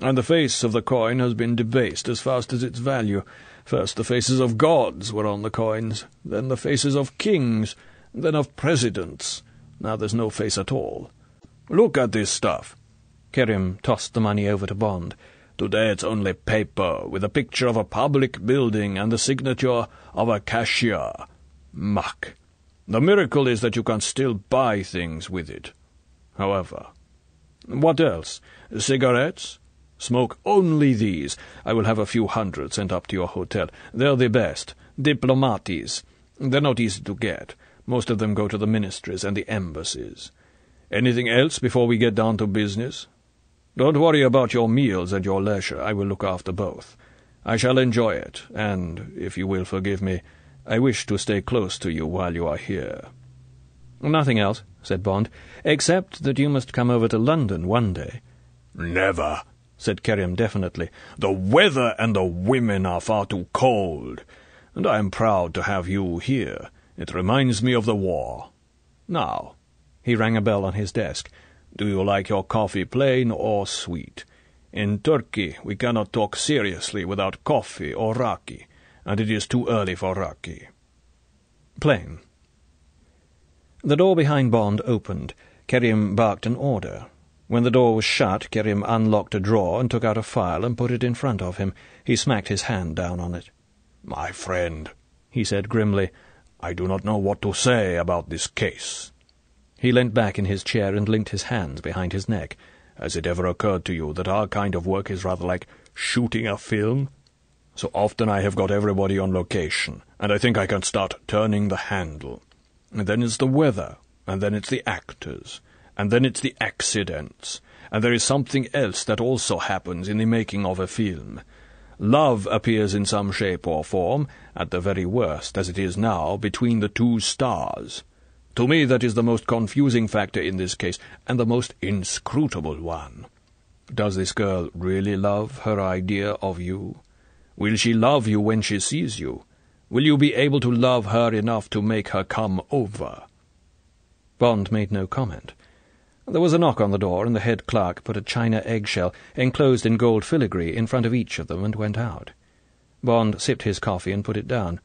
and the face of the coin has been debased as fast as its value. First the faces of gods were on the coins, then the faces of kings, then of presidents. Now there's no face at all. Look at this stuff." Kerim tossed the money over to Bond. "Today it's only paper, with a picture of a public building and the signature of a cashier. Muck. The miracle is that you can still buy things with it. However, what else? Cigarettes? Smoke only these. I will have a few hundred sent up to your hotel. They're the best. Diplomatis. They're not easy to get. Most of them go to the ministries and the embassies. Anything else before we get down to business? Don't worry about your meals and your leisure. I will look after both. I shall enjoy it, and, if you will forgive me, I wish to stay close to you while you are here." "Nothing else," said Bond, "except that you must come over to London one day." "Never," said Kerim definitely. "The weather and the women are far too cold, and I am proud to have you here. It reminds me of the war. Now," he rang a bell on his desk, "do you like your coffee plain or sweet? In Turkey we cannot talk seriously without coffee or raki, and it is too early for raki." "Plain." The door behind Bond opened. Kerim barked an order. When the door was shut, Kerim unlocked a drawer and took out a file and put it in front of him. He smacked his hand down on it. "My friend," he said grimly, "I do not know what to say about this case." He leant back in his chair and linked his hands behind his neck. "Has it ever occurred to you that our kind of work is rather like shooting a film? So often I have got everybody on location, and I think I can start turning the handle. And then it's the weather, and then it's the actors, and then it's the accidents, and there is something else that also happens in the making of a film. Love appears in some shape or form, at the very worst, as it is now, between the two stars. To me that is the most confusing factor in this case, and the most inscrutable one. Does this girl really love her idea of you? Will she love you when she sees you? Will you be able to love her enough to make her come over?" Bond made no comment. There was a knock on the door, and the head clerk put a china eggshell, enclosed in gold filigree, in front of each of them and went out. Bond sipped his coffee and put it down.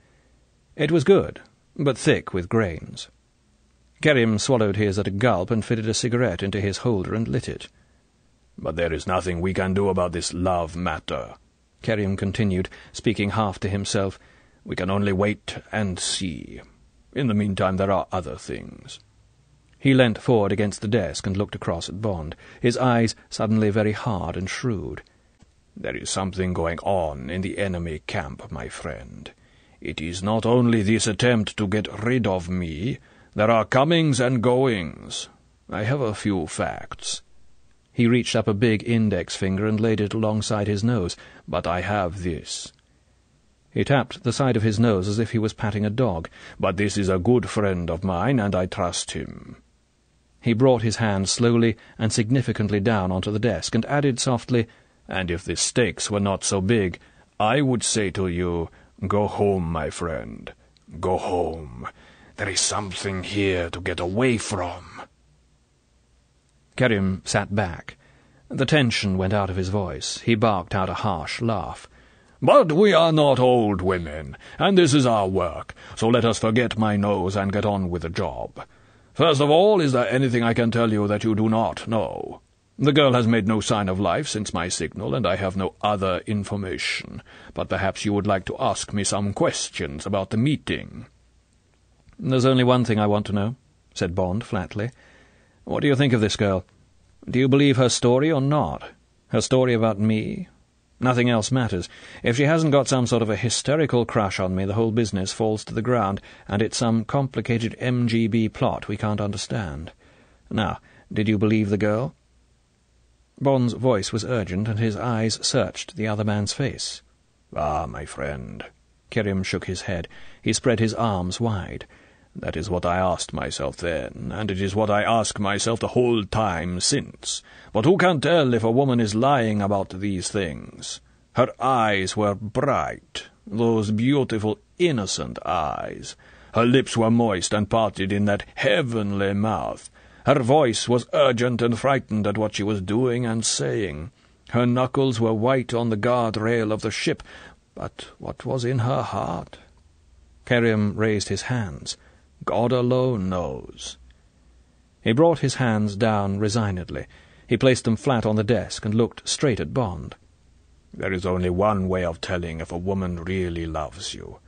It was good, but thick with grains. Kerim swallowed his at a gulp and fitted a cigarette into his holder and lit it. "But there is nothing we can do about this love matter," Kerim continued, speaking half to himself. "We can only wait and see. In the meantime there are other things." He leant forward against the desk and looked across at Bond, his eyes suddenly very hard and shrewd. "There is something going on in the enemy camp, my friend. It is not only this attempt to get rid of me. There are comings and goings. I have a few facts." He reached up a big index finger and laid it alongside his nose. "But I have this." He tapped the side of his nose as if he was patting a dog. "But this is a good friend of mine, and I trust him." He brought his hand slowly and significantly down onto the desk, and added softly, "And if the stakes were not so big, I would say to you, go home, my friend. Go home. There is something here to get away from." Kerim sat back. The tension went out of his voice. He barked out a harsh laugh. "But we are not old women, and this is our work, so let us forget my nose and get on with the job. First of all, is there anything I can tell you that you do not know? The girl has made no sign of life since my signal, and I have no other information. But perhaps you would like to ask me some questions about the meeting." "There's only one thing I want to know," said Bond flatly. "What do you think of this girl? Do you believe her story or not? Her story about me? Nothing else matters. If she hasn't got some sort of a hysterical crush on me, the whole business falls to the ground, and it's some complicated MGB plot we can't understand. Now, did you believe the girl?" Bond's voice was urgent, and his eyes searched the other man's face. "Ah, my friend." Kerim shook his head. He spread his arms wide. "That is what I asked myself then, and it is what I ask myself the whole time since. But who can tell if a woman is lying about these things? Her eyes were bright, those beautiful, innocent eyes. Her lips were moist and parted in that heavenly mouth. Her voice was urgent and frightened at what she was doing and saying. Her knuckles were white on the guard-rail of the ship. But what was in her heart?" Kerim raised his hands. "God alone knows." He brought his hands down resignedly. He placed them flat on the desk and looked straight at Bond. "There is only one way of telling if a woman really loves you,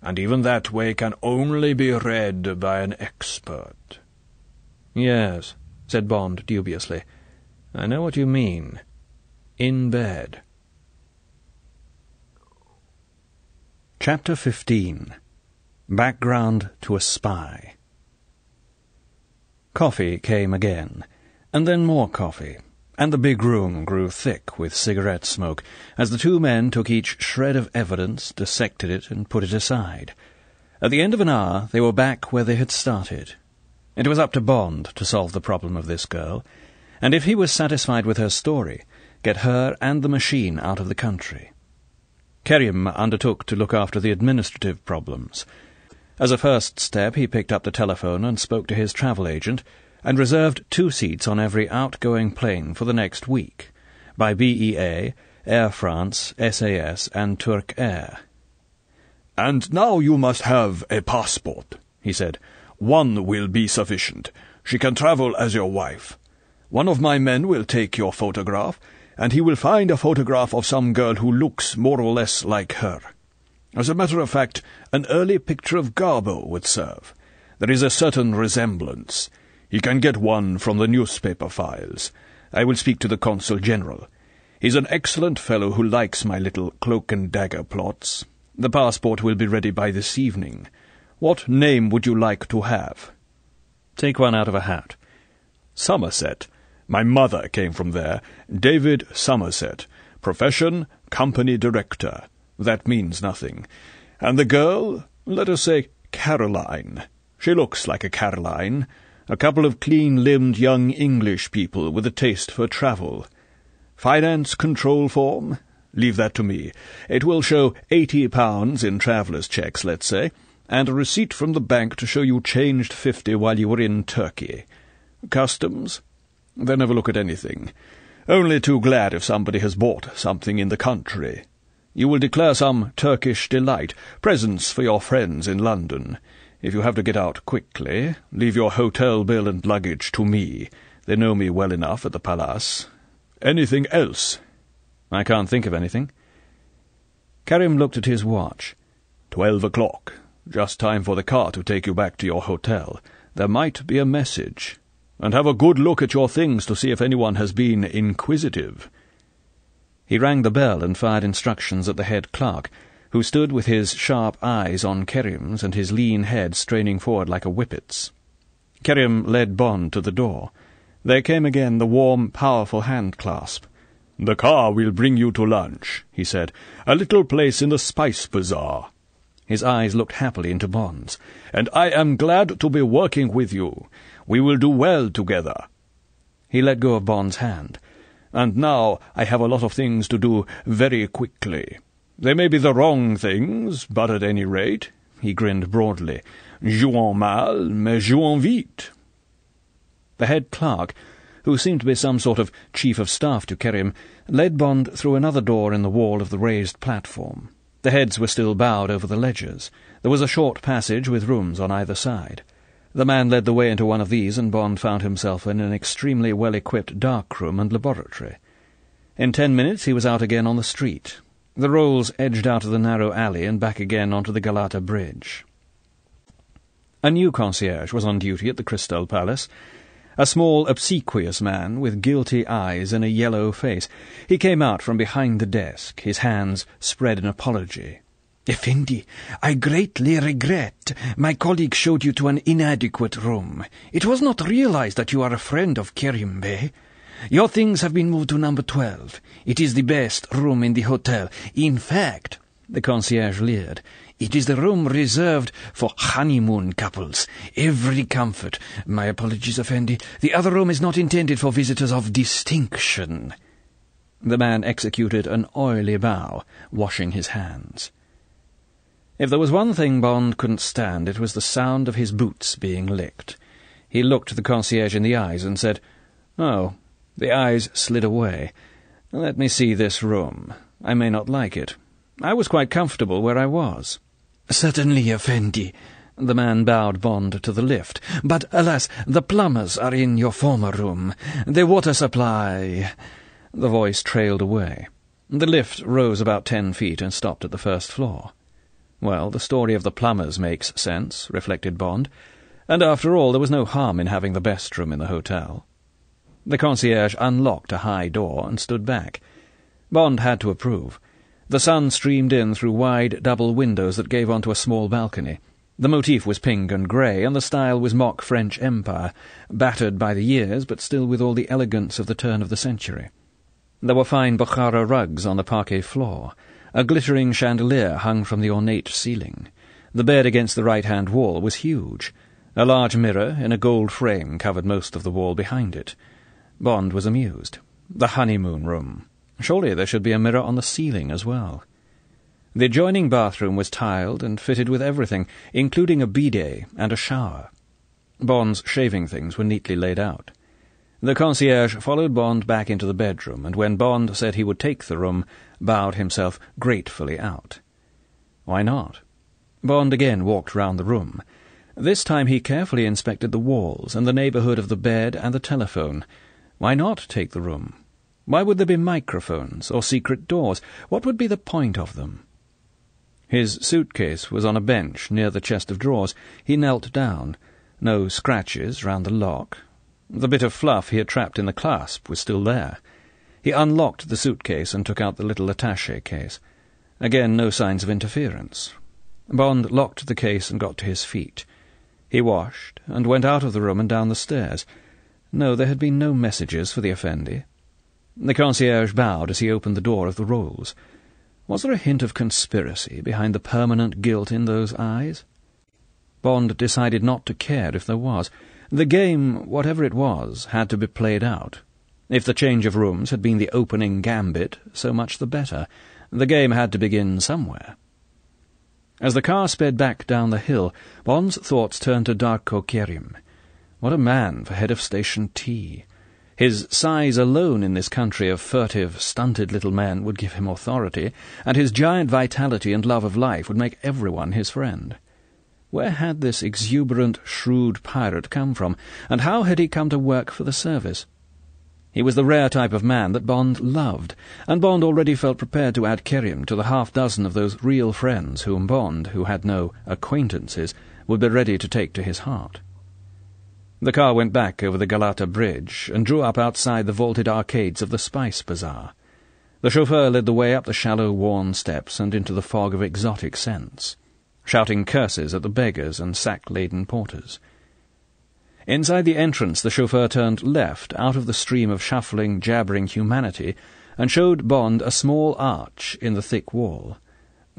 and even that way can only be read by an expert." "Yes," said Bond dubiously. "I know what you mean. In bed." Chapter 15. Background to a Spy. Coffee came again, and then more coffee, and the big room grew thick with cigarette smoke as the two men took each shred of evidence, dissected it, and put it aside. At the end of an hour they were back where they had started. It was up to Bond to solve the problem of this girl, and if he was satisfied with her story, get her and the machine out of the country. Kerim undertook to look after the administrative problems. As a first step, he picked up the telephone and spoke to his travel agent, and reserved 2 seats on every outgoing plane for the next week, by BEA, Air France, SAS, and Turk Air. "And now you must have a passport," he said. "One will be sufficient. She can travel as your wife. One of my men will take your photograph, and he will find a photograph of some girl who looks more or less like her. As a matter of fact, an early picture of Garbo would serve. There is a certain resemblance. He can get one from the newspaper files. I will speak to the Consul General. He's an excellent fellow who likes my little cloak-and-dagger plots. The passport will be ready by this evening. What name would you like to have?" "Take one out of a hat." "Somerset. My mother came from there. David Somerset. Profession, company director. That means nothing. And the girl, let us say Caroline. She looks like a Caroline. A couple of clean-limbed young English people with a taste for travel. Finance control form? Leave that to me. It will show £80 in travellers' cheques, let's say, and a receipt from the bank to show you changed 50 while you were in Turkey. Customs? They never look at anything. Only too glad if somebody has bought something in the country. You will declare some Turkish delight, presents for your friends in London. If you have to get out quickly, leave your hotel bill and luggage to me. They know me well enough at the palace. Anything else? I can't think of anything. Kerim looked at his watch. 12 o'clock. Just time for the car to take you back to your hotel. There might be a message. And have a good look at your things to see if anyone has been inquisitive. He rang the bell and fired instructions at the head clerk, who stood with his sharp eyes on Kerim's and his lean head straining forward like a whippet's. Kerim led Bond to the door. There came again the warm, powerful hand-clasp. "The car will bring you to lunch," he said. "A little place in the Spice Bazaar." His eyes looked happily into Bond's. "And I am glad to be working with you. We will do well together." He let go of Bond's hand. "And now I have a lot of things to do very quickly. They may be the wrong things, but at any rate," he grinned broadly, "jouons mal, mais jouons vite." The head clerk, who seemed to be some sort of chief of staff to Kerim, led Bond through another door in the wall of the raised platform. The heads were still bowed over the ledgers. There was a short passage with rooms on either side. The man led the way into one of these, and Bond found himself in an extremely well-equipped dark-room and laboratory. In 10 minutes he was out again on the street. The Rolls edged out of the narrow alley and back again onto the Galata Bridge. A new concierge was on duty at the Crystal Palace. A small, obsequious man with guilty eyes and a yellow face. He came out from behind the desk, his hands spread in apology. "Effendi, I greatly regret. My colleague showed you to an inadequate room. It was not realized that you are a friend of Kerim Bey. Your things have been moved to number 12. It is the best room in the hotel. In fact," the concierge leered, "it is the room reserved for honeymoon couples. Every comfort. My apologies, Effendi. The other room is not intended for visitors of distinction." The man executed an oily bow, washing his hands. If there was one thing Bond couldn't stand, it was the sound of his boots being licked. He looked the concierge in the eyes and said, "Oh." The eyes slid away. "Let me see this room. I may not like it. I was quite comfortable where I was." "Certainly, Effendi." The man bowed Bond to the lift. "But, alas, the plumbers are in your former room. The water supply—" The voice trailed away. The lift rose about 10 feet and stopped at the first floor. Well, the story of the plumbers makes sense, reflected Bond, and after all there was no harm in having the best room in the hotel. The concierge unlocked a high door and stood back. Bond had to approve. The sun streamed in through wide double windows that gave onto a small balcony. The motif was pink and grey, and the style was mock French Empire, battered by the years, but still with all the elegance of the turn of the century. There were fine Bokhara rugs on the parquet floor. A glittering chandelier hung from the ornate ceiling. The bed against the right-hand wall was huge. A large mirror in a gold frame covered most of the wall behind it. Bond was amused. The honeymoon room. Surely there should be a mirror on the ceiling as well. The adjoining bathroom was tiled and fitted with everything, including a bidet and a shower. Bond's shaving things were neatly laid out. The concierge followed Bond back into the bedroom, and when Bond said he would take the room, bowed himself gratefully out. Why not? Bond again walked round the room. This time he carefully inspected the walls and the neighbourhood of the bed and the telephone. Why not take the room? Why would there be microphones or secret doors? What would be the point of them? His suitcase was on a bench near the chest of drawers. He knelt down. No scratches round the lock. The bit of fluff he had trapped in the clasp was still there. He unlocked the suitcase and took out the little attaché case. Again, no signs of interference. Bond locked the case and got to his feet. He washed and went out of the room and down the stairs. No, there had been no messages for the Effendi. The concierge bowed as he opened the door of the Rolls. Was there a hint of conspiracy behind the permanent guilt in those eyes? Bond decided not to care if there was. The game, whatever it was, had to be played out. If the change of rooms had been the opening gambit, so much the better. The game had to begin somewhere. As the car sped back down the hill, Bond's thoughts turned to Darko Kerim. What a man for head of Station T. His size alone in this country of furtive, stunted little men would give him authority, and his giant vitality and love of life would make everyone his friend. Where had this exuberant, shrewd pirate come from, and how had he come to work for the service? He was the rare type of man that Bond loved, and Bond already felt prepared to add Kerim to the half-dozen of those real friends whom Bond, who had no acquaintances, would be ready to take to his heart. The car went back over the Galata Bridge and drew up outside the vaulted arcades of the Spice Bazaar. The chauffeur led the way up the shallow, worn steps and into the fog of exotic scents, shouting curses at the beggars and sack-laden porters. Inside the entrance the chauffeur turned left out of the stream of shuffling, jabbering humanity and showed Bond a small arch in the thick wall.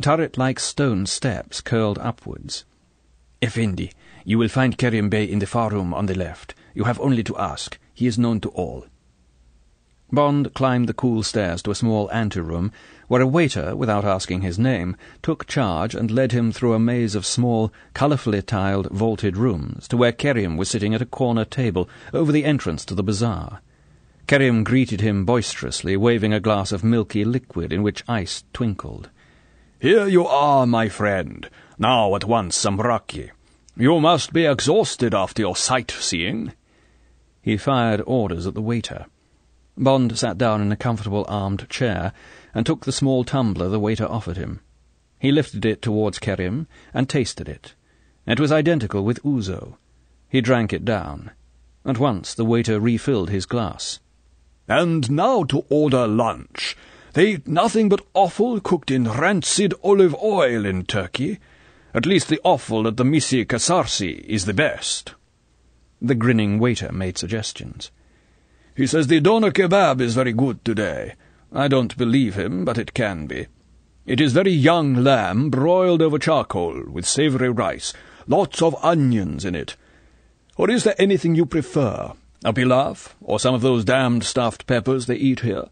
Turret-like stone steps curled upwards. "Effendi, you will find Kerim Bey in the far room on the left. You have only to ask. He is known to all." Bond climbed the cool stairs to a small anteroom, where a waiter, without asking his name, took charge and led him through a maze of small, colourfully tiled, vaulted rooms, to where Kerim was sitting at a corner table over the entrance to the bazaar. Kerim greeted him boisterously, waving a glass of milky liquid in which ice twinkled. "Here you are, my friend. Now at once some raki. You must be exhausted after your sightseeing." He fired orders at the waiter. Bond sat down in a comfortable armed chair and took the small tumbler the waiter offered him. He lifted it towards Kerim and tasted it. It was identical with ouzo. He drank it down. At once the waiter refilled his glass. "And now to order lunch. They eat nothing but offal cooked in rancid olive oil in Turkey. At least the offal at the Misi Kasarsi is the best." The grinning waiter made suggestions. "He says the doner kebab is very good today. I don't believe him, but it can be. It is very young lamb broiled over charcoal with savoury rice, lots of onions in it. Or is there anything you prefer? A pilaf, or some of those damned stuffed peppers they eat here?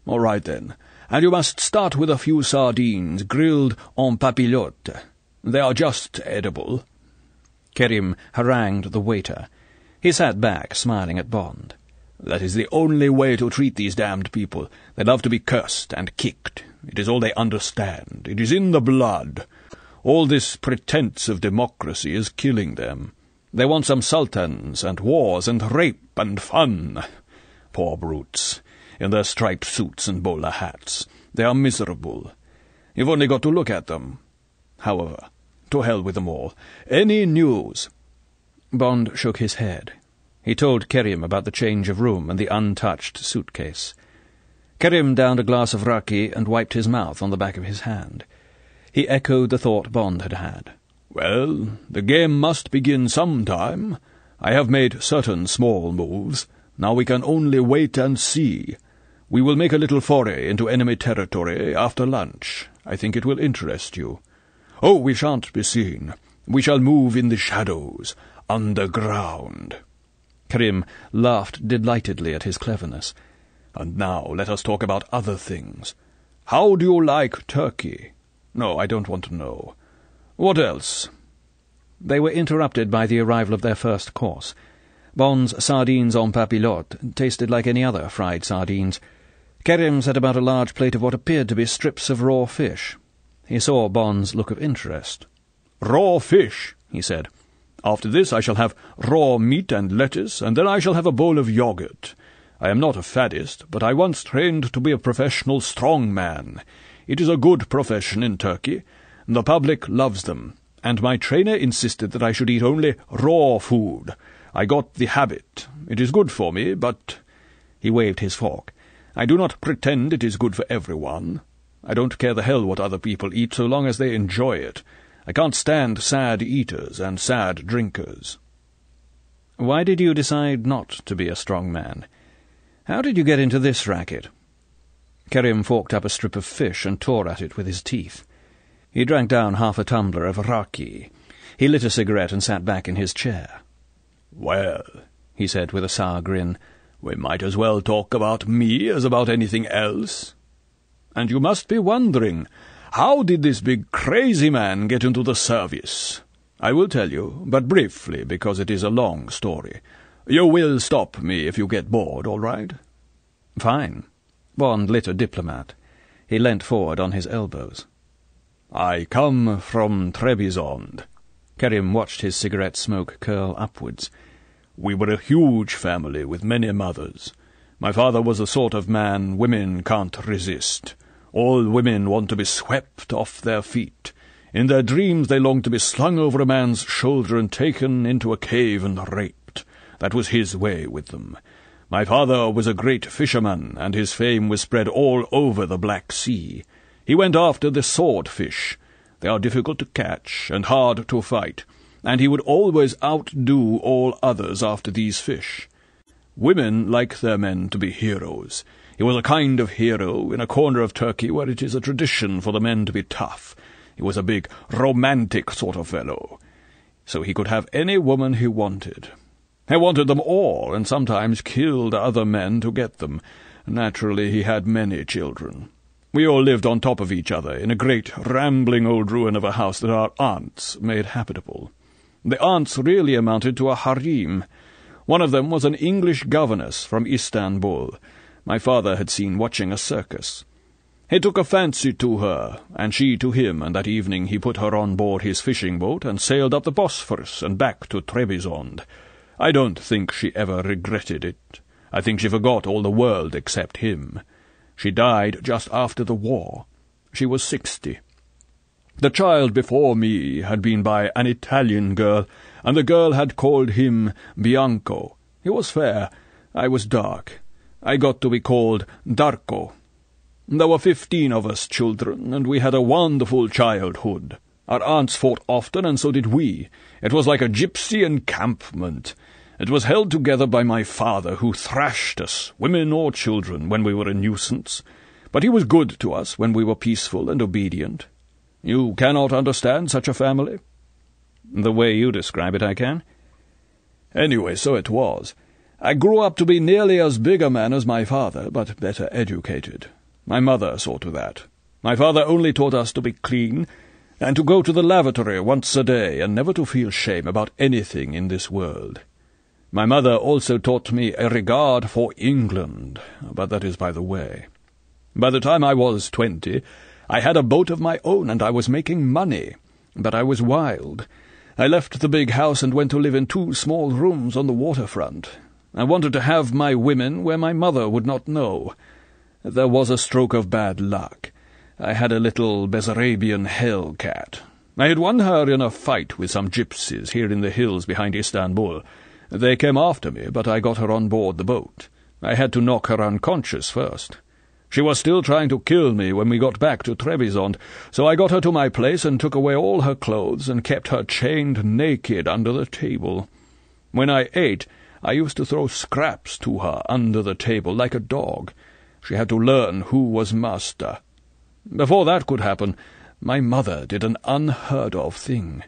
All right, then. And you must start with a few sardines, grilled en papillote. They are just edible." Kerim harangued the waiter. He sat back, smiling at Bond. "That is the only way to treat these damned people. They love to be cursed and kicked. It is all they understand. It is in the blood. All this pretense of democracy is killing them. They want some sultans and wars and rape and fun. Poor brutes, in their striped suits and bowler hats. They are miserable. You've only got to look at them. However, to hell with them all. Any news?" Bond shook his head. He told Kerim about the change of room and the untouched suitcase. Kerim downed a glass of raki and wiped his mouth on the back of his hand. He echoed the thought Bond had had. "Well, the game must begin sometime. I have made certain small moves. Now we can only wait and see. We will make a little foray into enemy territory after lunch. I think it will interest you. Oh, we shan't be seen. We shall move in the shadows, underground." Kerim laughed delightedly at his cleverness. "And now let us talk about other things. How do you like Turkey? No, I don't want to know. What else?" They were interrupted by the arrival of their first course. Bond's sardines en papillote tasted like any other fried sardines. Kerim set about a large plate of what appeared to be strips of raw fish. He saw Bond's look of interest. "Raw fish," he said. "After this I shall have raw meat and lettuce, and then I shall have a bowl of yogurt. I am not a faddist, but I once trained to be a professional strong man. It is a good profession in Turkey. The public loves them, and my trainer insisted that I should eat only raw food. I got the habit. It is good for me, but—" He waved his fork. "I do not pretend it is good for everyone. I don't care the hell what other people eat so long as they enjoy it. I can't stand sad eaters and sad drinkers." "Why did you decide not to be a strong man? How did you get into this racket?" Kerim forked up a strip of fish and tore at it with his teeth. He drank down half a tumbler of raki. He lit a cigarette and sat back in his chair. "Well," he said with a sour grin, "we might as well talk about me as about anything else. And you must be wondering, how did this big crazy man get into the service? I will tell you, but briefly, because it is a long story. You will stop me if you get bored, all right?" "Fine." Bond lit a diplomat. He leant forward on his elbows. "I come from Trebizond." Kerim watched his cigarette smoke curl upwards. "We were a huge family with many mothers. My father was the sort of man women can't resist. All women want to be swept off their feet. In their dreams they long to be slung over a man's shoulder and taken into a cave and raped. That was his way with them. My father was a great fisherman, and his fame was spread all over the Black Sea. He went after the swordfish. They are difficult to catch and hard to fight, and he would always outdo all others after these fish. Women like their men to be heroes. He was a kind of hero in a corner of Turkey where it is a tradition for the men to be tough. He was a big, romantic sort of fellow. So he could have any woman he wanted. He wanted them all, and sometimes killed other men to get them. Naturally, he had many children. We all lived on top of each other in a great, rambling old ruin of a house that our aunts made habitable. The aunts really amounted to a harem. One of them was an English governess from Istanbul. My father had seen watching a circus. He took a fancy to her, and she to him, and that evening he put her on board his fishing boat and sailed up the Bosphorus and back to Trebizond. I don't think she ever regretted it. I think she forgot all the world except him. She died just after the war. She was 60. The child before me had been by an Italian girl, and the girl had called him Bianco. He was fair. I was dark. I got to be called Darko. There were 15 of us children, and we had a wonderful childhood. Our aunts fought often, and so did we. It was like a gypsy encampment. It was held together by my father, who thrashed us, women or children, when we were a nuisance. But he was good to us when we were peaceful and obedient. You cannot understand such a family? The way you describe it, I can. Anyway, so it was. I grew up to be nearly as big a man as my father, but better educated. My mother saw to that. My father only taught us to be clean, and to go to the lavatory once a day, and never to feel shame about anything in this world. My mother also taught me a regard for England, but that is by the way. By the time I was 20, I had a boat of my own, and I was making money. But I was wild. I left the big house and went to live in 2 small rooms on the waterfront. I wanted to have my women where my mother would not know. There was a stroke of bad luck. I had a little Bessarabian hellcat. I had won her in a fight with some gypsies here in the hills behind Istanbul. They came after me, but I got her on board the boat. I had to knock her unconscious first. She was still trying to kill me when we got back to Trebizond, so I got her to my place and took away all her clothes and kept her chained naked under the table. When I ate, I used to throw scraps to her under the table like a dog. She had to learn who was master. Before that could happen, my mother did an unheard-of thing.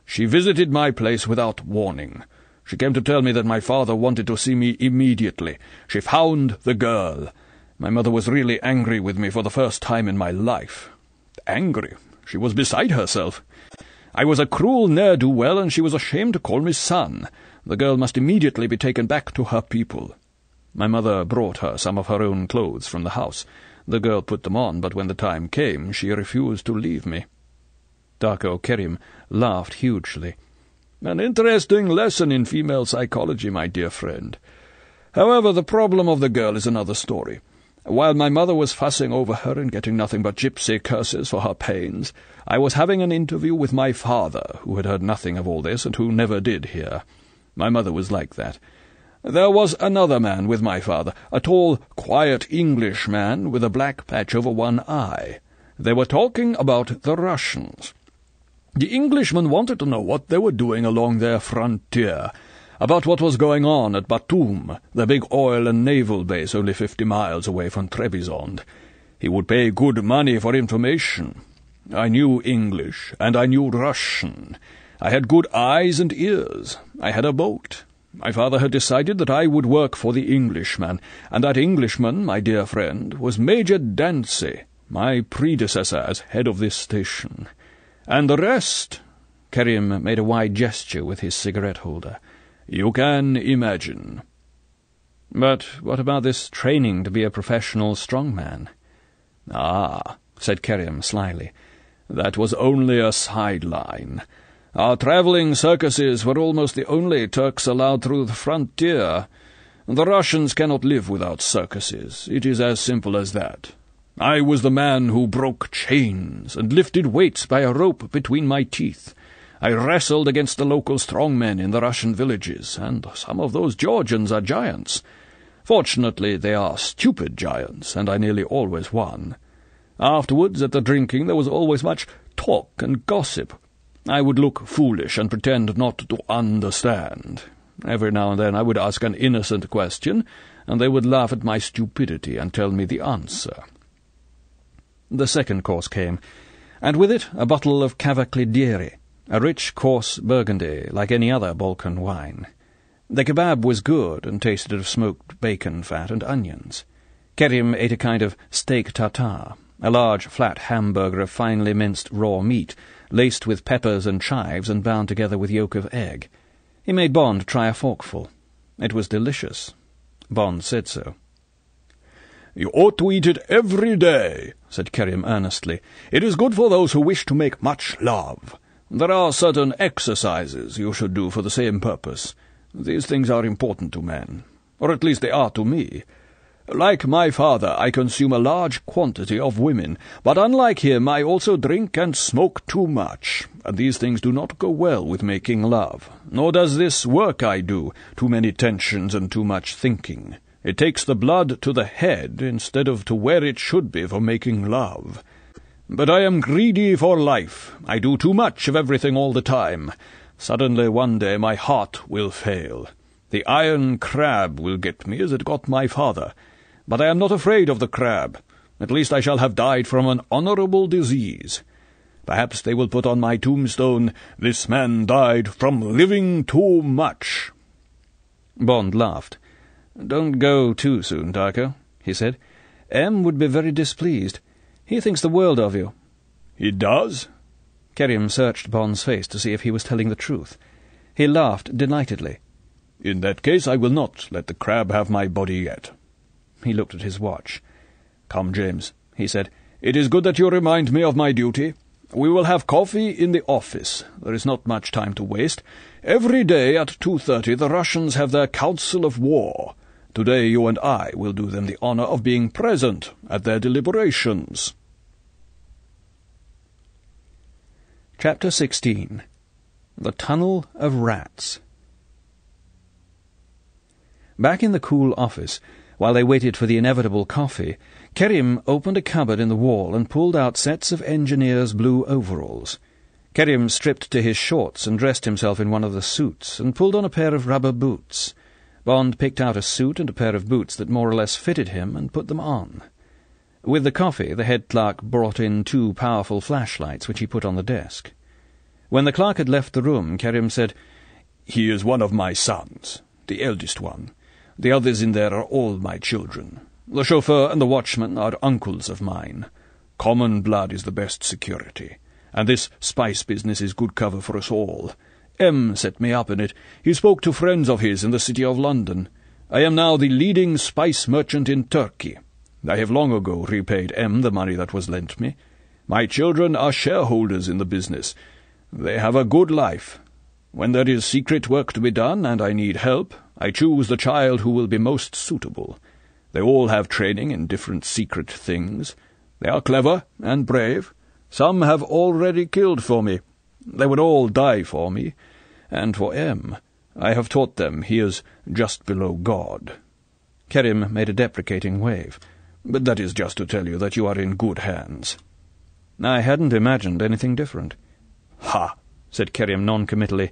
She visited my place without warning. She came to tell me that my father wanted to see me immediately. She found the girl. My mother was really angry with me for the first time in my life. Angry? She was beside herself. I was a cruel ne'er-do-well, and she was ashamed to call me son. The girl must immediately be taken back to her people. My mother brought her some of her own clothes from the house. The girl put them on, but when the time came, she refused to leave me. Darko Kerim laughed hugely. An interesting lesson in female psychology, my dear friend. However, the problem of the girl is another story. While my mother was fussing over her and getting nothing but gypsy curses for her pains, I was having an interview with my father, who had heard nothing of all this and who never did hear. My mother was like that. There was another man with my father, a tall, quiet English man with a black patch over one eye. They were talking about the Russians. The Englishman wanted to know what they were doing along their frontier, about what was going on at Batum, the big oil and naval base only 50 miles away from Trebizond. He would pay good money for information. I knew English, and I knew Russian. I had good eyes and ears. I had a boat. My father had decided that I would work for the Englishman, and that Englishman, my dear friend, was Major Dancy, my predecessor as head of this station. And the rest—" Kerim made a wide gesture with his cigarette-holder. "You can imagine." "But what about this training to be a professional strongman?" "Ah," said Kerim slyly, "that was only a sideline. Our travelling circuses were almost the only Turks allowed through the frontier. The Russians cannot live without circuses. It is as simple as that. I was the man who broke chains and lifted weights by a rope between my teeth. I wrestled against the local strongmen in the Russian villages, and some of those Georgians are giants. Fortunately, they are stupid giants, and I nearly always won. Afterwards, at the drinking, there was always much talk and gossip. I would look foolish and pretend not to understand. Every now and then I would ask an innocent question, and they would laugh at my stupidity and tell me the answer." The second course came, and with it a bottle of Cavaclidieri, a rich, coarse Burgundy, like any other Balkan wine. The kebab was good, and tasted of smoked bacon fat and onions. Kerim ate a kind of steak tartare, a large, flat hamburger of finely minced raw meat, laced with peppers and chives and bound together with yolk of egg. He made Bond try a forkful. It was delicious. Bond said so. "You ought to eat it every day," said Kerim earnestly. "It is good for those who wish to make much love. There are certain exercises you should do for the same purpose. These things are important to men, or at least they are to me. Like my father, I consume a large quantity of women, but unlike him I also drink and smoke too much, and these things do not go well with making love. Nor does this work I do, too many tensions and too much thinking. It takes the blood to the head instead of to where it should be for making love. But I am greedy for life. I do too much of everything all the time. Suddenly one day my heart will fail. The iron crab will get me as it got my father. But I am not afraid of the crab. At least I shall have died from an honourable disease. Perhaps they will put on my tombstone, 'This man died from living too much.'" Bond laughed. "Don't go too soon, Darko," he said. "M would be very displeased. He thinks the world of you." "He does?" Kerim searched Bond's face to see if he was telling the truth. He laughed delightedly. "In that case I will not let the crab have my body yet." He looked at his watch. "Come, James," he said. "It is good that you remind me of my duty. We will have coffee in the office. There is not much time to waste. Every day at 2:30 the Russians have their council of war. Today you and I will do them the honour of being present at their deliberations." Chapter 16. The Tunnel of Rats. Back in the cool office, while they waited for the inevitable coffee, Kerim opened a cupboard in the wall and pulled out sets of engineers' blue overalls. Kerim stripped to his shorts and dressed himself in one of the suits, and pulled on a pair of rubber boots. Bond picked out a suit and a pair of boots that more or less fitted him and put them on. With the coffee, the head clerk brought in 2 powerful flashlights, which he put on the desk. When the clerk had left the room, Kerim said, "He is one of my sons, the eldest one. The others in there are all my children. The chauffeur and the watchman are uncles of mine. Common blood is the best security, and this spice business is good cover for us all. M set me up in it. He spoke to friends of his in the city of London. I am now the leading spice merchant in Turkey. I have long ago repaid M the money that was lent me. My children are shareholders in the business. They have a good life. When there is secret work to be done, and I need help, I choose the child who will be most suitable. They all have training in different secret things. They are clever and brave. Some have already killed for me. They would all die for me. And for M, I have taught them he is just below God." Kerim made a deprecating wave. "But that is just to tell you that you are in good hands." "I hadn't imagined anything different." "Ha!" said Kerim non-committally.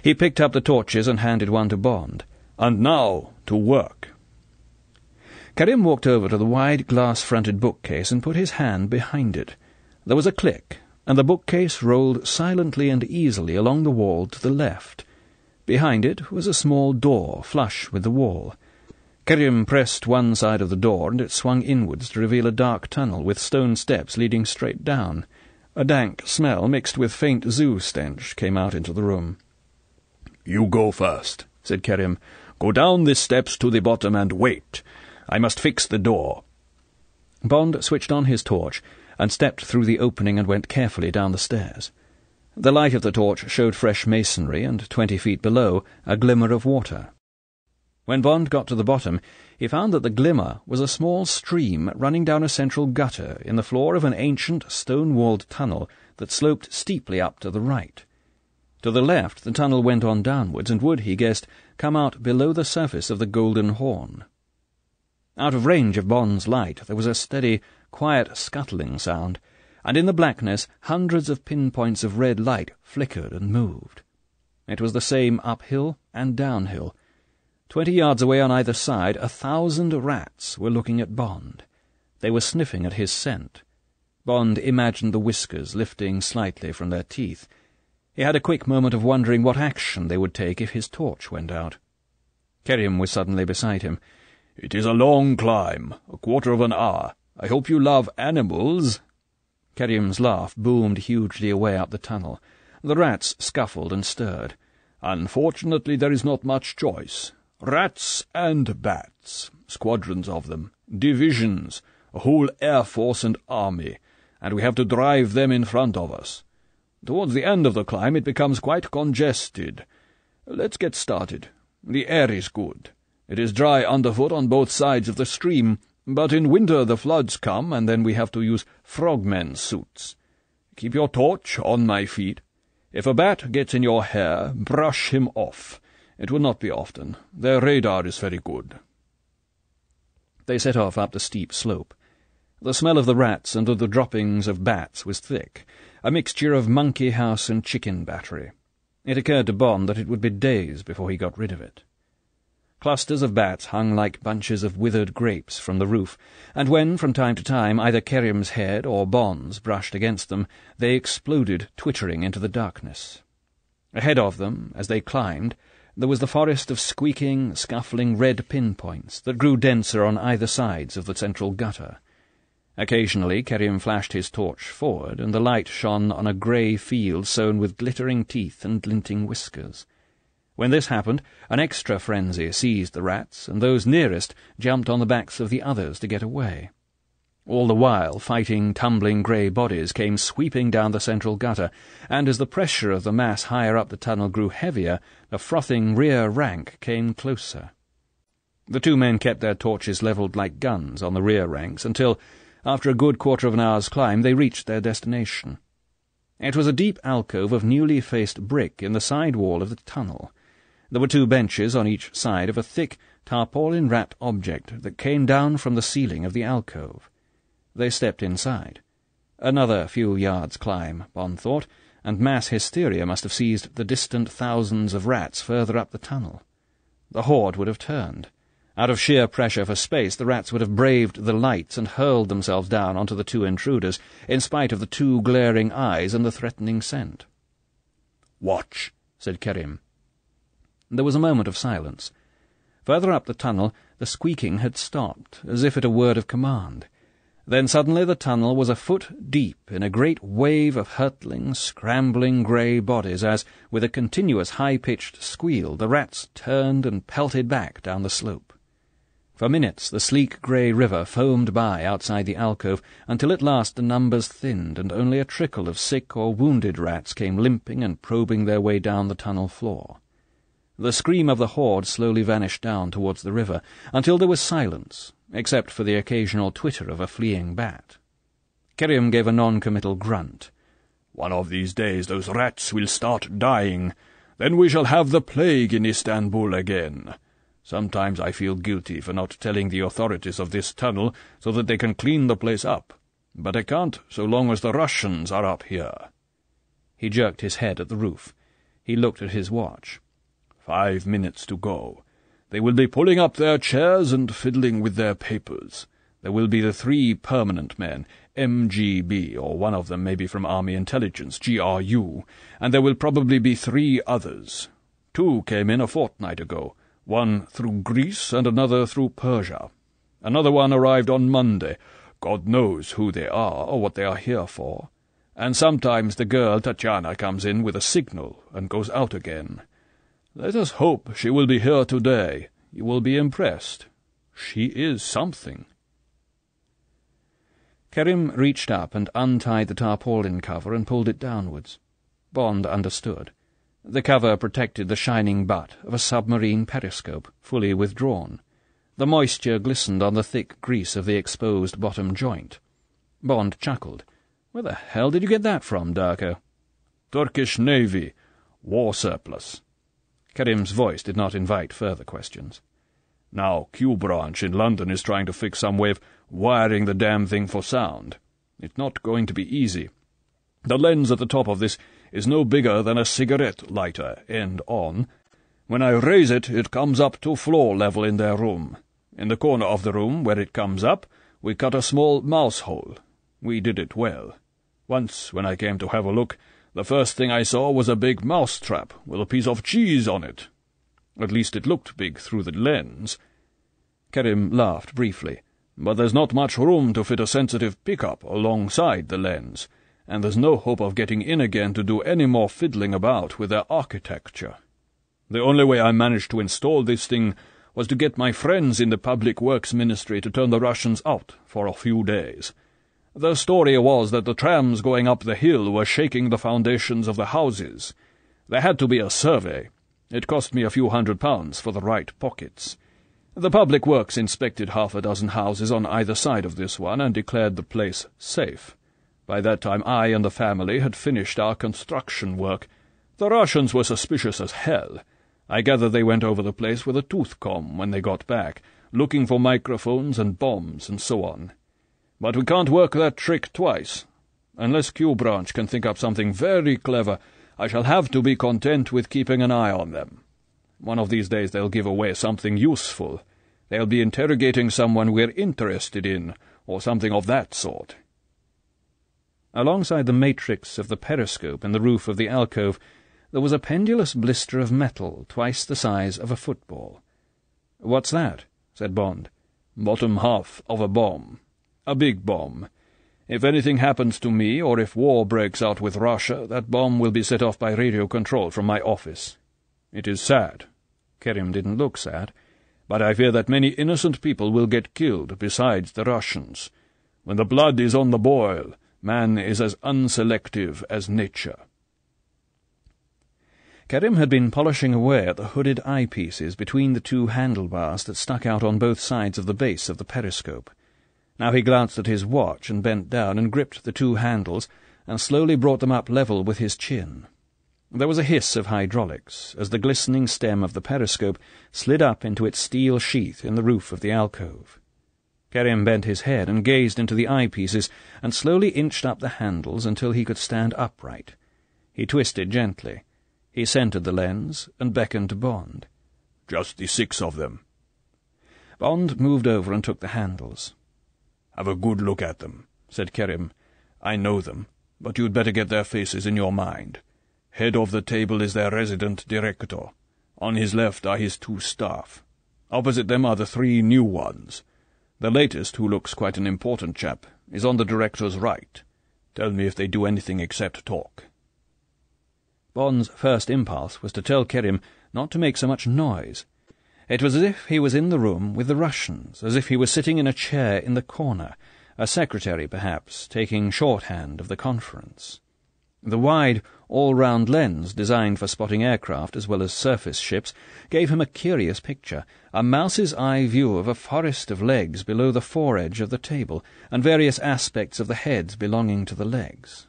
He picked up the torches and handed one to Bond. "And now to work." Kerim walked over to the wide glass-fronted bookcase and put his hand behind it. There was a click, and the bookcase rolled silently and easily along the wall to the left. Behind it was a small door, flush with the wall. Kerim pressed one side of the door, and it swung inwards to reveal a dark tunnel with stone steps leading straight down. A dank smell mixed with faint zoo stench came out into the room. "You go first," said Kerim. "Go down the steps to the bottom and wait. I must fix the door." Bond switched on his torch and stepped through the opening and went carefully down the stairs. The light of the torch showed fresh masonry, and 20 feet below a glimmer of water. When Bond got to the bottom, he found that the glimmer was a small stream running down a central gutter in the floor of an ancient stone-walled tunnel that sloped steeply up to the right. To the left, the tunnel went on downwards and would, he guessed, come out below the surface of the Golden Horn. Out of range of Bond's light, there was a steady, quiet scuttling sound, and in the blackness hundreds of pinpoints of red light flickered and moved. It was the same uphill and downhill. 20 yards away on either side, 1,000 rats were looking at Bond. They were sniffing at his scent. Bond imagined the whiskers lifting slightly from their teeth. He had a quick moment of wondering what action they would take if his torch went out. Kerim was suddenly beside him. "It is a long climb, a quarter of an hour. I hope you love animals." Kerim's laugh boomed hugely away up the tunnel. The rats scuffled and stirred. "Unfortunately, there is not much choice. Rats and bats, squadrons of them, divisions, a whole air force and army, and we have to drive them in front of us. Towards the end of the climb it becomes quite congested. Let's get started. The air is good. It is dry underfoot on both sides of the stream, but in winter the floods come, and then we have to use frogmen suits. Keep your torch on my feet. If a bat gets in your hair, brush him off. It will not be often. Their radar is very good." They set off up the steep slope. The smell of the rats and of the droppings of bats was thick, a mixture of monkey house and chicken battery. It occurred to Bond that it would be days before he got rid of it. Clusters of bats hung like bunches of withered grapes from the roof, and when, from time to time, either Kerim's head or Bond's brushed against them, they exploded, twittering into the darkness. Ahead of them, as they climbed, there was the forest of squeaking, scuffling red pinpoints that grew denser on either sides of the central gutter. Occasionally Kerim flashed his torch forward, and the light shone on a grey field sown with glittering teeth and glinting whiskers. When this happened, an extra frenzy seized the rats, and those nearest jumped on the backs of the others to get away. All the while, fighting, tumbling grey bodies came sweeping down the central gutter, and as the pressure of the mass higher up the tunnel grew heavier, the frothing rear rank came closer. The two men kept their torches levelled like guns on the rear ranks until, after a good quarter of an hour's climb, they reached their destination. It was a deep alcove of newly faced brick in the side wall of the tunnel. There were 2 benches on each side of a thick, tarpaulin-wrapped object that came down from the ceiling of the alcove. They stepped inside. Another few yards climb, Bond thought, and mass hysteria must have seized the distant thousands of rats further up the tunnel. The horde would have turned. Out of sheer pressure for space, the rats would have braved the lights and hurled themselves down onto the 2 intruders, in spite of the 2 glaring eyes and the threatening scent. "Watch," said Kerim. There was a moment of silence. Further up the tunnel, the squeaking had stopped, as if at a word of command. Then suddenly the tunnel was a foot deep in a great wave of hurtling, scrambling grey bodies as, with a continuous high-pitched squeal, the rats turned and pelted back down the slope. For minutes the sleek grey river foamed by outside the alcove, until at last the numbers thinned, and only a trickle of sick or wounded rats came limping and probing their way down the tunnel floor. The scream of the horde slowly vanished down towards the river, until there was silence, except for the occasional twitter of a fleeing bat. Kerim gave a non-committal grunt. "One of these days those rats will start dying. Then we shall have the plague in Istanbul again. Sometimes I feel guilty for not telling the authorities of this tunnel so that they can clean the place up. But I can't so long as the Russians are up here." He jerked his head at the roof. He looked at his watch. 5 minutes to go. They will be pulling up their chairs and fiddling with their papers. There will be the 3 permanent men, MGB, or one of them may be from Army Intelligence, GRU, and there will probably be 3 others. 2 came in a fortnight ago, one through Greece and another through Persia. Another one arrived on Monday. God knows who they are or what they are here for. And sometimes the girl Tatiana comes in with a signal and goes out again. Let us hope she will be here today. You will be impressed. She is something." Kerim reached up and untied the tarpaulin cover and pulled it downwards. Bond understood. The cover protected the shining butt of a submarine periscope, fully withdrawn. The moisture glistened on the thick grease of the exposed bottom joint. Bond chuckled. "Where the hell did you get that from, Darko?" "Turkish Navy. War surplus." Kerim's voice did not invite further questions. "Now, Q branch in London is trying to fix some way of wiring the damn thing for sound. It's not going to be easy. The lens at the top of this is no bigger than a cigarette lighter, end on. When I raise it, it comes up to floor level in their room. In the corner of the room where it comes up, we cut a small mouse hole. We did it well. Once, when I came to have a look, the first thing I saw was a big mouse trap with a piece of cheese on it. At least it looked big through the lens." Kerim laughed briefly. "But there's not much room to fit a sensitive pickup alongside the lens, and there's no hope of getting in again to do any more fiddling about with their architecture. The only way I managed to install this thing was to get my friends in the Public Works Ministry to turn the Russians out for a few days. The story was that the trams going up the hill were shaking the foundations of the houses. There had to be a survey. It cost me a few £100 for the right pockets. The Public Works inspected 6 houses on either side of this one and declared the place safe. By that time I and the family had finished our construction work. The Russians were suspicious as hell. I gather they went over the place with a tooth comb when they got back, looking for microphones and bombs and so on. But we can't work that trick twice. Unless Q branch can think up something very clever, I shall have to be content with keeping an eye on them. One of these days they'll give away something useful. They'll be interrogating someone we're interested in, or something of that sort." Alongside the matrix of the periscope in the roof of the alcove, there was a pendulous blister of metal twice the size of a football. "What's that?" said Bond. "Bottom half of a bomb. A big bomb. If anything happens to me, or if war breaks out with Russia, that bomb will be set off by radio control from my office. It is sad." Kerim didn't look sad. "But I fear that many innocent people will get killed besides the Russians. When the blood is on the boil, man is as unselective as nature." Kerim had been polishing away at the hooded eyepieces between the 2 handlebars that stuck out on both sides of the base of the periscope. Now he glanced at his watch and bent down and gripped the 2 handles and slowly brought them up level with his chin. There was a hiss of hydraulics as the glistening stem of the periscope slid up into its steel sheath in the roof of the alcove. Kerim bent his head and gazed into the eyepieces and slowly inched up the handles until he could stand upright. He twisted gently. He centered the lens and beckoned to Bond. "Just the 6 of them." Bond moved over and took the handles. "Have a good look at them," said Kerim. "I know them, but you'd better get their faces in your mind. Head of the table is their resident director. On his left are his 2 staff. Opposite them are the 3 new ones. The latest, who looks quite an important chap, is on the director's right. Tell me if they do anything except talk." Bond's first impulse was to tell Kerim not to make so much noise. It was as if he was in the room with the Russians, as if he was sitting in a chair in the corner, a secretary, perhaps, taking shorthand of the conference. The wide, all-round lens, designed for spotting aircraft as well as surface ships, gave him a curious picture, a mouse's-eye view of a forest of legs below the foredge of the table, and various aspects of the heads belonging to the legs.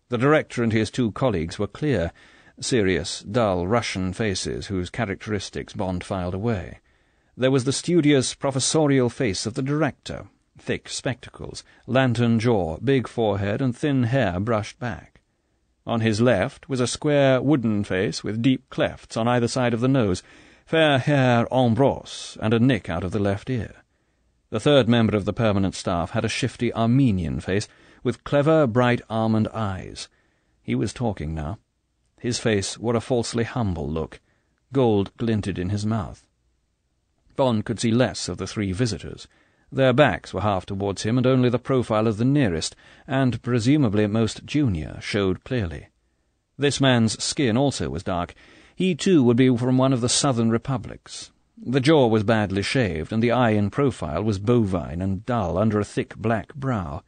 The director and his 2 colleagues were clear, serious, dull Russian faces whose characteristics Bond filed away. There was the studious, professorial face of the director, thick spectacles, lantern jaw, big forehead, and thin hair brushed back. On his left was a square wooden face with deep clefts on either side of the nose, fair hair en brosse, and a nick out of the left ear. The third member of the permanent staff had a shifty Armenian face, with clever, bright almond eyes. He was talking now. His face wore a falsely humble look. Gold glinted in his mouth. Bond could see less of the three visitors. Their backs were half towards him, and only the profile of the nearest, and presumably most junior, showed clearly. This man's skin also was dark. He, too, would be from one of the southern republics. The jaw was badly shaved, and the eye in profile was bovine and dull under a thick black brow.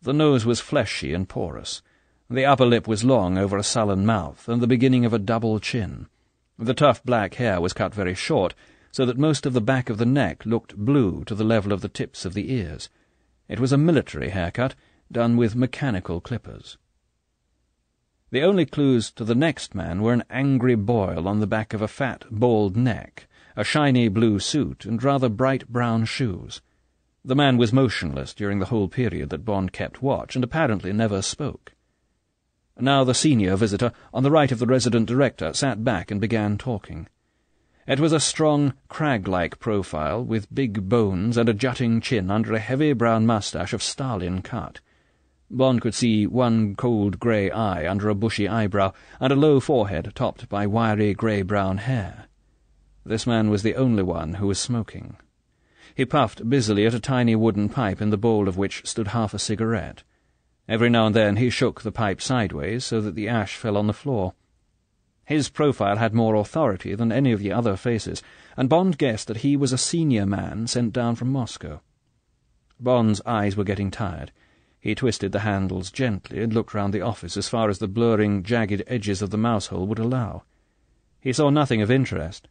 The nose was fleshy and porous. The upper lip was long over a sullen mouth, and the beginning of a double chin. The tough black hair was cut very short, so that most of the back of the neck looked blue to the level of the tips of the ears. It was a military haircut, done with mechanical clippers. The only clues to the next man were an angry boil on the back of a fat, bald neck, a shiny blue suit, and rather bright brown shoes. The man was motionless during the whole period that Bond kept watch, and apparently never spoke. Now the senior visitor, on the right of the resident director, sat back and began talking. It was a strong, crag-like profile, with big bones and a jutting chin under a heavy brown moustache of Stalin cut. Bond could see one cold grey eye under a bushy eyebrow, and a low forehead topped by wiry grey-brown hair. This man was the only one who was smoking. He puffed busily at a tiny wooden pipe in the bowl of which stood half a cigarette. Every now and then he shook the pipe sideways so that the ash fell on the floor. His profile had more authority than any of the other faces, and Bond guessed that he was a senior man sent down from Moscow. Bond's eyes were getting tired. He twisted the handles gently and looked round the office as far as the blurring, jagged edges of the mouse-hole would allow. He saw nothing of interest.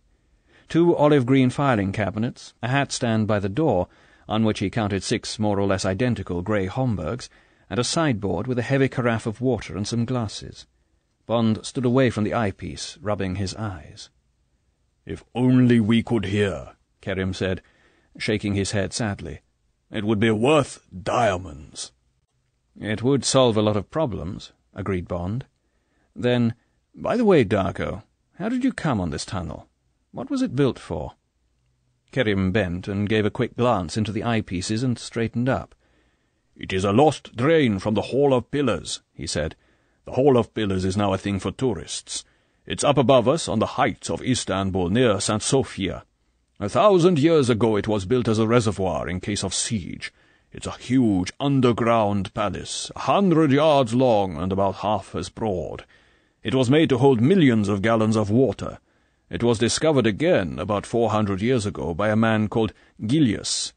2 olive-green filing cabinets, a hat-stand by the door, on which he counted 6 more or less identical grey Homburgs, and a sideboard with a heavy carafe of water and some glasses. Bond stood away from the eyepiece, rubbing his eyes. "If only we could hear," Kerim said, shaking his head sadly. "It would be worth diamonds." "It would solve a lot of problems," agreed Bond. Then, "By the way, Darko, how did you come on this tunnel? What was it built for?" Kerim bent and gave a quick glance into the eyepieces and straightened up. "It is a lost drain from the Hall of Pillars," he said. "The Hall of Pillars is now a thing for tourists. It's up above us on the heights of Istanbul, near St. Sophia. 1,000 years ago it was built as a reservoir in case of siege. It's a huge underground palace, 100 yards long and about half as broad. It was made to hold millions of gallons of water. It was discovered again about 400 years ago by a man called Gilius.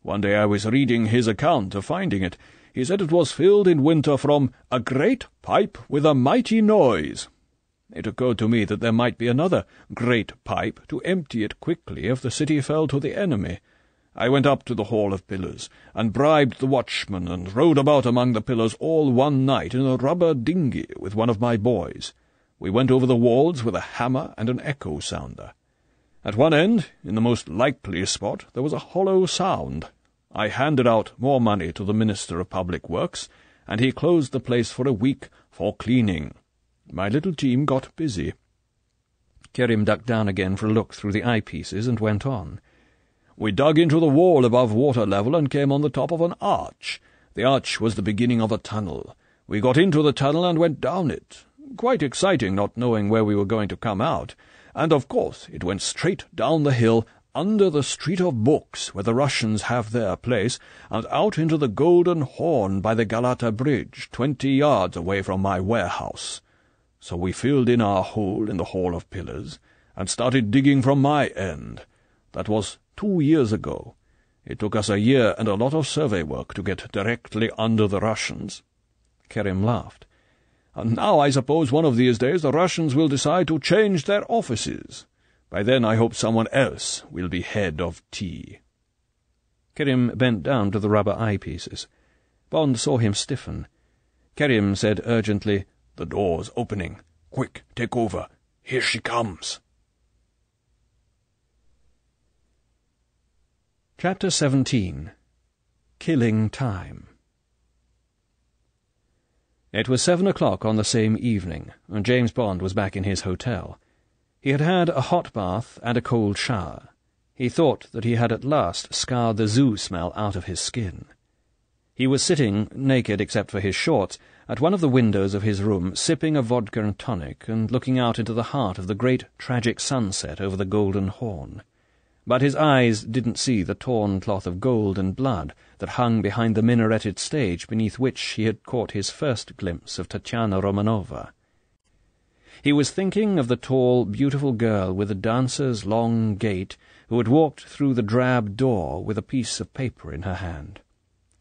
One day I was reading his account of finding it. He said it was filled in winter from a great pipe with a mighty noise. It occurred to me that there might be another great pipe to empty it quickly if the city fell to the enemy. I went up to the Hall of Pillars, and bribed the watchman, and rode about among the pillars all one night in a rubber dinghy with one of my boys. We went over the walls with a hammer and an echo sounder. At one end, in the most likely spot, there was a hollow sound. I handed out more money to the Minister of Public Works, and he closed the place for a week for cleaning. My little team got busy." Kerim ducked down again for a look through the eyepieces and went on. "We dug into the wall above water level and came on the top of an arch. The arch was the beginning of a tunnel. We got into the tunnel and went down it. Quite exciting, not knowing where we were going to come out. And, of course, it went straight down the hill, under the Street of Books, where the Russians have their place, and out into the Golden Horn by the Galata Bridge, 20 yards away from my warehouse. So we filled in our hole in the Hall of Pillars, and started digging from my end. That was 2 years ago. It took us a year and a lot of survey work to get directly under the Russians." Kerim laughed. "And now I suppose one of these days the Russians will decide to change their offices. By then I hope someone else will be head of T." Kerim bent down to the rubber eyepieces. Bond saw him stiffen. Kerim said urgently, "The door's opening. Quick, take over. Here she comes." Chapter 17. Killing Time. It was 7 o'clock on the same evening, and James Bond was back in his hotel. He had had a hot bath and a cold shower. He thought that he had at last scoured the zoo smell out of his skin. He was sitting, naked except for his shorts, at one of the windows of his room, sipping a vodka and tonic, and looking out into the heart of the great tragic sunset over the Golden Horn. But his eyes didn't see the torn cloth of gold and blood that hung behind the minareted stage beneath which he had caught his first glimpse of Tatiana Romanova. He was thinking of the tall, beautiful girl with the dancer's long gait who had walked through the drab door with a piece of paper in her hand.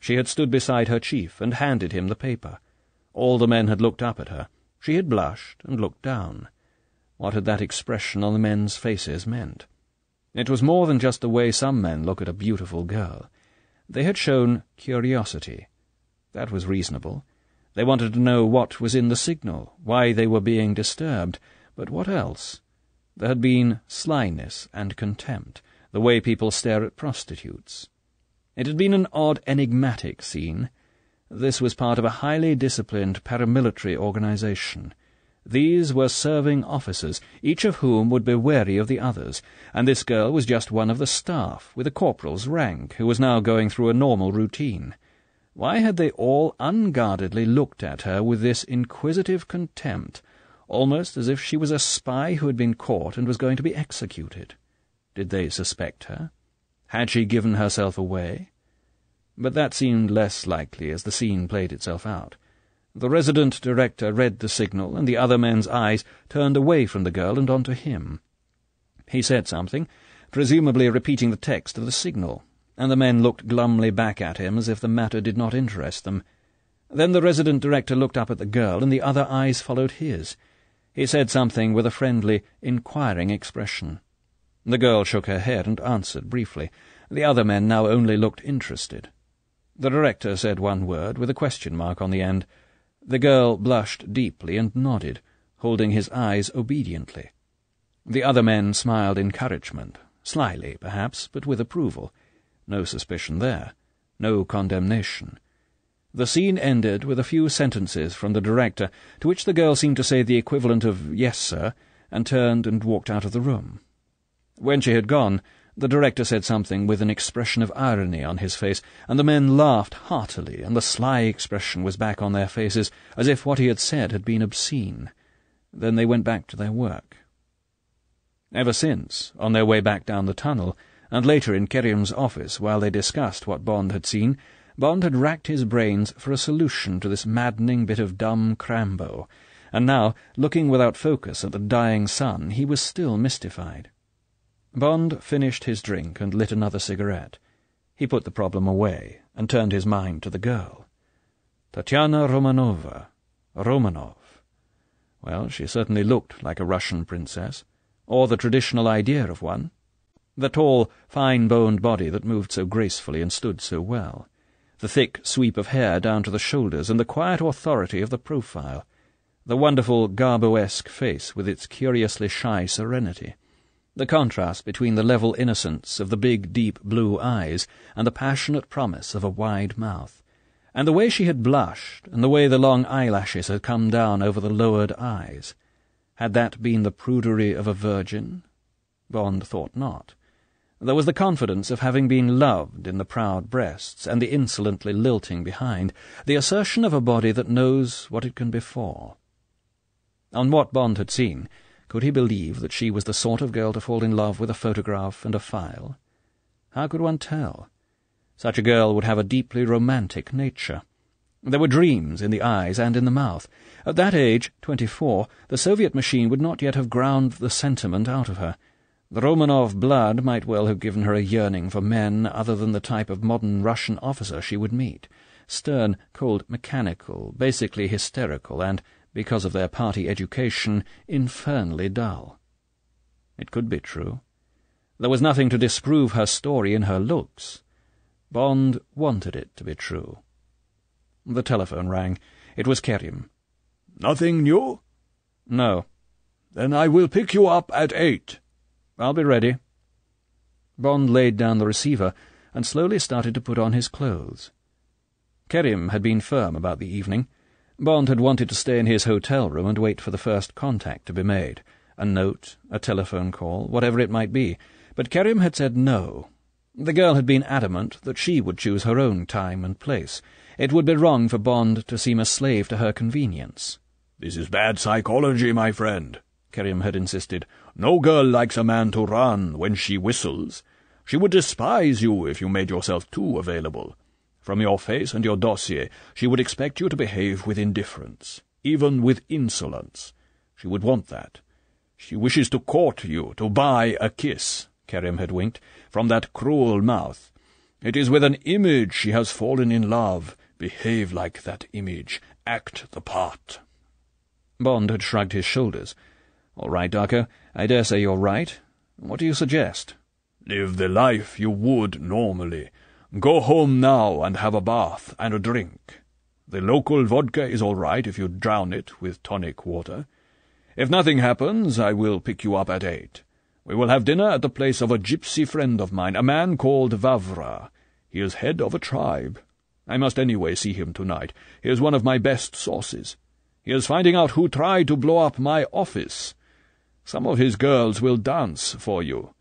She had stood beside her chief and handed him the paper. All the men had looked up at her. She had blushed and looked down. What had that expression on the men's faces meant? It was more than just the way some men look at a beautiful girl. They had shown curiosity. That was reasonable. They wanted to know what was in the signal, why they were being disturbed, but what else? There had been slyness and contempt, the way people stare at prostitutes. It had been an odd, enigmatic scene. This was part of a highly disciplined paramilitary organization. These were serving officers, each of whom would be wary of the others, and this girl was just one of the staff, with a corporal's rank, who was now going through a normal routine. Why had they all unguardedly looked at her with this inquisitive contempt, almost as if she was a spy who had been caught and was going to be executed? Did they suspect her? Had she given herself away? But that seemed less likely as the scene played itself out. The resident director read the signal, and the other men's eyes turned away from the girl and onto him. He said something, presumably repeating the text of the signal, and the men looked glumly back at him as if the matter did not interest them. Then the resident director looked up at the girl, and the other eyes followed his. He said something with a friendly, inquiring expression. The girl shook her head and answered briefly. The other men now only looked interested. The director said one word with a question mark on the end. The girl blushed deeply and nodded, holding his eyes obediently. The other men smiled encouragement, slyly perhaps, but with approval. No suspicion there, no condemnation. The scene ended with a few sentences from the director, to which the girl seemed to say the equivalent of "yes, sir," and turned and walked out of the room. When she had gone, the director said something with an expression of irony on his face, and the men laughed heartily, and the sly expression was back on their faces, as if what he had said had been obscene. Then they went back to their work. Ever since, on their way back down the tunnel, and later in Kerim's office while they discussed what Bond had seen, Bond had racked his brains for a solution to this maddening bit of dumb crambo, and now, looking without focus at the dying sun, he was still mystified. Bond finished his drink and lit another cigarette. He put the problem away and turned his mind to the girl. Tatiana Romanova. Romanov. Well, she certainly looked like a Russian princess, or the traditional idea of one. The tall, fine-boned body that moved so gracefully and stood so well. The thick sweep of hair down to the shoulders, and the quiet authority of the profile. The wonderful Garbo-esque face with its curiously shy serenity. The contrast between the level innocence of the big, deep blue eyes and the passionate promise of a wide mouth. And the way she had blushed, and the way the long eyelashes had come down over the lowered eyes. Had that been the prudery of a virgin? Bond thought not. There was the confidence of having been loved in the proud breasts, and the insolently lilting behind, the assertion of a body that knows what it can be for. On what Bond had seen, could he believe that she was the sort of girl to fall in love with a photograph and a file? How could one tell? Such a girl would have a deeply romantic nature. There were dreams in the eyes and in the mouth. At that age, 24, the Soviet machine would not yet have ground the sentiment out of her. The Romanov blood might well have given her a yearning for men other than the type of modern Russian officer she would meet. Stern, cold, mechanical, basically hysterical, and, because of their party education, infernally dull. It could be true. There was nothing to disprove her story in her looks. Bond wanted it to be true. The telephone rang. It was Kerim. "Nothing new?" "No." "Then I will pick you up at 8. "I'll be ready." Bond laid down the receiver and slowly started to put on his clothes. Kerim had been firm about the evening. Bond had wanted to stay in his hotel room and wait for the first contact to be made, a note, a telephone call, whatever it might be, but Kerim had said no. The girl had been adamant that she would choose her own time and place. It would be wrong for Bond to seem a slave to her convenience. "This is bad psychology, my friend," Kerim had insisted. "No girl likes a man to run when she whistles. She would despise you if you made yourself too available. From your face and your dossier, she would expect you to behave with indifference, even with insolence. She would want that. She wishes to court you, to buy a kiss," Kerim had winked, "from that cruel mouth. It is with an image she has fallen in love. Behave like that image. Act the part." Bond had shrugged his shoulders. "All right, Darko, I dare say you're right. What do you suggest?" "Live the life you would normally. Go home now and have a bath and a drink. The local vodka is all right if you drown it with tonic water. If nothing happens, I will pick you up at 8. We will have dinner at the place of a gypsy friend of mine, a man called Vavra. He is head of a tribe. I must anyway see him tonight. He is one of my best sources. He is finding out who tried to blow up my office. Some of his girls will dance for you.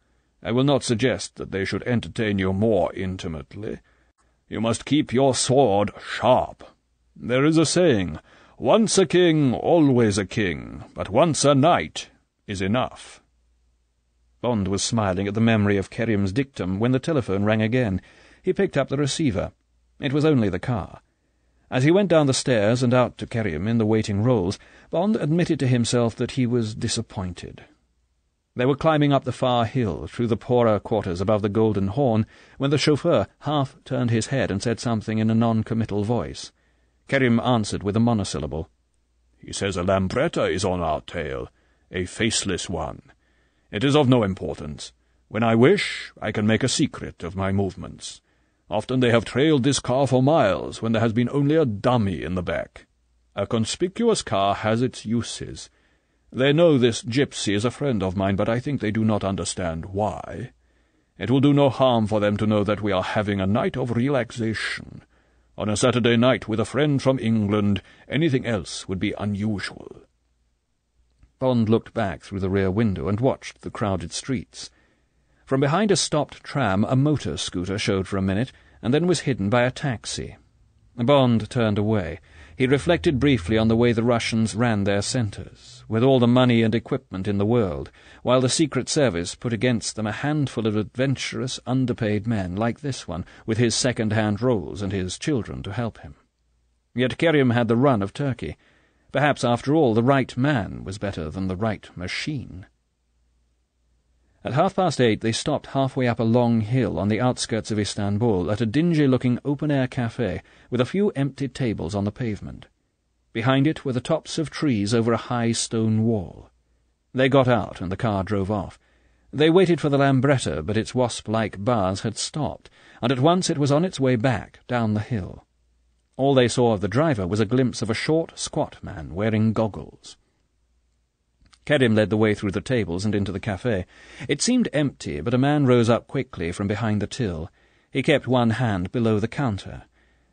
I will not suggest that they should entertain you more intimately. You must keep your sword sharp. There is a saying, 'Once a king, always a king, but once a knight is enough.'" Bond was smiling at the memory of Kerim's dictum when the telephone rang again. He picked up the receiver. It was only the car. As he went down the stairs and out to Kerim in the waiting rolls, Bond admitted to himself that he was disappointed. They were climbing up the far hill, through the poorer quarters above the Golden Horn, when the chauffeur half turned his head and said something in a non-committal voice. Kerim answered with a monosyllable. "He says a lambretta is on our tail, a faceless one. It is of no importance. When I wish, I can make a secret of my movements. Often they have trailed this car for miles when there has been only a dummy in the back. A conspicuous car has its uses. They know this gypsy is a friend of mine, but I think they do not understand why. It will do no harm for them to know that we are having a night of relaxation. On a Saturday night with a friend from England, anything else would be unusual." Bond looked back through the rear window and watched the crowded streets. From behind a stopped tram a motor scooter showed for a minute, and then was hidden by a taxi. Bond turned away. He reflected briefly on the way the Russians ran their centres, with all the money and equipment in the world, while the Secret Service put against them a handful of adventurous, underpaid men like this one, with his second-hand rolls and his children to help him. Yet Kerim had the run of Turkey. Perhaps, after all, the right man was better than the right machine. At 8:30 they stopped halfway up a long hill on the outskirts of Istanbul at a dingy-looking open-air café with a few empty tables on the pavement. Behind it were the tops of trees over a high stone wall. They got out, and the car drove off. They waited for the lambretta, but its wasp-like bars had stopped, and at once it was on its way back, down the hill. All they saw of the driver was a glimpse of a short, squat man wearing goggles. Kerim led the way through the tables and into the café. It seemed empty, but a man rose up quickly from behind the till. He kept one hand below the counter.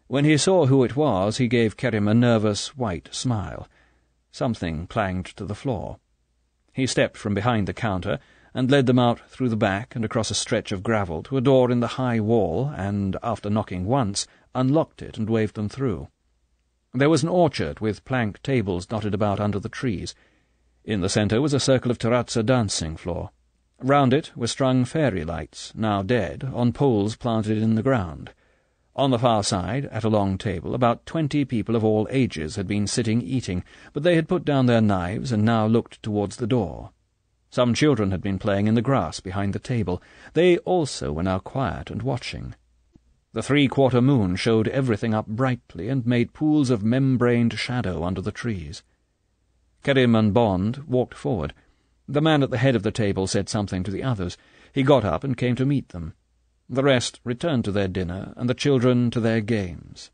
When he saw who it was, he gave Kerim a nervous, white smile. Something clanged to the floor. He stepped from behind the counter and led them out through the back and across a stretch of gravel to a door in the high wall and, after knocking once, unlocked it and waved them through. There was an orchard with plank tables dotted about under the trees. In the centre was a circle of terrazzo dancing floor. Round it were strung fairy lights, now dead, on poles planted in the ground. On the far side, at a long table, about 20 people of all ages had been sitting eating, but they had put down their knives and now looked towards the door. Some children had been playing in the grass behind the table. They also were now quiet and watching. The 3/4 moon showed everything up brightly and made pools of membraned shadow under the trees. Kerim and Bond walked forward. The man at the head of the table said something to the others. He got up and came to meet them. The rest returned to their dinner, and the children to their games.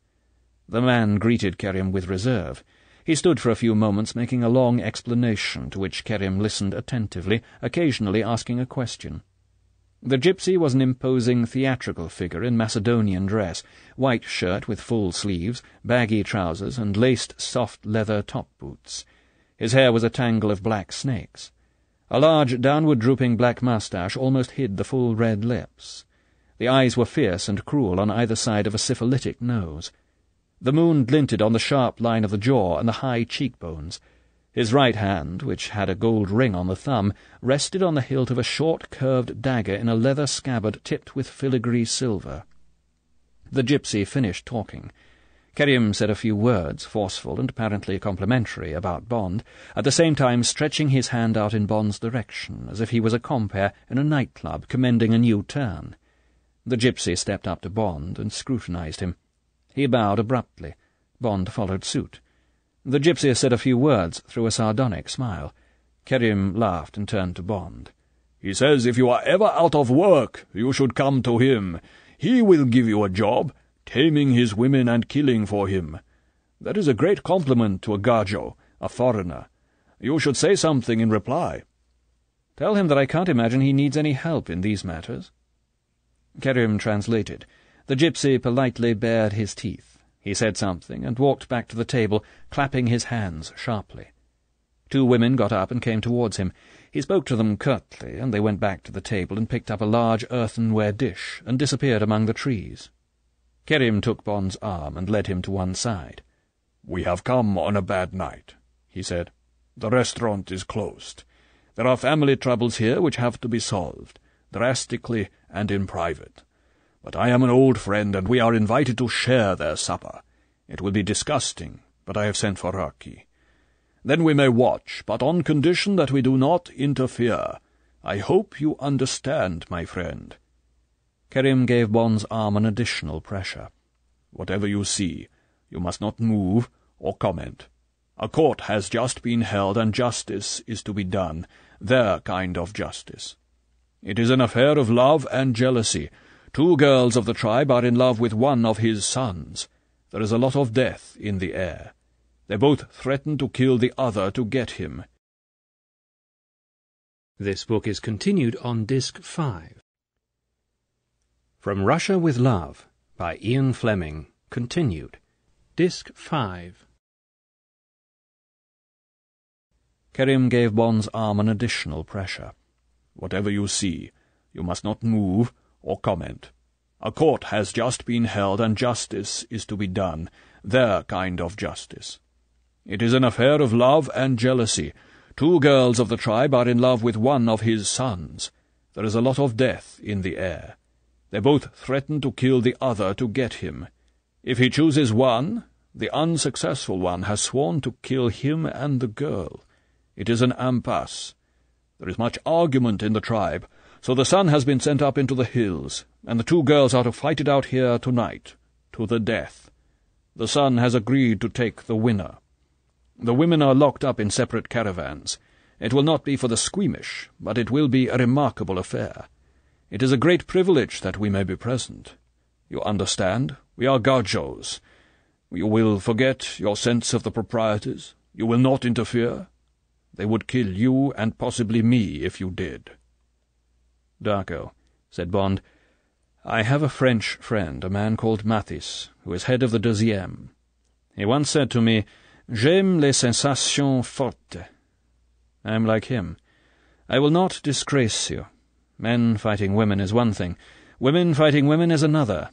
The man greeted Kerim with reserve. He stood for a few moments making a long explanation, to which Kerim listened attentively, occasionally asking a question. The gypsy was an imposing theatrical figure in Macedonian dress, white shirt with full sleeves, baggy trousers, and laced soft leather top-boots. His hair was a tangle of black snakes. A large, downward-drooping black moustache almost hid the full red lips. The eyes were fierce and cruel on either side of a syphilitic nose. The moon glinted on the sharp line of the jaw and the high cheekbones. His right hand, which had a gold ring on the thumb, rested on the hilt of a short, curved dagger in a leather scabbard tipped with filigree silver. The gypsy finished talking. Kerim said a few words, forceful and apparently complimentary, about Bond, at the same time stretching his hand out in Bond's direction, as if he was a compere in a nightclub commending a new turn. The gypsy stepped up to Bond and scrutinized him. He bowed abruptly. Bond followed suit. The gypsy said a few words through a sardonic smile. Kerim laughed and turned to Bond. "He says if you are ever out of work, you should come to him. He will give you a job, taming his women and killing for him. That is a great compliment to a gajo, a foreigner. You should say something in reply." "Tell him that I can't imagine he needs any help in these matters." Kerim translated. The gypsy politely bared his teeth. He said something and walked back to the table, clapping his hands sharply. 2 women got up and came towards him. He spoke to them curtly, and they went back to the table and picked up a large earthenware dish and disappeared among the trees. Kerim took Bond's arm and led him to one side. "We have come on a bad night," he said. "The restaurant is closed. There are family troubles here which have to be solved, drastically and in private. But I am an old friend, and we are invited to share their supper. It will be disgusting, but I have sent for Raki. Then we may watch, but on condition that we do not interfere. I hope you understand, my friend." Kerim gave Bond's arm an additional pressure. "Whatever you see, you must not move or comment. A court has just been held, and justice is to be done, their kind of justice. It is an affair of love and jealousy. 2 girls of the tribe are in love with one of his sons. There is a lot of death in the air. They both threaten to kill the other to get him." This book is continued on Disc 5. From Russia with Love, by Ian Fleming, continued. Disc 5. Kerim gave Bond's arm an additional pressure. "Whatever you see, you must not move or comment. A court has just been held, and justice is to be done, their kind of justice. It is an affair of love and jealousy. 2 girls of the tribe are in love with one of his sons. There is a lot of death in the air. They both threaten to kill the other to get him. If he chooses one, the unsuccessful one has sworn to kill him and the girl. It is an impasse. There is much argument in the tribe, so the son has been sent up into the hills, and the 2 girls are to fight it out here tonight, to the death. The son has agreed to take the winner. The women are locked up in separate caravans. It will not be for the squeamish, but it will be a remarkable affair. It is a great privilege that we may be present. You understand? We are gajos. You will forget your sense of the proprieties. You will not interfere. They would kill you and possibly me if you did." "Darko," said Bond, "I have a French friend, a man called Mathis, who is head of the 2e. He once said to me, 'J'aime les sensations fortes.' I am like him. I will not disgrace you. Men fighting women is one thing. Women fighting women is another.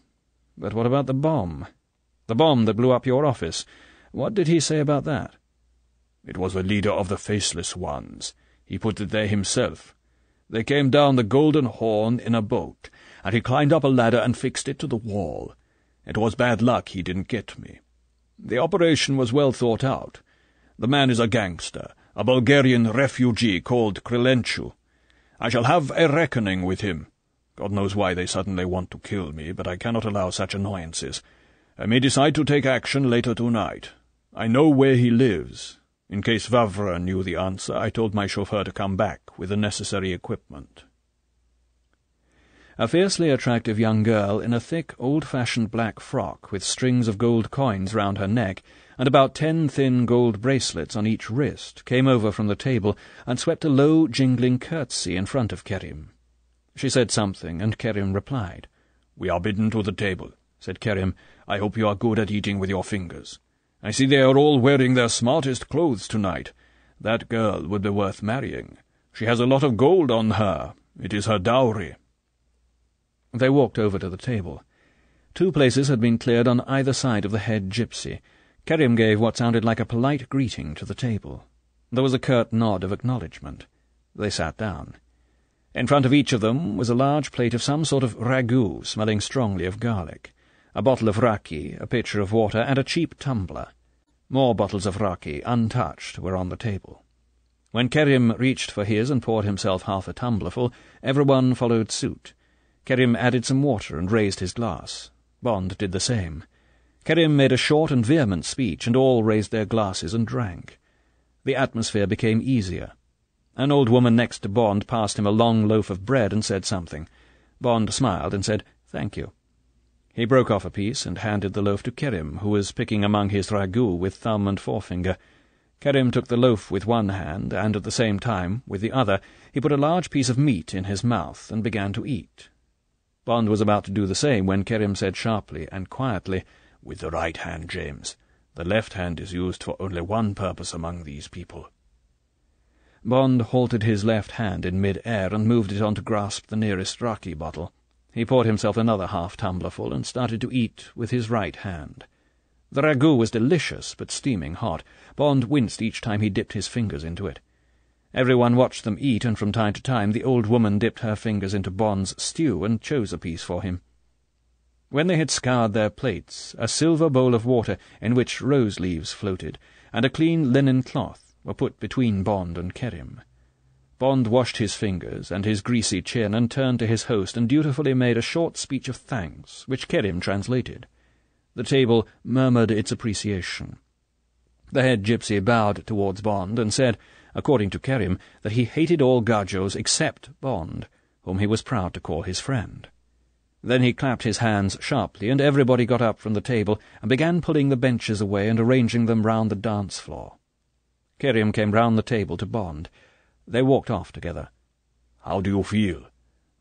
But what about the bomb? The bomb that blew up your office. What did he say about that?" "It was the leader of the Faceless Ones. He put it there himself. They came down the Golden Horn in a boat, and he climbed up a ladder and fixed it to the wall. It was bad luck he didn't get me. The operation was well thought out. The man is a gangster, a Bulgarian refugee called Krilenchu. I shall have a reckoning with him. God knows why they suddenly want to kill me, but I cannot allow such annoyances. I may decide to take action later tonight. I know where he lives. In case Vavra knew the answer, I told my chauffeur to come back with the necessary equipment." A fiercely attractive young girl in a thick, old-fashioned black frock with strings of gold coins round her neck and about 10 thin gold bracelets on each wrist came over from the table and swept a low, jingling curtsy in front of Kerim. She said something, and Kerim replied. "We are bidden to the table," said Kerim. "I hope you are good at eating with your fingers. I see they are all wearing their smartest clothes tonight. That girl would be worth marrying. She has a lot of gold on her. It is her dowry.' They walked over to the table. 2 places had been cleared on either side of the head gypsy. Kerim gave what sounded like a polite greeting to the table. There was a curt nod of acknowledgment. They sat down. In front of each of them was a large plate of some sort of ragout smelling strongly of garlic, a bottle of raki, a pitcher of water, and a cheap tumbler. More bottles of raki, untouched, were on the table. When Kerim reached for his and poured himself half a tumblerful, everyone followed suit. Kerim added some water and raised his glass. Bond did the same. Kerim made a short and vehement speech, and all raised their glasses and drank. The atmosphere became easier. An old woman next to Bond passed him a long loaf of bread and said something. Bond smiled and said, "Thank you." He broke off a piece and handed the loaf to Kerim, who was picking among his ragout with thumb and forefinger. Kerim took the loaf with one hand, and at the same time, with the other, he put a large piece of meat in his mouth and began to eat. Bond was about to do the same when Kerim said sharply and quietly, "With the right hand, James. The left hand is used for only one purpose among these people." Bond halted his left hand in mid-air and moved it on to grasp the nearest raki bottle. He poured himself another half-tumblerful and started to eat with his right hand. The ragout was delicious, but steaming hot. Bond winced each time he dipped his fingers into it. Everyone watched them eat, and from time to time the old woman dipped her fingers into Bond's stew and chose a piece for him. When they had scoured their plates, a silver bowl of water in which rose-leaves floated, and a clean linen cloth were put between Bond and Kerim. Bond washed his fingers and his greasy chin and turned to his host and dutifully made a short speech of thanks, which Kerim translated. The table murmured its appreciation. The head gypsy bowed towards Bond and said, according to Kerim, that he hated all Gajos except Bond, whom he was proud to call his friend. Then he clapped his hands sharply, and everybody got up from the table and began pulling the benches away and arranging them round the dance-floor. Kerim came round the table to Bond. They walked off together. "How do you feel?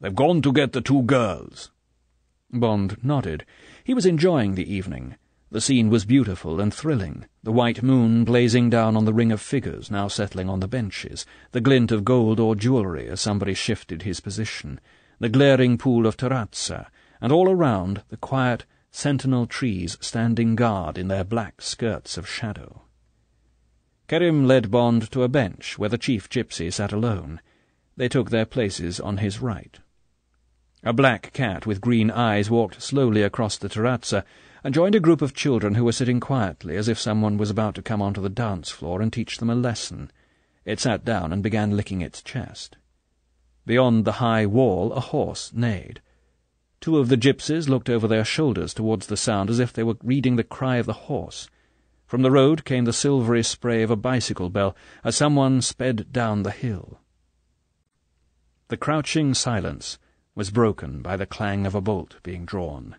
They've gone to get the 2 girls." Bond nodded. He was enjoying the evening. The scene was beautiful and thrilling, the white moon blazing down on the ring of figures now settling on the benches, the glint of gold or jewellery as somebody shifted his position, the glaring pool of terrazza, and all around the quiet, sentinel trees standing guard in their black skirts of shadow. Kerim led Bond to a bench where the chief gypsy sat alone. They took their places on his right. A black cat with green eyes walked slowly across the terrazza and joined a group of children who were sitting quietly as if someone was about to come onto the dance-floor and teach them a lesson. It sat down and began licking its chest. Beyond the high wall a horse neighed. 2 of the gypsies looked over their shoulders towards the sound as if they were reading the cry of the horse. From the road came the silvery spray of a bicycle bell as someone sped down the hill. The crouching silence was broken by the clang of a bolt being drawn.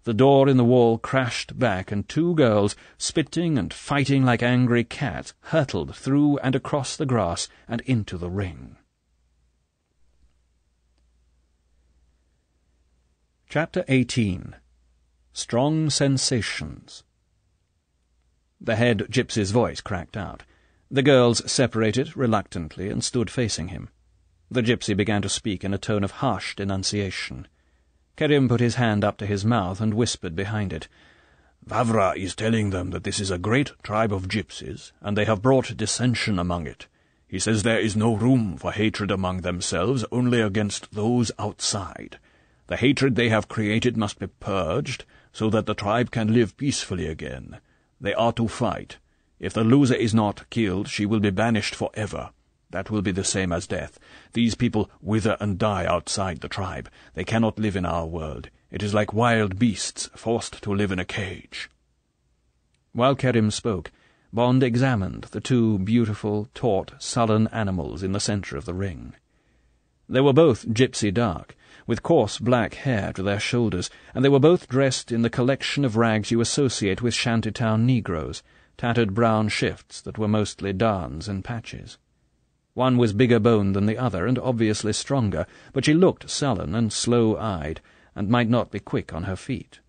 The door in the wall crashed back, and 2 girls, spitting and fighting like angry cats, hurtled through and across the grass and into the ring. Chapter 18. Strong Sensations. The head gypsy's voice cracked out. The girls separated reluctantly and stood facing him. The gypsy began to speak in a tone of harsh denunciation. Kerim put his hand up to his mouth and whispered behind it. "Vavra is telling them that this is a great tribe of gypsies, and they have brought dissension among it. He says there is no room for hatred among themselves, only against those outside. The hatred they have created must be purged, so that the tribe can live peacefully again. They are to fight. If the loser is not killed, she will be banished forever. That will be the same as death. These people wither and die outside the tribe. They cannot live in our world. It is like wild beasts forced to live in a cage." While Kerim spoke, Bond examined the 2 beautiful, taut, sullen animals in the centre of the ring. They were both gypsy dark, with coarse black hair to their shoulders, and they were both dressed in the collection of rags you associate with shantytown Negroes, tattered brown shifts that were mostly darns and patches. One was bigger boned than the other, and obviously stronger, but she looked sullen and slow-eyed, and might not be quick on her feet.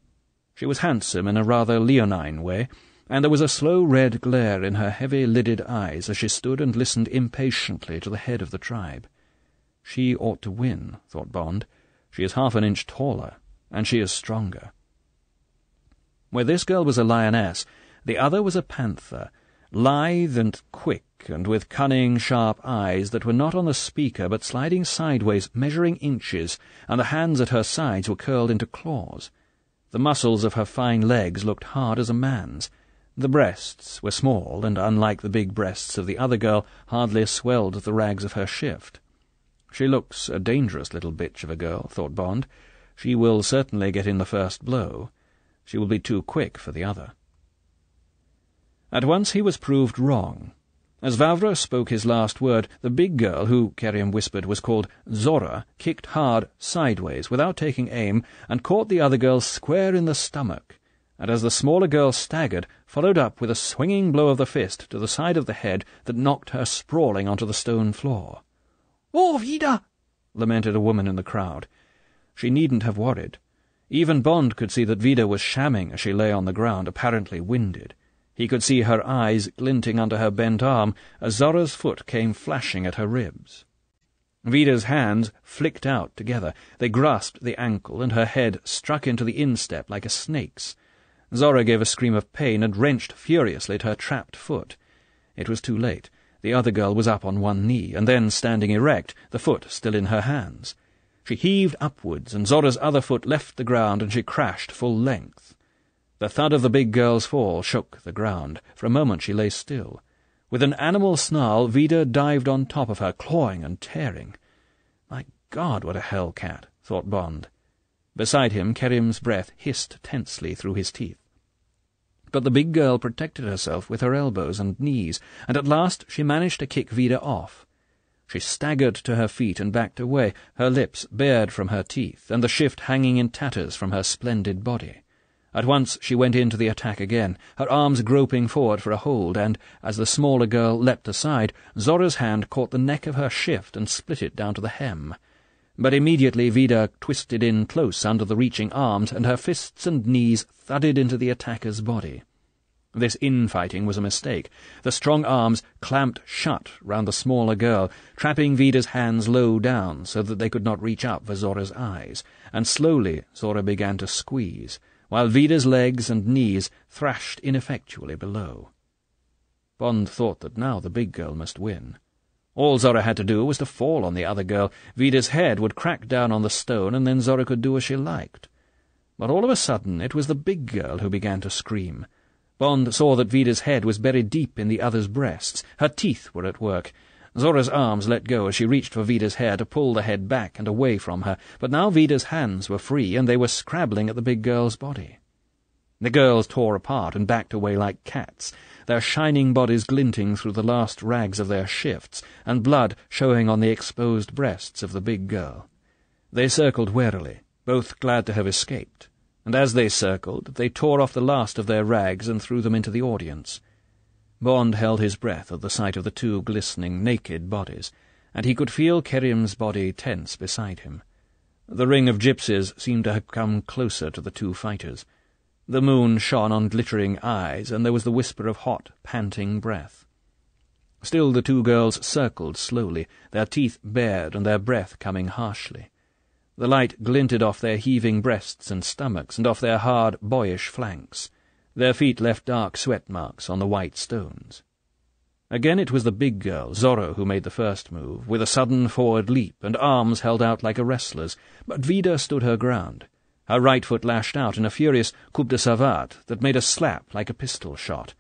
She was handsome in a rather leonine way, and there was a slow red glare in her heavy-lidded eyes as she stood and listened impatiently to the head of the tribe. She ought to win, thought Bond. She is half an inch taller, and she is stronger. Where this girl was a lioness, the other was a panther, lithe and quick, and with cunning, sharp eyes that were not on the speaker but sliding sideways, measuring inches, and the hands at her sides were curled into claws. The muscles of her fine legs looked hard as a man's. The breasts were small, and unlike the big breasts of the other girl, hardly swelled the rags of her shift. She looks a dangerous little bitch of a girl, thought Bond. She will certainly get in the first blow. She will be too quick for the other. At once he was proved wrong. As Vavra spoke his last word, the big girl, who, Kerim whispered, was called Zora, kicked hard sideways, without taking aim, and caught the other girl square in the stomach, and as the smaller girl staggered, followed up with a swinging blow of the fist to the side of the head that knocked her sprawling onto the stone floor. "Oh, Vida!" lamented a woman in the crowd. She needn't have worried. Even Bond could see that Vida was shamming as she lay on the ground, apparently winded. He could see her eyes glinting under her bent arm as Zora's foot came flashing at her ribs. Vida's hands flicked out together. They grasped the ankle, and her head struck into the instep like a snake's. Zora gave a scream of pain and wrenched furiously at her trapped foot. It was too late. The other girl was up on one knee, and then standing erect, the foot still in her hands. She heaved upwards, and Zora's other foot left the ground, and she crashed full length. The thud of the big girl's fall shook the ground. For a moment she lay still. With an animal snarl, Vida dived on top of her, clawing and tearing. My God, what a hell-cat, thought Bond. Beside him, Kerim's breath hissed tensely through his teeth. But the big girl protected herself with her elbows and knees, and at last she managed to kick Vida off. She staggered to her feet and backed away, her lips bared from her teeth, and the shift hanging in tatters from her splendid body. At once she went into the attack again, her arms groping forward for a hold, and, as the smaller girl leapt aside, Zora's hand caught the neck of her shift and split it down to the hem. But immediately Vida twisted in close under the reaching arms, and her fists and knees thudded into the attacker's body. This infighting was a mistake. The strong arms clamped shut round the smaller girl, trapping Vida's hands low down so that they could not reach up for Zora's eyes, and slowly Zora began to squeeze, while Vida's legs and knees thrashed ineffectually below. Bond thought that now the big girl must win. All Zora had to do was to fall on the other girl. Vida's head would crack down on the stone, and then Zora could do as she liked. But all of a sudden it was the big girl who began to scream. Bond saw that Vida's head was buried deep in the other's breasts. Her teeth were at work. Zora's arms let go as she reached for Vida's hair to pull the head back and away from her, but now Vida's hands were free, and they were scrabbling at the big girl's body. The girls tore apart and backed away like cats, their shining bodies glinting through the last rags of their shifts, and blood showing on the exposed breasts of the big girl. They circled warily, both glad to have escaped, and as they circled, they tore off the last of their rags and threw them into the audience. Bond held his breath at the sight of the two glistening, naked bodies, and he could feel Kerim's body tense beside him. The ring of gypsies seemed to have come closer to the two fighters. The moon shone on glittering eyes, and there was the whisper of hot, panting breath. Still the two girls circled slowly, their teeth bared and their breath coming harshly. The light glinted off their heaving breasts and stomachs, and off their hard, boyish flanks. Their feet left dark sweat marks on the white stones. Again it was the big girl, Zora, who made the first move, with a sudden forward leap and arms held out like a wrestler's, but Vida stood her ground. Her right foot lashed out in a furious coup de savate that made a slap like a pistol shot.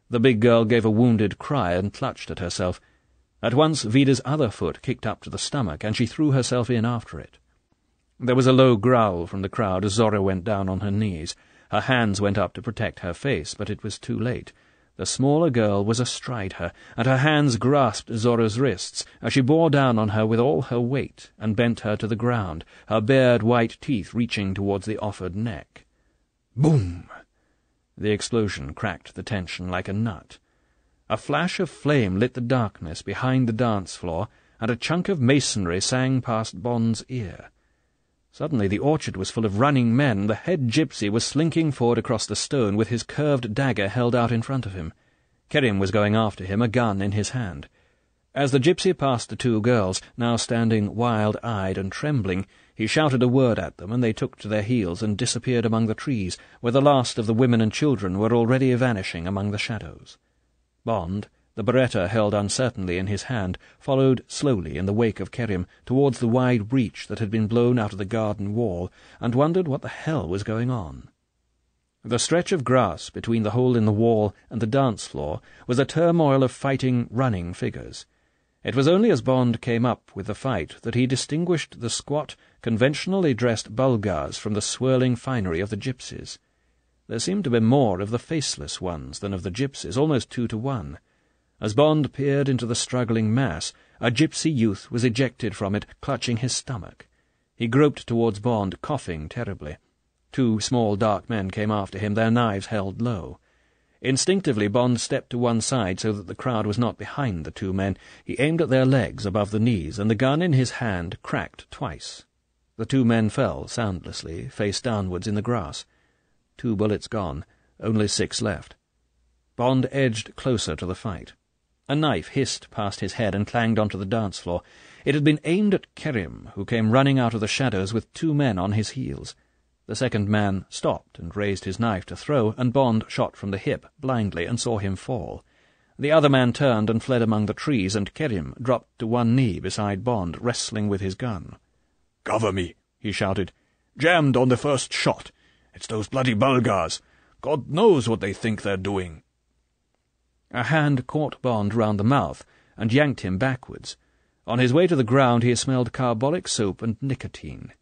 The big girl gave a wounded cry and clutched at herself. At once Vida's other foot kicked up to the stomach, and she threw herself in after it. There was a low growl from the crowd as Zora went down on her knees. Her hands went up to protect her face, but it was too late. The smaller girl was astride her, and her hands grasped Zora's wrists as she bore down on her with all her weight and bent her to the ground, her bared white teeth reaching towards the offered neck. Boom! The explosion cracked the tension like a nut. A flash of flame lit the darkness behind the dance floor, and a chunk of masonry sang past Bond's ear. Suddenly the orchard was full of running men. The head gypsy was slinking forward across the stone with his curved dagger held out in front of him. Kerim was going after him, a gun in his hand. As the gypsy passed the two girls, now standing wild-eyed and trembling, he shouted a word at them, and they took to their heels and disappeared among the trees, where the last of the women and children were already vanishing among the shadows. Bond, the beretta held uncertainly in his hand, followed slowly in the wake of Kerim towards the wide breach that had been blown out of the garden wall, and wondered what the hell was going on. The stretch of grass between the hole in the wall and the dance-floor was a turmoil of fighting, running figures. It was only as Bond came up with the fight that he distinguished the squat, conventionally dressed Bulgars from the swirling finery of the gypsies. There seemed to be more of the faceless ones than of the gypsies, almost 2 to 1. As Bond peered into the struggling mass, a gypsy youth was ejected from it, clutching his stomach. He groped towards Bond, coughing terribly. 2 small dark men came after him, their knives held low. Instinctively Bond stepped to one side so that the crowd was not behind the 2 men. He aimed at their legs above the knees, and the gun in his hand cracked twice. The 2 men fell soundlessly, face downwards in the grass. 2 bullets gone, only 6 left. Bond edged closer to the fight. A knife hissed past his head and clanged onto the dance-floor. It had been aimed at Kerim, who came running out of the shadows with 2 men on his heels. The second man stopped and raised his knife to throw, and Bond shot from the hip, blindly, and saw him fall. The other man turned and fled among the trees, and Kerim dropped to one knee beside Bond, wrestling with his gun. "Cover me," he shouted. "Jammed on the first shot. It's those bloody Bulgars. God knows what they think they're doing." A hand caught Bond round the mouth and yanked him backwards. On his way to the ground he smelled carbolic soap and nicotine.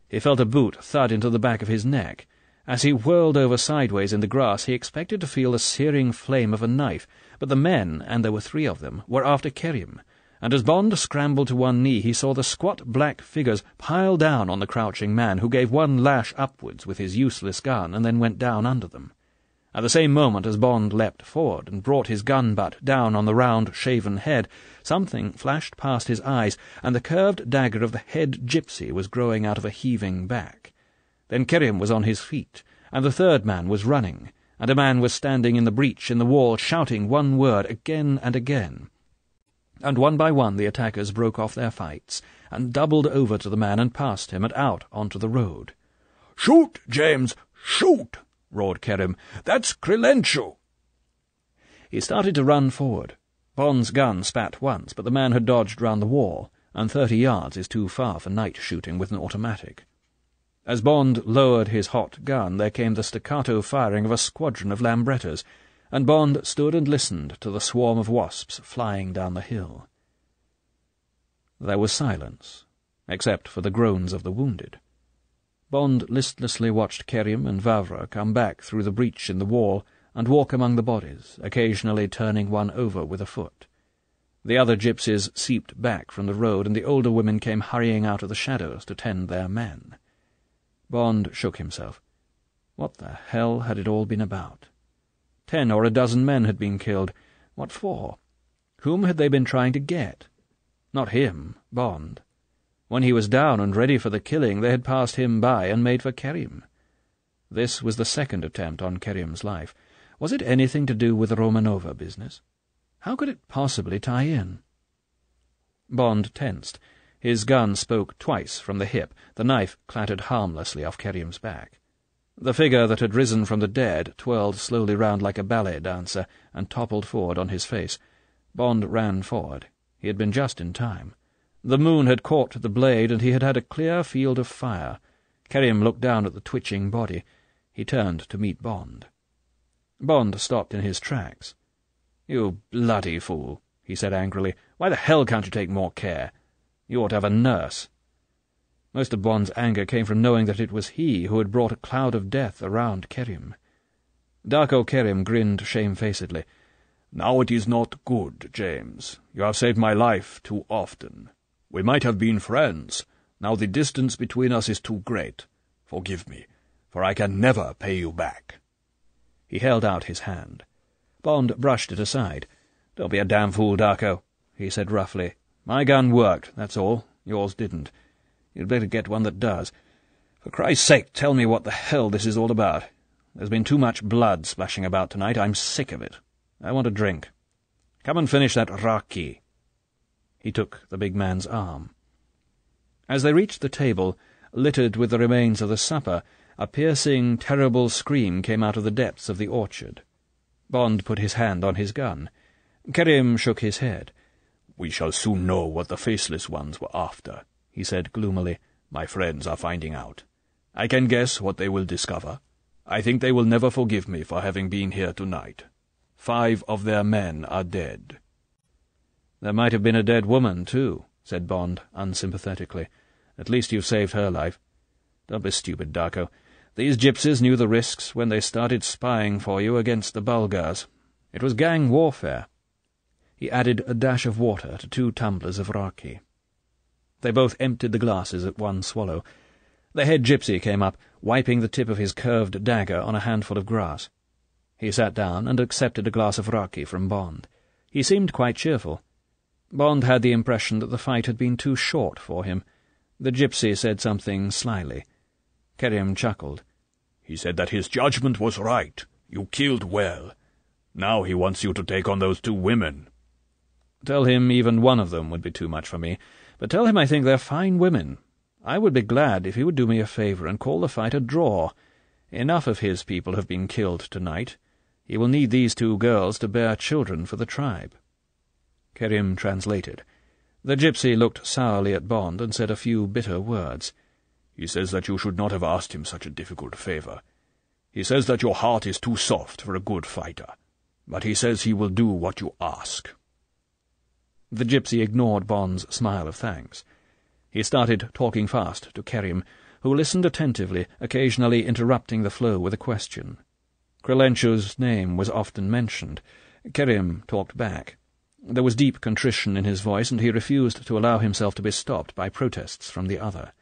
He felt a boot thud into the back of his neck. As he whirled over sideways in the grass, he expected to feel the searing flame of a knife, but the men, and there were 3 of them, were after Kerim, and as Bond scrambled to one knee he saw the squat black figures pile down on the crouching man, who gave one lash upwards with his useless gun and then went down under them. At the same moment as Bond leapt forward and brought his gun butt down on the round, shaven head, something flashed past his eyes, and the curved dagger of the head gypsy was growing out of a heaving back. Then Kerim was on his feet, and the 3rd man was running, and a man was standing in the breach in the wall, shouting one word again and again. And one by one the attackers broke off their fights, and doubled over to the man and past him and out onto the road. "Shoot, James, shoot!" roared Kerim. "That's Krilencho!" He started to run forward. Bond's gun spat once, but the man had dodged round the wall, and 30 yards is too far for night shooting with an automatic. As Bond lowered his hot gun, there came the staccato firing of a squadron of Lambrettas, and Bond stood and listened to the swarm of wasps flying down the hill. There was silence, except for the groans of the wounded. Bond listlessly watched Kerim and Vavra come back through the breach in the wall and walk among the bodies, occasionally turning one over with a foot. The other gypsies seeped back from the road, and the older women came hurrying out of the shadows to tend their men. Bond shook himself. What the hell had it all been about? 10 or a dozen men had been killed. What for? Whom had they been trying to get? Not him, Bond. When he was down and ready for the killing, they had passed him by and made for Kerim. This was the 2nd attempt on Kerim's life. Was it anything to do with the Romanova business? How could it possibly tie in? Bond tensed. His gun spoke twice from the hip. The knife clattered harmlessly off Kerim's back. The figure that had risen from the dead twirled slowly round like a ballet dancer and toppled forward on his face. Bond ran forward. He had been just in time. The moon had caught the blade, and he had had a clear field of fire. Kerim looked down at the twitching body. He turned to meet Bond. Bond stopped in his tracks. "You bloody fool," he said angrily. "Why the hell can't you take more care? You ought to have a nurse." Most of Bond's anger came from knowing that it was he who had brought a cloud of death around Kerim. Darko Kerim grinned shamefacedly. "Now it is not good, James. You have saved my life too often. We might have been friends. Now the distance between us is too great. Forgive me, for I can never pay you back." He held out his hand. Bond brushed it aside. "Don't be a damn fool, Darko," he said roughly. "My gun worked, that's all. Yours didn't. You'd better get one that does. For Christ's sake, tell me what the hell this is all about. There's been too much blood splashing about tonight. I'm sick of it. I want a drink. Come and finish that raki." He took the big man's arm. As they reached the table, littered with the remains of the supper, a piercing, terrible scream came out of the depths of the orchard. Bond put his hand on his gun. Kerim shook his head. "We shall soon know what the faceless ones were after," he said gloomily. "My friends are finding out. I can guess what they will discover. I think they will never forgive me for having been here tonight. 5 of their men are dead." "There might have been a dead woman, too," said Bond unsympathetically. "At least you've saved her life. Don't be stupid, Darko. These gypsies knew the risks when they started spying for you against the Bulgars. It was gang warfare." He added a dash of water to 2 tumblers of raki. They both emptied the glasses at one swallow. The head gypsy came up, wiping the tip of his curved dagger on a handful of grass. He sat down and accepted a glass of raki from Bond. He seemed quite cheerful. Bond had the impression that the fight had been too short for him. The gypsy said something slyly. Kerim chuckled. "He said that his judgment was right. You killed well. Now he wants you to take on those 2 women. Tell him even one of them would be too much for me, but tell him I think they're fine women. I would be glad if he would do me a favour and call the fight a draw. Enough of his people have been killed tonight. He will need these 2 girls to bear children for the tribe." Kerim translated. The gypsy looked sourly at Bond and said a few bitter words. "He says that you should not have asked him such a difficult favour. He says that your heart is too soft for a good fighter. But he says he will do what you ask." The gypsy ignored Bond's smile of thanks. He started talking fast to Kerim, who listened attentively, occasionally interrupting the flow with a question. Krelenchu's name was often mentioned. Kerim talked back. There was deep contrition in his voice, and he refused to allow himself to be stopped by protests from the other.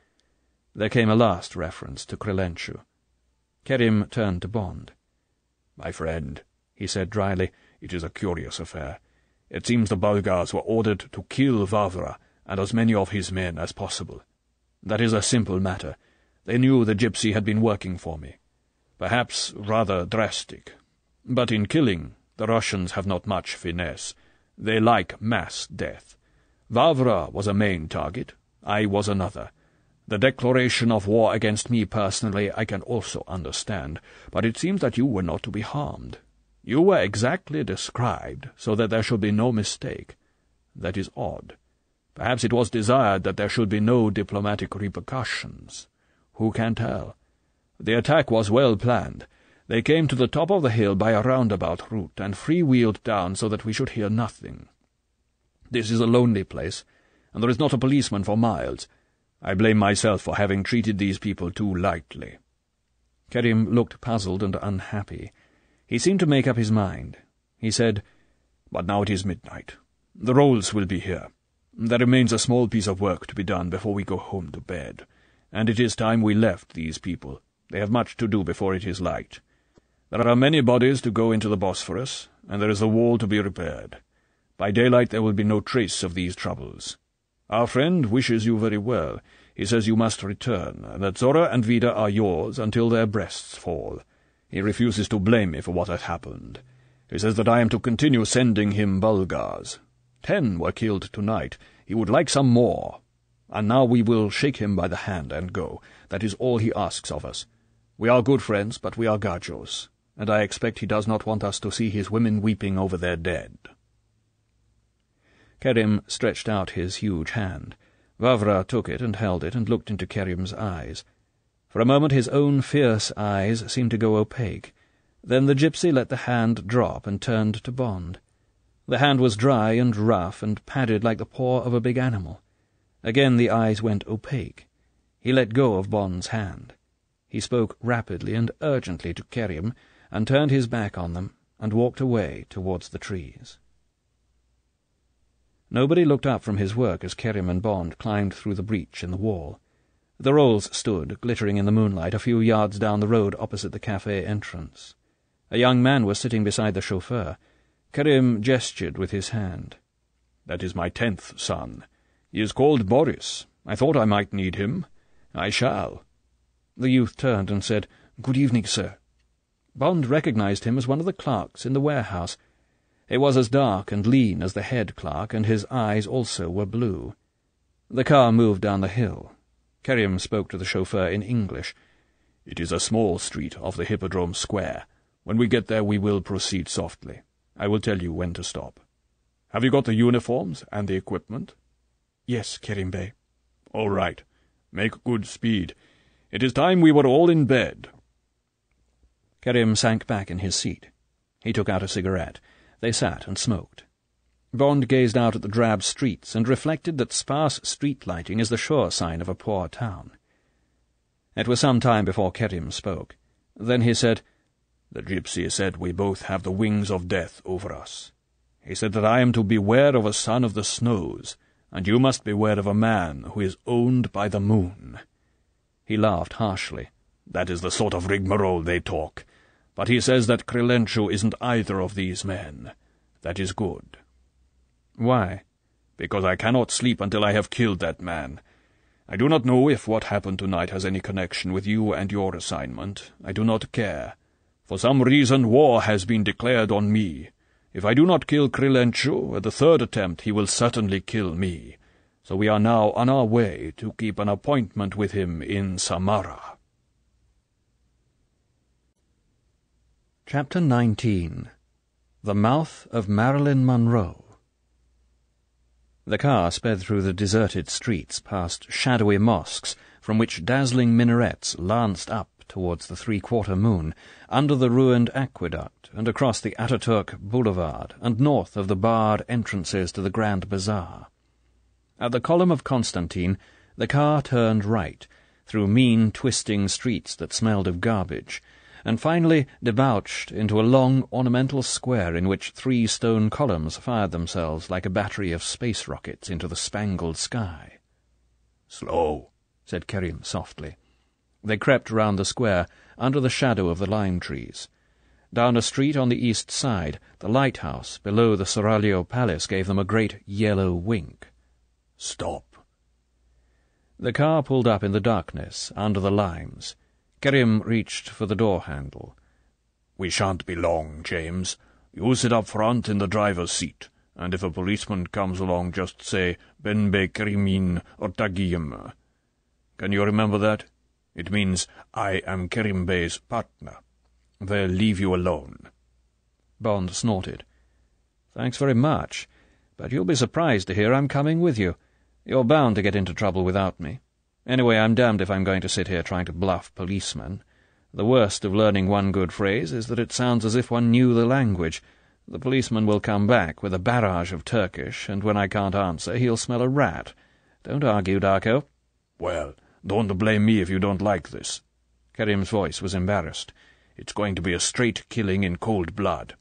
There came a last reference to Krelenchu. Kerim turned to Bond. "My friend," he said dryly, "it is a curious affair. It seems the Bulgars were ordered to kill Vavra and as many of his men as possible. That is a simple matter. They knew the gypsy had been working for me. Perhaps rather drastic. But in killing, the Russians have not much finesse. They like mass death. Vavra was a main target. I was another. The declaration of war against me personally I can also understand, but it seems that you were not to be harmed. You were exactly described, so that there should be no mistake. That is odd. Perhaps it was desired that there should be no diplomatic repercussions. Who can tell? The attack was well planned. They came to the top of the hill by a roundabout route, and freewheeled down so that we should hear nothing. This is a lonely place, and there is not a policeman for miles. I blame myself for having treated these people too lightly." Kerim looked puzzled and unhappy. He seemed to make up his mind. He said, "But now it is midnight. The rolls will be here. There remains a small piece of work to be done before we go home to bed, and it is time we left these people. They have much to do before it is light. There are many bodies to go into the Bosphorus, and there is a wall to be repaired. By daylight there will be no trace of these troubles. Our friend wishes you very well. He says you must return, and that Zora and Vida are yours until their breasts fall. He refuses to blame me for what has happened. He says that I am to continue sending him Bulgars. 10 were killed tonight. He would like some more. And now we will shake him by the hand and go. That is all he asks of us. We are good friends, but we are Gajos, and I expect he does not want us to see his women weeping over their dead." Kerim stretched out his huge hand. Vavra took it and held it and looked into Kerim's eyes. For a moment his own fierce eyes seemed to go opaque. Then the gypsy let the hand drop and turned to Bond. The hand was dry and rough and padded like the paw of a big animal. Again the eyes went opaque. He let go of Bond's hand. He spoke rapidly and urgently to Kerim, and turned his back on them, and walked away towards the trees. Nobody looked up from his work as Kerim and Bond climbed through the breach in the wall. The rolls stood, glittering in the moonlight, a few yards down the road opposite the cafe entrance. A young man was sitting beside the chauffeur. Kerim gestured with his hand. "That is my 10th son. He is called Boris. I thought I might need him. I shall." The youth turned and said, "Good evening, sir." Bond recognized him as one of the clerks in the warehouse. He was as dark and lean as the head clerk, and his eyes also were blue. The car moved down the hill. Kerim spoke to the chauffeur in English. "It is a small street off the Hippodrome Square. When we get there we will proceed softly. I will tell you when to stop. Have you got the uniforms and the equipment?" "Yes, Kerim Bey." "All right. Make good speed. It is time we were all in bed." Kerim sank back in his seat. He took out a cigarette. They sat and smoked. Bond gazed out at the drab streets and reflected that sparse street lighting is the sure sign of a poor town. It was some time before Kerim spoke. Then he said, "The gypsy said we both have the wings of death over us. He said that I am to beware of a son of the snows, and you must beware of a man who is owned by the moon." He laughed harshly. "That is the sort of rigmarole they talk. But he says that Krylencho isn't either of these men. That is good." "Why?" "Because I cannot sleep until I have killed that man. I do not know if what happened tonight has any connection with you and your assignment. I do not care. For some reason war has been declared on me. If I do not kill Krylencho at the third attempt, he will certainly kill me. So we are now on our way to keep an appointment with him in Samara." Chapter 19. The Mouth of Marilyn Monroe. The car sped through the deserted streets, past shadowy mosques, from which dazzling minarets lanced up towards the three-quarter moon, under the ruined aqueduct, and across the Ataturk Boulevard, and north of the barred entrances to the Grand Bazaar. At the column of Constantine, the car turned right, through mean, twisting streets that smelled of garbage, and finally debouched into a long ornamental square in which 3 stone columns fired themselves like a battery of space rockets into the spangled sky. "Slow," said Kerim softly. They crept round the square, under the shadow of the lime trees. Down a street on the east side, the lighthouse below the Seraglio Palace gave them a great yellow wink. "Stop." The car pulled up in the darkness, under the limes. Kerim reached for the door-handle. "We shan't be long, James. You sit up front in the driver's seat, and if a policeman comes along, just say, 'Benbe Kerimin or Tagiyem.' Can you remember that? It means, 'I am Kerim Bey's partner.' They'll leave you alone." Bond snorted. "Thanks very much, but you'll be surprised to hear I'm coming with you. You're bound to get into trouble without me. Anyway, I'm damned if I'm going to sit here trying to bluff policemen. The worst of learning one good phrase is that it sounds as if one knew the language. The policeman will come back with a barrage of Turkish, and when I can't answer, he'll smell a rat. Don't argue, Darko." "Well, don't blame me if you don't like this." Kerim's voice was embarrassed. "It's going to be a straight killing in cold blood.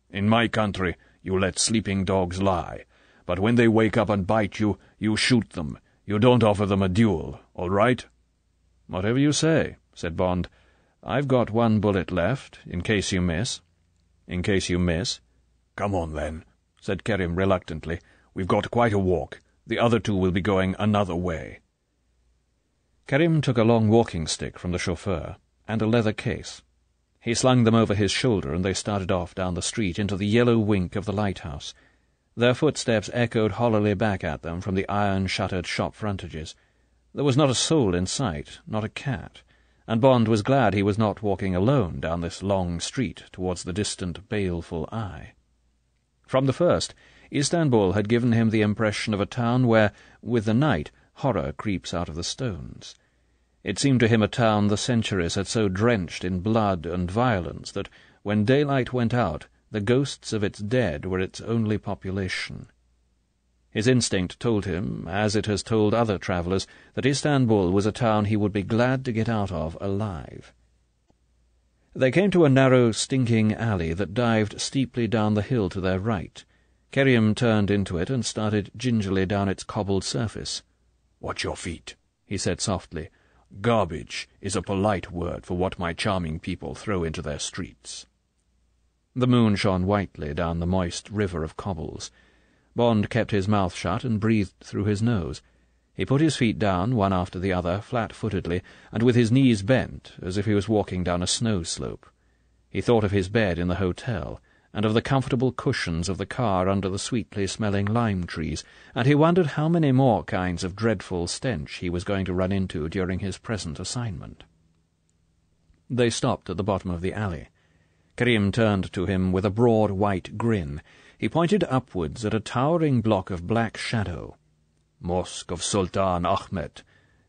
In my country, you let sleeping dogs lie, but when they wake up and bite you, you shoot them. You don't offer them a duel, all right?" "Whatever you say," said Bond. "I've got 1 bullet left, in case you miss." "In case you miss?" "Come on, then," said Kerim reluctantly. "We've got quite a walk. The other 2 will be going another way." Kerim took a long walking stick from the chauffeur, and a leather case. He slung them over his shoulder, and they started off down the street into the yellow wink of the lighthouse. Their footsteps echoed hollowly back at them from the iron-shuttered shop frontages. There was not a soul in sight, not a cat, and Bond was glad he was not walking alone down this long street towards the distant, baleful eye. From the first, Istanbul had given him the impression of a town where, with the night, horror creeps out of the stones. It seemed to him a town the centuries had so drenched in blood and violence that, when daylight went out, the ghosts of its dead were its only population. His instinct told him, as it has told other travellers, that Istanbul was a town he would be glad to get out of alive. They came to a narrow, stinking alley that dived steeply down the hill to their right. Kerim turned into it and started gingerly down its cobbled surface. "Watch your feet," he said softly. "Garbage is a polite word for what my charming people throw into their streets." The moon shone whitely down the moist river of cobbles. Bond kept his mouth shut and breathed through his nose. He put his feet down, one after the other, flat-footedly, and with his knees bent, as if he was walking down a snow slope. He thought of his bed in the hotel, and of the comfortable cushions of the car under the sweetly-smelling lime trees, and he wondered how many more kinds of dreadful stench he was going to run into during his present assignment. They stopped at the bottom of the alley. Kerim turned to him with a broad white grin. He pointed upwards at a towering block of black shadow. "Mosque of Sultan Ahmed.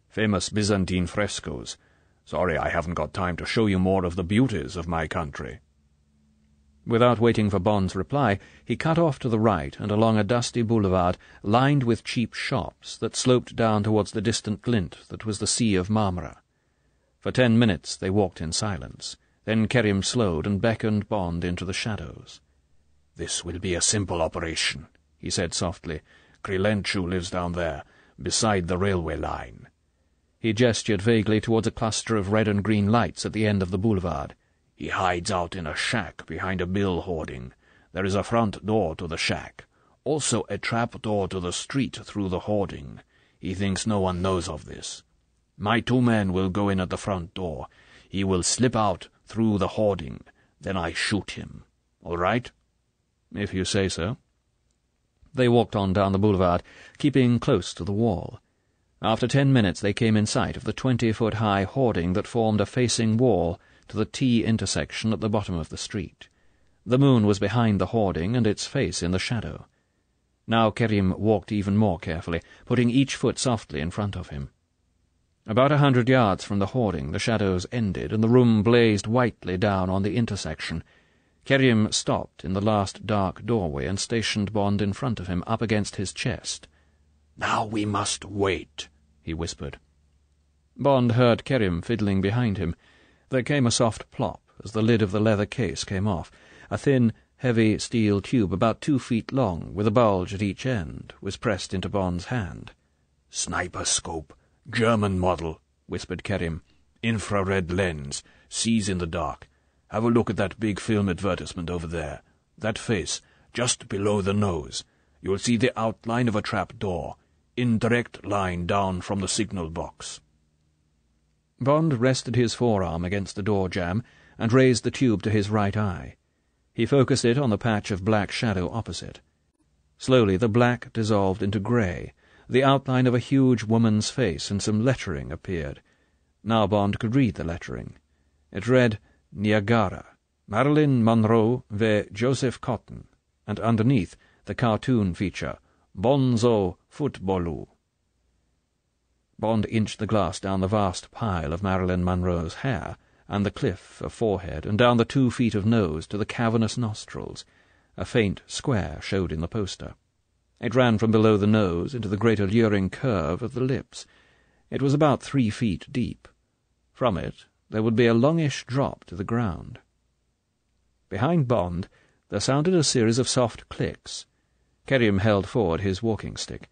Famous Byzantine frescoes. Sorry I haven't got time to show you more of the beauties of my country." Without waiting for Bond's reply, he cut off to the right and along a dusty boulevard lined with cheap shops that sloped down towards the distant glint that was the Sea of Marmara. For 10 minutes they walked in silence. Then Kerim slowed and beckoned Bond into the shadows. "This will be a simple operation," he said softly. "Krilenchu lives down there, beside the railway line." He gestured vaguely towards a cluster of red and green lights at the end of the boulevard. "He hides out in a shack behind a bill hoarding. There is a front door to the shack. Also a trap door to the street through the hoarding. He thinks no one knows of this. My 2 men will go in at the front door. He will slip out through the hoarding. Then I shoot him. All right?" "If you say so." They walked on down the boulevard, keeping close to the wall. After 10 minutes they came in sight of the 20-foot-high hoarding that formed a facing wall to the T intersection at the bottom of the street. The moon was behind the hoarding and its face in the shadow. Now Kerim walked even more carefully, putting each foot softly in front of him. About 100 yards from the hoarding the shadows ended, and the room blazed whitely down on the intersection. Kerim stopped in the last dark doorway and stationed Bond in front of him, up against his chest. "Now we must wait," he whispered. Bond heard Kerim fiddling behind him. There came a soft plop as the lid of the leather case came off. A thin, heavy steel tube about 2 feet long, with a bulge at each end, was pressed into Bond's hand. "Sniper scope. German model," whispered Kerim. "Infrared lens. Sees in the dark. Have a look at that big film advertisement over there. That face, just below the nose. You'll see the outline of a trap door, in direct line down from the signal box." Bond rested his forearm against the door jamb and raised the tube to his right eye. He focused it on the patch of black shadow opposite. Slowly the black dissolved into grey. The outline of a huge woman's face and some lettering appeared. Now Bond could read the lettering. It read, "Niagara, Marilyn Monroe v. Joseph Cotton," and underneath the cartoon feature, "Bonzo Footballu." Bond inched the glass down the vast pile of Marilyn Monroe's hair, and the cliff of forehead, and down the 2 feet of nose to the cavernous nostrils. A faint square showed in the poster. It ran from below the nose into the great alluring curve of the lips. It was about 3 feet deep. From it there would be a longish drop to the ground. Behind Bond there sounded a series of soft clicks. Kerim held forward his walking-stick.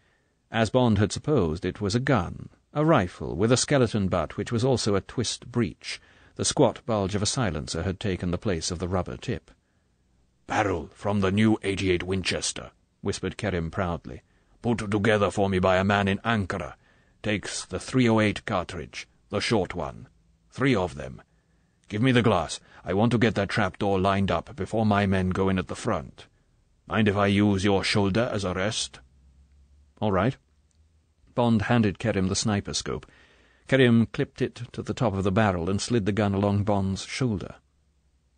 As Bond had supposed, it was a gun, a rifle with a skeleton butt which was also a twist breech. The squat bulge of a silencer had taken the place of the rubber tip. "Barrel from the new 88 Winchester," whispered Kerim proudly. "Put together for me by a man in Ankara. Takes the 308 cartridge, the short one. 3 of them. Give me the glass. I want to get that trapdoor lined up before my men go in at the front. Mind if I use your shoulder as a rest?" "All right." Bond handed Kerim the sniper scope. Kerim clipped it to the top of the barrel and slid the gun along Bond's shoulder.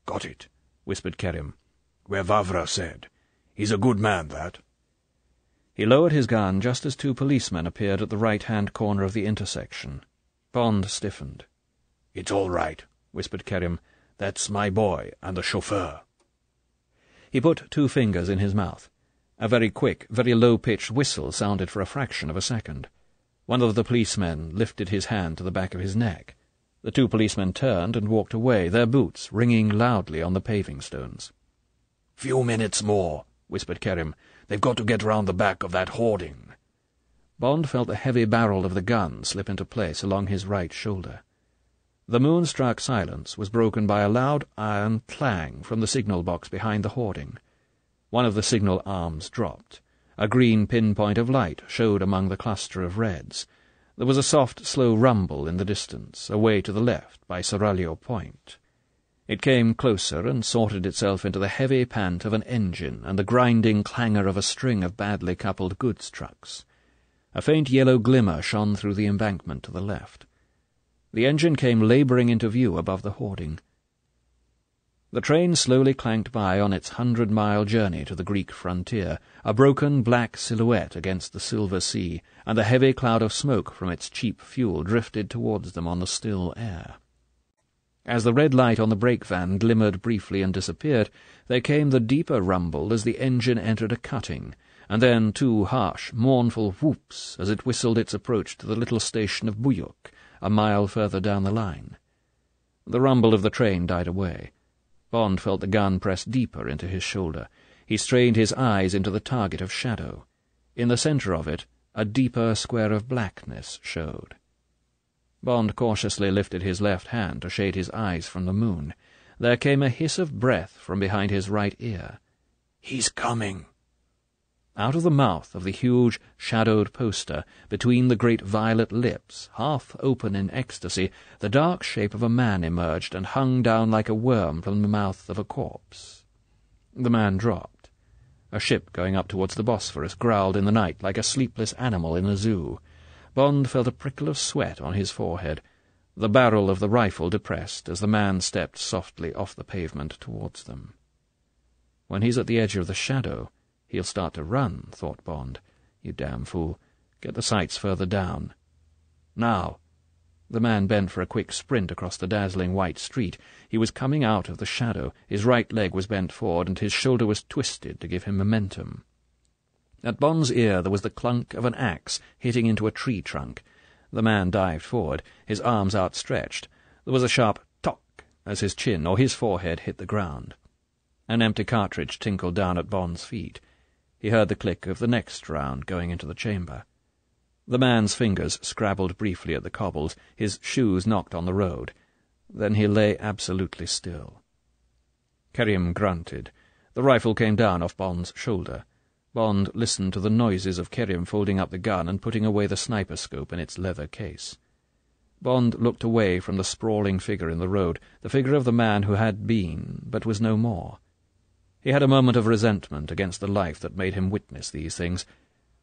"Got it," whispered Kerim. "Where Vavra said. He's a good man, that." He lowered his gun just as 2 policemen appeared at the right-hand corner of the intersection. Bond stiffened. "It's all right," whispered Kerim. "That's my boy and the chauffeur." He put 2 fingers in his mouth. A very quick, very low-pitched whistle sounded for a fraction of a second. One of the policemen lifted his hand to the back of his neck. The 2 policemen turned and walked away, their boots ringing loudly on the paving stones. "Few minutes more," whispered Kerim. "They've got to get round the back of that hoarding." Bond felt the heavy barrel of the gun slip into place along his right shoulder. The moon-struck silence was broken by a loud iron clang from the signal box behind the hoarding. One of the signal arms dropped. A green pinpoint of light showed among the cluster of reds. There was a soft, slow rumble in the distance, away to the left by Seraglio Point. It came closer and sorted itself into the heavy pant of an engine and the grinding clangor of a string of badly coupled goods trucks. A faint yellow glimmer shone through the embankment to the left. The engine came labouring into view above the hoarding. The train slowly clanked by on its 100-mile journey to the Greek frontier, a broken black silhouette against the silver sea, and the heavy cloud of smoke from its cheap fuel drifted towards them on the still air. As the red light on the brake van glimmered briefly and disappeared, there came the deeper rumble as the engine entered a cutting, and then 2 harsh, mournful whoops as it whistled its approach to the little station of Buyuk, a mile further down the line. The rumble of the train died away. Bond felt the gun press deeper into his shoulder. He strained his eyes into the target of shadow. In the centre of it, a deeper square of blackness showed. Bond cautiously lifted his left hand to shade his eyes from the moon. There came a hiss of breath from behind his right ear. "He's coming!" Out of the mouth of the huge, shadowed poster, between the great violet lips, half open in ecstasy, the dark shape of a man emerged and hung down like a worm from the mouth of a corpse. The man dropped. A ship going up towards the Bosphorus growled in the night like a sleepless animal in a zoo. Bond felt a prickle of sweat on his forehead, the barrel of the rifle depressed as the man stepped softly off the pavement towards them. When he's at the edge of the shadow, he'll start to run, thought Bond. You damn fool. Get the sights further down. Now. The man bent for a quick sprint across the dazzling white street. He was coming out of the shadow. His right leg was bent forward, and his shoulder was twisted to give him momentum. At Bond's ear there was the clunk of an axe hitting into a tree trunk. The man dived forward, his arms outstretched. There was a sharp tock as his chin or his forehead hit the ground. An empty cartridge tinkled down at Bond's feet. He heard the click of the next round going into the chamber. The man's fingers scrabbled briefly at the cobbles, his shoes knocked on the road. Then he lay absolutely still. Kerim grunted. The rifle came down off Bond's shoulder. Bond listened to the noises of Kerim folding up the gun and putting away the sniper scope in its leather case. Bond looked away from the sprawling figure in the road, the figure of the man who had been, but was no more. He had a moment of resentment against the life that made him witness these things.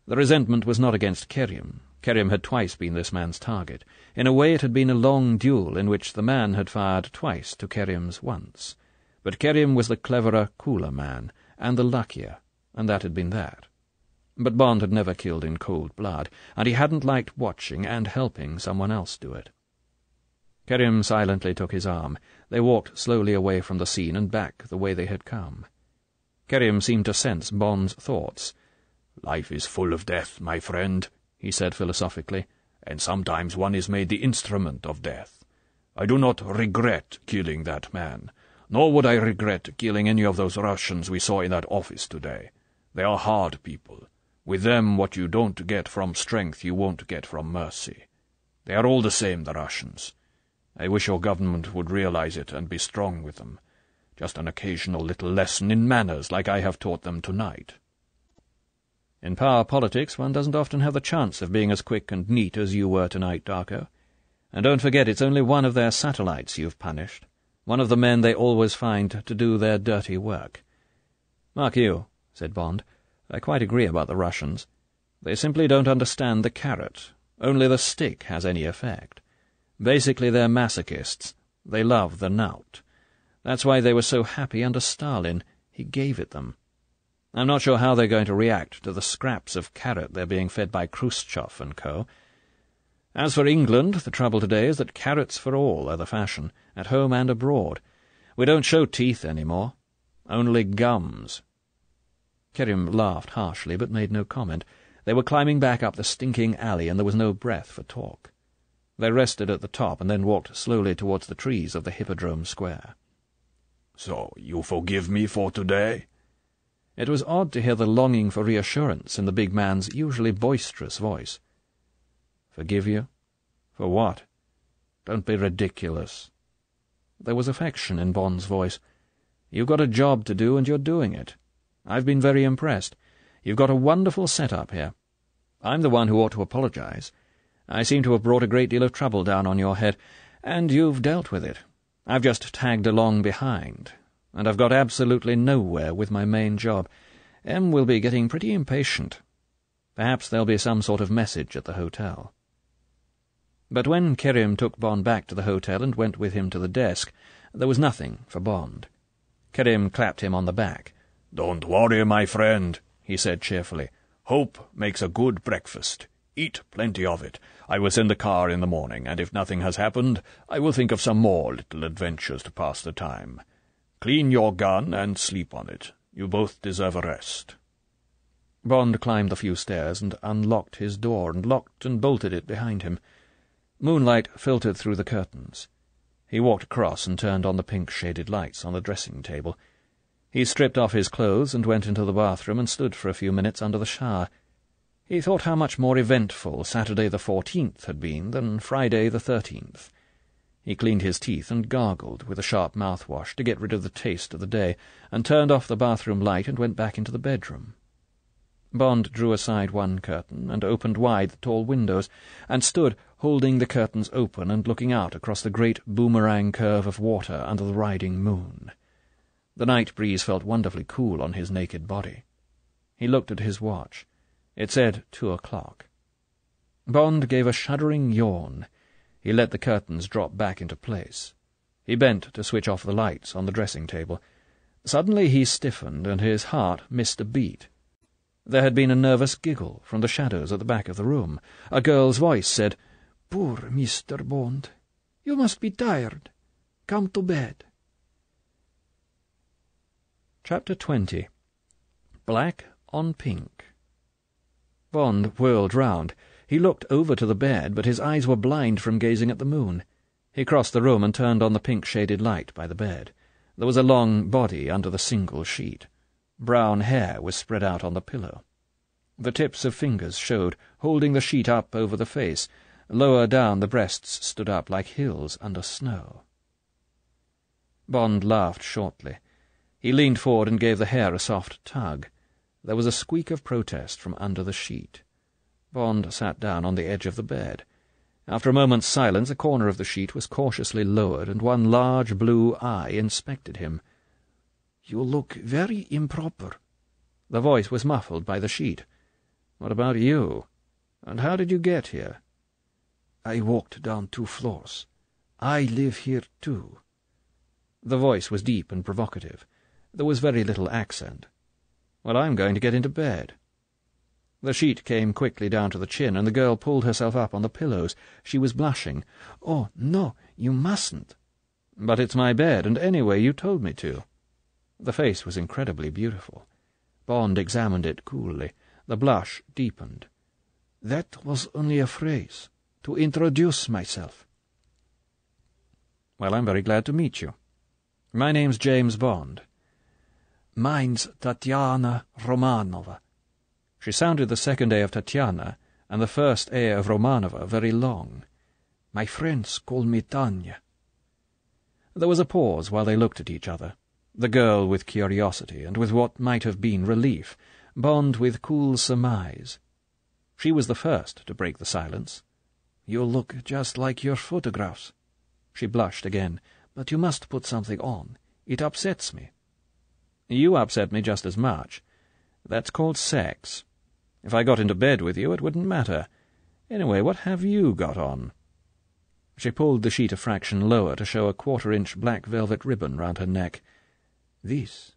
The resentment was not against Kerim. Kerim had twice been this man's target. In a way it had been a long duel in which the man had fired twice to Kerim's once. But Kerim was the cleverer, cooler man, and the luckier, and that had been that. But Bond had never killed in cold blood, and he hadn't liked watching and helping someone else do it. Kerim silently took his arm. They walked slowly away from the scene and back the way they had come. Kerim seemed to sense Bond's thoughts. "Life is full of death, my friend," he said philosophically, "and sometimes one is made the instrument of death. I do not regret killing that man, nor would I regret killing any of those Russians we saw in that office today. They are hard people. With them, what you don't get from strength you won't get from mercy. They are all the same, the Russians. I wish your government would realize it and be strong with them. Just an occasional little lesson in manners like I have taught them tonight." In power politics one doesn't often have the chance of being as quick and neat as you were tonight, Darko. And don't forget it's only one of their satellites you've punished, one of the men they always find to do their dirty work. "Mark you," said Bond, "I quite agree about the Russians. They simply don't understand the carrot. Only the stick has any effect. Basically they're masochists. They love the knout. That's why they were so happy under Stalin. He gave it them. I'm not sure how they're going to react to the scraps of carrot they're being fed by Khrushchev and co. As for England, the trouble today is that carrots for all are the fashion, at home and abroad. We don't show teeth any more. Only gums." Kerim laughed harshly, but made no comment. They were climbing back up the stinking alley, and there was no breath for talk. They rested at the top, and then walked slowly towards the trees of the Hippodrome Square. "So you forgive me for today?" It was odd to hear the longing for reassurance in the big man's usually boisterous voice. "Forgive you? For what? Don't be ridiculous." There was affection in Bond's voice. "You've got a job to do, and you're doing it. I've been very impressed. You've got a wonderful set-up here. I'm the one who ought to apologize. I seem to have brought a great deal of trouble down on your head, and you've dealt with it. I've just tagged along behind, and I've got absolutely nowhere with my main job. Em will be getting pretty impatient. Perhaps there'll be some sort of message at the hotel." But when Kerim took Bond back to the hotel and went with him to the desk, there was nothing for Bond. Kerim clapped him on the back. "Don't worry, my friend," he said cheerfully. "Hope makes a good breakfast. Eat plenty of it. I will send the car in the morning, and if nothing has happened, I will think of some more little adventures to pass the time. Clean your gun and sleep on it. You both deserve a rest." Bond climbed the few stairs and unlocked his door and locked and bolted it behind him. Moonlight filtered through the curtains. He walked across and turned on the pink-shaded lights on the dressing-table. He stripped off his clothes and went into the bathroom and stood for a few minutes under the shower. He thought how much more eventful Saturday the 14th had been than Friday the 13th. He cleaned his teeth and gargled with a sharp mouthwash to get rid of the taste of the day, and turned off the bathroom light and went back into the bedroom. Bond drew aside one curtain and opened wide the tall windows, and stood holding the curtains open and looking out across the great boomerang curve of water under the riding moon. The night breeze felt wonderfully cool on his naked body. He looked at his watch. It said 2 o'clock. Bond gave a shuddering yawn. He let the curtains drop back into place. He bent to switch off the lights on the dressing-table. Suddenly he stiffened, and his heart missed a beat. There had been a nervous giggle from the shadows at the back of the room. A girl's voice said, "Poor Mr. Bond, you must be tired. Come to bed." Chapter 20. Black on Pink. Bond whirled round. He looked over to the bed, but his eyes were blind from gazing at the moon. He crossed the room and turned on the pink-shaded light by the bed. There was a long body under the single sheet. Brown hair was spread out on the pillow. The tips of fingers showed, holding the sheet up over the face. Lower down the breasts stood up like hills under snow. Bond laughed shortly. He leaned forward and gave the hair a soft tug. There was a squeak of protest from under the sheet. Bond sat down on the edge of the bed. After a moment's silence, a corner of the sheet was cautiously lowered, and one large blue eye inspected him. "You look very improper." The voice was muffled by the sheet. "What about you? And how did you get here?" "I walked down 2 floors. I live here too." The voice was deep and provocative. There was very little accent. "Well, I'm going to get into bed." The sheet came quickly down to the chin, and the girl pulled herself up on the pillows. She was blushing. "Oh, no, you mustn't." "But it's my bed, and anyway, you told me to." The face was incredibly beautiful. Bond examined it coolly. The blush deepened. "That was only a phrase, to introduce myself." "Well, I'm very glad to meet you. My name's James Bond." "Mine's Tatiana Romanova." She sounded the second A of Tatiana and the first A of Romanova very long. "My friends call me Tanya." There was a pause while they looked at each other. The girl with curiosity, and with what might have been relief. Bond with cool surmise. She was the first to break the silence. "You look just like your photographs." She blushed again. "But you must put something on. It upsets me." "You upset me just as much. That's called sex. If I got into bed with you, it wouldn't matter. Anyway, what have you got on?" She pulled the sheet a fraction lower to show a 1/4-inch black velvet ribbon round her neck. "This."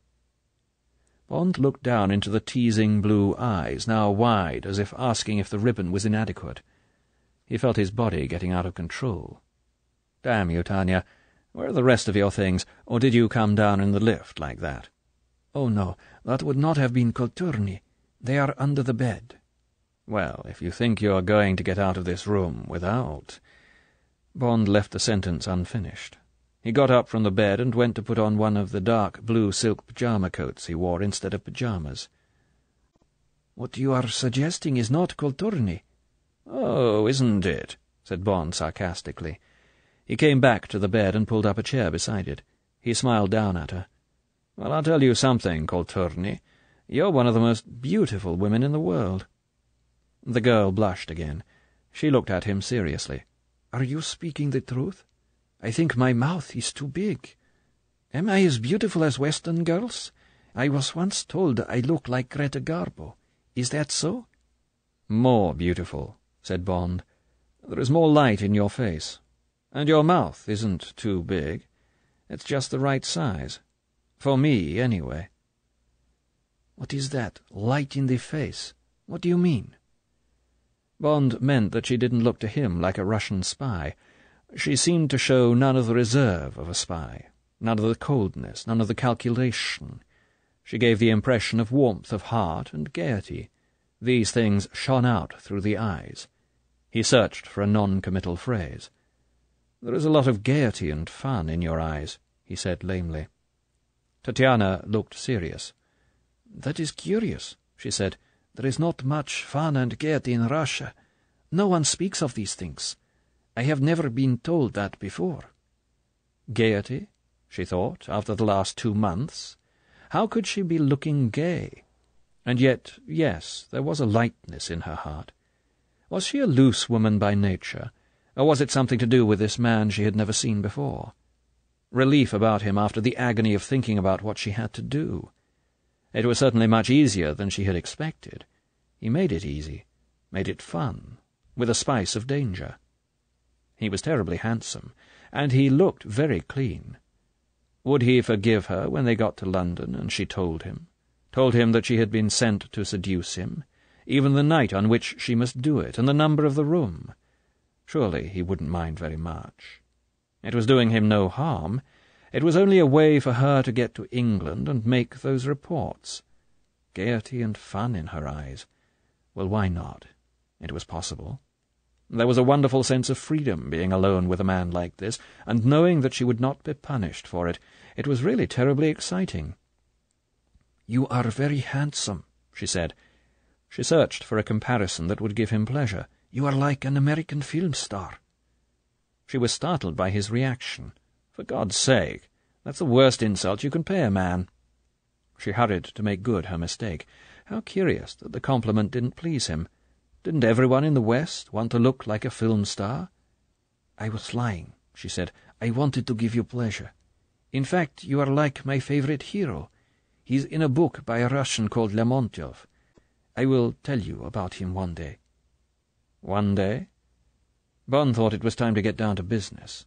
Bond looked down into the teasing blue eyes, now wide, as if asking if the ribbon was inadequate. He felt his body getting out of control. "Damn you, Tanya. Where are the rest of your things, or did you come down in the lift like that?" "Oh, no, that would not have been Coturni. They are under the bed." "Well, if you think you are going to get out of this room without—" Bond left the sentence unfinished. He got up from the bed and went to put on one of the dark blue silk pyjama coats he wore instead of pyjamas. "What you are suggesting is not Coturni." "Oh, isn't it?" said Bond sarcastically. He came back to the bed and pulled up a chair beside it. He smiled down at her. "Well, I'll tell you something, Coturni. You're one of the most beautiful women in the world." The girl blushed again. She looked at him seriously. "Are you speaking the truth? I think my mouth is too big. Am I as beautiful as Western girls? I was once told I look like Greta Garbo. Is that so?" "More beautiful," said Bond. "There is more light in your face. And your mouth isn't too big. It's just the right size. For me, anyway." "What is that? Light in the face? What do you mean?" Bond meant that she didn't look to him like a Russian spy. She seemed to show none of the reserve of a spy, none of the coldness, none of the calculation. She gave the impression of warmth of heart and gaiety. These things shone out through the eyes. He searched for a non-committal phrase. "There is a lot of gaiety and fun in your eyes," he said lamely. Tatiana looked serious. "That is curious," she said. "There is not much fun and gaiety in Russia. No one speaks of these things. I have never been told that before." Gaiety, she thought, after the last 2 months. How could she be looking gay? And yet, yes, there was a lightness in her heart. Was she a loose woman by nature, or was it something to do with this man she had never seen before? Relief about him after the agony of thinking about what she had to do. It was certainly much easier than she had expected. He made it easy, made it fun, with a spice of danger. He was terribly handsome, and he looked very clean. Would he forgive her when they got to London and she told him that she had been sent to seduce him, even the night on which she must do it, and the number of the room? Surely he wouldn't mind very much. It was doing him no harm. It was only a way for her to get to England and make those reports. Gaiety and fun in her eyes. Well, why not? It was possible. There was a wonderful sense of freedom being alone with a man like this, and knowing that she would not be punished for it. It was really terribly exciting. "You are very handsome," she said. She searched for a comparison that would give him pleasure. "You are like an American film star." She was startled by his reaction. For God's sake, that's the worst insult you can pay a man. She hurried to make good her mistake. How curious that the compliment didn't please him. Didn't everyone in the West want to look like a film star? "I was lying," she said. "I wanted to give you pleasure. In fact, you are like my favorite hero. He's in a book by a Russian called Lermontov. I will tell you about him one day." One day? Bond thought it was time to get down to business.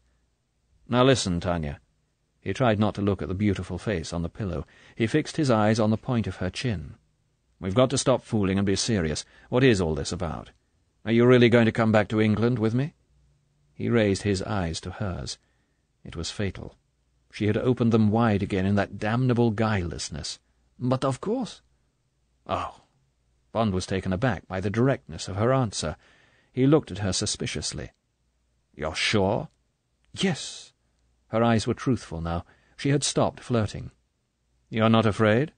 "Now listen, Tanya." He tried not to look at the beautiful face on the pillow. He fixed his eyes on the point of her chin. "We've got to stop fooling and be serious. What is all this about? Are you really going to come back to England with me?" He raised his eyes to hers. It was fatal. She had opened them wide again in that damnable guilelessness. "But of course." "Oh." Bond was taken aback by the directness of her answer. He looked at her suspiciously. "You're sure?" "Yes." Her eyes were truthful now. She had stopped flirting. "You're not afraid?"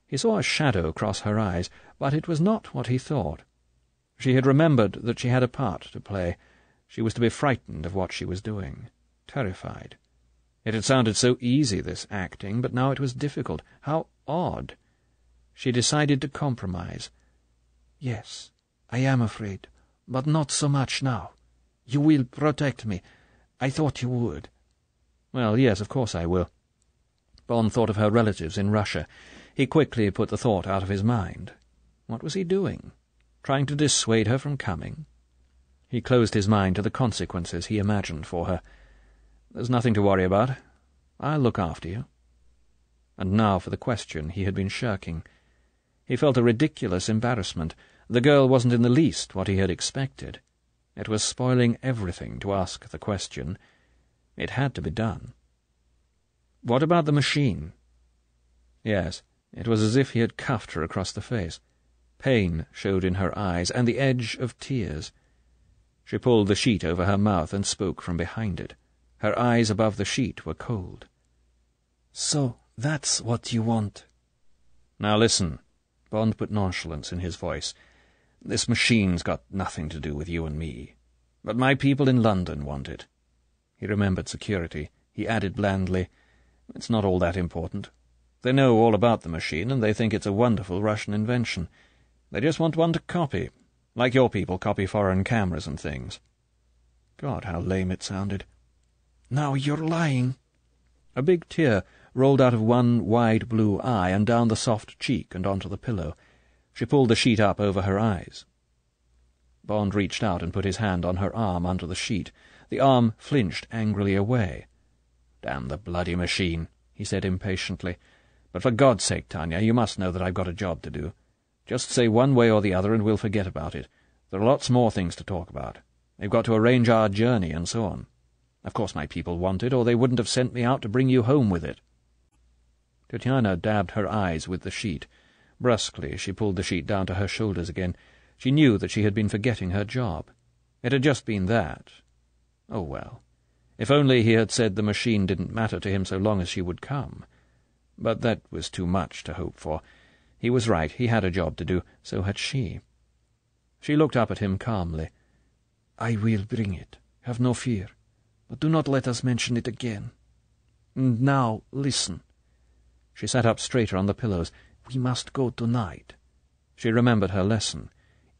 He saw a shadow cross her eyes, but it was not what he thought. She had remembered that she had a part to play. She was to be frightened of what she was doing, terrified. It had sounded so easy, this acting, but now it was difficult. How odd! She decided to compromise. "Yes, I am afraid, but not so much now. You will protect me. I thought you would." "Well, yes, of course I will." Bond thought of her relatives in Russia. He quickly put the thought out of his mind. What was he doing? Trying to dissuade her from coming? He closed his mind to the consequences he imagined for her. "There's nothing to worry about. I'll look after you." And now for the question he had been shirking. He felt a ridiculous embarrassment. The girl wasn't in the least what he had expected. It was spoiling everything to ask the question. It had to be done. "What about the machine?" Yes, it was as if he had cuffed her across the face. Pain showed in her eyes, and the edge of tears. She pulled the sheet over her mouth and spoke from behind it. Her eyes above the sheet were cold. "So that's what you want." "Now listen." Bond put nonchalance in his voice. "This machine's got nothing to do with you and me. But my people in London want it." He remembered security. He added blandly, "It's not all that important. They know all about the machine, and they think it's a wonderful Russian invention. They just want one to copy, like your people copy foreign cameras and things. God, how lame it sounded. Now you're lying. A big tear rolled out of one wide blue eye and down the soft cheek and onto the pillow. She pulled the sheet up over her eyes. Bond reached out and put his hand on her arm under the sheet. The arm flinched angrily away. "Damn the bloody machine," he said impatiently. "But for God's sake, Tanya, you must know that I've got a job to do. Just say one way or the other and we'll forget about it. There are lots more things to talk about. They've got to arrange our journey and so on. Of course my people want it, or they wouldn't have sent me out to bring you home with it." Tatiana dabbed her eyes with the sheet. Brusquely she pulled the sheet down to her shoulders again. She knew that she had been forgetting her job. It had just been that. Oh, well. If only he had said the machine didn't matter to him so long as she would come. But that was too much to hope for. He was right, he had a job to do, so had she. She looked up at him calmly. "I will bring it, have no fear, but do not let us mention it again. And now, listen." She sat up straighter on the pillows. "We must go tonight." She remembered her lesson.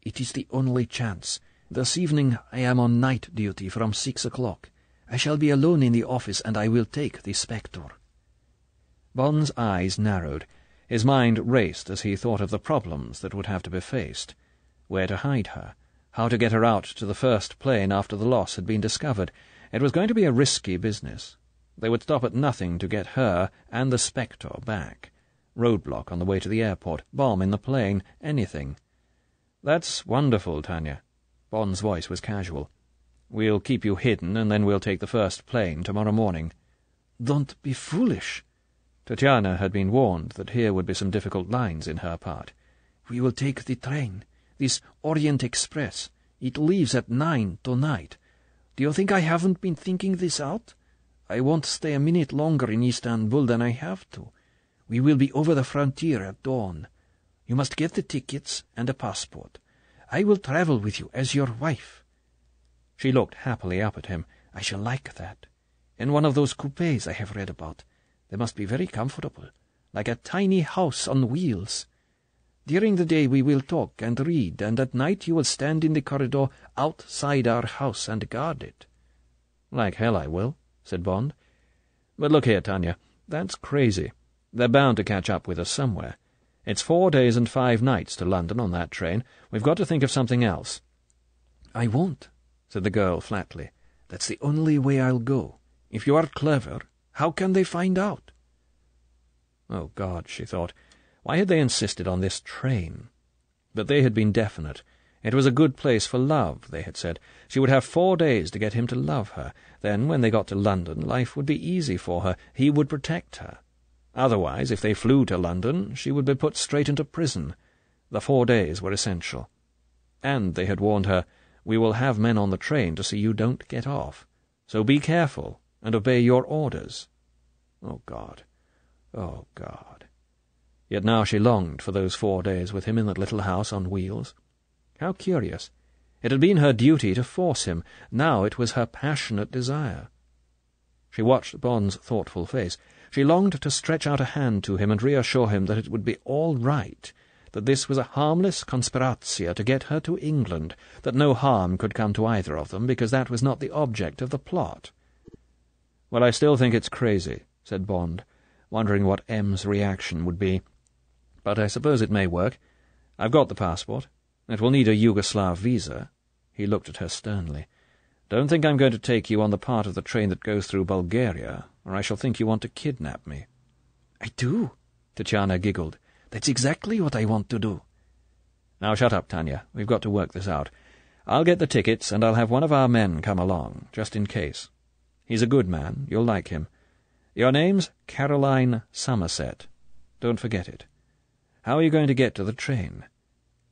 "It is the only chance. This evening I am on night duty from 6 o'clock. I shall be alone in the office, and I will take the Spectre." Bond's eyes narrowed. His mind raced as he thought of the problems that would have to be faced. Where to hide her? How to get her out to the first plane after the loss had been discovered? It was going to be a risky business. They would stop at nothing to get her and the Spectre back. Roadblock on the way to the airport, bomb in the plane, anything. "That's wonderful, Tanya." Bond's voice was casual. "We'll keep you hidden, and then we'll take the first plane tomorrow morning." "Don't be foolish." Tatiana had been warned that here would be some difficult lines in her part. "We will take the train, this Orient Express. It leaves at 9 tonight. Do you think I haven't been thinking this out? I won't stay a minute longer in Istanbul than I have to. We will be over the frontier at dawn. You must get the tickets and a passport. I will travel with you as your wife." She looked happily up at him. "I shall like that. In one of those coupés I have read about. They must be very comfortable, like a tiny house on wheels. During the day we will talk and read, and at night you will stand in the corridor outside our house and guard it." "Like hell I will," said Bond. "But look here, Tanya, that's crazy. They're bound to catch up with us somewhere. It's 4 days and 5 nights to London on that train. We've got to think of something else." "I won't," said the girl flatly. "That's the only way I'll go. If you are clever, how can they find out?" Oh, God, she thought. Why had they insisted on this train? But they had been definite. It was a good place for love, they had said. She would have 4 days to get him to love her. Then, when they got to London, life would be easy for her. He would protect her. Otherwise, if they flew to London, she would be put straight into prison. The 4 days were essential. And they had warned her, "We will have men on the train to see you don't get off. So be careful and obey your orders." Oh, God. Oh, God. Yet now she longed for those 4 days with him in that little house on wheels. How curious. It had been her duty to force him. Now it was her passionate desire. She watched Bond's thoughtful face. She longed to stretch out a hand to him and reassure him that it would be all right, that this was a harmless conspiratio to get her to England, that no harm could come to either of them, because that was not the object of the plot. "Well, I still think it's crazy," said Bond, wondering what M's reaction would be. "But I suppose it may work. I've got the passport. It will need a Yugoslav visa." He looked at her sternly. "Don't think I'm going to take you on the part of the train that goes through Bulgaria, or I shall think you want to kidnap me." "I do," Tatiana giggled. "That's exactly what I want to do." "Now shut up, Tanya. We've got to work this out. I'll get the tickets, and I'll have one of our men come along, just in case. He's a good man. You'll like him. Your name's Caroline Somerset. Don't forget it. How are you going to get to the train?"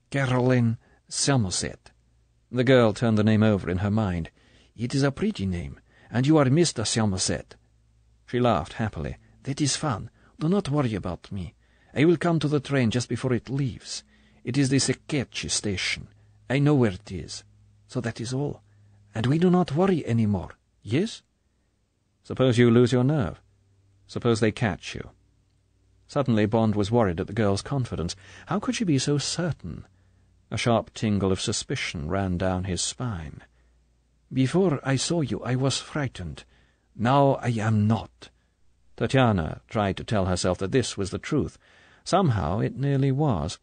"Caroline Somerset." The girl turned the name over in her mind. "It is a pretty name, and you are Mr. Somerset." She laughed happily. "That is fun. Do not worry about me. I will come to the train just before it leaves. It is the Seketchi station. I know where it is. So that is all. And we do not worry any more. Yes?" "Suppose you lose your nerve. Suppose they catch you." Suddenly Bond was worried at the girl's confidence. How could she be so certain? A sharp tingle of suspicion ran down his spine. "Before I saw you, I was frightened. Now I am not." Tatiana tried to tell herself that this was the truth. Somehow it nearly was.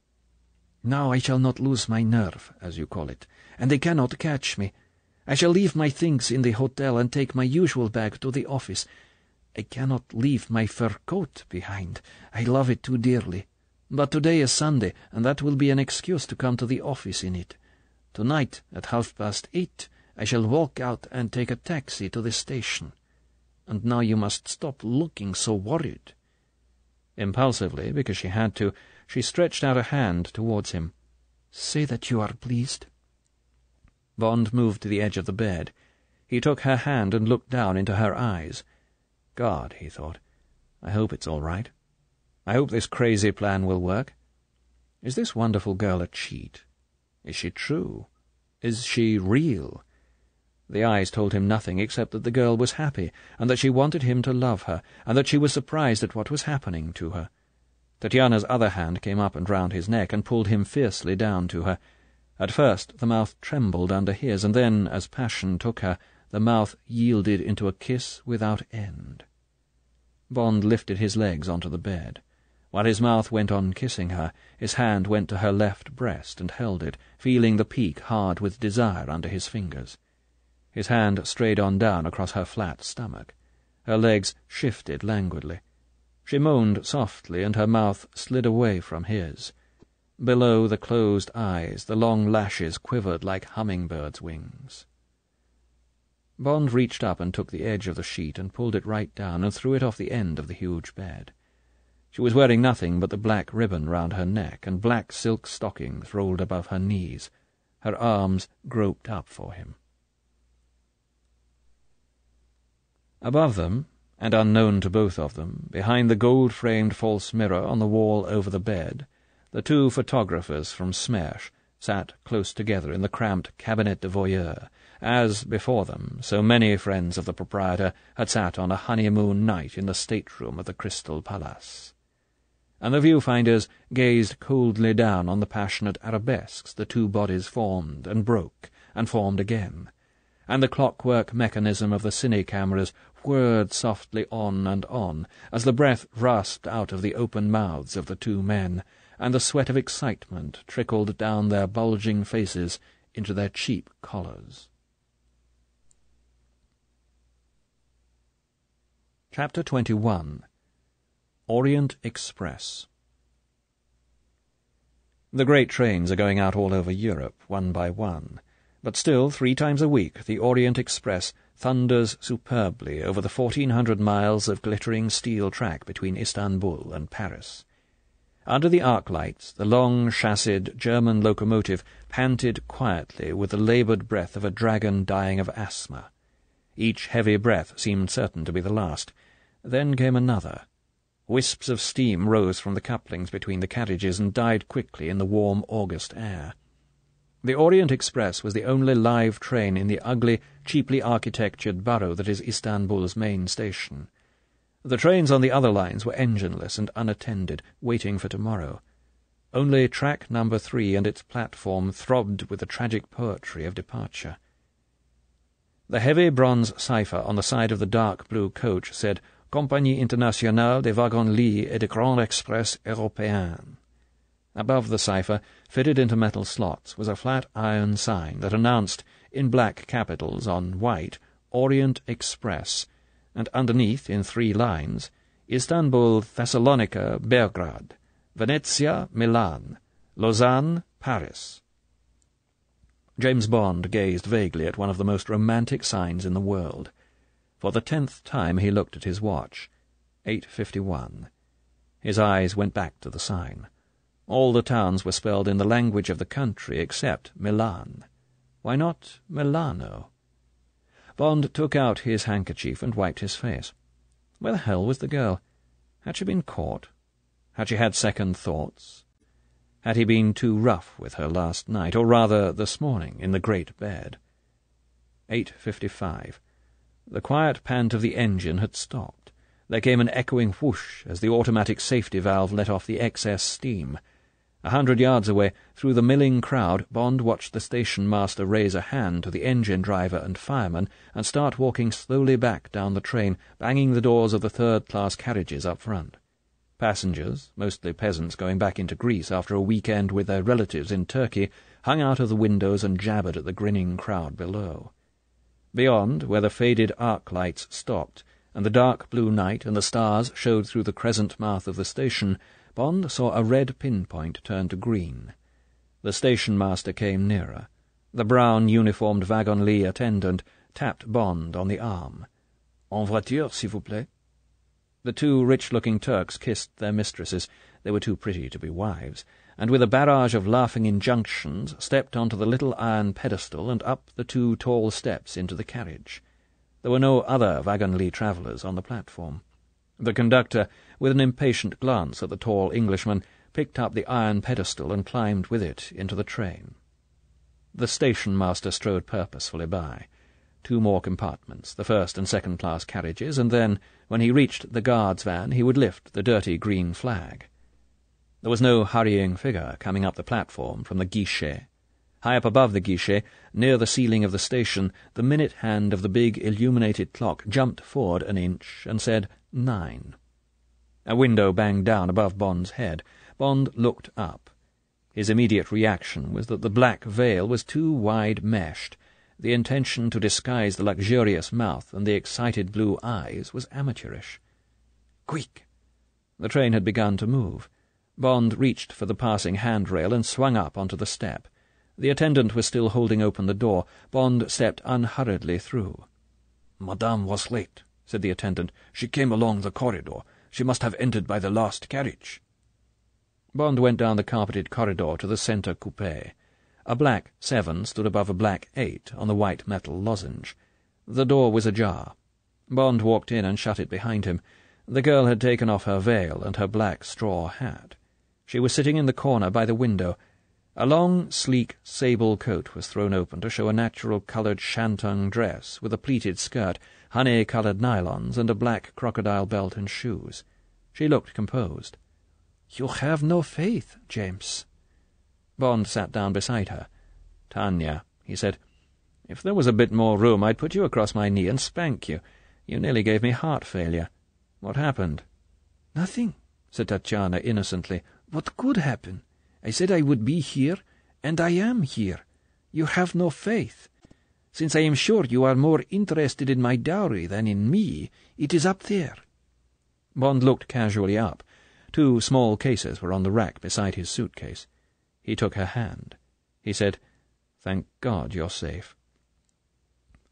"Now I shall not lose my nerve, as you call it, and they cannot catch me. I shall leave my things in the hotel and take my usual bag to the office. I cannot leave my fur coat behind. I love it too dearly. But today is Sunday, and that will be an excuse to come to the office in it. Tonight, at 8:30, I shall walk out and take a taxi to the station. And now you must stop looking so worried." Impulsively, because she had to, she stretched out a hand towards him. "Say that you are pleased." Bond moved to the edge of the bed. He took her hand and looked down into her eyes. God, he thought, I hope it's all right. I hope this crazy plan will work. Is this wonderful girl a cheat? Is she true? Is she real? The eyes told him nothing except that the girl was happy, and that she wanted him to love her, and that she was surprised at what was happening to her. Tatiana's other hand came up and round his neck and pulled him fiercely down to her. At first the mouth trembled under his, and then, as passion took her, the mouth yielded into a kiss without end. Bond lifted his legs onto the bed. While his mouth went on kissing her, his hand went to her left breast and held it, feeling the peak hard with desire under his fingers. His hand strayed on down across her flat stomach. Her legs shifted languidly. She moaned softly, and her mouth slid away from his. Below the closed eyes, the long lashes quivered like hummingbirds' wings. Bond reached up and took the edge of the sheet and pulled it right down and threw it off the end of the huge bed. She was wearing nothing but the black ribbon round her neck, and black silk stockings rolled above her knees. Her arms groped up for him. Above them, and unknown to both of them, behind the gold-framed false mirror on the wall over the bed, the two photographers from Smersh sat close together in the cramped cabinet de voyeur, as, before them, so many friends of the proprietor had sat on a honeymoon night in the stateroom of the Crystal Palace. And the viewfinders gazed coldly down on the passionate arabesques the two bodies formed and broke and formed again, and the clockwork mechanism of the cine-cameras whirred softly on and on as the breath rasped out of the open mouths of the two men, and the sweat of excitement trickled down their bulging faces into their cheap collars. Chapter 21. Orient Express. The great trains are going out all over Europe, one by one, but still 3 times a week the Orient Express thunders superbly over the 1,400 miles of glittering steel track between Istanbul and Paris. Under the arc lights, the long chassied German locomotive panted quietly with the laboured breath of a dragon dying of asthma. Each heavy breath seemed certain to be the last. Then came another. Wisps of steam rose from the couplings between the carriages and died quickly in the warm August air. The Orient Express was the only live train in the ugly, cheaply architectured borough that is Istanbul's main station. The trains on the other lines were engineless and unattended, waiting for tomorrow. Only track number 3 and its platform throbbed with the tragic poetry of departure. The heavy bronze cipher on the side of the dark blue coach said, Compagnie Internationale des Wagons-Lits et de Grands Express Européens. Above the cipher, fitted into metal slots, was a flat iron sign that announced, in black capitals on white, Orient Express, and underneath, in 3 lines, Istanbul, Thessalonica, Belgrade, Venezia, Milan, Lausanne, Paris. James Bond gazed vaguely at one of the most romantic signs in the world. For the 10th time he looked at his watch. 8:51. His eyes went back to the sign. All the towns were spelled in the language of the country except Milan. Why not Milano? Bond took out his handkerchief and wiped his face. Where the hell was the girl? Had she been caught? Had she had second thoughts? Had he been too rough with her last night, or rather this morning, in the great bed? 8:55. The quiet pant of the engine had stopped. There came an echoing whoosh as the automatic safety valve let off the excess steam. 100 yards away, through the milling crowd, Bond watched the station master raise a hand to the engine driver and fireman and start walking slowly back down the train, banging the doors of the third-class carriages up front. Passengers, mostly peasants going back into Greece after a weekend with their relatives in Turkey, hung out of the windows and jabbered at the grinning crowd below. Beyond, where the faded arc lights stopped, and the dark blue night and the stars showed through the crescent mouth of the station, Bond saw a red pinpoint turn to green. The station-master came nearer. The brown, uniformed wagon-lit attendant tapped Bond on the arm. "En voiture, s'il vous plaît." The two rich-looking Turks kissed their mistresses. They were too pretty to be wives, and with a barrage of laughing injunctions stepped onto the little iron pedestal and up the 2 tall steps into the carriage. There were no other wagon-lit travellers on the platform. The conductor, with an impatient glance at the tall Englishman, picked up the iron pedestal and climbed with it into the train. The station-master strode purposefully by. 2 more compartments, the first and second-class carriages, and then, when he reached the guard's van, he would lift the dirty green flag. There was no hurrying figure coming up the platform from the guichet. High up above the guichet, near the ceiling of the station, the minute hand of the big illuminated clock jumped forward an inch and said 9. A window banged down above Bond's head. Bond looked up. His immediate reaction was that the black veil was too wide-meshed. The intention to disguise the luxurious mouth and the excited blue eyes was amateurish. Quick! The train had begun to move. Bond reached for the passing handrail and swung up onto the step. The attendant was still holding open the door. Bond stepped unhurriedly through. "Madame was late," said the attendant. "She came along the corridor. She must have entered by the last carriage." Bond went down the carpeted corridor to the centre coupé. A black 7 stood above a black 8 on the white metal lozenge. The door was ajar. Bond walked in and shut it behind him. The girl had taken off her veil and her black straw hat. She was sitting in the corner by the window. A long, sleek sable coat was thrown open to show a natural-coloured shantung dress with a pleated skirt, honey-coloured nylons, and a black crocodile belt and shoes. She looked composed. "You have no faith, James." Bond sat down beside her. "Tanya," he said, "if there was a bit more room, I'd put you across my knee and spank you. You nearly gave me heart failure. What happened?" "Nothing," said Tatiana innocently. "What could happen? I said I would be here, and I am here. You have no faith. Since I am sure you are more interested in my dowry than in me, it is up there." Bond looked casually up. 2 small cases were on the rack beside his suitcase. He took her hand. He said, "Thank God you're safe."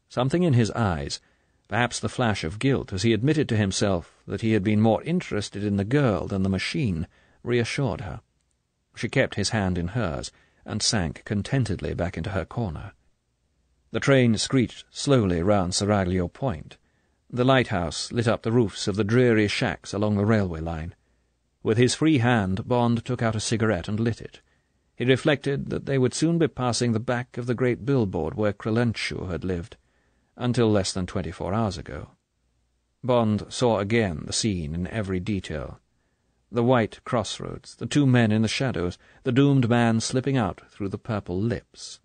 Something in his eyes, perhaps the flash of guilt as he admitted to himself that he had been more interested in the girl than the machine, reassured her. She kept his hand in hers and sank contentedly back into her corner. The train screeched slowly round Seraglio Point. The lighthouse lit up the roofs of the dreary shacks along the railway line. With his free hand, Bond took out a cigarette and lit it. He reflected that they would soon be passing the back of the great billboard where Krelenchu had lived, until less than 24 hours ago. Bond saw again the scene in every detail. The white crossroads, the 2 men in the shadows, the doomed man slipping out through the purple lips.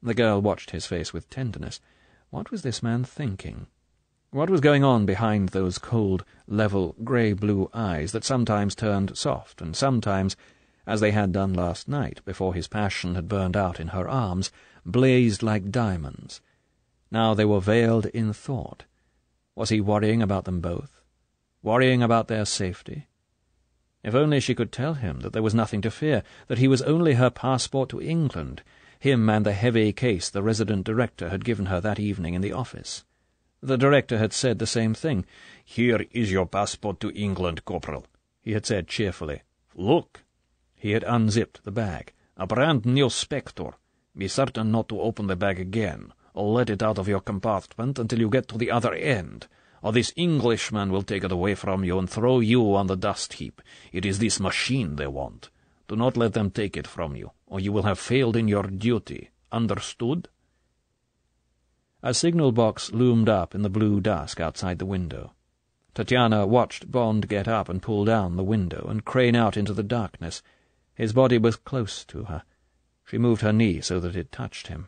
The girl watched his face with tenderness. What was this man thinking? What was going on behind those cold, level, grey-blue eyes that sometimes turned soft and sometimes, as they had done last night before his passion had burned out in her arms, blazed like diamonds? Now they were veiled in thought. Was he worrying about them both? Worrying about their safety? If only she could tell him that there was nothing to fear, that he was only her passport to England, him and the heavy case the resident director had given her that evening in the office. The director had said the same thing. "Here is your passport to England, Corporal," he had said cheerfully. "Look." He had unzipped the bag. "A brand-new Spectre. Be certain not to open the bag again, or let it out of your compartment until you get to the other end, or this Englishman will take it away from you and throw you on the dust heap. It is this machine they want. Do not let them take it from you, or you will have failed in your duty. Understood?" A signal box loomed up in the blue dusk outside the window. Tatiana watched Bond get up and pull down the window and crane out into the darkness. His body was close to her. She moved her knee so that it touched him.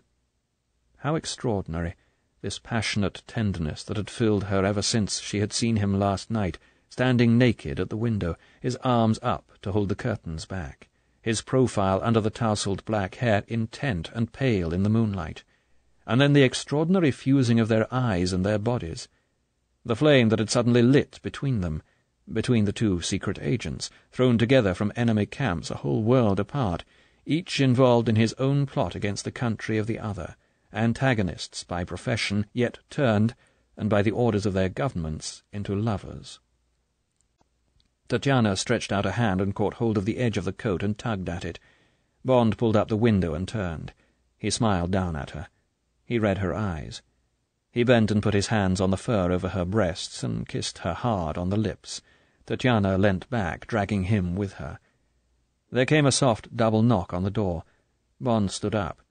How extraordinary, this passionate tenderness that had filled her ever since she had seen him last night, standing naked at the window, his arms up to hold the curtains back, his profile under the tousled black hair intent and pale in the moonlight. And then the extraordinary fusing of their eyes and their bodies. The flame that had suddenly lit between them, between the two secret agents, thrown together from enemy camps a whole world apart, each involved in his own plot against the country of the other, antagonists by profession, yet turned, and by the orders of their governments, into lovers. Tatiana stretched out a hand and caught hold of the edge of the coat and tugged at it. Bond pulled up the window and turned. He smiled down at her. He read her eyes. He bent and put his hands on the fur over her breasts and kissed her hard on the lips. Tatiana leant back, dragging him with her. There came a soft double knock on the door. Bond stood up.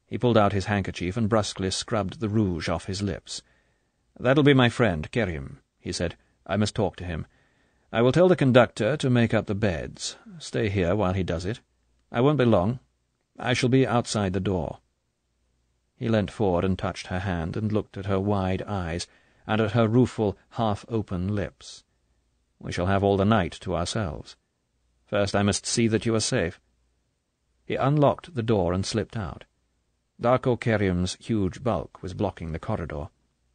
He pulled out his handkerchief and brusquely scrubbed the rouge off his lips. "That'll be my friend, Kerim," he said. "I must talk to him. I will tell the conductor to make up the beds. Stay here while he does it. I won't be long. I shall be outside the door." He leant forward and touched her hand and looked at her wide eyes and at her rueful, half-open lips. "We shall have all the night to ourselves. First I must see that you are safe." He unlocked the door and slipped out. Darko Kerim's huge bulk was blocking the corridor.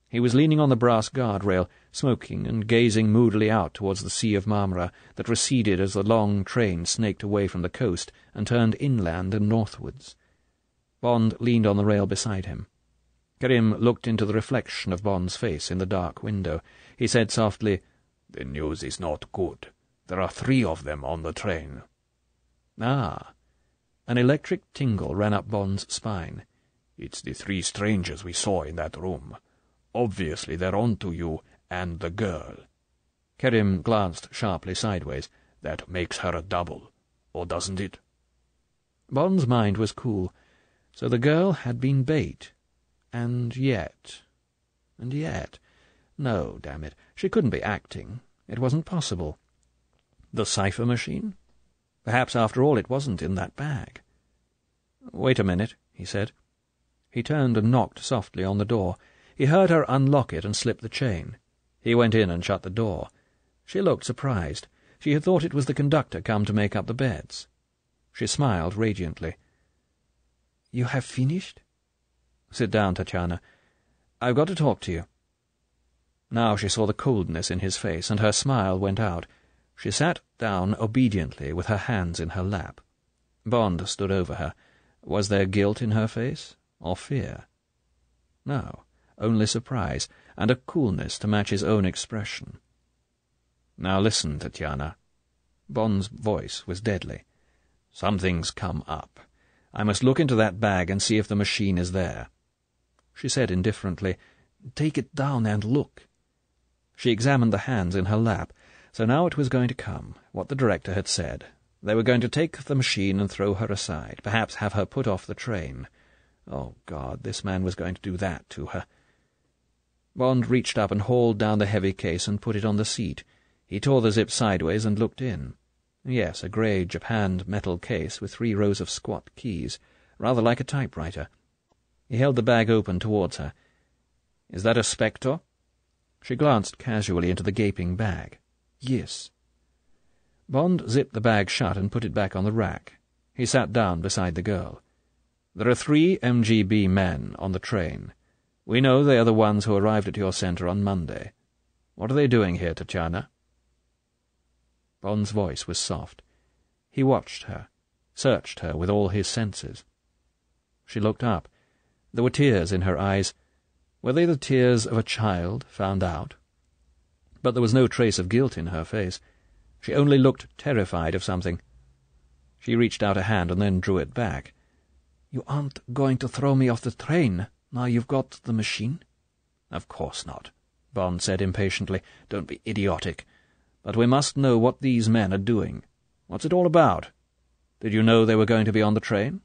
He was leaning on the brass guardrail, smoking and gazing moodily out towards the Sea of Marmara that receded as the long train snaked away from the coast and turned inland and northwards. Bond leaned on the rail beside him. Kerim looked into the reflection of Bond's face in the dark window. He said softly, "The news is not good. There are 3 of them on the train." "Ah." An electric tingle ran up Bond's spine. "It's the 3 strangers we saw in that room. Obviously they're on to you and the girl." Kerim glanced sharply sideways. "That makes her a double, or doesn't it?" Bond's mind was cool. So the girl had been bait. And yet... No, damn it, she couldn't be acting. It wasn't possible. The cipher machine? Perhaps, after all, it wasn't in that bag. "Wait a minute," he said. He turned and knocked softly on the door. He heard her unlock it and slip the chain. He went in and shut the door. She looked surprised. She had thought it was the conductor come to make up the beds. She smiled radiantly. "You have finished?" "Sit down, Tatiana. I've got to talk to you." Now she saw the coldness in his face, and her smile went out. She sat down obediently with her hands in her lap. Bond stood over her. Was there guilt in her face, or fear? No, only surprise, and a coolness to match his own expression. "Now listen, Tatiana." Bond's voice was deadly. "Something's come up. I must look into that bag and see if the machine is there." She said indifferently, "Take it down and look." She examined the hands in her lap. So now it was going to come, what the director had said. They were going to take the machine and throw her aside, perhaps have her put off the train. Oh, God, this man was going to do that to her. Bond reached up and hauled down the heavy case and put it on the seat. He tore the zip sideways and looked in. Yes, a grey japanned metal case with 3 rows of squat keys, rather like a typewriter. He held the bag open towards her. "Is that a Spectre?" She glanced casually into the gaping bag. "Yes." Bond zipped the bag shut and put it back on the rack. He sat down beside the girl. "There are 3 MGB men on the train. We know they are the ones who arrived at your centre on Monday. What are they doing here, Tatiana?" Bond's voice was soft. He watched her, searched her with all his senses. She looked up. There were tears in her eyes. Were they the tears of a child found out? But there was no trace of guilt in her face. She only looked terrified of something. She reached out a hand and then drew it back. "You aren't going to throw me off the train, now you've got the machine?" "Of course not," Bond said impatiently. "Don't be idiotic. But we must know what these men are doing. What's it all about? Did you know they were going to be on the train?"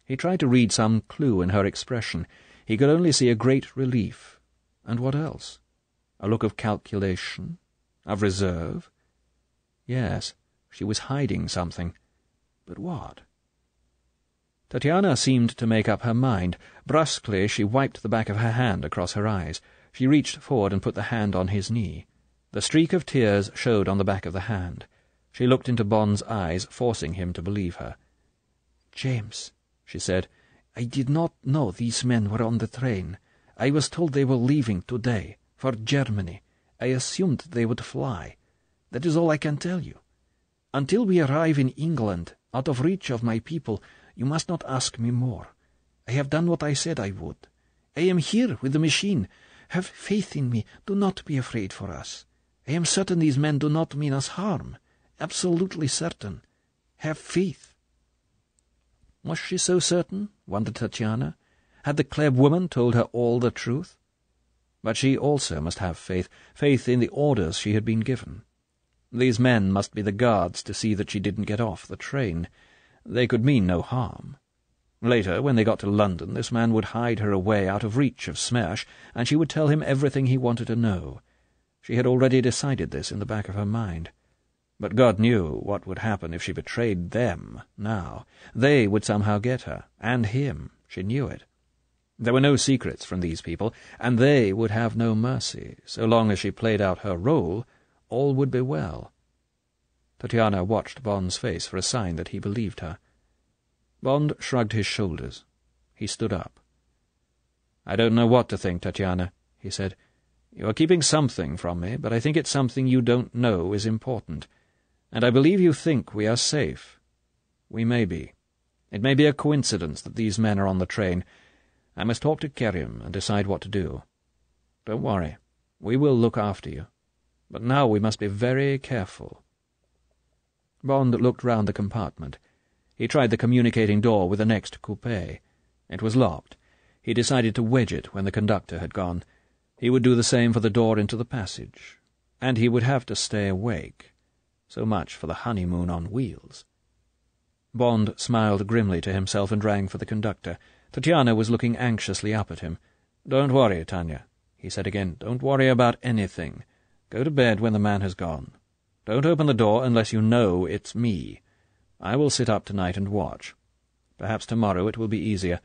He tried to read some clue in her expression. He could only see a great relief. And what else? A look of calculation? Of reserve? Yes, she was hiding something. But what? Tatiana seemed to make up her mind. Brusquely she wiped the back of her hand across her eyes. She reached forward and put the hand on his knee. The streak of tears showed on the back of the hand. She looked into Bond's eyes, forcing him to believe her. "James," she said, "I did not know these men were on the train. I was told they were leaving today, for Germany. I assumed they would fly. That is all I can tell you. Until we arrive in England, out of reach of my people, you must not ask me more. I have done what I said I would. I am here with the machine. Have faith in me. Do not be afraid for us. I am certain these men do not mean us harm. Absolutely certain. Have faith." Was she so certain, wondered Tatiana? Had the Kleb woman told her all the truth? But she also must have faith in the orders she had been given. These men must be the guards to see that she didn't get off the train. They could mean no harm. Later, when they got to London, this man would hide her away out of reach of Smersh, and she would tell him everything he wanted to know. She had already decided this in the back of her mind. But God knew what would happen if she betrayed them now. They would somehow get her, and him. She knew it. There were no secrets from these people, and they would have no mercy. So long as she played out her role, all would be well. Tatiana watched Bond's face for a sign that he believed her. Bond shrugged his shoulders. He stood up. "I don't know what to think, Tatiana," he said. "You are keeping something from me, but I think it's something you don't know is important. And I believe you think we are safe. We may be. It may be a coincidence that these men are on the train. I must talk to Kerim and decide what to do. Don't worry. We will look after you. But now we must be very careful." Bond looked round the compartment. He tried the communicating door with the next coupé. It was locked. He decided to wedge it when the conductor had gone. He would do the same for the door into the passage. And he would have to stay awake. So much for the honeymoon on wheels. Bond smiled grimly to himself and rang for the conductor. Tatiana was looking anxiously up at him. "Don't worry, Tanya," he said again. "Don't worry about anything. Go to bed when the man has gone. Don't open the door unless you know it's me. I will sit up tonight and watch. Perhaps tomorrow it will be easier.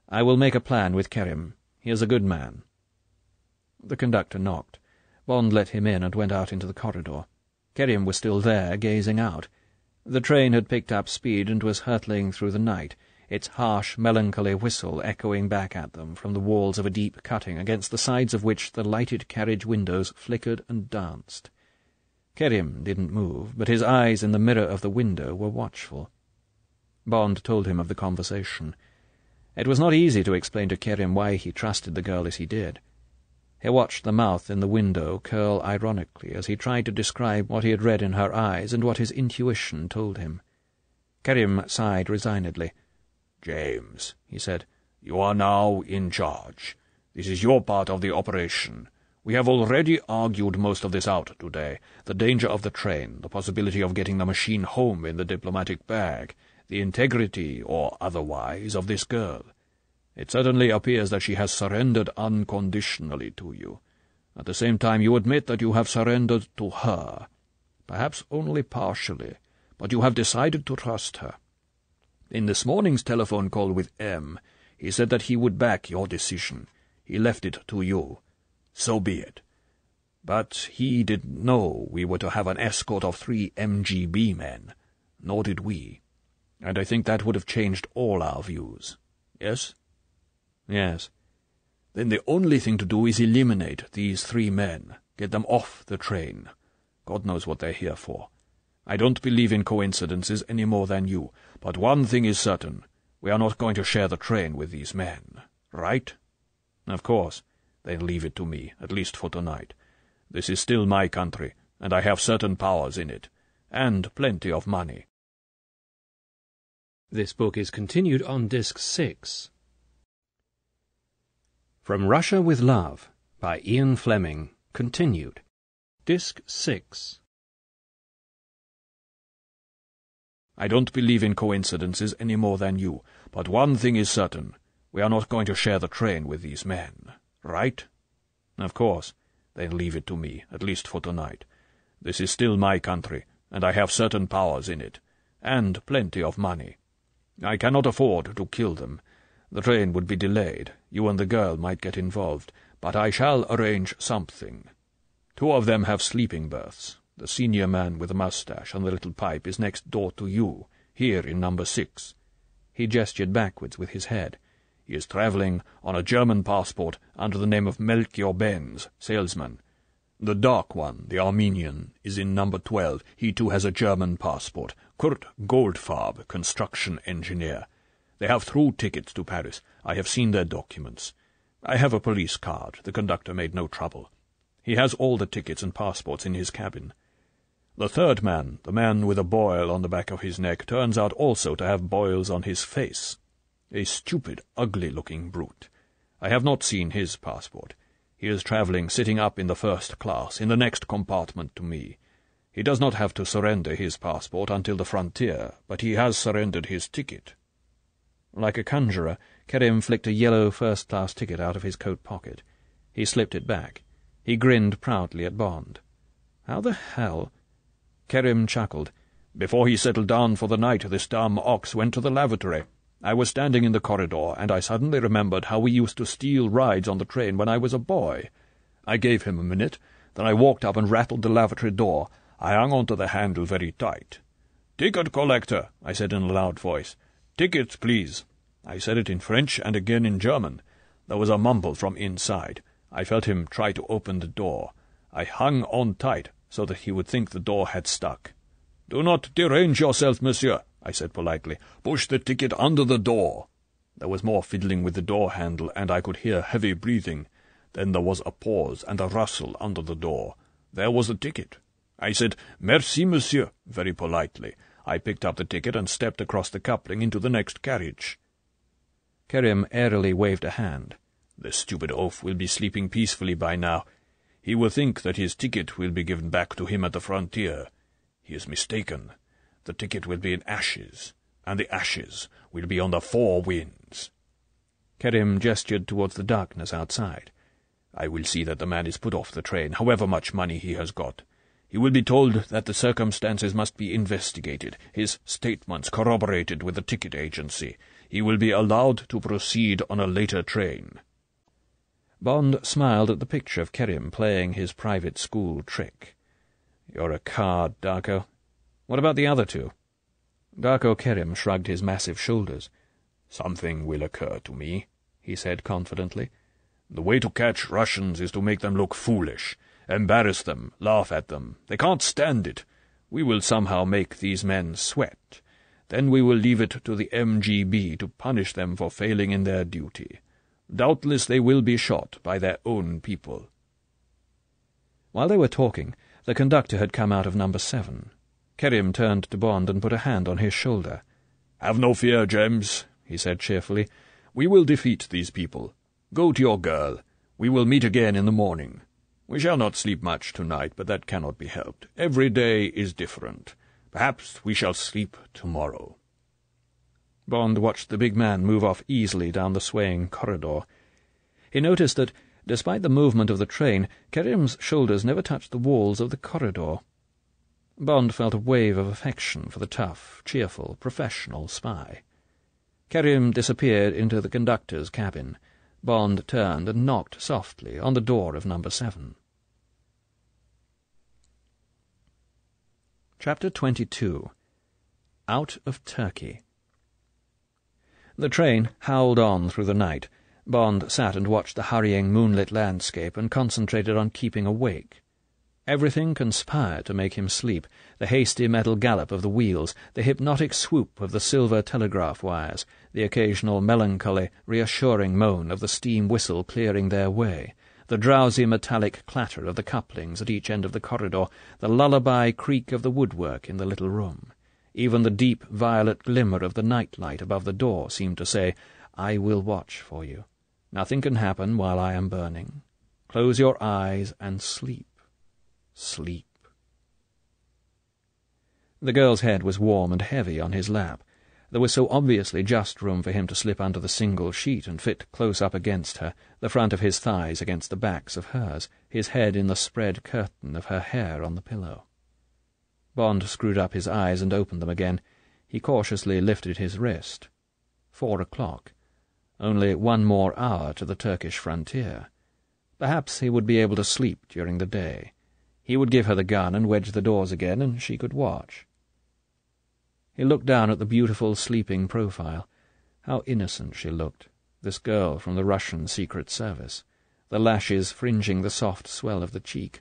I will make a plan with Kerim. He is a good man." The conductor knocked. Bond let him in and went out into the corridor. Kerim was still there, gazing out. The train had picked up speed and was hurtling through the night, its harsh, melancholy whistle echoing back at them from the walls of a deep cutting against the sides of which the lighted carriage windows flickered and danced. Kerim didn't move, but his eyes in the mirror of the window were watchful. Bond told him of the conversation. It was not easy to explain to Kerim why he trusted the girl as he did. He watched the mouth in the window curl ironically as he tried to describe what he had read in her eyes and what his intuition told him. Kerim sighed resignedly. "James," he said, "you are now in charge. This is your part of the operation. We have already argued most of this out today. The danger of the train, the possibility of getting the machine home in the diplomatic bag, the integrity, or otherwise, of this girl. It certainly appears that she has surrendered unconditionally to you. At the same time, you admit that you have surrendered to her. Perhaps only partially, but you have decided to trust her. In this morning's telephone call with M, he said that he would back your decision. He left it to you. So be it. But he didn't know we were to have an escort of 3 MGB men. Nor did we. And I think that would have changed all our views. Yes?" "Yes." "Then the only thing to do is eliminate these 3 men. Get them off the train. God knows what they're here for. I don't believe in coincidences any more than you, but one thing is certain. We are not going to share the train with these men. Right?" "Of course." "Then leave it to me, at least for tonight. This is still my country, and I have certain powers in it, and plenty of money." This book is continued on Disc 6. From Russia with Love, by Ian Fleming, continued. Disc 6. I don't believe in coincidences any more than you, but one thing is certain. We are not going to share the train with these men. Right?" "Of course." then leave it to me, at least for tonight. This is still my country, and I have certain powers in it, and plenty of money. I cannot afford to kill them. The train would be delayed. You and the girl might get involved, but I shall arrange something. 2 of them have sleeping berths. The senior man with the mustache and the little pipe is next door to you, here in number 6. He gestured backwards with his head. He is travelling on a German passport under the name of Melchior Benz, salesman. The dark one, the Armenian, is in number 12. He too has a German passport. Kurt Goldfarb, construction engineer. They have through tickets to Paris. I have seen their documents. I have a police card. The conductor made no trouble. He has all the tickets and passports in his cabin. The third man, the man with a boil on the back of his neck, turns out also to have boils on his face. A stupid, ugly-looking brute. I have not seen his passport. He is travelling sitting up in the first class, in the next compartment to me. He does not have to surrender his passport until the frontier, but he has surrendered his ticket. Like a conjurer, Kerim flicked a yellow first-class ticket out of his coat pocket. He slipped it back. He grinned proudly at Bond. How the hell— Kerim chuckled. Before he settled down for the night, this damn ox went to the lavatory. I was standing in the corridor, and I suddenly remembered how we used to steal rides on the train when I was a boy. I gave him a minute, then I walked up and rattled the lavatory door. I hung onto the handle very tight. "Ticket collector," I said in a loud voice. "Tickets, please." I said it in French and again in German. There was a mumble from inside. I felt him try to open the door. I hung on tight, so that he would think the door had stuck. "Do not derange yourself, monsieur," I said politely. "Push the ticket under the door." There was more fiddling with the door handle, and I could hear heavy breathing. Then there was a pause and a rustle under the door. There was the ticket. I said, "Merci, monsieur," very politely. I picked up the ticket and stepped across the coupling into the next carriage. Kerim airily waved a hand. The stupid oaf will be sleeping peacefully by now. He will think that his ticket will be given back to him at the frontier. He is mistaken. The ticket will be in ashes, and the ashes will be on the 4 winds. Kerim gestured towards the darkness outside. I will see that the man is put off the train, however much money he has got. He will be told that the circumstances must be investigated, his statements corroborated with the ticket agency. He will be allowed to proceed on a later train. Bond smiled at the picture of Kerim playing his private school trick. "You're a card, Darko. What about the other 2? Darko Kerim shrugged his massive shoulders. "Something will occur to me," he said confidently. "The way to catch Russians is to make them look foolish, embarrass them, laugh at them. They can't stand it. We will somehow make these men sweat. Then we will leave it to the MGB to punish them for failing in their duty. Doubtless they will be shot by their own people." While they were talking, the conductor had come out of number 7. Kerim turned to Bond and put a hand on his shoulder. "Have no fear, James," he said cheerfully. "We will defeat these people. Go to your girl. We will meet again in the morning. We shall not sleep much tonight, but that cannot be helped. Every day is different. Perhaps we shall sleep tomorrow." Bond watched the big man move off easily down the swaying corridor. He noticed that, despite the movement of the train, Kerim's shoulders never touched the walls of the corridor. Bond felt a wave of affection for the tough, cheerful, professional spy. Kerim disappeared into the conductor's cabin. Bond turned and knocked softly on the door of number 7. Chapter 22. Out of Turkey. The train howled on through the night. Bond sat and watched the hurrying moonlit landscape and concentrated on keeping awake. Everything conspired to make him sleep, the hasty metal gallop of the wheels, the hypnotic swoop of the silver telegraph wires, the occasional melancholy, reassuring moan of the steam whistle clearing their way, the drowsy metallic clatter of the couplings at each end of the corridor, the lullaby creak of the woodwork in the little room. Even the deep violet glimmer of the night-light above the door seemed to say, "I will watch for you. Nothing can happen while I am burning. Close your eyes and sleep. Sleep." The girl's head was warm and heavy on his lap. There was so obviously just room for him to slip under the single sheet and fit close up against her, the front of his thighs against the backs of hers, his head in the spread curtain of her hair on the pillow. Bond screwed up his eyes and opened them again. He cautiously lifted his wrist. 4 o'clock. Only 1 more hour to the Turkish frontier. Perhaps he would be able to sleep during the day. He would give her the gun and wedge the doors again, and she could watch. He looked down at the beautiful sleeping profile. How innocent she looked, this girl from the Russian Secret Service, the lashes fringing the soft swell of the cheek,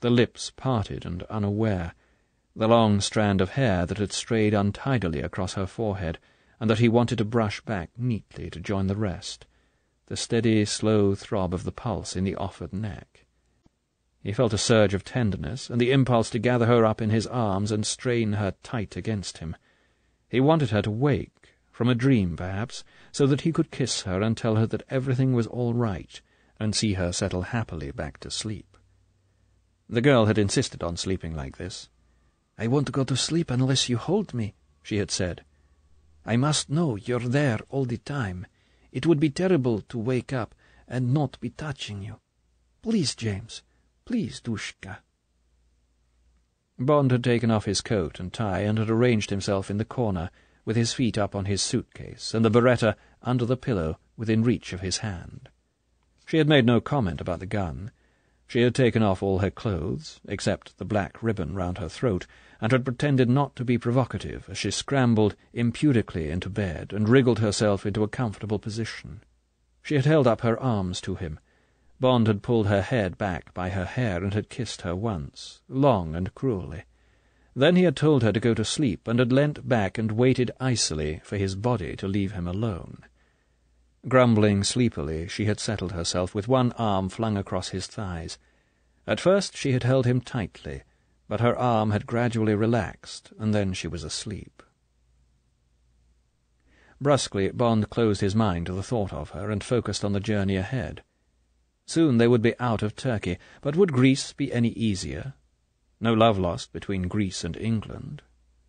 the lips parted and unaware, the long strand of hair that had strayed untidily across her forehead, and that he wanted to brush back neatly to join the rest, the steady, slow throb of the pulse in the offered neck. He felt a surge of tenderness, and the impulse to gather her up in his arms and strain her tight against him. He wanted her to wake, from a dream perhaps, so that he could kiss her and tell her that everything was all right, and see her settle happily back to sleep. The girl had insisted on sleeping like this. "I won't go to sleep unless you hold me," she had said. "I must know you're there all the time. It would be terrible to wake up and not be touching you. Please, James. Please, Dushka." Bond had taken off his coat and tie and had arranged himself in the corner, with his feet up on his suitcase and the Beretta under the pillow within reach of his hand. She had made no comment about the gun. She had taken off all her clothes, except the black ribbon round her throat, and had pretended not to be provocative as she scrambled impudically into bed and wriggled herself into a comfortable position. She had held up her arms to him. Bond had pulled her head back by her hair and had kissed her once, long and cruelly. Then he had told her to go to sleep and had leant back and waited icily for his body to leave him alone. Grumbling sleepily, she had settled herself with one arm flung across his thighs. At first she had held him tightly, but her arm had gradually relaxed, and then she was asleep. Brusquely, Bond closed his mind to the thought of her and focused on the journey ahead. Soon they would be out of Turkey, but would Greece be any easier? No love lost between Greece and England.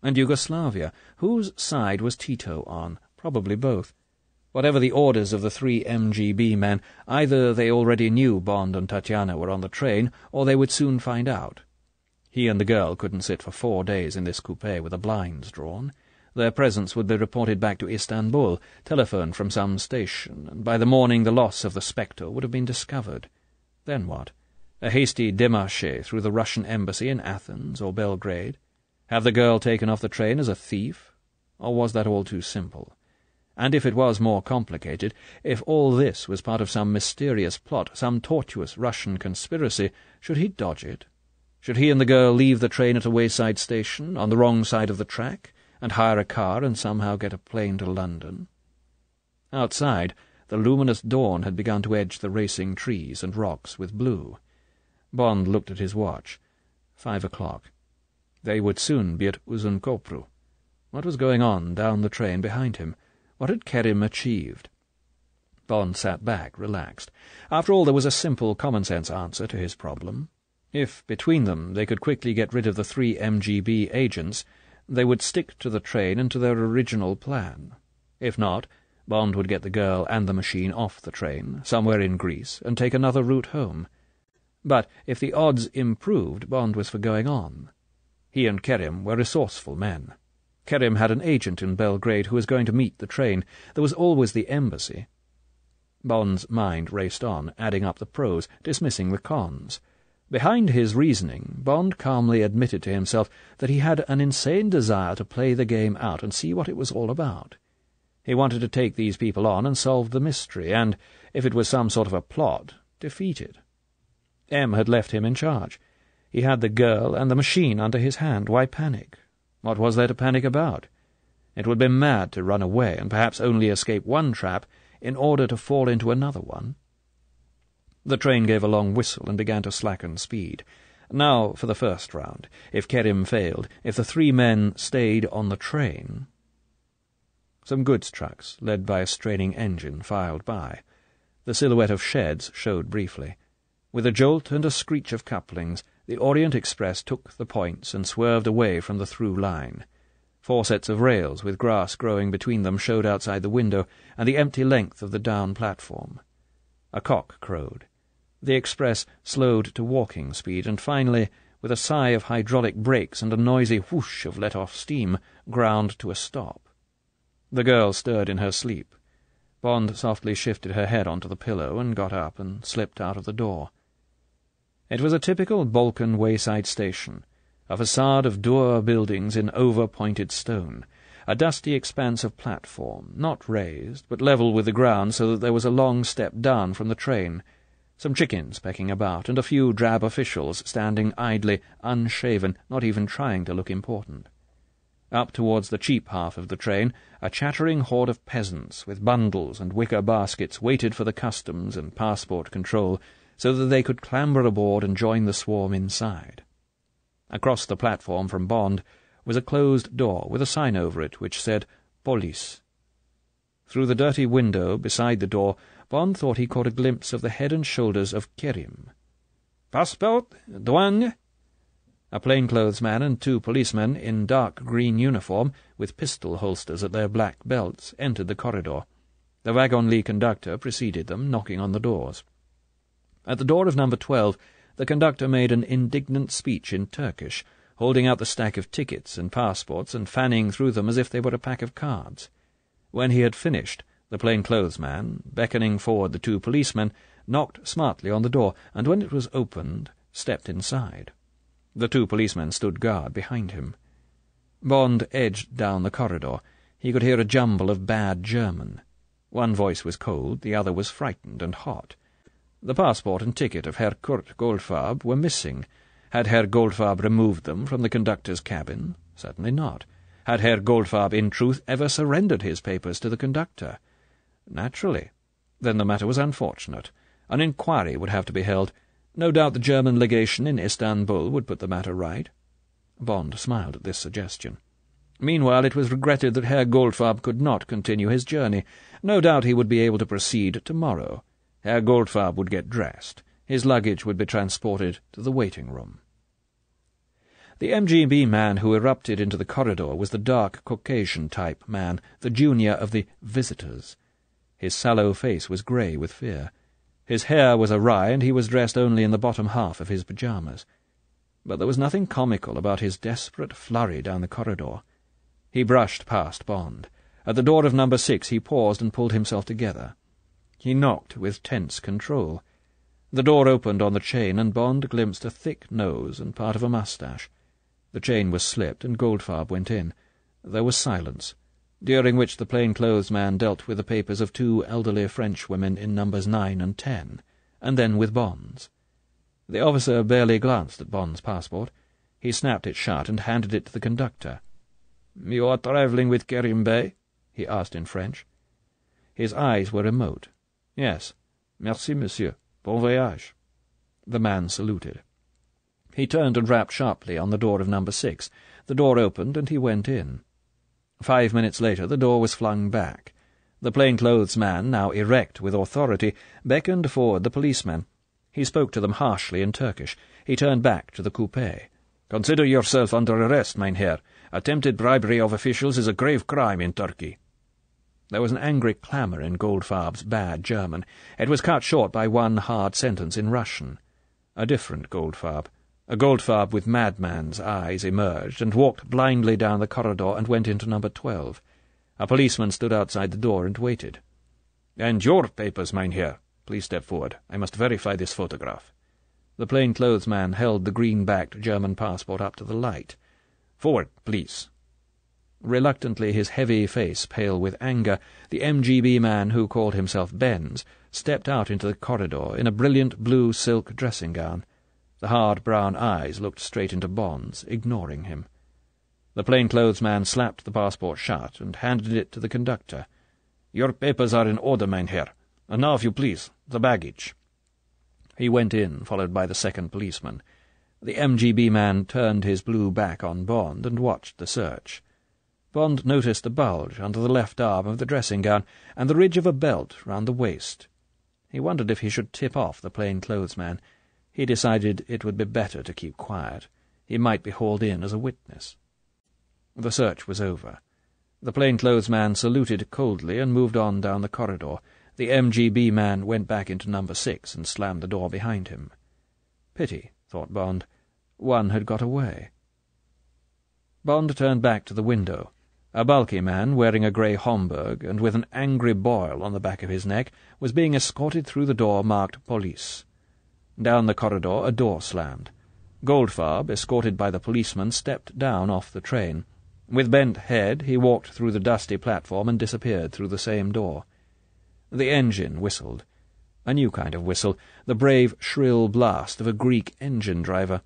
And Yugoslavia, whose side was Tito on? Probably both. Whatever the orders of the 3 MGB men, either they already knew Bond and Tatiana were on the train, or they would soon find out. He and the girl couldn't sit for 4 days in this coupé with the blinds drawn. Their presence would be reported back to Istanbul, telephoned from some station, and by the morning the loss of the Spectre would have been discovered. Then what? A hasty démarche through the Russian embassy in Athens or Belgrade? Have the girl taken off the train as a thief? Or was that all too simple? And if it was more complicated, if all this was part of some mysterious plot, some tortuous Russian conspiracy, should he dodge it? Should he and the girl leave the train at a wayside station, on the wrong side of the track, and hire a car and somehow get a plane to London? Outside, the luminous dawn had begun to edge the racing trees and rocks with blue. Bond looked at his watch. 5 o'clock. They would soon be at Uzunkopru. What was going on down the train behind him? What had Kerim achieved? Bond sat back, relaxed. After all, there was a simple, common-sense answer to his problem. If, between them, they could quickly get rid of the 3 MGB agents, they would stick to the train and to their original plan. If not, Bond would get the girl and the machine off the train, somewhere in Greece, and take another route home. But if the odds improved, Bond was for going on. He and Kerim were resourceful men. Kerim had an agent in Belgrade who was going to meet the train. There was always the embassy. Bond's mind raced on, adding up the pros, dismissing the cons. Behind his reasoning, Bond calmly admitted to himself that he had an insane desire to play the game out and see what it was all about. He wanted to take these people on and solve the mystery, and, if it was some sort of a plot, defeat it. M had left him in charge. He had the girl and the machine under his hand. Why panic? What was there to panic about? It would be mad to run away and perhaps only escape one trap in order to fall into another one. The train gave a long whistle and began to slacken speed. Now for the first round. If Kerim failed, if the 3 men stayed on the train... Some goods trucks, led by a straining engine, filed by. The silhouette of sheds showed briefly. With a jolt and a screech of couplings, the Orient Express took the points and swerved away from the through line. 4 sets of rails with grass growing between them showed outside the window and the empty length of the down platform. A cock crowed. The express slowed to walking speed, and finally, with a sigh of hydraulic brakes and a noisy whoosh of let-off steam, ground to a stop. The girl stirred in her sleep. Bond softly shifted her head onto the pillow and got up and slipped out of the door. It was a typical Balkan wayside station, a facade of dour buildings in over-pointed stone, a dusty expanse of platform, not raised, but level with the ground so that there was a long step down from the train, some chickens pecking about, and a few drab officials standing idly, unshaven, not even trying to look important. Up towards the cheap half of the train, a chattering horde of peasants with bundles and wicker baskets waited for the customs and passport control so that they could clamber aboard and join the swarm inside. Across the platform from Bond was a closed door with a sign over it which said Police. Through the dirty window beside the door, Bond thought he caught a glimpse of the head and shoulders of Kerim. "Passport? Douane?" A plainclothes man and 2 policemen in dark green uniform, with pistol holsters at their black belts, entered the corridor. The wagon-lit conductor preceded them, knocking on the doors. At the door of number 12, the conductor made an indignant speech in Turkish, holding out the stack of tickets and passports and fanning through them as if they were a pack of cards. When he had finished, the plainclothes man, beckoning forward the 2 policemen, knocked smartly on the door, and when it was opened, stepped inside. The 2 policemen stood guard behind him. Bond edged down the corridor. He could hear a jumble of bad German. One voice was cold, the other was frightened and hot. The passport and ticket of Herr Kurt Goldfarb were missing. Had Herr Goldfarb removed them from the conductor's cabin? Certainly not. Had Herr Goldfarb in truth ever surrendered his papers to the conductor? Naturally. Then the matter was unfortunate. An inquiry would have to be held. No doubt the German legation in Istanbul would put the matter right. Bond smiled at this suggestion. Meanwhile, it was regretted that Herr Goldfarb could not continue his journey. No doubt he would be able to proceed tomorrow. Herr Goldfarb would get dressed. His luggage would be transported to the waiting-room. The MGB man who erupted into the corridor was the dark Caucasian-type man, the junior of the visitors. His sallow face was grey with fear. His hair was awry, and he was dressed only in the bottom half of his pyjamas. But there was nothing comical about his desperate flurry down the corridor. He brushed past Bond. At the door of number 6 he paused and pulled himself together. He knocked with tense control. The door opened on the chain, and Bond glimpsed a thick nose and part of a moustache. The chain was slipped, and Goldfarb went in. There was silence, during which the plain-clothes man dealt with the papers of 2 elderly French women in numbers 9 and 10, and then with Bond's. The officer barely glanced at Bond's passport. He snapped it shut and handed it to the conductor. "You are travelling with Kerim Bey?" he asked in French. His eyes were remote. "Yes." "Merci, monsieur. Bon voyage." The man saluted. He turned and rapped sharply on the door of number 6. The door opened, and he went in. 5 minutes later the door was flung back. The plain-clothes man, now erect with authority, beckoned forward the policemen. He spoke to them harshly in Turkish. He turned back to the coupé. "Consider yourself under arrest, mein Herr. Attempted bribery of officials is a grave crime in Turkey." There was an angry clamour in Goldfarb's bad German. It was cut short by one hard sentence in Russian. A different Goldfarb. A Goldfarb with madman's eyes emerged and walked blindly down the corridor and went into number 12. A policeman stood outside the door and waited. "And your papers, mein Herr. Please step forward. I must verify this photograph." The plain-clothes man held the green-backed German passport up to the light. "Forward, please." Reluctantly, his heavy face pale with anger, the MGB man who called himself Benz stepped out into the corridor in a brilliant blue silk dressing-gown. The hard brown eyes looked straight into Bond's, ignoring him. The plain-clothes man slapped the passport shut and handed it to the conductor. "Your papers are in order, mein Herr. And now, if you please, the baggage." He went in, followed by the second policeman. The MGB man turned his blue back on Bond and watched the search. Bond noticed a bulge under the left arm of the dressing-gown and the ridge of a belt round the waist. He wondered if he should tip off the plain-clothes man. He decided it would be better to keep quiet. He might be hauled in as a witness. The search was over. The plainclothes man saluted coldly and moved on down the corridor. The MGB man went back into number 6 and slammed the door behind him. Pity, thought Bond. One had got away. Bond turned back to the window. A bulky man, wearing a grey Homburg and with an angry boil on the back of his neck, was being escorted through the door marked Police. Down the corridor a door slammed. Goldfarb, escorted by the policeman, stepped down off the train. With bent head he walked through the dusty platform and disappeared through the same door. The engine whistled. A new kind of whistle, the brave, shrill blast of a Greek engine-driver.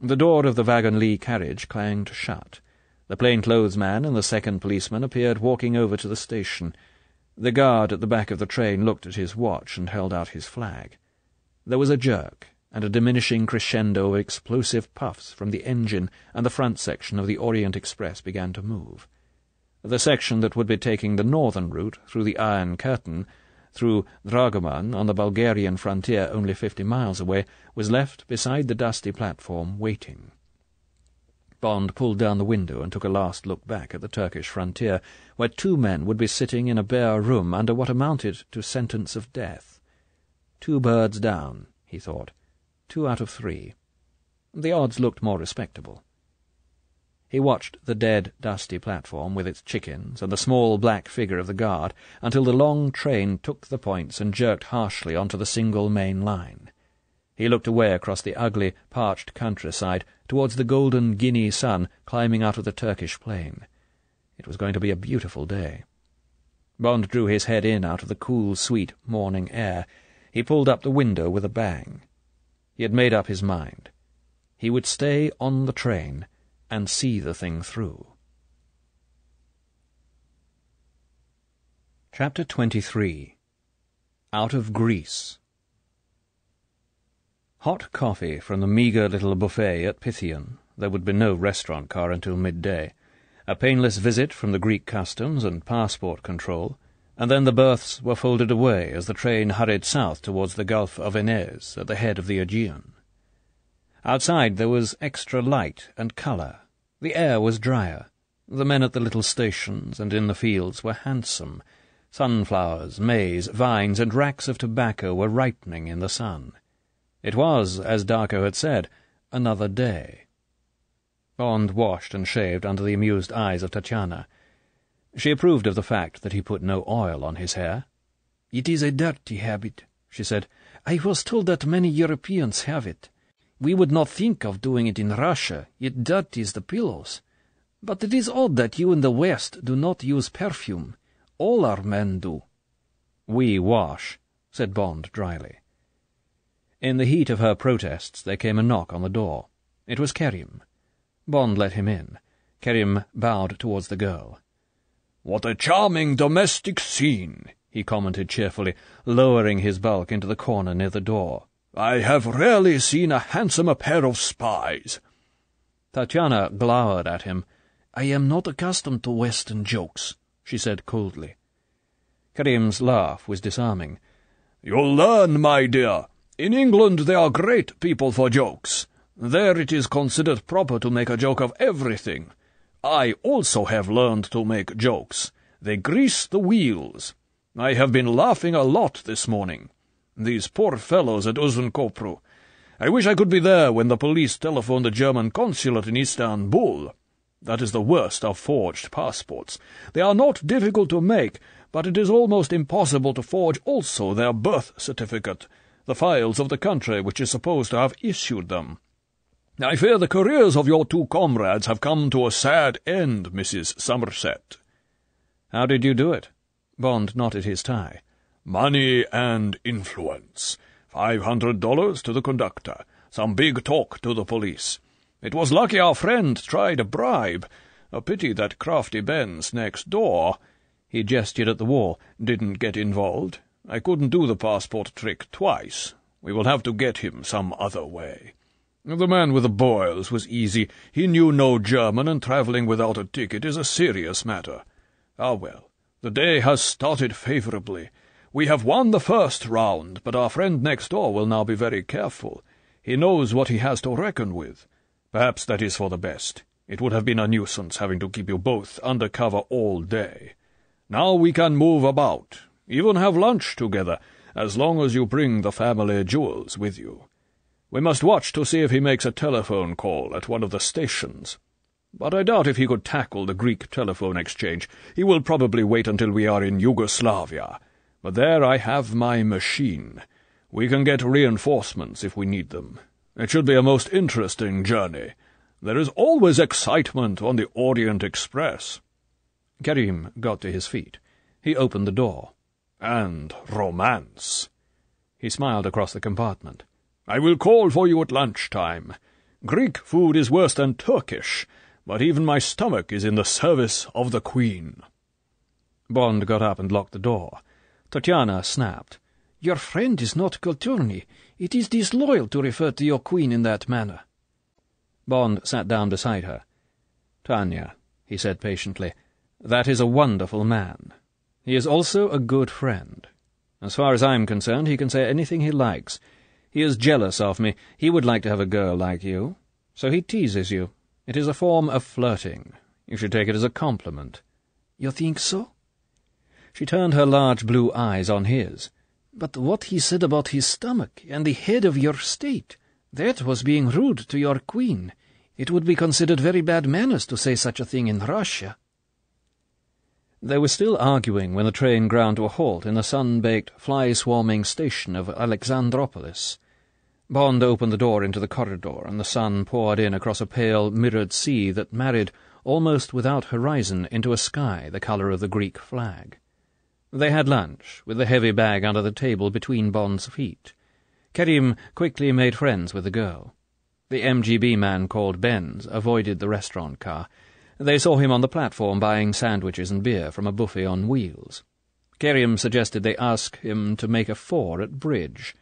The door of the Wagon-Lee carriage clanged shut. The plainclothes man and the second policeman appeared walking over to the station. The guard at the back of the train looked at his watch and held out his flag. There was a jerk, and a diminishing crescendo of explosive puffs from the engine, and the front section of the Orient Express began to move. The section that would be taking the northern route through the Iron Curtain, through Dragoman on the Bulgarian frontier only 50 miles away, was left beside the dusty platform waiting. Bond pulled down the window and took a last look back at the Turkish frontier, where 2 men would be sitting in a bare room under what amounted to sentence of death. 2 birds down, he thought. 2 out of 3. The odds looked more respectable. He watched the dead, dusty platform with its chickens and the small black figure of the guard until the long train took the points and jerked harshly onto the single main line. He looked away across the ugly, parched countryside towards the golden Guinea sun climbing out of the Turkish plain. It was going to be a beautiful day. Bond drew his head in out of the cool, sweet morning air. He pulled up the window with a bang. He had made up his mind. He would stay on the train and see the thing through. Chapter 23. Out of Greece. Hot coffee from the meagre little buffet at Pythian. There would be no restaurant car until midday. A painless visit from the Greek customs and passport control, and then the berths were folded away as the train hurried south towards the Gulf of Enez at the head of the Aegean. Outside there was extra light and colour. The air was drier. The men at the little stations and in the fields were handsome. Sunflowers, maize, vines, and racks of tobacco were ripening in the sun. It was, as Darko had said, another day. Bond washed and shaved under the amused eyes of Tatiana. She approved of the fact that he put no oil on his hair. "It is a dirty habit," she said. "I was told that many Europeans have it. We would not think of doing it in Russia. It dirties the pillows. But it is odd that you in the West do not use perfume. All our men do." "We wash," said Bond dryly. In the heat of her protests there came a knock on the door. It was Kerim. Bond let him in. Kerim bowed towards the girl. "What a charming domestic scene," he commented cheerfully, lowering his bulk into the corner near the door. "I have rarely seen a handsomer pair of spies." Tatiana glowered at him. "I am not accustomed to Western jokes," she said coldly. Kerim's laugh was disarming. "You'll learn, my dear. In England they are great people for jokes. There it is considered proper to make a joke of everything. I also have learned to make jokes. They grease the wheels. I have been laughing a lot this morning. These poor fellows at Uzun-Kopru. I wish I could be there when the police telephoned the German consulate in Istanbul. That is the worst of forged passports. They are not difficult to make, but it is almost impossible to forge also their birth certificate, the files of the country which is supposed to have issued them. I fear the careers of your 2 comrades have come to a sad end, Mrs. Somerset." "How did you do it?" Bond knotted his tie. "Money and influence. $500 to the conductor. Some big talk to the police. It was lucky our friend tried a bribe. A pity that crafty Benz next door," he gestured at the wall, "didn't get involved. I couldn't do the passport trick twice. We will have to get him some other way. The man with the boils was easy. He knew no German, and travelling without a ticket is a serious matter. Ah, well, the day has started favourably. We have won the first round, but our friend next door will now be very careful. He knows what he has to reckon with. Perhaps that is for the best. It would have been a nuisance having to keep you both under cover all day. Now we can move about, even have lunch together, as long as you bring the family jewels with you. We must watch to see if he makes a telephone call at one of the stations. But I doubt if he could tackle the Greek telephone exchange. He will probably wait until we are in Yugoslavia. But there I have my machine. We can get reinforcements if we need them. It should be a most interesting journey. There is always excitement on the Orient Express." Kerim got to his feet. He opened the door. "And romance." He smiled across the compartment. "I will call for you at lunchtime. Greek food is worse than Turkish, but even my stomach is in the service of the Queen." Bond got up and locked the door. Tatiana snapped. "Your friend is not Kulturny. It is disloyal to refer to your queen in that manner." Bond sat down beside her. "Tanya," he said patiently, "that is a wonderful man. He is also a good friend. As far as I'm concerned, he can say anything he likes. He is jealous of me. He would like to have a girl like you. So he teases you. It is a form of flirting. You should take it as a compliment." "You think so?" She turned her large blue eyes on his. "But what he said about his stomach and the head of your state, that was being rude to your queen. It would be considered very bad manners to say such a thing in Russia." They were still arguing when the train ground to a halt in the sun-baked, fly-swarming station of Alexandropolis. Bond opened the door into the corridor, and the sun poured in across a pale, mirrored sea that married, almost without horizon, into a sky the colour of the Greek flag. They had lunch, with the heavy bag under the table between Bond's feet. Kerim quickly made friends with the girl. The MGB man called Benz avoided the restaurant car. They saw him on the platform buying sandwiches and beer from a buffet on wheels. Kerim suggested they ask him to make a 4 at bridge.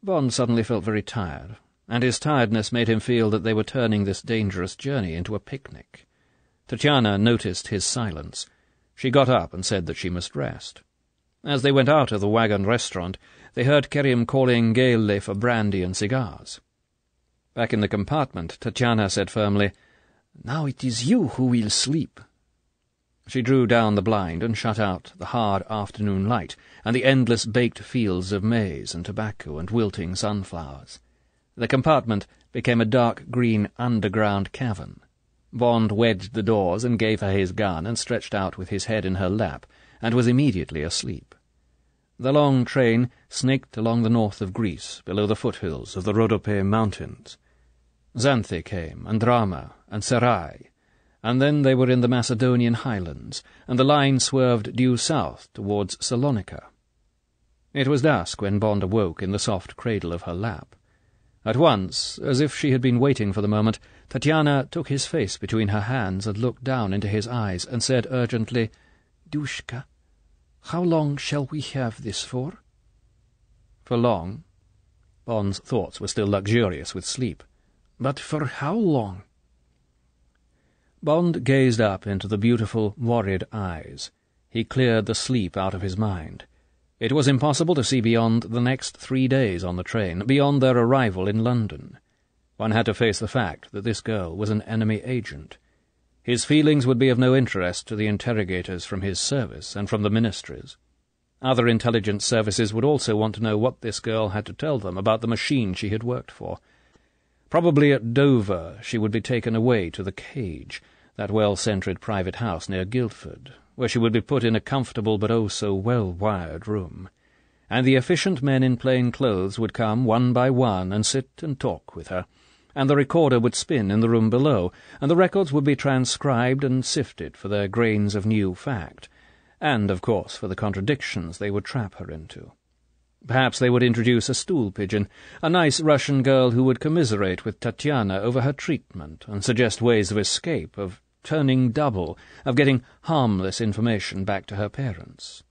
Bond suddenly felt very tired, and his tiredness made him feel that they were turning this dangerous journey into a picnic. Tatiana noticed his silence. She got up and said that she must rest. As they went out of the wagon restaurant, they heard Kerim calling gaily for brandy and cigars. Back in the compartment, Tatiana said firmly, "Now it is you who will sleep." She drew down the blind and shut out the hard afternoon light and the endless baked fields of maize and tobacco and wilting sunflowers. The compartment became a dark green underground cavern. Bond wedged the doors and gave her his gun and stretched out with his head in her lap, and was immediately asleep. The long train snaked along the north of Greece, below the foothills of the Rhodope Mountains. Xanthi came, and Drama, and Sarai, and then they were in the Macedonian highlands, and the line swerved due south towards Salonika. It was dusk when Bond awoke in the soft cradle of her lap. At once, as if she had been waiting for the moment, Tatiana took his face between her hands and looked down into his eyes and said urgently, "Dushka, how long shall we have this for?" "For long?" Bond's thoughts were still luxurious with sleep. "But for how long?" Bond gazed up into the beautiful, worried eyes. He cleared the sleep out of his mind. It was impossible to see beyond the next 3 days on the train, beyond their arrival in London. One had to face the fact that this girl was an enemy agent. His feelings would be of no interest to the interrogators from his service and from the ministries. Other intelligence services would also want to know what this girl had to tell them about the machine she had worked for. Probably at Dover she would be taken away to the Cage, that well-centred private house near Guildford, where she would be put in a comfortable but oh-so-well-wired room, and the efficient men in plain clothes would come one by one and sit and talk with her, and the recorder would spin in the room below, and the records would be transcribed and sifted for their grains of new fact, and, of course, for the contradictions they would trap her into. Perhaps they would introduce a stool-pigeon, a nice Russian girl who would commiserate with Tatiana over her treatment and suggest ways of escape, of turning double, of getting harmless information back to her parents.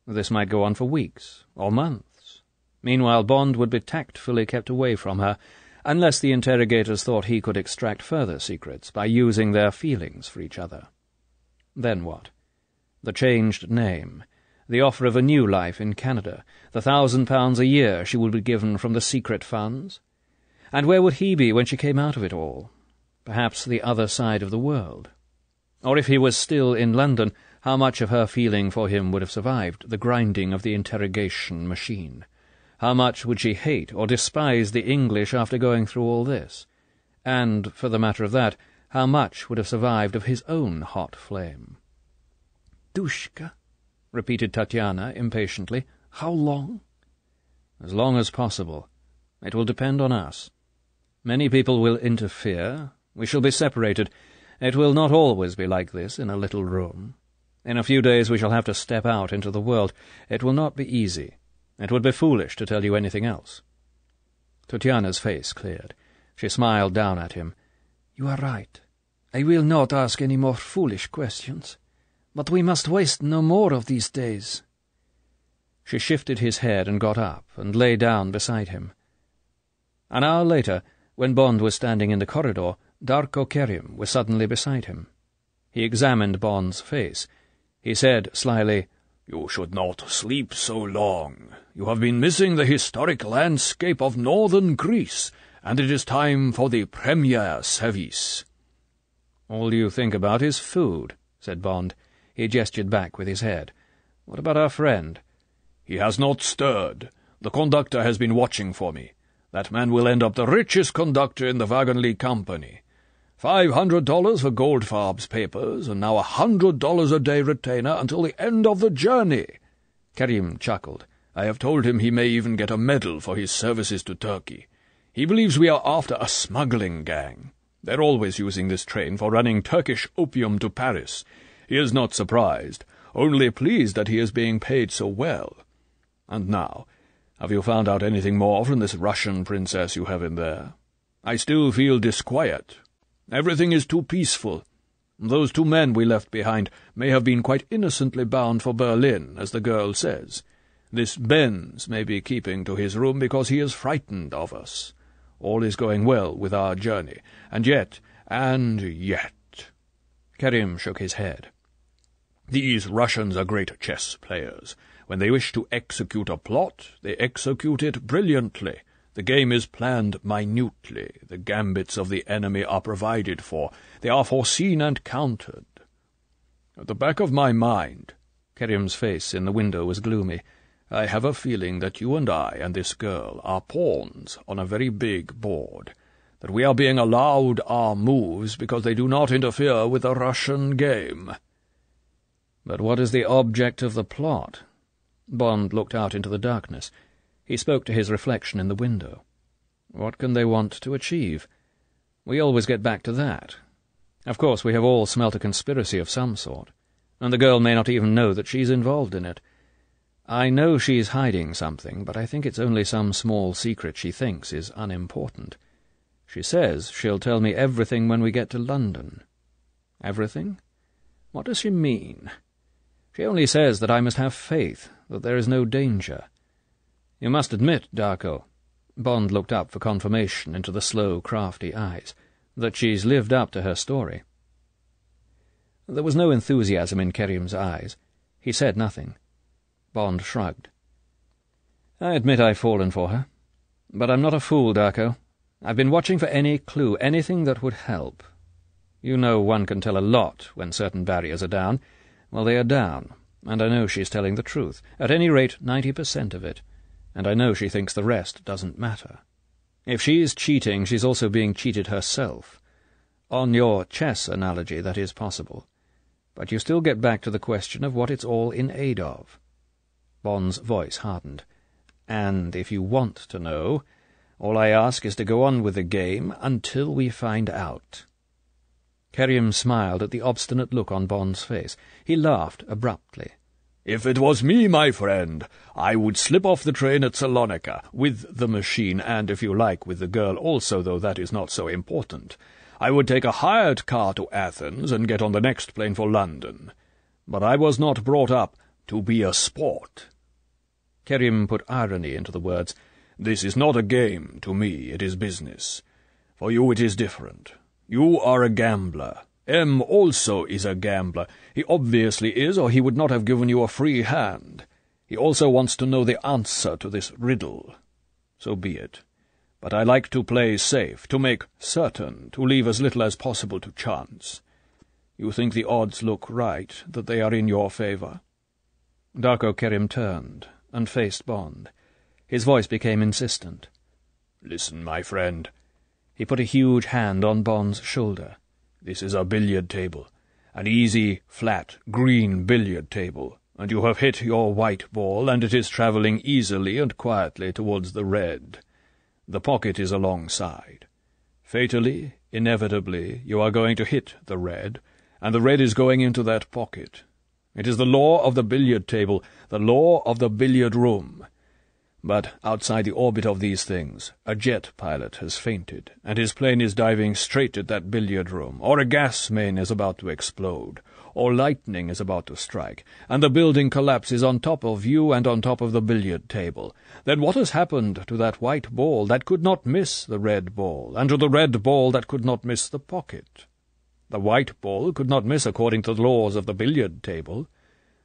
This might go on for weeks or months. Meanwhile, Bond would be tactfully kept away from her, unless the interrogators thought he could extract further secrets by using their feelings for each other. Then what? The changed name, the offer of a new life in Canada, the £1,000 a year she would be given from the secret funds? And where would he be when she came out of it all? perhaps the other side of the world. Or if he was still in London, how much of her feeling for him would have survived the grinding of the interrogation machine? How much would she hate or despise the English after going through all this? And, for the matter of that, how much would have survived of his own hot flame? "Dushka," repeated Tatiana impatiently. "How long?" "As long as possible. It will depend on us. Many people will interfere. We shall be separated. It will not always be like this in a little room. In a few days we shall have to step out into the world. It will not be easy. It would be foolish to tell you anything else." Tatiana's face cleared. She smiled down at him. "You are right. I will not ask any more foolish questions. But we must waste no more of these days." She shifted his head and got up and lay down beside him. An hour later, when Bond was standing in the corridor, Darko Kerim was suddenly beside him. He examined Bond's face. He said slyly, "You should not sleep so long. You have been missing the historic landscape of northern Greece, and it is time for the premier service." "All you think about is food," said Bond. He gestured back with his head. "What about our friend?" "He has not stirred. The conductor has been watching for me. That man will end up the richest conductor in the Wagenly Company. $500 for Goldfarb's papers, and now $100 a day retainer until the end of the journey." Kerim chuckled. "I have told him he may even get a medal for his services to Turkey. He believes we are after a smuggling gang. They're always using this train for running Turkish opium to Paris. He is not surprised, only pleased that he is being paid so well. And now, have you found out anything more from this Russian princess you have in there? I still feel disquiet. Everything is too peaceful. Those 2 men we left behind may have been quite innocently bound for Berlin, as the girl says. This Benz may be keeping to his room because he is frightened of us. All is going well with our journey, and yet... Kerim shook his head. These Russians are great chess players. When they wish to execute a plot, they execute it brilliantly. The game is planned minutely. The gambits of the enemy are provided for. They are foreseen and countered. At the back of my mind," Kerim's face in the window was gloomy, "I have a feeling that you and I and this girl are pawns on a very big board, that we are being allowed our moves because they do not interfere with the Russian game." "But what is the object of the plot?" Bond looked out into the darkness. He spoke to his reflection in the window. "What can they want to achieve? We always get back to that. Of course, we have all smelt a conspiracy of some sort, and the girl may not even know that she's involved in it. I know she's hiding something, but I think it's only some small secret she thinks is unimportant. She says she'll tell me everything when we get to London." "Everything? What does she mean?" "She only says that I must have faith, that there is no danger. You must admit, Darko," Bond looked up for confirmation into the slow, crafty eyes, "that she's lived up to her story." There was no enthusiasm in Kerim's eyes. He said nothing. Bond shrugged. "I admit I've fallen for her. But I'm not a fool, Darko. I've been watching for any clue, anything that would help. You know one can tell a lot when certain barriers are down. Well, they are down, and I know she's telling the truth, at any rate 90% of it, and I know she thinks the rest doesn't matter. If she's cheating, she's also being cheated herself. On your chess analogy, that is possible. But you still get back to the question of what it's all in aid of." Bond's voice hardened. "And if you want to know, all I ask is to go on with the game until we find out." Kerim smiled at the obstinate look on Bond's face. He laughed abruptly. "If it was me, my friend, I would slip off the train at Salonika, with the machine, and, if you like, with the girl also, though that is not so important. I would take a hired car to Athens and get on the next plane for London. But I was not brought up to be a sport." Kerim put irony into the words. "This is not a game to me, it is business. For you it is different. You are a gambler. M also is a gambler. He obviously is, or he would not have given you a free hand. He also wants to know the answer to this riddle. So be it. But I like to play safe, to make certain, to leave as little as possible to chance. You think the odds look right, that they are in your favour?" Darko Kerim turned and faced Bond. His voice became insistent. "Listen, my friend." He put a huge hand on Bond's shoulder. "This is a billiard table, an easy, flat, green billiard table, and you have hit your white ball, and it is travelling easily and quietly towards the red. The pocket is alongside. Fatally, inevitably, you are going to hit the red, and the red is going into that pocket. It is the law of the billiard table, the law of the billiard room. But outside the orbit of these things, a jet pilot has fainted, and his plane is diving straight at that billiard room, or a gas main is about to explode, or lightning is about to strike, and the building collapses on top of you and on top of the billiard table. Then what has happened to that white ball that could not miss the red ball, and to the red ball that could not miss the pocket? The white ball could not miss according to the laws of the billiard table.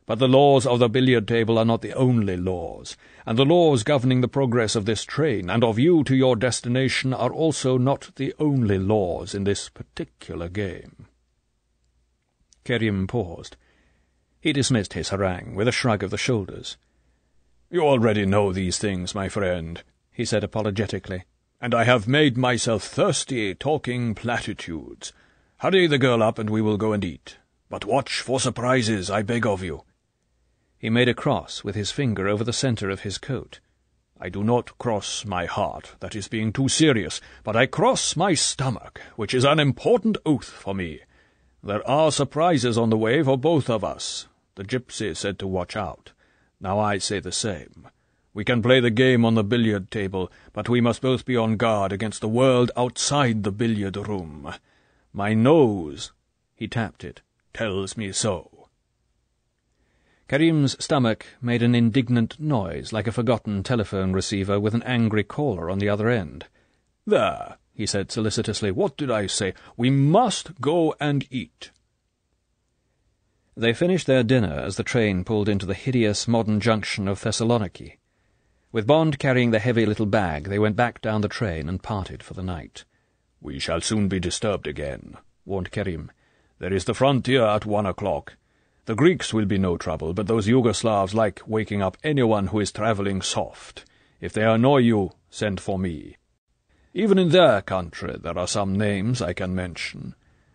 But the laws of the billiard table are not the only laws, and the laws governing the progress of this train and of you to your destination are also not the only laws in this particular game." Kerim paused. He dismissed his harangue with a shrug of the shoulders. "You already know these things, my friend," he said apologetically, "and I have made myself thirsty talking platitudes. Hurry the girl up and we will go and eat. But watch for surprises, I beg of you." He made a cross with his finger over the centre of his coat. "I do not cross my heart, that is being too serious, but I cross my stomach, which is an important oath for me. There are surprises on the way for both of us. The gypsy said to watch out. Now I say the same. We can play the game on the billiard table, but we must both be on guard against the world outside the billiard room. My nose," he tapped it, "tells me so." Kerim's stomach made an indignant noise like a forgotten telephone receiver with an angry caller on the other end. "There," he said solicitously, "what did I say? We must go and eat." They finished their dinner as the train pulled into the hideous modern junction of Thessaloniki. With Bond carrying the heavy little bag, they went back down the train and parted for the night. "We shall soon be disturbed again," warned Kerim. "There is the frontier at 1 o'clock. The Greeks will be no trouble, but those Yugoslavs like waking up anyone who is travelling soft. If they annoy you, send for me. Even in their country there are some names I can mention.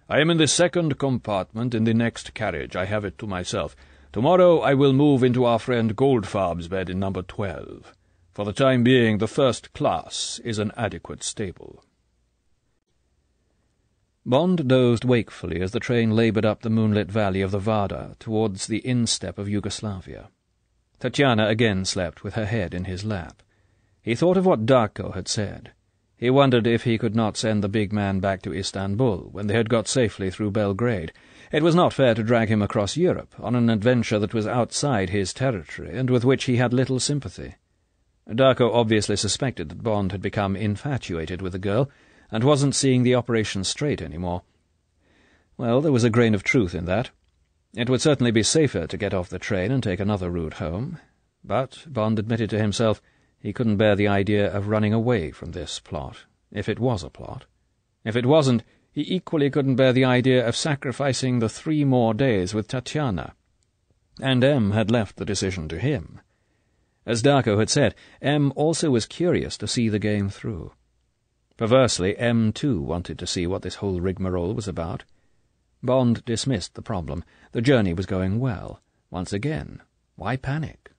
I am in the second compartment in the next carriage. I have it to myself. Tomorrow I will move into our friend Goldfarb's bed in number 12. For the time being, the first class is an adequate stable." Bond dozed wakefully as the train laboured up the moonlit valley of the Vardar towards the instep of Yugoslavia. Tatiana again slept with her head in his lap. He thought of what Darko had said. He wondered if he could not send the big man back to Istanbul when they had got safely through Belgrade. It was not fair to drag him across Europe on an adventure that was outside his territory and with which he had little sympathy. Darko obviously suspected that Bond had become infatuated with the girl, and wasn't seeing the operation straight any more. Well, there was a grain of truth in that. It would certainly be safer to get off the train and take another route home. But, Bond admitted to himself, he couldn't bear the idea of running away from this plot, if it was a plot. If it wasn't, he equally couldn't bear the idea of sacrificing the 3 more days with Tatiana. And M had left the decision to him. As Darko had said, M also was curious to see the game through. Perversely, M too wanted to see what this whole rigmarole was about. Bond dismissed the problem. The journey was going well. Once again, why panic?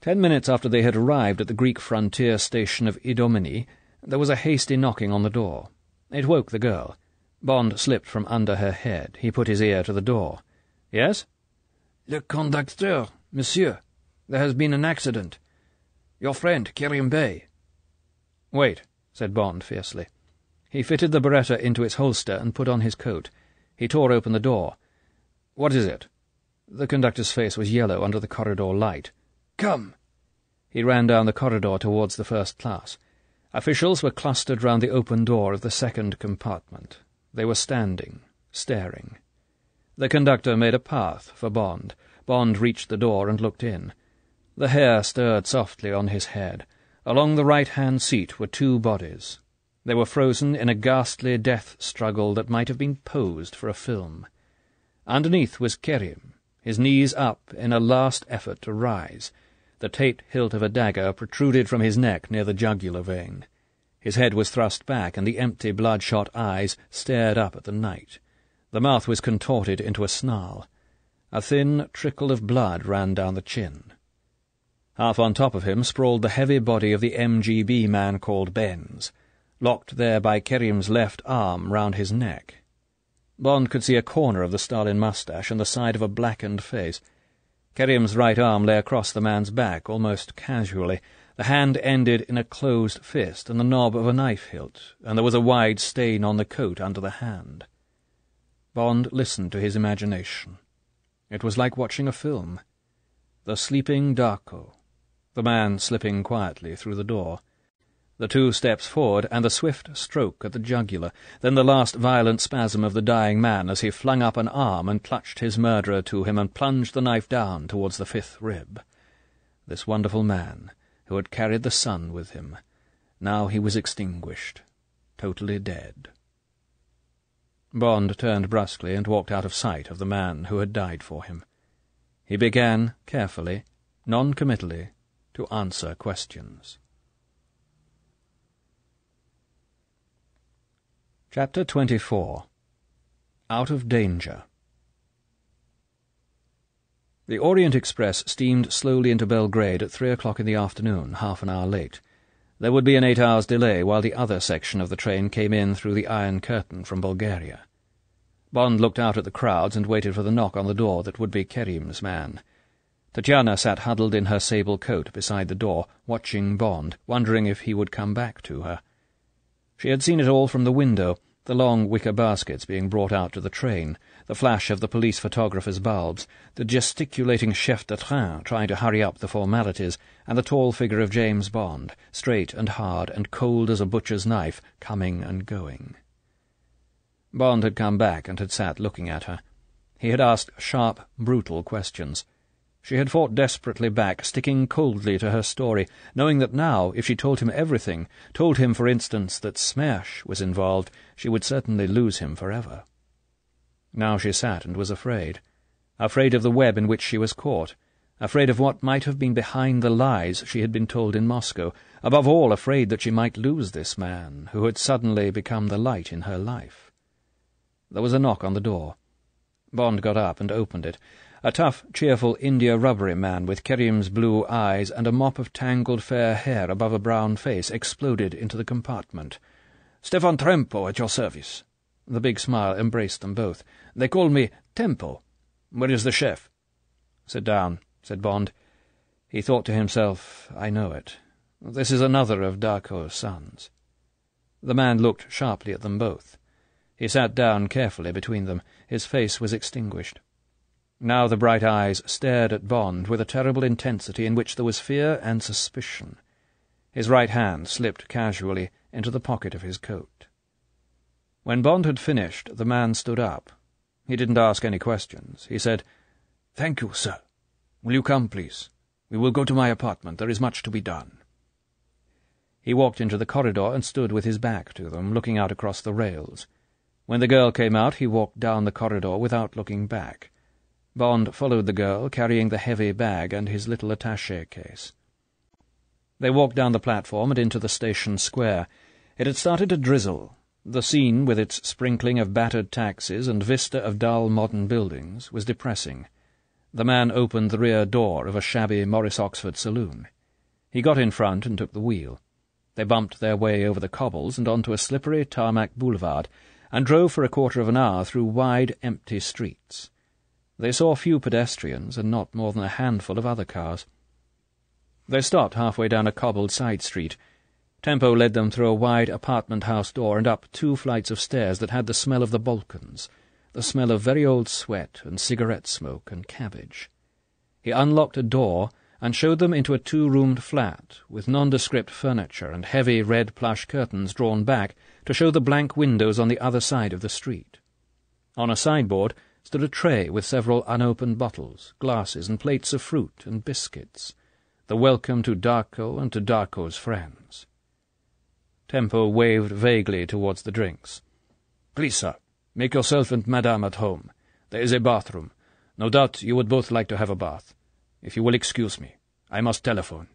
10 minutes after they had arrived at the Greek frontier station of Idomeni, there was a hasty knocking on the door. It woke the girl. Bond slipped from under her head. He put his ear to the door. "Yes?" "Le conducteur, monsieur. There has been an accident. Your friend, Kerim Bey." "Wait," said Bond fiercely. He fitted the beretta into its holster and put on his coat. He tore open the door. "What is it?" The conductor's face was yellow under the corridor light. "Come." He ran down the corridor towards the first class. Officials were clustered round the open door of the second compartment. They were standing, staring. The conductor made a path for Bond. Bond reached the door and looked in. The hair stirred softly on his head. Along the right-hand seat were two bodies. They were frozen in a ghastly death struggle that might have been posed for a film. Underneath was Kerim, his knees up in a last effort to rise. The taped hilt of a dagger protruded from his neck near the jugular vein. His head was thrust back, and the empty, bloodshot eyes stared up at the night. The mouth was contorted into a snarl. A thin trickle of blood ran down the chin. Half on top of him sprawled the heavy body of the MGB man called Benz, locked there by Kerim's left arm round his neck. Bond could see a corner of the Stalin moustache and the side of a blackened face. Kerim's right arm lay across the man's back, almost casually. The hand ended in a closed fist and the knob of a knife hilt, and there was a wide stain on the coat under the hand. Bond listened to his imagination. It was like watching a film. The sleeping Darko, the man slipping quietly through the door, the 2 steps forward and the swift stroke at the jugular, then the last violent spasm of the dying man as he flung up an arm and clutched his murderer to him and plunged the knife down towards the 5th rib. This wonderful man, who had carried the sun with him, now he was extinguished, totally dead. Bond turned brusquely and walked out of sight of the man who had died for him. He began, carefully, non-committally, to answer questions. Chapter 24. Out of Danger. The Orient Express steamed slowly into Belgrade at 3 o'clock in the afternoon, half an hour late. There would be an 8 hours' delay while the other section of the train came in through the Iron Curtain from Bulgaria. Bond looked out at the crowds and waited for the knock on the door that would be Kerim's man. Tatiana sat huddled in her sable coat beside the door, watching Bond, wondering if he would come back to her. She had seen it all from the window, the long wicker baskets being brought out to the train, the flash of the police photographer's bulbs, the gesticulating chef de train trying to hurry up the formalities, and the tall figure of James Bond, straight and hard and cold as a butcher's knife, coming and going. Bond had come back and had sat looking at her. He had asked sharp, brutal questions. She had fought desperately back, sticking coldly to her story, knowing that now, if she told him everything, told him, for instance, that Smash was involved, she would certainly lose him forever. Now she sat and was afraid of the web in which she was caught, afraid of what might have been behind the lies she had been told in Moscow, above all afraid that she might lose this man, who had suddenly become the light in her life. There was a knock on the door. Bond got up and opened it. A tough, cheerful, india-rubbery man with Kerim's blue eyes and a mop of tangled fair hair above a brown face exploded into the compartment. "Stefan Trempo at your service." The big smile embraced them both. "They call me Tempo. Where is the chef?" "Sit down," said Bond. He thought to himself, "I know it. This is another of Darko's sons." The man looked sharply at them both. He sat down carefully between them. His face was extinguished. Now the bright eyes stared at Bond with a terrible intensity in which there was fear and suspicion. His right hand slipped casually into the pocket of his coat. When Bond had finished, the man stood up. He didn't ask any questions. He said, "Thank you, sir. Will you come, please? We will go to my apartment. There is much to be done." He walked into the corridor and stood with his back to them, looking out across the rails. When the girl came out, he walked down the corridor without looking back. Bond followed the girl, carrying the heavy bag and his little attaché case. They walked down the platform and into the station square. It had started to drizzle. The scene, with its sprinkling of battered taxis and vista of dull modern buildings, was depressing. The man opened the rear door of a shabby Morris Oxford saloon. He got in front and took the wheel. They bumped their way over the cobbles and onto a slippery tarmac boulevard, and drove for a quarter of an hour through wide, empty streets. They saw few pedestrians and not more than a handful of other cars. They stopped halfway down a cobbled side street. Tempo led them through a wide apartment-house door and up 2 flights of stairs that had the smell of the Balkans, the smell of very old sweat and cigarette smoke and cabbage. He unlocked a door and showed them into a 2-roomed flat with nondescript furniture and heavy red plush curtains drawn back to show the blank windows on the other side of the street. On a sideboard stood a tray with several unopened bottles, glasses, and plates of fruit and biscuits. the welcome to Darko and to Darko's friends. Tempo waved vaguely towards the drinks. "Please, sir, make yourself and Madame at home. There is a bathroom. No doubt you would both like to have a bath. If you will excuse me, I must telephone."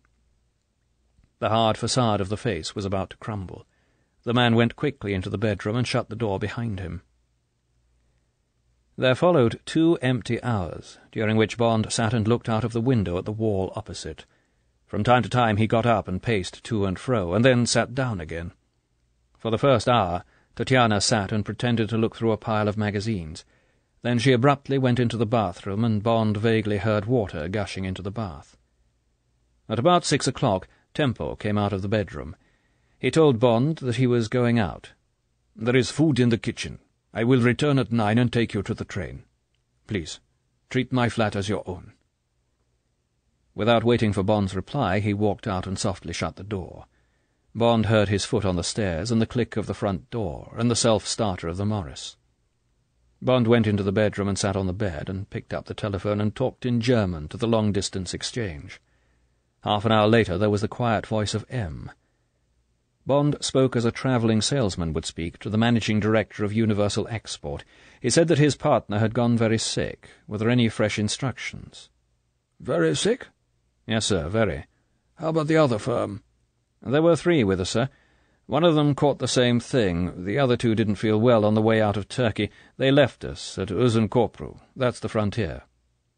The hard facade of the face was about to crumble. The man went quickly into the bedroom and shut the door behind him. There followed 2 empty hours, during which Bond sat and looked out of the window at the wall opposite. From time to time he got up and paced to and fro, and then sat down again. For the first hour, Tatiana sat and pretended to look through a pile of magazines. Then she abruptly went into the bathroom, and Bond vaguely heard water gushing into the bath. At about 6 o'clock, Tempo came out of the bedroom. He told Bond that he was going out. "There is food in the kitchen. I will return at 9 and take you to the train. Please, treat my flat as your own." Without waiting for Bond's reply, he walked out and softly shut the door. Bond heard his foot on the stairs and the click of the front door and the self-starter of the Morris. Bond went into the bedroom and sat on the bed and picked up the telephone and talked in German to the long-distance exchange. Half an hour later there was the quiet voice of M. Bond spoke as a travelling salesman would speak to the managing director of Universal Export. He said that his partner had gone very sick. Were there any fresh instructions? "Very sick?" "Yes, sir, very." "How about the other firm?" "There were 3 with us, sir. One of them caught the same thing. The other 2 didn't feel well on the way out of Turkey. They left us at Uzun-Kopru. That's the frontier."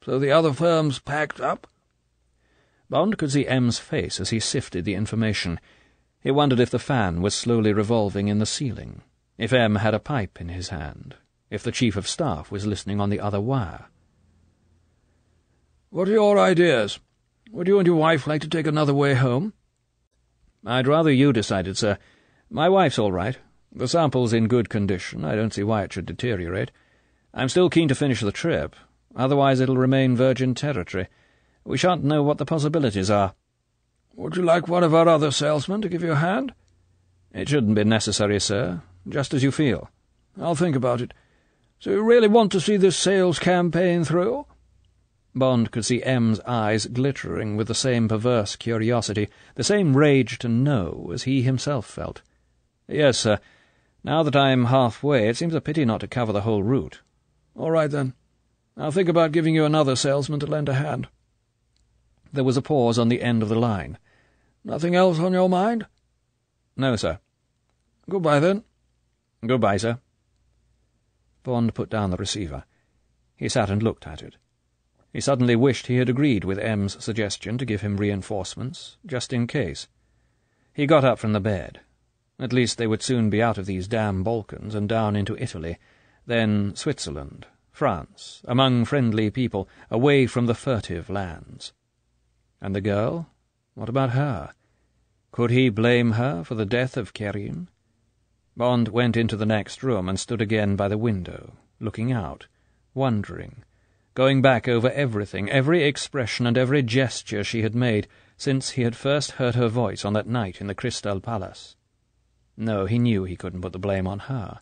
"So the other firm's packed up?" Bond could see M's face as he sifted the information. He wondered if the fan was slowly revolving in the ceiling, if M had a pipe in his hand, if the Chief of Staff was listening on the other wire. "What are your ideas? Would you and your wife like to take another way home?" "I'd rather you decided, sir. My wife's all right. The sample's in good condition. I don't see why it should deteriorate. I'm still keen to finish the trip. Otherwise it'll remain virgin territory. We shan't know what the possibilities are." "Would you like one of our other salesmen to give you a hand?" "It shouldn't be necessary, sir. Just as you feel." "I'll think about it. So you really want to see this sales campaign through?" Bond could see M's eyes glittering with the same perverse curiosity, the same rage to know as he himself felt. "Yes, sir. Now that I'm halfway, it seems a pity not to cover the whole route." "All right, then. I'll think about giving you another salesman to lend a hand." There was a pause on the end of the line. "Nothing else on your mind?" "No, sir." "Goodbye, then." "Goodbye, sir." Bond put down the receiver. He sat and looked at it. He suddenly wished he had agreed with M's suggestion to give him reinforcements, just in case. He got up from the bed. At least they would soon be out of these damn Balkans and down into Italy, then Switzerland, France, among friendly people, away from the furtive lands. And the girl? What about her? Could he blame her for the death of Kerim? Bond went into the next room and stood again by the window, looking out, wondering, going back over everything, every expression and every gesture she had made since he had first heard her voice on that night in the Crystal Palace. No, he knew he couldn't put the blame on her.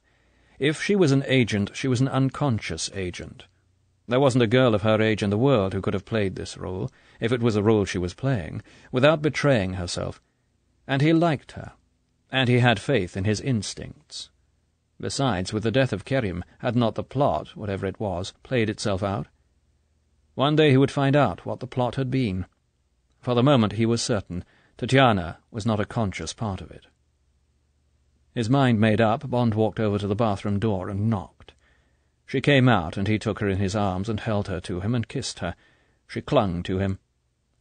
If she was an agent, she was an unconscious agent. There wasn't a girl of her age in the world who could have played this role, if it was a role she was playing, without betraying herself. And he liked her, and he had faith in his instincts. Besides, with the death of Kerim, had not the plot, whatever it was, played itself out? One day he would find out what the plot had been. For the moment he was certain Tatiana was not a conscious part of it. His mind made up, Bond walked over to the bathroom door and knocked. She came out, and he took her in his arms and held her to him and kissed her. She clung to him.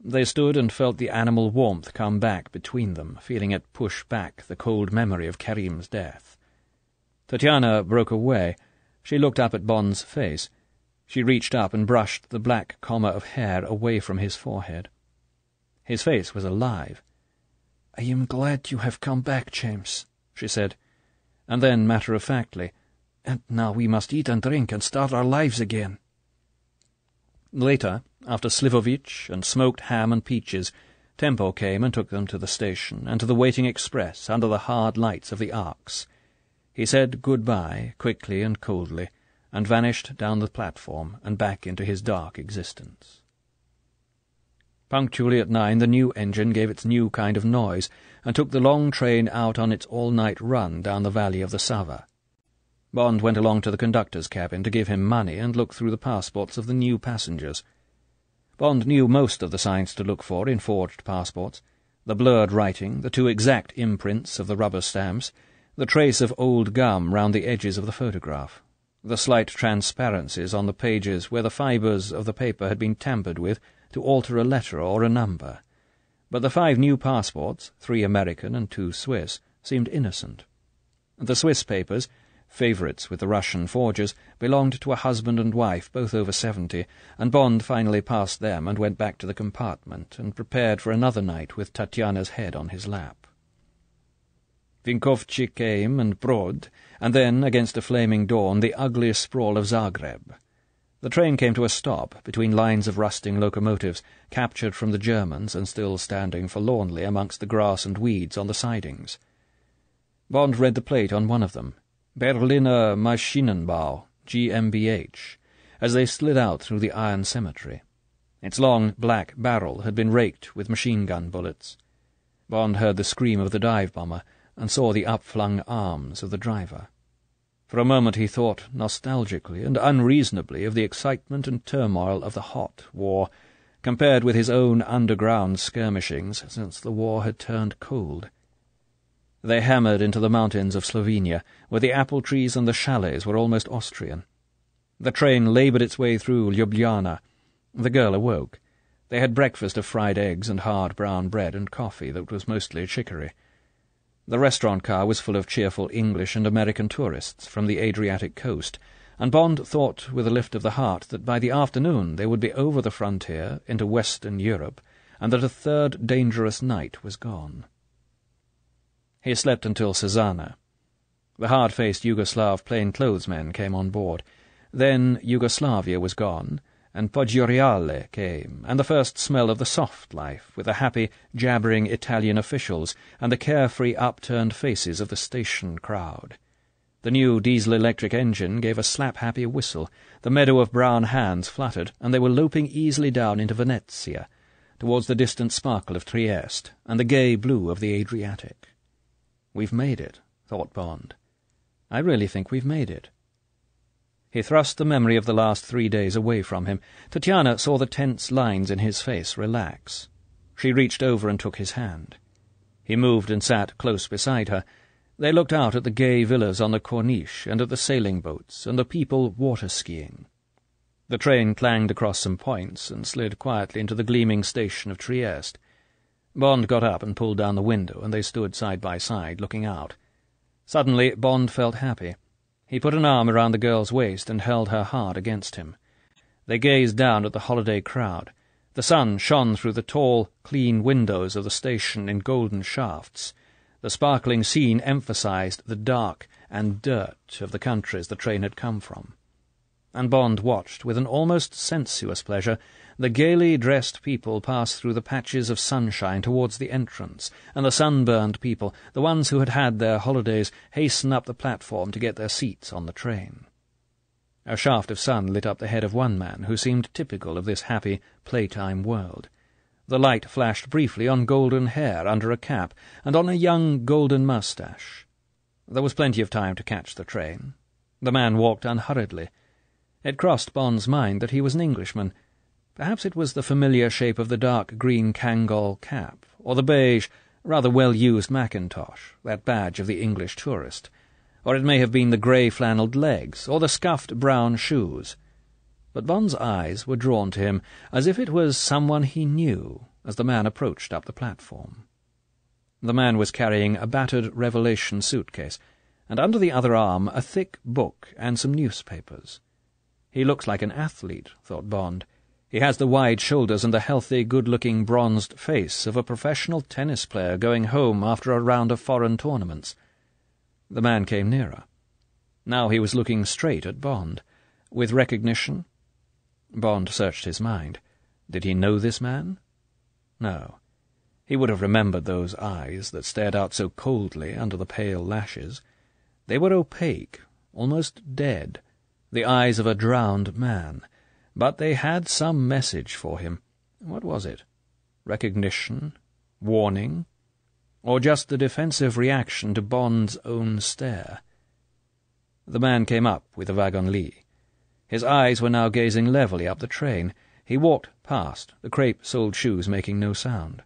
They stood and felt the animal warmth come back between them, feeling it push back the cold memory of Kerim's death. Tatiana broke away. She looked up at Bond's face. She reached up and brushed the black comma of hair away from his forehead. His face was alive. "I am glad you have come back, James," she said, and then, matter-of-factly, "and now we must eat and drink and start our lives again." Later, after Slivovitch and smoked ham and peaches, Tempo came and took them to the station and to the waiting express under the hard lights of the arcs. He said good-bye, quickly and coldly, and vanished down the platform and back into his dark existence. Punctually at 9 the new engine gave its new kind of noise, and took the long train out on its all-night run down the valley of the Sava. Bond went along to the conductor's cabin to give him money and look through the passports of the new passengers. Bond knew most of the signs to look for in forged passports: the blurred writing, the too exact imprints of the rubber stamps, the trace of old gum round the edges of the photograph, the slight transparencies on the pages where the fibres of the paper had been tampered with to alter a letter or a number. But the 5 new passports, 3 American and 2 Swiss, seemed innocent. The Swiss papers, favourites with the Russian forgers, belonged to a husband and wife, both over 70, and Bond finally passed them and went back to the compartment and prepared for another night with Tatiana's head on his lap. Vinkovci came, and Brod, and then, against a flaming dawn, the ugly sprawl of Zagreb. The train came to a stop between lines of rusting locomotives, captured from the Germans and still standing forlornly amongst the grass and weeds on the sidings. Bond read the plate on one of them, Berliner Maschinenbau, GmbH, as they slid out through the iron cemetery. Its long black barrel had been raked with machine-gun bullets. Bond heard the scream of the dive-bomber and saw the upflung arms of the driver. For a moment he thought nostalgically and unreasonably of the excitement and turmoil of the hot war, compared with his own underground skirmishings since the war had turned cold. They hammered into the mountains of Slovenia, where the apple trees and the chalets were almost Austrian. The train laboured its way through Ljubljana. The girl awoke. They had breakfast of fried eggs and hard brown bread and coffee that was mostly chicory. The restaurant car was full of cheerful English and American tourists from the Adriatic coast, and Bond thought with a lift of the heart that by the afternoon they would be over the frontier into Western Europe, and that a third dangerous night was gone. He slept until Cezana. The hard-faced Yugoslav plain-clothes men came on board. Then Yugoslavia was gone, and Poggioreale came, and the first smell of the soft life, with the happy, jabbering Italian officials and the carefree upturned faces of the station crowd. The new diesel-electric engine gave a slap-happy whistle, the meadow of brown hands fluttered, and they were loping easily down into Venezia, towards the distant sparkle of Trieste and the gay blue of the Adriatic. "We've made it," thought Bond. "I really think we've made it." He thrust the memory of the last 3 days away from him. Tatiana saw the tense lines in his face relax. She reached over and took his hand. He moved and sat close beside her. They looked out at the gay villas on the Corniche and at the sailing boats and the people water-skiing. The train clanged across some points and slid quietly into the gleaming station of Trieste. Bond got up and pulled down the window, and they stood side by side, looking out. Suddenly Bond felt happy. He put an arm around the girl's waist and held her hard against him. They gazed down at the holiday crowd. The sun shone through the tall, clean windows of the station in golden shafts. The sparkling scene emphasized the dark and dirt of the countries the train had come from. And Bond watched, with an almost sensuous pleasure, the gaily dressed people pass through the patches of sunshine towards the entrance, and the sunburned people, the ones who had had their holidays, hasten up the platform to get their seats on the train. A shaft of sun lit up the head of one man who seemed typical of this happy playtime world. The light flashed briefly on golden hair under a cap and on a young golden moustache. There was plenty of time to catch the train. The man walked unhurriedly. It crossed Bond's mind that he was an Englishman. Perhaps it was the familiar shape of the dark green Kangol cap, or the beige, rather well-used mackintosh, that badge of the English tourist, or it may have been the grey flannelled legs, or the scuffed brown shoes. But Bond's eyes were drawn to him, as if it was someone he knew, as the man approached up the platform. The man was carrying a battered Revelation suitcase, and under the other arm a thick book and some newspapers. He looks like an athlete, thought Bond. He has the wide shoulders and the healthy, good-looking, bronzed face of a professional tennis player going home after a round of foreign tournaments. The man came nearer. Now he was looking straight at Bond. With recognition? Bond searched his mind. Did he know this man? No. He would have remembered those eyes that stared out so coldly under the pale lashes. They were opaque, almost dead, the eyes of a drowned man. But they had some message for him. What was it? Recognition? Warning? Or just the defensive reaction to Bond's own stare? The man came up with the wagon-lit. His eyes were now gazing levelly up the train. He walked past, the crepe-soled shoes making no sound.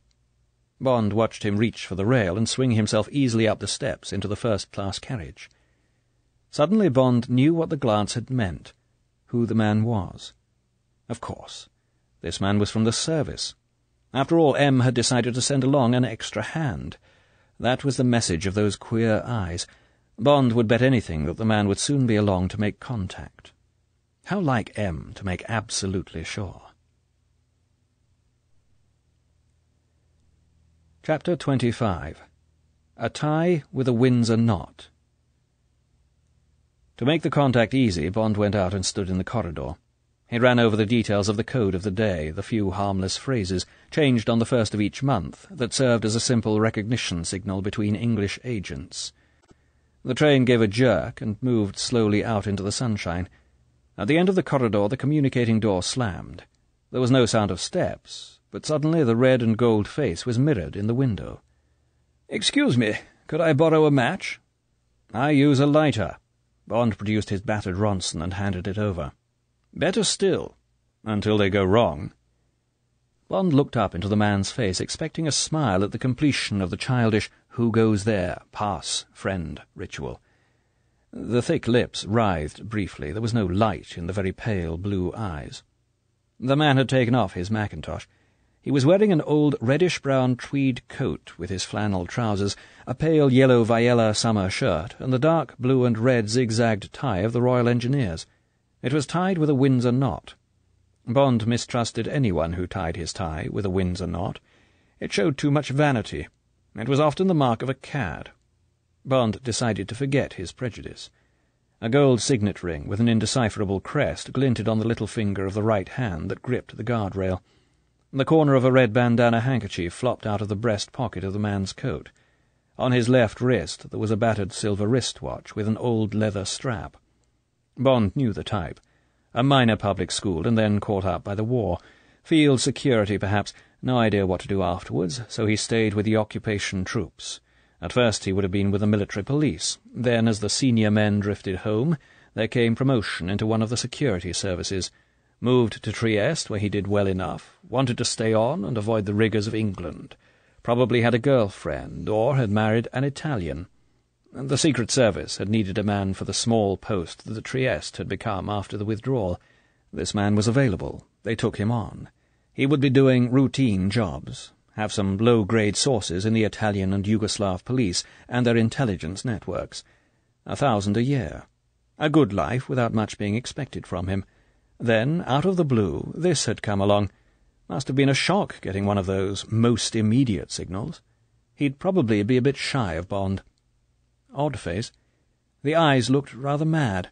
Bond watched him reach for the rail and swing himself easily up the steps into the first-class carriage. Suddenly Bond knew what the glance had meant, who the man was. Of course, this man was from the service. After all, M had decided to send along an extra hand. That was the message of those queer eyes. Bond would bet anything that the man would soon be along to make contact. How like M to make absolutely sure. Chapter 25. A Tie with a Windsor Knot. To make the contact easy, Bond went out and stood in the corridor. He ran over the details of the code of the day, the few harmless phrases, changed on the first of each month, that served as a simple recognition signal between English agents. The train gave a jerk and moved slowly out into the sunshine. At the end of the corridor the communicating door slammed. There was no sound of steps, but suddenly the red and gold face was mirrored in the window. "Excuse me, could I borrow a match?" "I use a lighter." Bond produced his battered Ronson and handed it over. "Better still, until they go wrong." Bond looked up into the man's face, expecting a smile at the completion of the childish "who goes there, pass, friend" ritual. The thick lips writhed briefly. There was no light in the very pale blue eyes. The man had taken off his mackintosh. He was wearing an old reddish-brown tweed coat with his flannel trousers, a pale yellow Viella summer shirt, and the dark blue and red zigzagged tie of the Royal Engineers. It was tied with a Windsor knot. Bond mistrusted anyone who tied his tie with a Windsor knot. It showed too much vanity. It was often the mark of a cad. Bond decided to forget his prejudice. A gold signet ring with an indecipherable crest glinted on the little finger of the right hand that gripped the guardrail. The corner of a red bandana handkerchief flopped out of the breast pocket of the man's coat. On his left wrist there was a battered silver wristwatch with an old leather strap. Bond knew the type. A minor public school, and then caught up by the war. Field security, perhaps. No idea what to do afterwards, so he stayed with the occupation troops. At first he would have been with the military police. Then, as the senior men drifted home, there came promotion into one of the security services. Moved to Trieste, where he did well enough. Wanted to stay on and avoid the rigours of England. Probably had a girlfriend, or had married an Italian. The Secret Service had needed a man for the small post that the Trieste had become after the withdrawal. This man was available. They took him on. He would be doing routine jobs, have some low-grade sources in the Italian and Yugoslav police and their intelligence networks. 1,000 a year. A good life without much being expected from him. Then, out of the blue, this had come along. Must have been a shock getting one of those most immediate signals. He'd probably be a bit shy of Bond. Odd face. The eyes looked rather mad.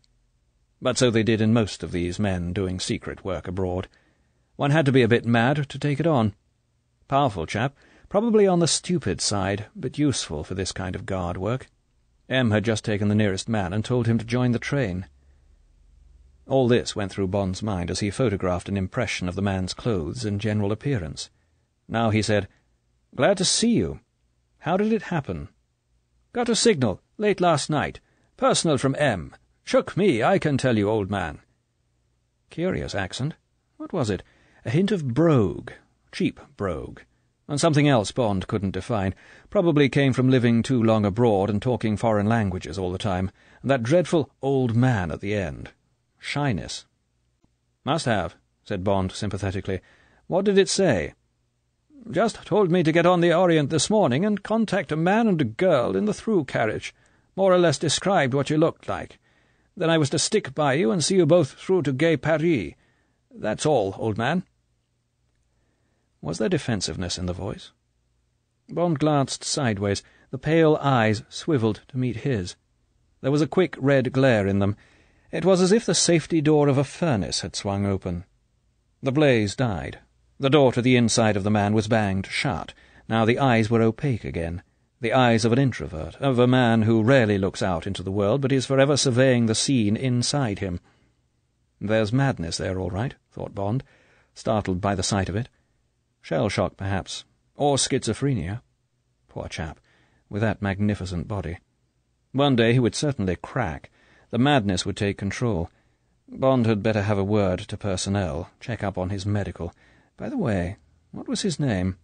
But so they did in most of these men doing secret work abroad. One had to be a bit mad to take it on. Powerful chap, probably on the stupid side, but useful for this kind of guard work. M had just taken the nearest man and told him to join the train. All this went through Bond's mind as he photographed an impression of the man's clothes and general appearance. Now he said, "Glad to see you. How did it happen?" "Got a signal, late last night. Personal from M. Shook me, I can tell you, old man." Curious accent. What was it? A hint of brogue. Cheap brogue. And something else Bond couldn't define. Probably came from living too long abroad and talking foreign languages all the time. And that dreadful old man at the end. Shyness. "Must have," said Bond sympathetically. "What did it say?" "Just told me to get on the Orient this morning and contact a man and a girl in the through carriage. More or less described what you looked like. Then I was to stick by you and see you both through to Gay Paris. That's all, old man." Was there defensiveness in the voice? Bond glanced sideways. The pale eyes swivelled to meet his. There was a quick red glare in them. It was as if the safety door of a furnace had swung open. The blaze died. The door to the inside of the man was banged shut. Now the eyes were opaque again. The eyes of an introvert, of a man who rarely looks out into the world, but is forever surveying the scene inside him. There's madness there, all right, thought Bond, startled by the sight of it. Shell shock, perhaps. Or schizophrenia. Poor chap, with that magnificent body. One day he would certainly crack. The madness would take control. Bond had better have a word to personnel, check up on his medical. By the way, what was his name?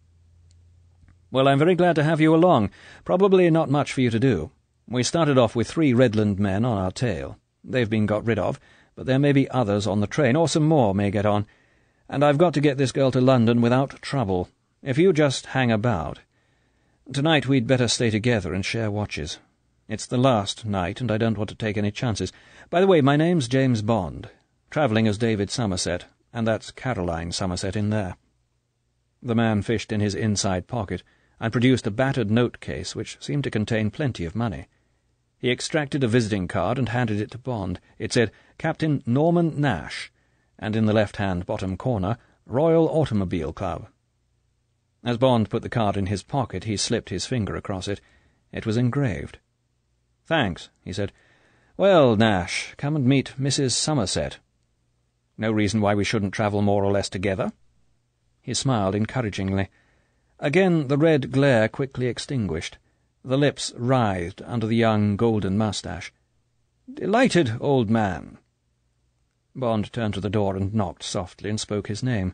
"Well, I'm very glad to have you along. Probably not much for you to do. We started off with 3 Redland men on our tail. They've been got rid of, but there may be others on the train, or some more may get on. And I've got to get this girl to London without trouble. If you just hang about. Tonight we'd better stay together and share watches. It's the last night, and I don't want to take any chances. By the way, my name's James Bond, travelling as David Somerset, and that's Caroline Somerset in there." The man fished in his inside pocket and produced a battered note-case which seemed to contain plenty of money. He extracted a visiting card and handed it to Bond. It said, "Captain Norman Nash," and in the left-hand bottom corner, "Royal Automobile Club." As Bond put the card in his pocket, he slipped his finger across it. It was engraved. "Thanks," he said. "Well, Nash, come and meet Mrs. Somerset. No reason why we shouldn't travel more or less together?" He smiled encouragingly. Again the red glare quickly extinguished. The lips writhed under the young golden moustache. "Delighted, old man." Bond turned to the door and knocked softly and spoke his name.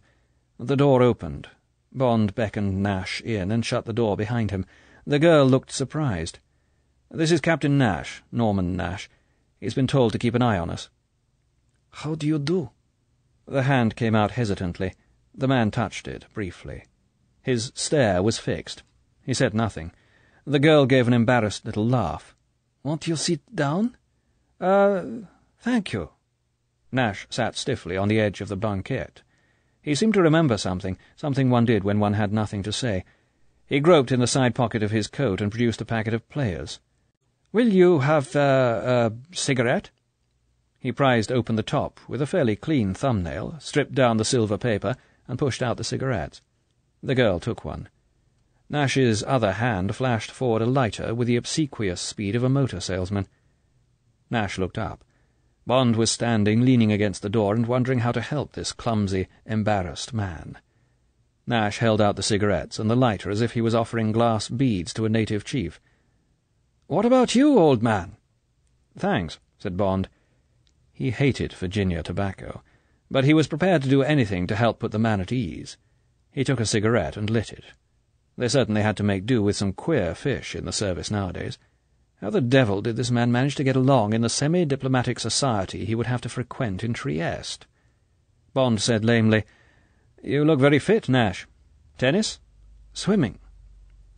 The door opened. Bond beckoned Nash in and shut the door behind him. The girl looked surprised. "This is Captain Nash, Norman Nash. He's been told to keep an eye on us." "How do you do?" The hand came out hesitantly. The man touched it, briefly. His stare was fixed. He said nothing. The girl gave an embarrassed little laugh. "Won't you sit down?" Thank you." Nash sat stiffly on the edge of the banquette. He seemed to remember something one did when one had nothing to say. He groped in the side pocket of his coat and produced a packet of Players. "Will you have a cigarette?" He prized open the top with a fairly clean thumbnail, stripped down the silver paper, and pushed out the cigarettes. The girl took one. Nash's other hand flashed forward a lighter with the obsequious speed of a motor salesman. Nash looked up. Bond was standing, leaning against the door, and wondering how to help this clumsy, embarrassed man. Nash held out the cigarettes and the lighter as if he was offering glass beads to a native chief. "What about you, old man?" "Thanks," said Bond. He hated Virginia tobacco, but he was prepared to do anything to help put the man at ease. He took a cigarette and lit it. They certainly had to make do with some queer fish in the service nowadays. How the devil did this man manage to get along in the semi-diplomatic society he would have to frequent in Trieste? Bond said lamely, "You look very fit, Nash. Tennis? Swimming?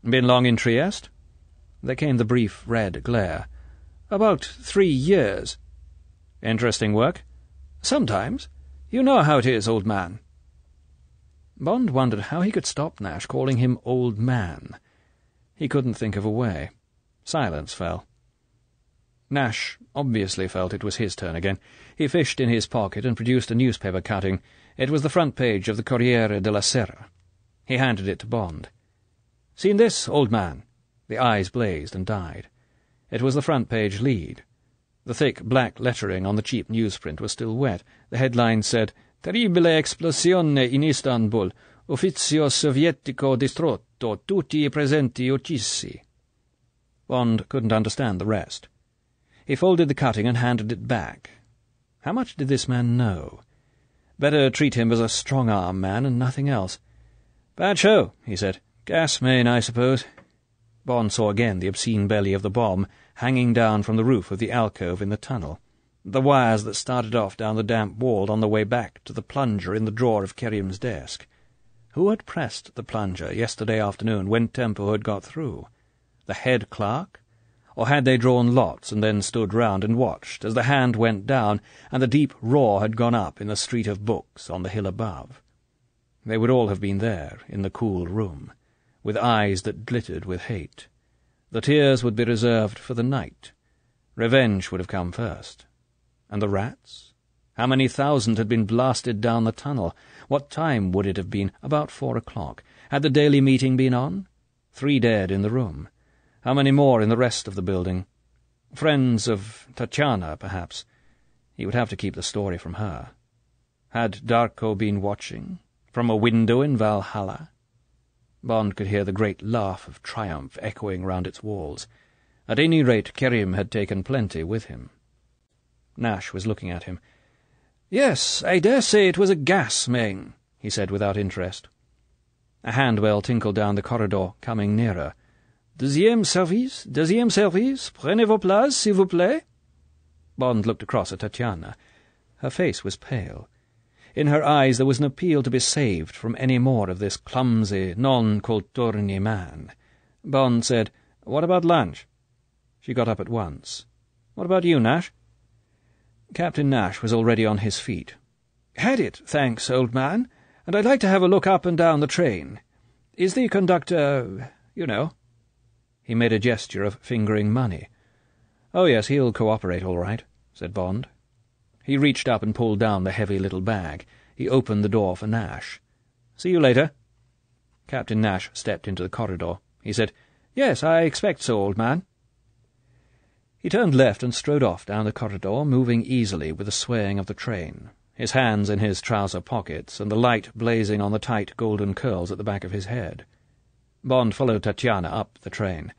Been long in Trieste?" There came the brief red glare. "About 3 years." "Interesting work?" "Sometimes. You know how it is, old man." Bond wondered how he could stop Nash calling him old man. He couldn't think of a way. Silence fell. Nash obviously felt it was his turn again. He fished in his pocket and produced a newspaper cutting. It was the front page of the Corriere della Sera. He handed it to Bond. "Seen this, old man?" The eyes blazed and died. It was the front-page lead. The thick black lettering on the cheap newsprint was still wet. The headline said, "Terribile esplosione in Istanbul. Ufficio sovietico distrutto. Tutti I presenti uccisi." Bond couldn't understand the rest. He folded the cutting and handed it back. How much did this man know? Better treat him as a strong-arm man and nothing else. "Bad show," he said. "Gas main, I suppose." Bond saw again the obscene belly of the bomb hanging down from the roof of the alcove in the tunnel, the wires that started off down the damp wall on the way back to the plunger in the drawer of Kerim's desk. Who had pressed the plunger yesterday afternoon when Tempo had got through? The head clerk? Or had they drawn lots and then stood round and watched as the hand went down and the deep roar had gone up in the street of books on the hill above? They would all have been there in the cool room, with eyes that glittered with hate. The tears would be reserved for the night. Revenge would have come first. And the rats? How many thousand had been blasted down the tunnel? What time would it have been? About 4 o'clock. Had the daily meeting been on? 3 dead in the room. How many more in the rest of the building? Friends of Tatiana, perhaps. He would have to keep the story from her. Had Darko been watching? From a window in Valhalla? Bond could hear the great laugh of triumph echoing round its walls. At any rate, Kerim had taken plenty with him. Nash was looking at him. "Yes, I dare say it was a gas main," he said without interest. A handbell tinkled down the corridor, coming nearer. "Deuxième service? Deuxième service? Prenez vos places, s'il vous plaît." Bond looked across at Tatiana. Her face was pale. In her eyes there was an appeal to be saved from any more of this clumsy, non-Kulturny man. Bond said, "What about lunch?" She got up at once. "What about you, Nash?" Captain Nash was already on his feet. "Had it, thanks, old man, and I'd like to have a look up and down the train. Is the conductor, you know?" He made a gesture of fingering money. "Oh, yes, he'll cooperate all right," said Bond. He reached up and pulled down the heavy little bag. He opened the door for Nash. "See you later." Captain Nash stepped into the corridor. He said, "Yes, I expect so, old man." He turned left and strode off down the corridor, moving easily with the swaying of the train, his hands in his trouser pockets and the light blazing on the tight golden curls at the back of his head. Bond followed Tatiana up the train.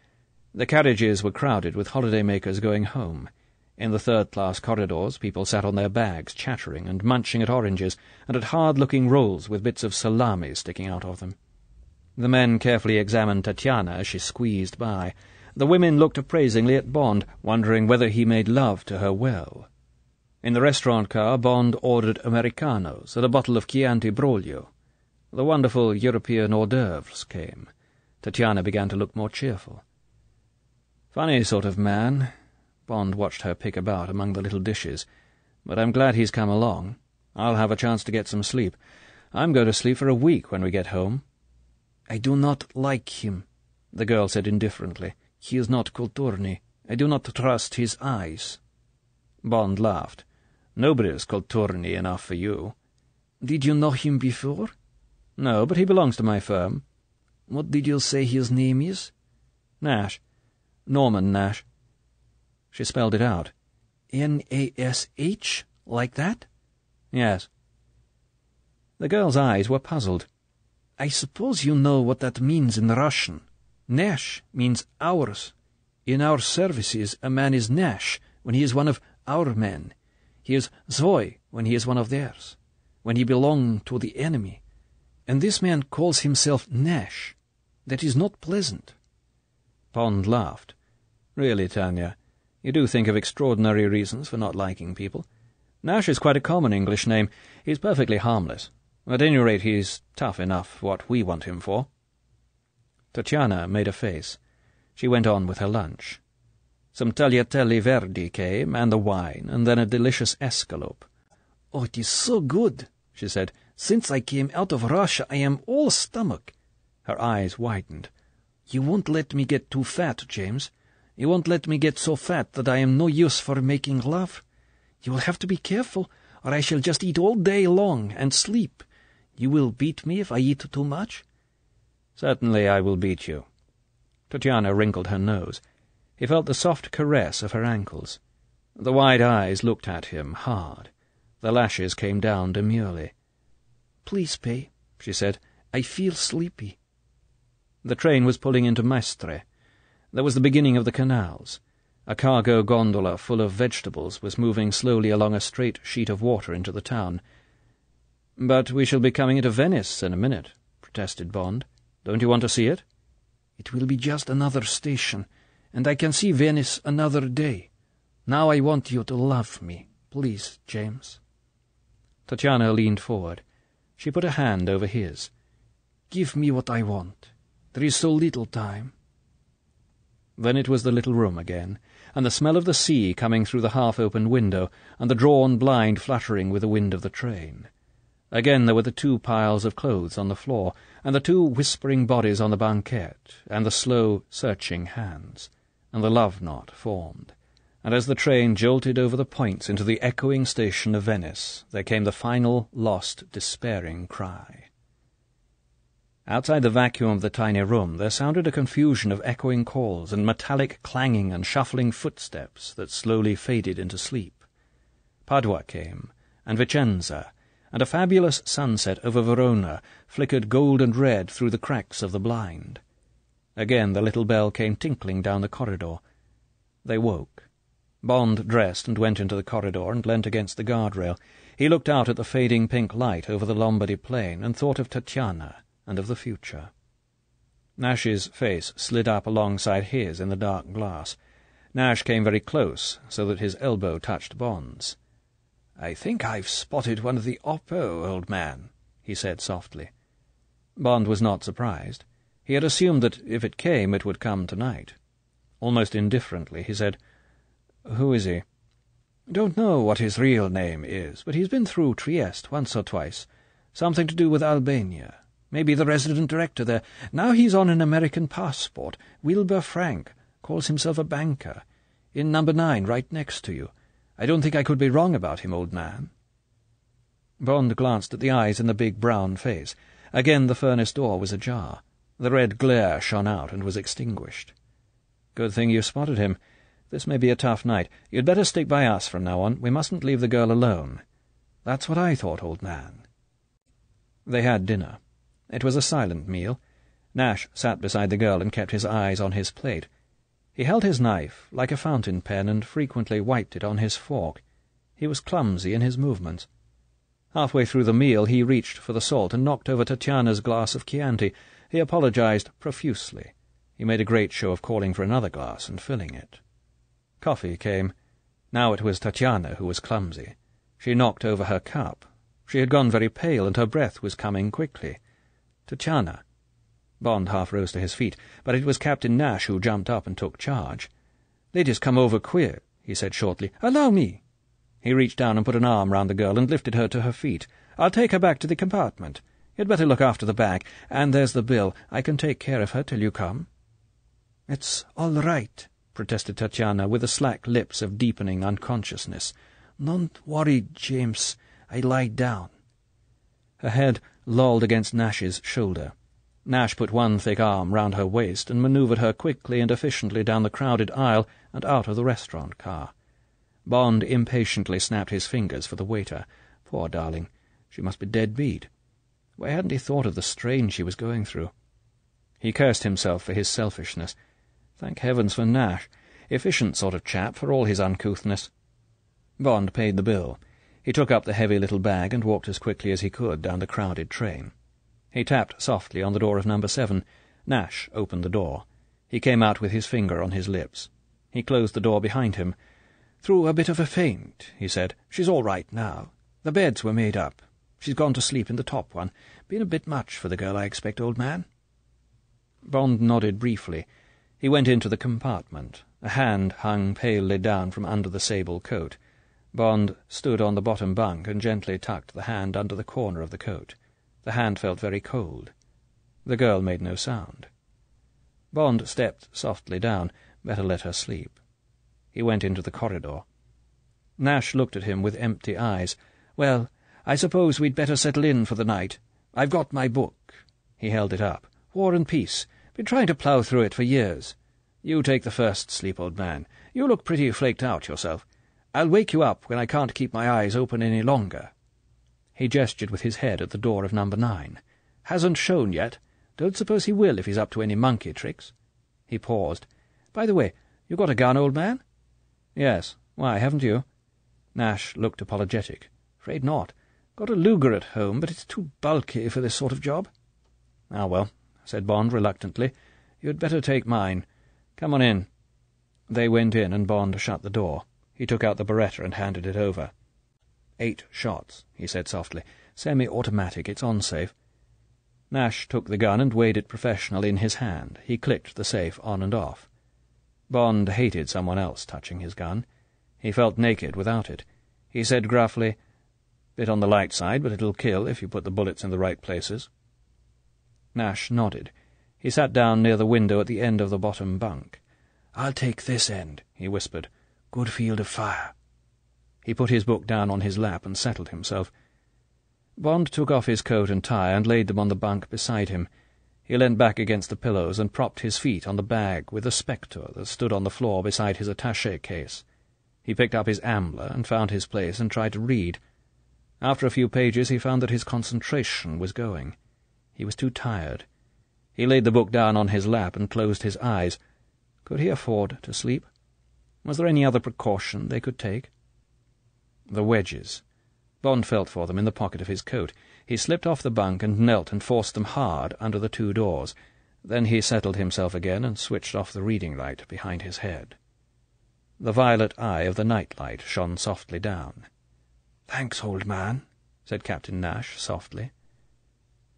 The carriages were crowded with holiday-makers going home. In the third-class corridors people sat on their bags, chattering and munching at oranges and at hard-looking rolls with bits of salami sticking out of them. The men carefully examined Tatiana as she squeezed by. The women looked appraisingly at Bond, wondering whether he made love to her well. In the restaurant car, Bond ordered Americanos and a bottle of Chianti Broglio. The wonderful European hors d'oeuvres came. Tatiana began to look more cheerful. "Funny sort of man." Bond watched her pick about among the little dishes. "But I'm glad he's come along. I'll have a chance to get some sleep. I'm going to sleep for a week when we get home." "I do not like him," the girl said indifferently. "He is not Kulturny. I do not trust his eyes." Bond laughed. "Nobody is Kulturny enough for you." "Did you know him before?" "No, but he belongs to my firm." "What did you say his name is?" "Nash. Norman Nash." She spelled it out. "N-A-S-H? Like that?" "Yes." The girl's eyes were puzzled. "I suppose you know what that means in Russian. Nash means ours. In our services a man is Nash when he is one of our men. He is Zvoy when he is one of theirs, when he belongs to the enemy. And this man calls himself Nash. That is not pleasant." Bond laughed. "Really, Tanya, you do think of extraordinary reasons for not liking people. Nash is quite a common English name. He's perfectly harmless. At any rate, he's tough enough what we want him for." Tatiana made a face. She went on with her lunch. Some tagliatelle verdi came, and the wine, and then a delicious escalope. "Oh, it is so good," she said. "Since I came out of Russia I am all stomach." Her eyes widened. "You won't let me get too fat, James. You won't let me get so fat that I am no use for making love. You will have to be careful, or I shall just eat all day long and sleep. You will beat me if I eat too much?" "Certainly I will beat you." Tatiana wrinkled her nose. He felt the soft caress of her ankles. The wide eyes looked at him hard. The lashes came down demurely. "Please pay," she said. "I feel sleepy." The train was pulling into Mestre. There was the beginning of the canals. A cargo gondola full of vegetables was moving slowly along a straight sheet of water into the town. "But we shall be coming into Venice in a minute," protested Bond. "Don't you want to see it?" "It will be just another station, and I can see Venice another day. Now I want you to love me, please, James." Tatiana leaned forward. She put a hand over his. "Give me what I want. There is so little time." Then it was the little room again, and the smell of the sea coming through the half-open window, and the drawn blind fluttering with the wind of the train. Again there were the 2 piles of clothes on the floor, and the 2 whispering bodies on the banquette, and the slow, searching hands, and the love-knot formed. And as the train jolted over the points into the echoing station of Venice, there came the final, lost, despairing cry. Outside the vacuum of the tiny room there sounded a confusion of echoing calls and metallic clanging and shuffling footsteps that slowly faded into sleep. Padua came, and Vicenza, and a fabulous sunset over Verona flickered gold and red through the cracks of the blind. Again the little bell came tinkling down the corridor. They woke. Bond dressed and went into the corridor and leant against the guardrail. He looked out at the fading pink light over the Lombardy plain and thought of Tatiana and of the future. Nash's face slid up alongside his in the dark glass. Nash came very close, so that his elbow touched Bond's. "I think I've spotted one of the Oppo, old man," he said softly. Bond was not surprised. He had assumed that if it came, it would come tonight. Almost indifferently, he said, "Who is he?" "Don't know what his real name is, but he's been through Trieste once or twice. Something to do with Albania. Maybe the resident director there. Now he's on an American passport. Wilbur Frank. Calls himself a banker. In number 9, right next to you. I don't think I could be wrong about him, old man." Bond glanced at the eyes in the big brown face. Again the furnace door was ajar. The red glare shone out and was extinguished. "Good thing you spotted him. This may be a tough night. You'd better stick by us from now on. We mustn't leave the girl alone." "That's what I thought, old man." They had dinner. It was a silent meal. Nash sat beside the girl and kept his eyes on his plate. He held his knife like a fountain pen and frequently wiped it on his fork. He was clumsy in his movements. Halfway through the meal he reached for the salt and knocked over Tatiana's glass of Chianti. He apologized profusely. He made a great show of calling for another glass and filling it. Coffee came. Now it was Tatiana who was clumsy. She knocked over her cup. She had gone very pale, and her breath was coming quickly. "Tatiana." Bond half rose to his feet, but it was Captain Nash who jumped up and took charge. "Ladies come over queer," he said shortly. "Allow me." He reached down and put an arm round the girl and lifted her to her feet. "I'll take her back to the compartment. You'd better look after the bag, and there's the bill. I can take care of her till you come." "It's all right," protested Tatiana, with the slack lips of deepening unconsciousness. "Don't worry, James. I lie down." Her head lolled against Nash's shoulder. Nash put one thick arm round her waist and manoeuvred her quickly and efficiently down the crowded aisle and out of the restaurant car. Bond impatiently snapped his fingers for the waiter. Poor darling, she must be dead beat. Why hadn't he thought of the strain she was going through? He cursed himself for his selfishness. Thank heavens for Nash. Efficient sort of chap for all his uncouthness. Bond paid the bill. He took up the heavy little bag and walked as quickly as he could down the crowded train. He tapped softly on the door of number 7. Nash opened the door. He came out with his finger on his lips. He closed the door behind him. "Through a bit of a faint," he said. "She's all right now. The beds were made up. She's gone to sleep in the top one. Been a bit much for the girl, I expect, old man." Bond nodded briefly. He went into the compartment. A hand hung palely down from under the sable coat. Bond stood on the bottom bunk and gently tucked the hand under the corner of the coat. The hand felt very cold. The girl made no sound. Bond stepped softly down. Better let her sleep. He went into the corridor. Nash looked at him with empty eyes. "Well, I suppose we'd better settle in for the night. I've got my book." He held it up. "War and Peace. Been trying to plough through it for years. You take the first sleep, old man. You look pretty flaked out yourself. I'll wake you up when I can't keep my eyes open any longer." He gestured with his head at the door of number 9. "Hasn't shown yet. Don't suppose he will if he's up to any monkey tricks." He paused. "By the way, you got a gun, old man?" "Yes. Why, haven't you?" Nash looked apologetic. "Afraid not. Got a Luger at home, but it's too bulky for this sort of job." "Ah, well," said Bond reluctantly. "You'd better take mine. Come on in." They went in, and Bond shut the door. He took out the Beretta and handed it over. 8 shots, he said softly. "Semi-automatic. It's on safe." Nash took the gun and weighed it professionally in his hand. He clicked the safe on and off. Bond hated someone else touching his gun. He felt naked without it. He said gruffly, "Bit on the light side, but it'll kill if you put the bullets in the right places." Nash nodded. He sat down near the window at the end of the bottom bunk. "I'll take this end," he whispered. "Good field of fire." He put his book down on his lap and settled himself. Bond took off his coat and tie and laid them on the bunk beside him. He leant back against the pillows and propped his feet on the bag with the Spectre that stood on the floor beside his attaché case. He picked up his Ambler and found his place and tried to read. After a few pages he found that his concentration was going. He was too tired. He laid the book down on his lap and closed his eyes. Could he afford to sleep? Was there any other precaution they could take? The wedges. Bond felt for them in the pocket of his coat. He slipped off the bunk and knelt and forced them hard under the 2 doors. Then he settled himself again and switched off the reading light behind his head. The violet eye of the night-light shone softly down. "Thanks, old man," said Captain Nash softly.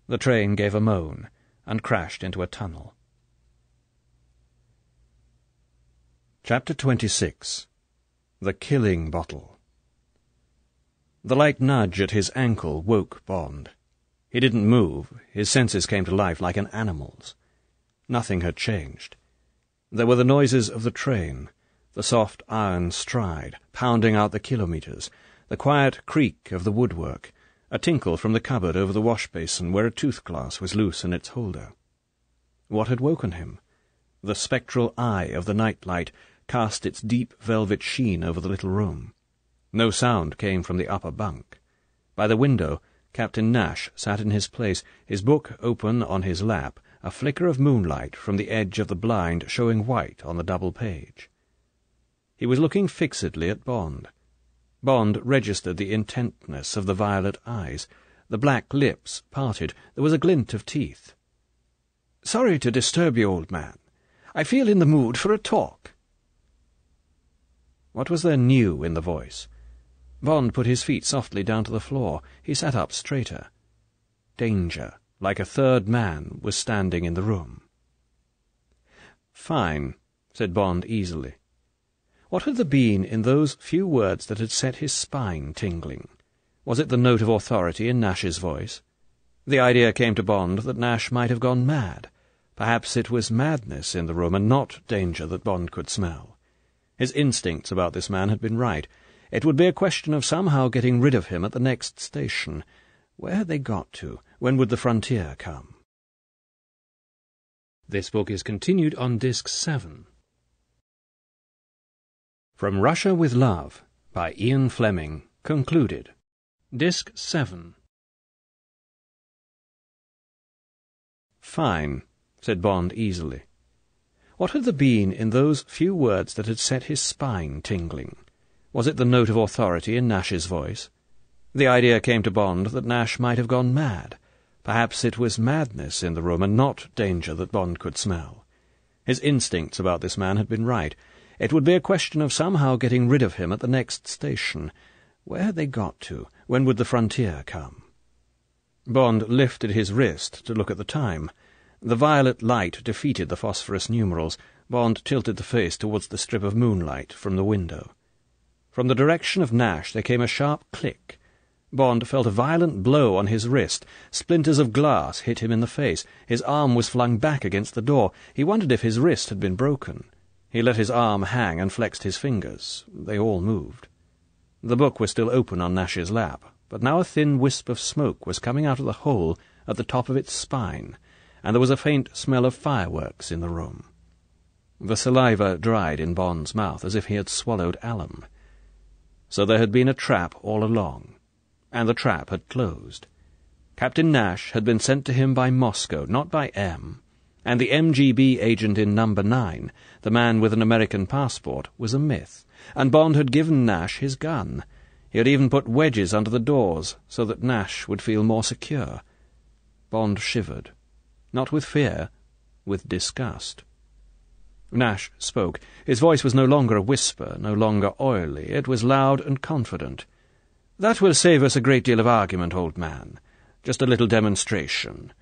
The train gave a moan and crashed into a tunnel. Chapter 26. The Killing Bottle. The light nudge at his ankle woke Bond. He didn't move. His senses came to life like an animal's. Nothing had changed. There were the noises of the train, the soft iron stride, pounding out the kilometres, the quiet creak of the woodwork, a tinkle from the cupboard over the wash-basin where a tooth-glass was loose in its holder. What had woken him? The spectral eye of the night-light cast its deep velvet sheen over the little room. No sound came from the upper bunk. By the window, Captain Nash sat in his place, his book open on his lap, a flicker of moonlight from the edge of the blind showing white on the double page. He was looking fixedly at Bond. Bond registered the intentness of the violet eyes. The black lips parted. There was a glint of teeth. "Sorry to disturb you, old man. I feel in the mood for a talk." What was there new in the voice? Bond put his feet softly down to the floor. He sat up straighter. Danger, like a third man, was standing in the room. "Fine," said Bond easily. What had there been in those few words that had set his spine tingling? Was it the note of authority in Nash's voice? The idea came to Bond that Nash might have gone mad. Perhaps it was madness in the room, and not danger that Bond could smell. His instincts about this man had been right. It would be a question of somehow getting rid of him at the next station. Where had they got to? When would the frontier come? This book is continued on Disc 7. From Russia with Love, by Ian Fleming, concluded. Disc 7. "Fine," said Bond easily. What had there been in those few words that had set his spine tingling? Was it the note of authority in Nash's voice? The idea came to Bond that Nash might have gone mad. Perhaps it was madness in the room, and not danger that Bond could smell. His instincts about this man had been right. It would be a question of somehow getting rid of him at the next station. Where had they got to? When would the frontier come? Bond lifted his wrist to look at the time. The violet light defeated the phosphorus numerals. Bond tilted the face towards the strip of moonlight from the window. From the direction of Nash there came a sharp click. Bond felt a violent blow on his wrist. Splinters of glass hit him in the face. His arm was flung back against the door. He wondered if his wrist had been broken. He let his arm hang and flexed his fingers. They all moved. The book was still open on Nash's lap, but now a thin wisp of smoke was coming out of the hole at the top of its spine, and there was a faint smell of fireworks in the room. The saliva dried in Bond's mouth as if he had swallowed alum. So there had been a trap all along, and the trap had closed. Captain Nash had been sent to him by Moscow, not by M, and the MGB agent in No. 9, the man with an American passport, was a myth, and Bond had given Nash his gun. He had even put wedges under the doors so that Nash would feel more secure. Bond shivered. Not with fear, with disgust. Nash spoke. His voice was no longer a whisper, no longer oily. It was loud and confident. "That will save us a great deal of argument, old man. Just a little demonstration.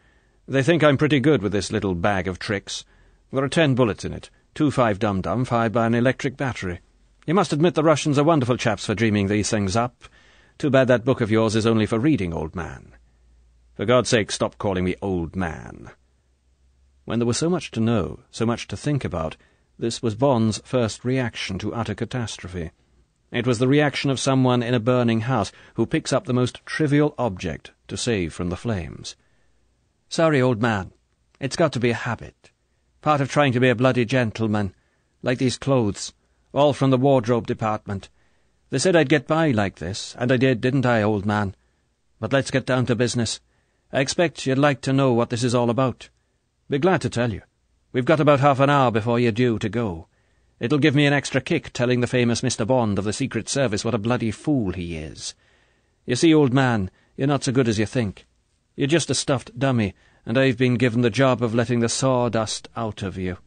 They think I'm pretty good with this little bag of tricks. There are 10 bullets in it, 2 5-dum-dum fired by an electric battery. You must admit the Russians are wonderful chaps for dreaming these things up. Too bad that book of yours is only for reading, old man. For God's sake, stop calling me old man." When there was so much to know, so much to think about, this was Bond's first reaction to utter catastrophe. It was the reaction of someone in a burning house who picks up the most trivial object to save from the flames. "Sorry, old man. It's got to be a habit. Part of trying to be a bloody gentleman. Like these clothes. All from the wardrobe department. They said I'd get by like this, and I did, didn't I, old man? But let's get down to business. I expect you'd like to know what this is all about. Be glad to tell you. We've got about half an hour before you're due to go. It'll give me an extra kick telling the famous Mr. Bond of the Secret Service what a bloody fool he is. You see, old man, you're not so good as you think. You're just a stuffed dummy, and I've been given the job of letting the sawdust out of you."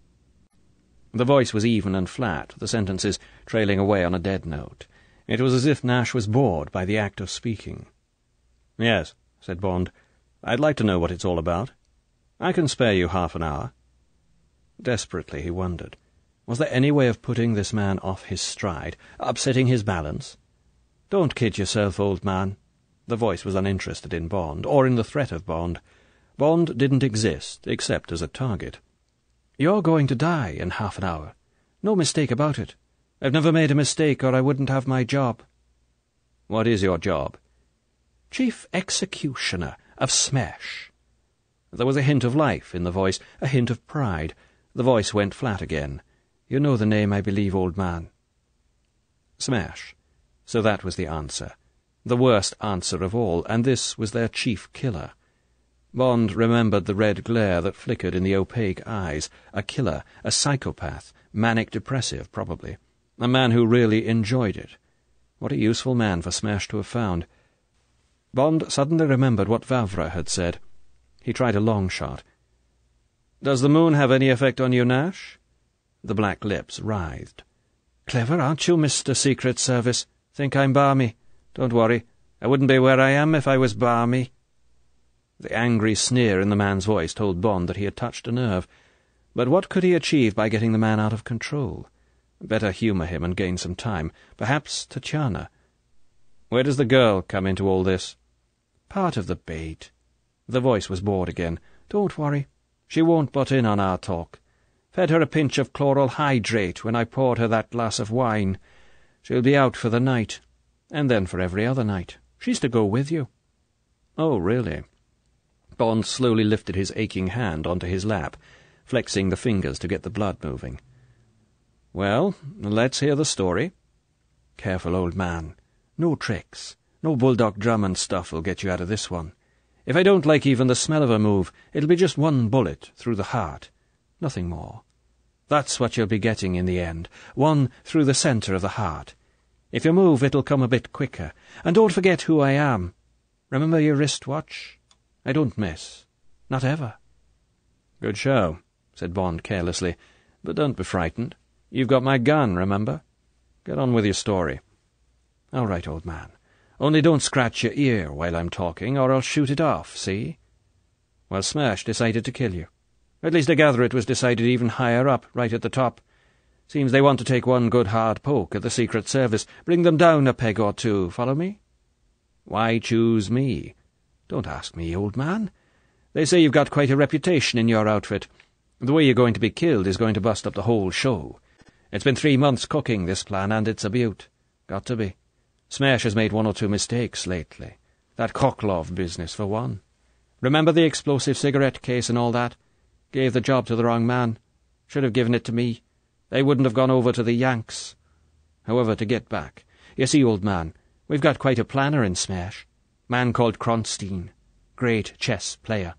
The voice was even and flat, the sentences trailing away on a dead note. It was as if Nash was bored by the act of speaking. "Yes," said Bond. "I'd like to know what it's all about. I can spare you half an hour." Desperately he wondered. Was there any way of putting this man off his stride, upsetting his balance? "Don't kid yourself, old man." The voice was uninterested in Bond, or in the threat of Bond. Bond didn't exist, except as a target. "You're going to die in half an hour. No mistake about it. I've never made a mistake, or I wouldn't have my job." "What is your job?" "Chief Executioner of Smash." There was a hint of life in the voice, a hint of pride. The voice went flat again. "You know the name, I believe, old man." Smash. So that was the answer. The worst answer of all, and this was their chief killer. Bond remembered the red glare that flickered in the opaque eyes. A killer, a psychopath, manic-depressive, probably. A man who really enjoyed it. What a useful man for Smash to have found. Bond suddenly remembered what Vavra had said. He tried a long shot. "Does the moon have any effect on you, Nash?" The black lips writhed. "Clever, aren't you, Mr. Secret Service? Think I'm balmy? Don't worry. I wouldn't be where I am if I was balmy." The angry sneer in the man's voice told Bond that he had touched a nerve. But what could he achieve by getting the man out of control? Better humour him and gain some time. Perhaps Tatiana. "Where does the girl come into all this?" "Part of the bait." The voice was bored again. "Don't worry. She won't butt in on our talk. Fed her a pinch of chloral hydrate when I poured her that glass of wine. She'll be out for the night, and then for every other night. She's to go with you." "Oh, really?" Bond slowly lifted his aching hand onto his lap, flexing the fingers to get the blood moving. "Well, let's hear the story." "Careful, old man. No tricks. No bulldog Drummond stuff will get you out of this one. If I don't like even the smell of a move, it'll be just one bullet through the heart. Nothing more. That's what you'll be getting in the end. One through the centre of the heart. If you move, it'll come a bit quicker. And don't forget who I am. Remember your wristwatch? I don't miss. Not ever." "Good show," said Bond carelessly. "But don't be frightened. You've got my gun, remember? Get on with your story." "All right, old man. Only don't scratch your ear while I'm talking, or I'll shoot it off, see?" "Well, Smash decided to kill you. At least I gather it was decided even higher up, right at the top. Seems they want to take one good hard poke at the Secret Service, bring them down a peg or two, follow me?" "Why choose me?" "Don't ask me, old man. They say you've got quite a reputation in your outfit. The way you're going to be killed is going to bust up the whole show. It's been 3 months cooking, this plan, and it's a beaut. Got to be. Smash has made 1 or 2 mistakes lately. That Koklov business, for one. Remember the explosive cigarette case and all that? Gave the job to the wrong man. Should have given it to me. They wouldn't have gone over to the Yanks. However, to get back. You see, old man, we've got quite a planner in Smash. Man called Kronstein. Great chess player.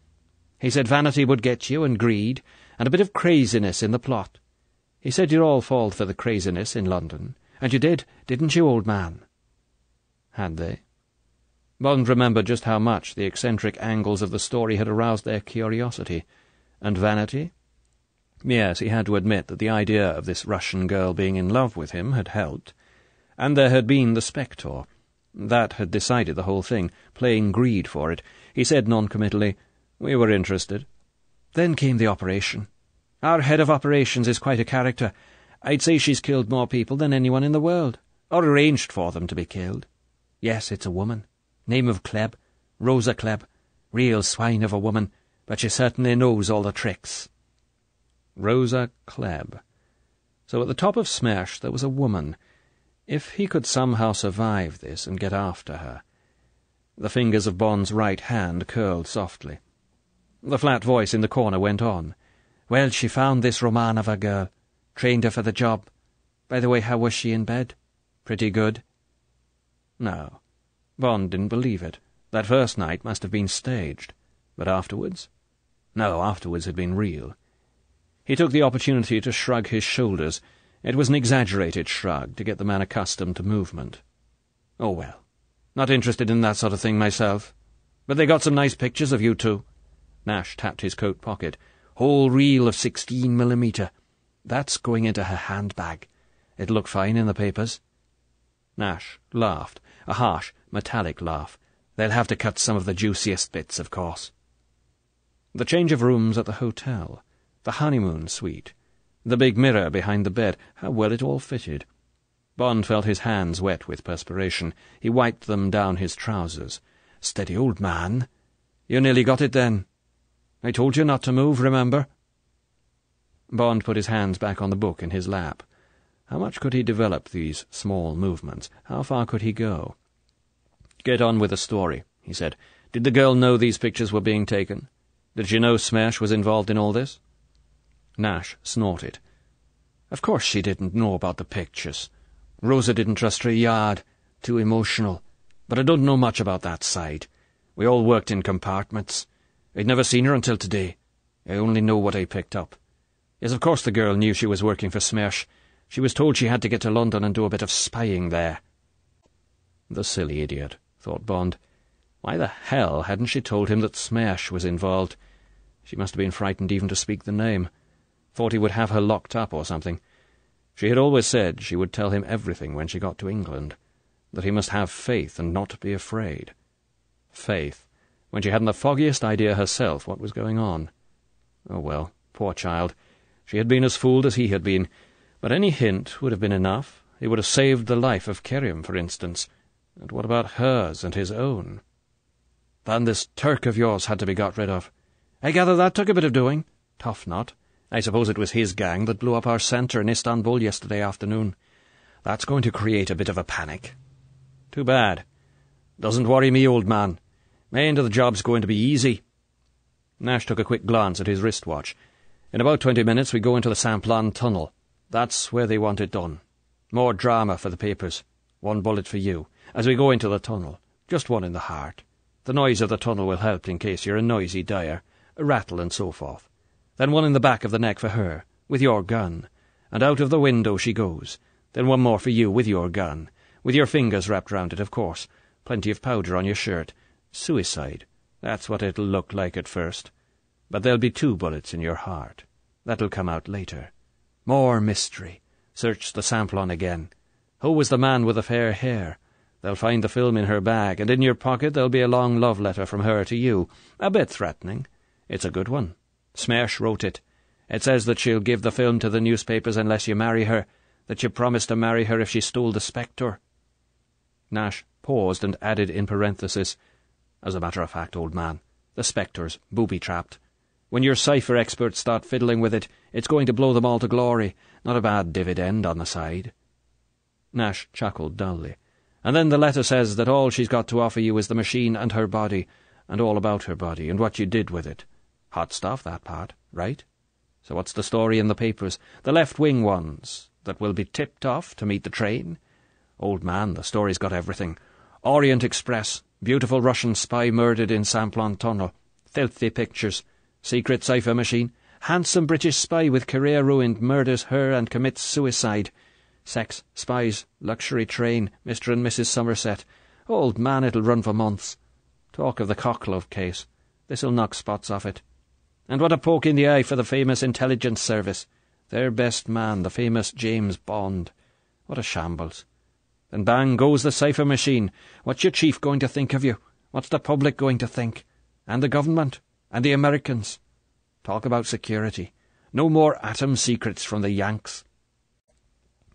He said vanity would get you, and greed, and a bit of craziness in the plot. He said you'd all fall for the craziness in London. And you did, didn't you, old man?" Had they? Bond remembered just how much the eccentric angles of the story had aroused their curiosity. And vanity? Yes, he had to admit that the idea of this Russian girl being in love with him had helped. And there had been the Spectre. That had decided the whole thing, playing greed for it. He said noncommittally, "We were interested." Then came the operation. Our head of operations is quite a character. I'd say she's killed more people than anyone in the world, or arranged for them to be killed. Yes, it's a woman. Name of Klebb. Rosa Klebb. Real swine of a woman, but she certainly knows all the tricks. Rosa Klebb. So at the top of Smash there was a woman. If he could somehow survive this and get after her... The fingers of Bond's right hand curled softly. The flat voice in the corner went on. "Well, she found this Romanova girl. Trained her for the job. By the way, how was she in bed? Pretty good?" No. Bond didn't believe it. That first night must have been staged. But afterwards? No, afterwards had been real. He took the opportunity to shrug his shoulders. It was an exaggerated shrug, to get the man accustomed to movement. Oh well, not interested in that sort of thing myself. But they got some nice pictures of you two. Nash tapped his coat pocket. Whole reel of 16mm. That's going into her handbag. It'll look fine in the papers. Nash laughed, a harsh, metallic laugh. They'll have to cut some of the juiciest bits, of course. The change of rooms at the hotel, the honeymoon suite, the big mirror behind the bed, how well it all fitted. Bond felt his hands wet with perspiration. He wiped them down his trousers. Steady, old man. You nearly got it then. I told you not to move, remember? Bond put his hands back on the book in his lap. How much could he develop these small movements? How far could he go? Get on with the story, he said. Did the girl know these pictures were being taken? Did she know Smash was involved in all this? Nash snorted. Of course she didn't know about the pictures. Rosa didn't trust her a yard. Too emotional. But I don't know much about that side. We all worked in compartments. I'd never seen her until today. I only know what I picked up. Yes, of course the girl knew she was working for Smash. She was told she had to get to London and do a bit of spying there. The silly idiot, thought Bond. Why the hell hadn't she told him that Smash was involved? She must have been frightened even to speak the name. Thought he would have her locked up or something. She had always said she would tell him everything when she got to England, that he must have faith and not be afraid. Faith, when she hadn't the foggiest idea herself what was going on. Oh well, poor child. She had been as fooled as he had been, but any hint would have been enough. He would have saved the life of Kerim, for instance. And what about hers and his own? Then this Turk of yours had to be got rid of. I gather that took a bit of doing. Tough not. I suppose it was his gang that blew up our centre in Istanbul yesterday afternoon. That's going to create a bit of a panic. Too bad. Doesn't worry me, old man. My end of the job's going to be easy. Nash took a quick glance at his wristwatch. In about 20 minutes we go into the Simplon tunnel. That's where they want it done. More drama for the papers. 1 bullet for you. As we go into the tunnel. Just one in the heart. The noise of the tunnel will help in case you're a noisy dyer. A rattle and so forth. Then 1 in the back of the neck for her, with your gun. And out of the window she goes. Then 1 more for you, with your gun. With your fingers wrapped round it, of course. Plenty of powder on your shirt. Suicide. That's what it'll look like at first. But there'll be 2 bullets in your heart. That'll come out later. More mystery. Search the Simplon again. Who was the man with the fair hair? They'll find the film in her bag, and in your pocket there'll be a long love letter from her to you. A bit threatening. It's a good one. Smash wrote it. It says that she'll give the film to the newspapers unless you marry her, that you promised to marry her if she stole the Spectre. Nash paused and added in parenthesis, as a matter of fact, old man, the Spectre's booby-trapped. When your cipher experts start fiddling with it, it's going to blow them all to glory. Not a bad dividend on the side. Nash chuckled dully. And then the letter says that all she's got to offer you is the machine and her body, and all about her body, and what you did with it. Hot stuff, that part, right? So what's the story in the papers? The left-wing ones, that will be tipped off to meet the train? Old man, the story's got everything. Orient Express, beautiful Russian spy murdered in Simplon Tunnel, filthy pictures, secret cipher machine, handsome British spy with career ruined murders her and commits suicide. Sex, spies, luxury train, Mr. and Mrs. Somerset. Old man, it'll run for months. Talk of the Cocklow case. This'll knock spots off it. And what a poke in the eye for the famous intelligence service. Their best man, the famous James Bond. What a shambles. Then bang goes the cipher machine. What's your chief going to think of you? What's the public going to think? And the government? And the Americans? Talk about security. No more atom secrets from the Yanks.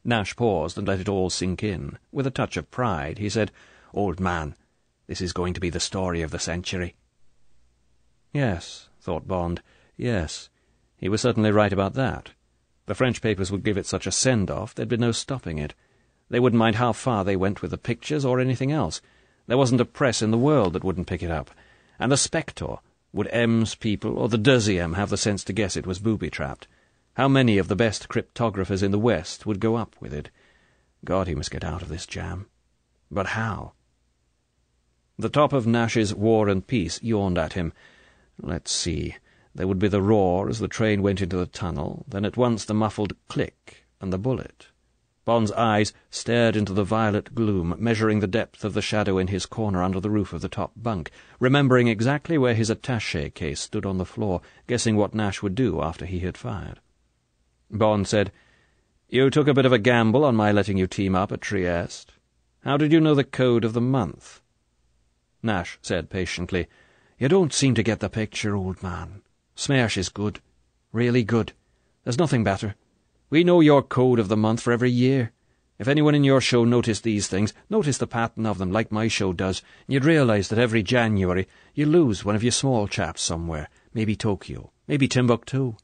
Nash paused and let it all sink in. With a touch of pride, he said, Old man, this is going to be the story of the century. Yes, thought Bond, yes. He was certainly right about that. The French papers would give it such a send-off, there'd be no stopping it. They wouldn't mind how far they went with the pictures or anything else. There wasn't a press in the world that wouldn't pick it up. And the Spectre, would M's people or the deuxième have the sense to guess it was booby-trapped? How many of the best cryptographers in the West would go up with it? God, he must get out of this jam. But how? The top of Nash's War and Peace yawned at him. Let's see. There would be the roar as the train went into the tunnel, then at once the muffled click and the bullet. Bond's eyes stared into the violet gloom, measuring the depth of the shadow in his corner under the roof of the top bunk, remembering exactly where his attaché case stood on the floor, guessing what Nash would do after he had fired. Bond said, "You took a bit of a gamble on my letting you team up at Trieste. How did you know the code of the month?" Nash said patiently, "You don't seem to get the picture, old man. Smash is good. Really good. There's nothing better. We know your code of the month for every year. If anyone in your show noticed these things, notice the pattern of them like my show does, and you'd realize that every January you lose one of your small chaps somewhere, maybe Tokyo, maybe Timbuktu.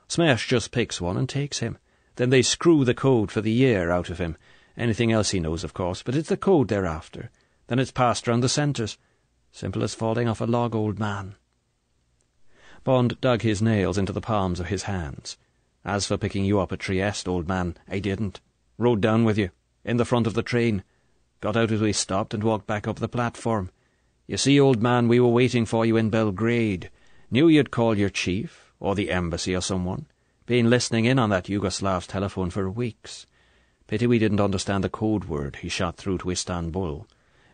Smash just picks one and takes him. Then they screw the code for the year out of him. Anything else he knows, of course, but it's the code they're after. Then it's passed round the centres. Simple as falling off a log, old man." Bond dug his nails into the palms of his hands. "As for picking you up at Trieste, old man, I didn't. Rode down with you, in the front of the train. Got out as we stopped and walked back up the platform. You see, old man, we were waiting for you in Belgrade. Knew you'd call your chief, or the embassy or someone. Been listening in on that Yugoslav's telephone for weeks. Pity we didn't understand the code word he shot through to Istanbul.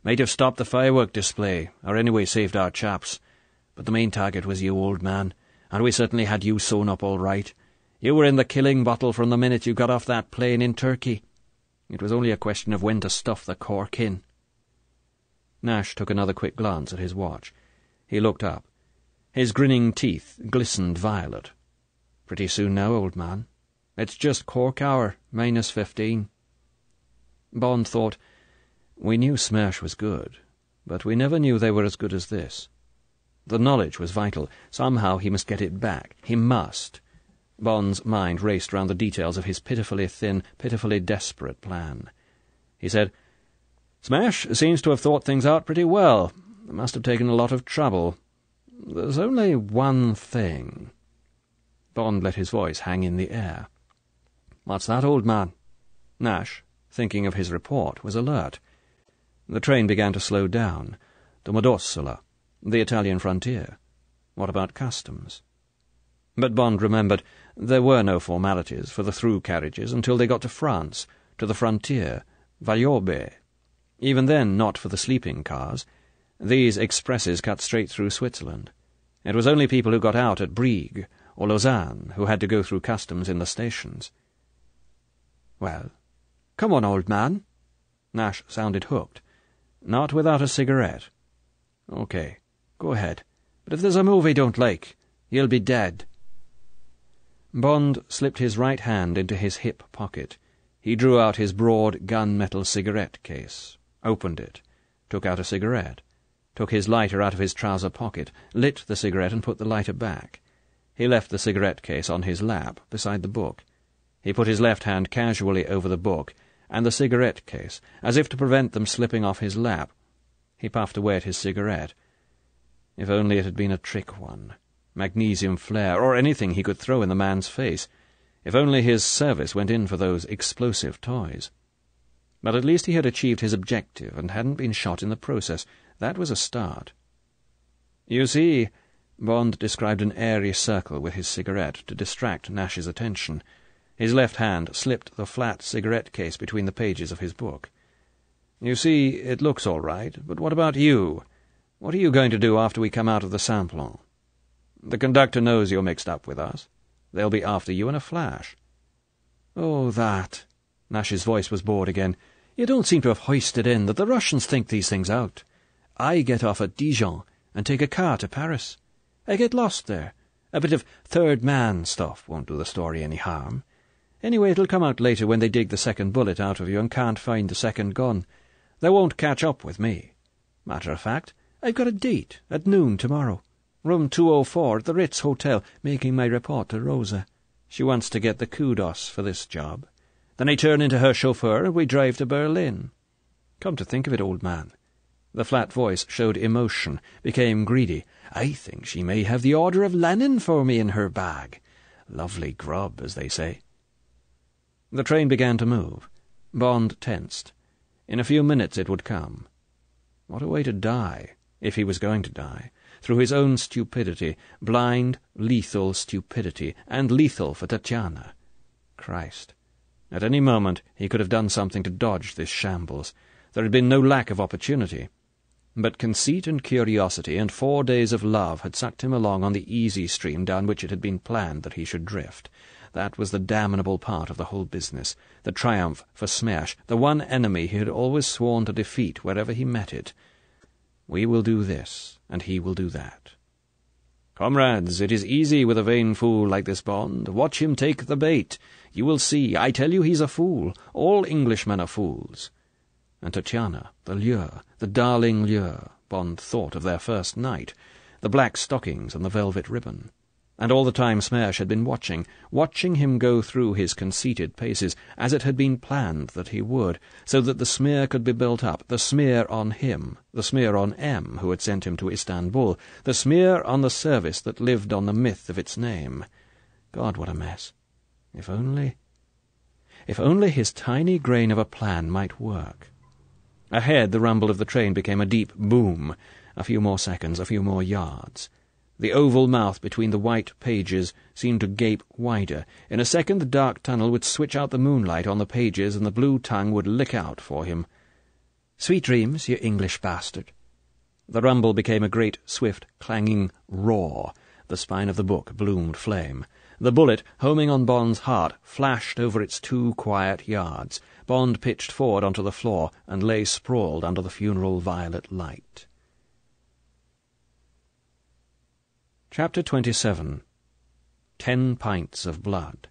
Might have stopped the firework display, or anyway saved our chaps. But the main target was you, old man, and we certainly had you sewn up all right. You were in the killing bottle from the minute you got off that plane in Turkey. It was only a question of when to stuff the cork in." Nash took another quick glance at his watch. He looked up. His grinning teeth glistened violet. "Pretty soon now, old man. It's just cork hour, -15. Bond thought, we knew Smash was good, but we never knew they were as good as this. The knowledge was vital. Somehow he must get it back. He must. Bond's mind raced round the details of his pitifully thin, pitifully desperate plan. He said, "Smash seems to have thought things out pretty well. It must have taken a lot of trouble. There's only one thing." Bond let his voice hang in the air. "What's that, old man?" Nash, thinking of his report, was alert. The train began to slow down. Domodossola, the Italian frontier. What about customs? But Bond remembered there were no formalities for the through carriages until they got to France, to the frontier, Valiobe. Even then, not for the sleeping cars. These expresses cut straight through Switzerland. It was only people who got out at Brieg or Lausanne who had to go through customs in the stations. "Well, come on, old man." Nash sounded hooked. "Not without a cigarette." "Okay, go ahead. But if there's a move I don't like, you'll be dead." Bond slipped his right hand into his hip pocket. He drew out his broad gun-metal cigarette case, opened it, took out a cigarette, took his lighter out of his trouser pocket, lit the cigarette and put the lighter back. He left the cigarette case on his lap, beside the book. He put his left hand casually over the book and the cigarette case, as if to prevent them slipping off his lap. He puffed away at his cigarette. If only it had been a trick one. Magnesium flare, or anything he could throw in the man's face. If only his service went in for those explosive toys. But at least he had achieved his objective and hadn't been shot in the process. That was a start. "You see," Bond described an airy circle with his cigarette to distract Nash's attention. His left hand slipped the flat cigarette case between the pages of his book. "You see, it looks all right, but what about you? What are you going to do after we come out of the Simplon? The conductor knows you're mixed up with us. They'll be after you in a flash." "Oh, that." Nash's voice was bored again. "You don't seem to have hoisted in that the Russians think these things out. I get off at Dijon and take a car to Paris. I get lost there. A bit of third-man stuff won't do the story any harm. Anyway, it'll come out later when they dig the second bullet out of you and can't find the second gun. They won't catch up with me. Matter of fact, I've got a date at noon tomorrow. Room 204 at the Ritz Hotel, making my report to Rosa. She wants to get the kudos for this job. Then I turn into her chauffeur and we drive to Berlin." "Come to think of it, old man." The flat voice showed emotion, became greedy. "I think she may have the Order of Lenin for me in her bag. Lovely grub, as they say." The train began to move. Bond tensed. In a few minutes it would come. What a way to die, if he was going to die, through his own stupidity, blind, lethal stupidity, and lethal for Tatiana. Christ! At any moment he could have done something to dodge this shambles. There had been no lack of opportunity. But conceit and curiosity and 4 days of love had sucked him along on the easy stream down which it had been planned that he should drift. That was the damnable part of the whole business, the triumph for Smash, the one enemy he had always sworn to defeat wherever he met it. We will do this, and he will do that. Comrades, it is easy with a vain fool like this Bond. Watch him take the bait. You will see. I tell you he's a fool. All Englishmen are fools. And Tatiana, the lure, the darling lure, Bond thought of their first night, the black stockings and the velvet ribbon. And all the time Smash had been watching him go through his conceited paces, as it had been planned that he would, so that the smear could be built up, the smear on him, the smear on M, who had sent him to Istanbul, the smear on the service that lived on the myth of its name. God, what a mess! If only his tiny grain of a plan might work. Ahead, the rumble of the train became a deep boom. A few more seconds, a few more yards. The oval mouth between the white pages seemed to gape wider. In a second the dark tunnel would switch out the moonlight on the pages, and the blue tongue would lick out for him. "Sweet dreams, you English bastard." The rumble became a great, swift, clanging roar. The spine of the book bloomed flame. The bullet, homing on Bond's heart, flashed over its 2 quiet yards. Bond pitched forward onto the floor and lay sprawled under the funeral violet light. Chapter 27. 10 pints of blood.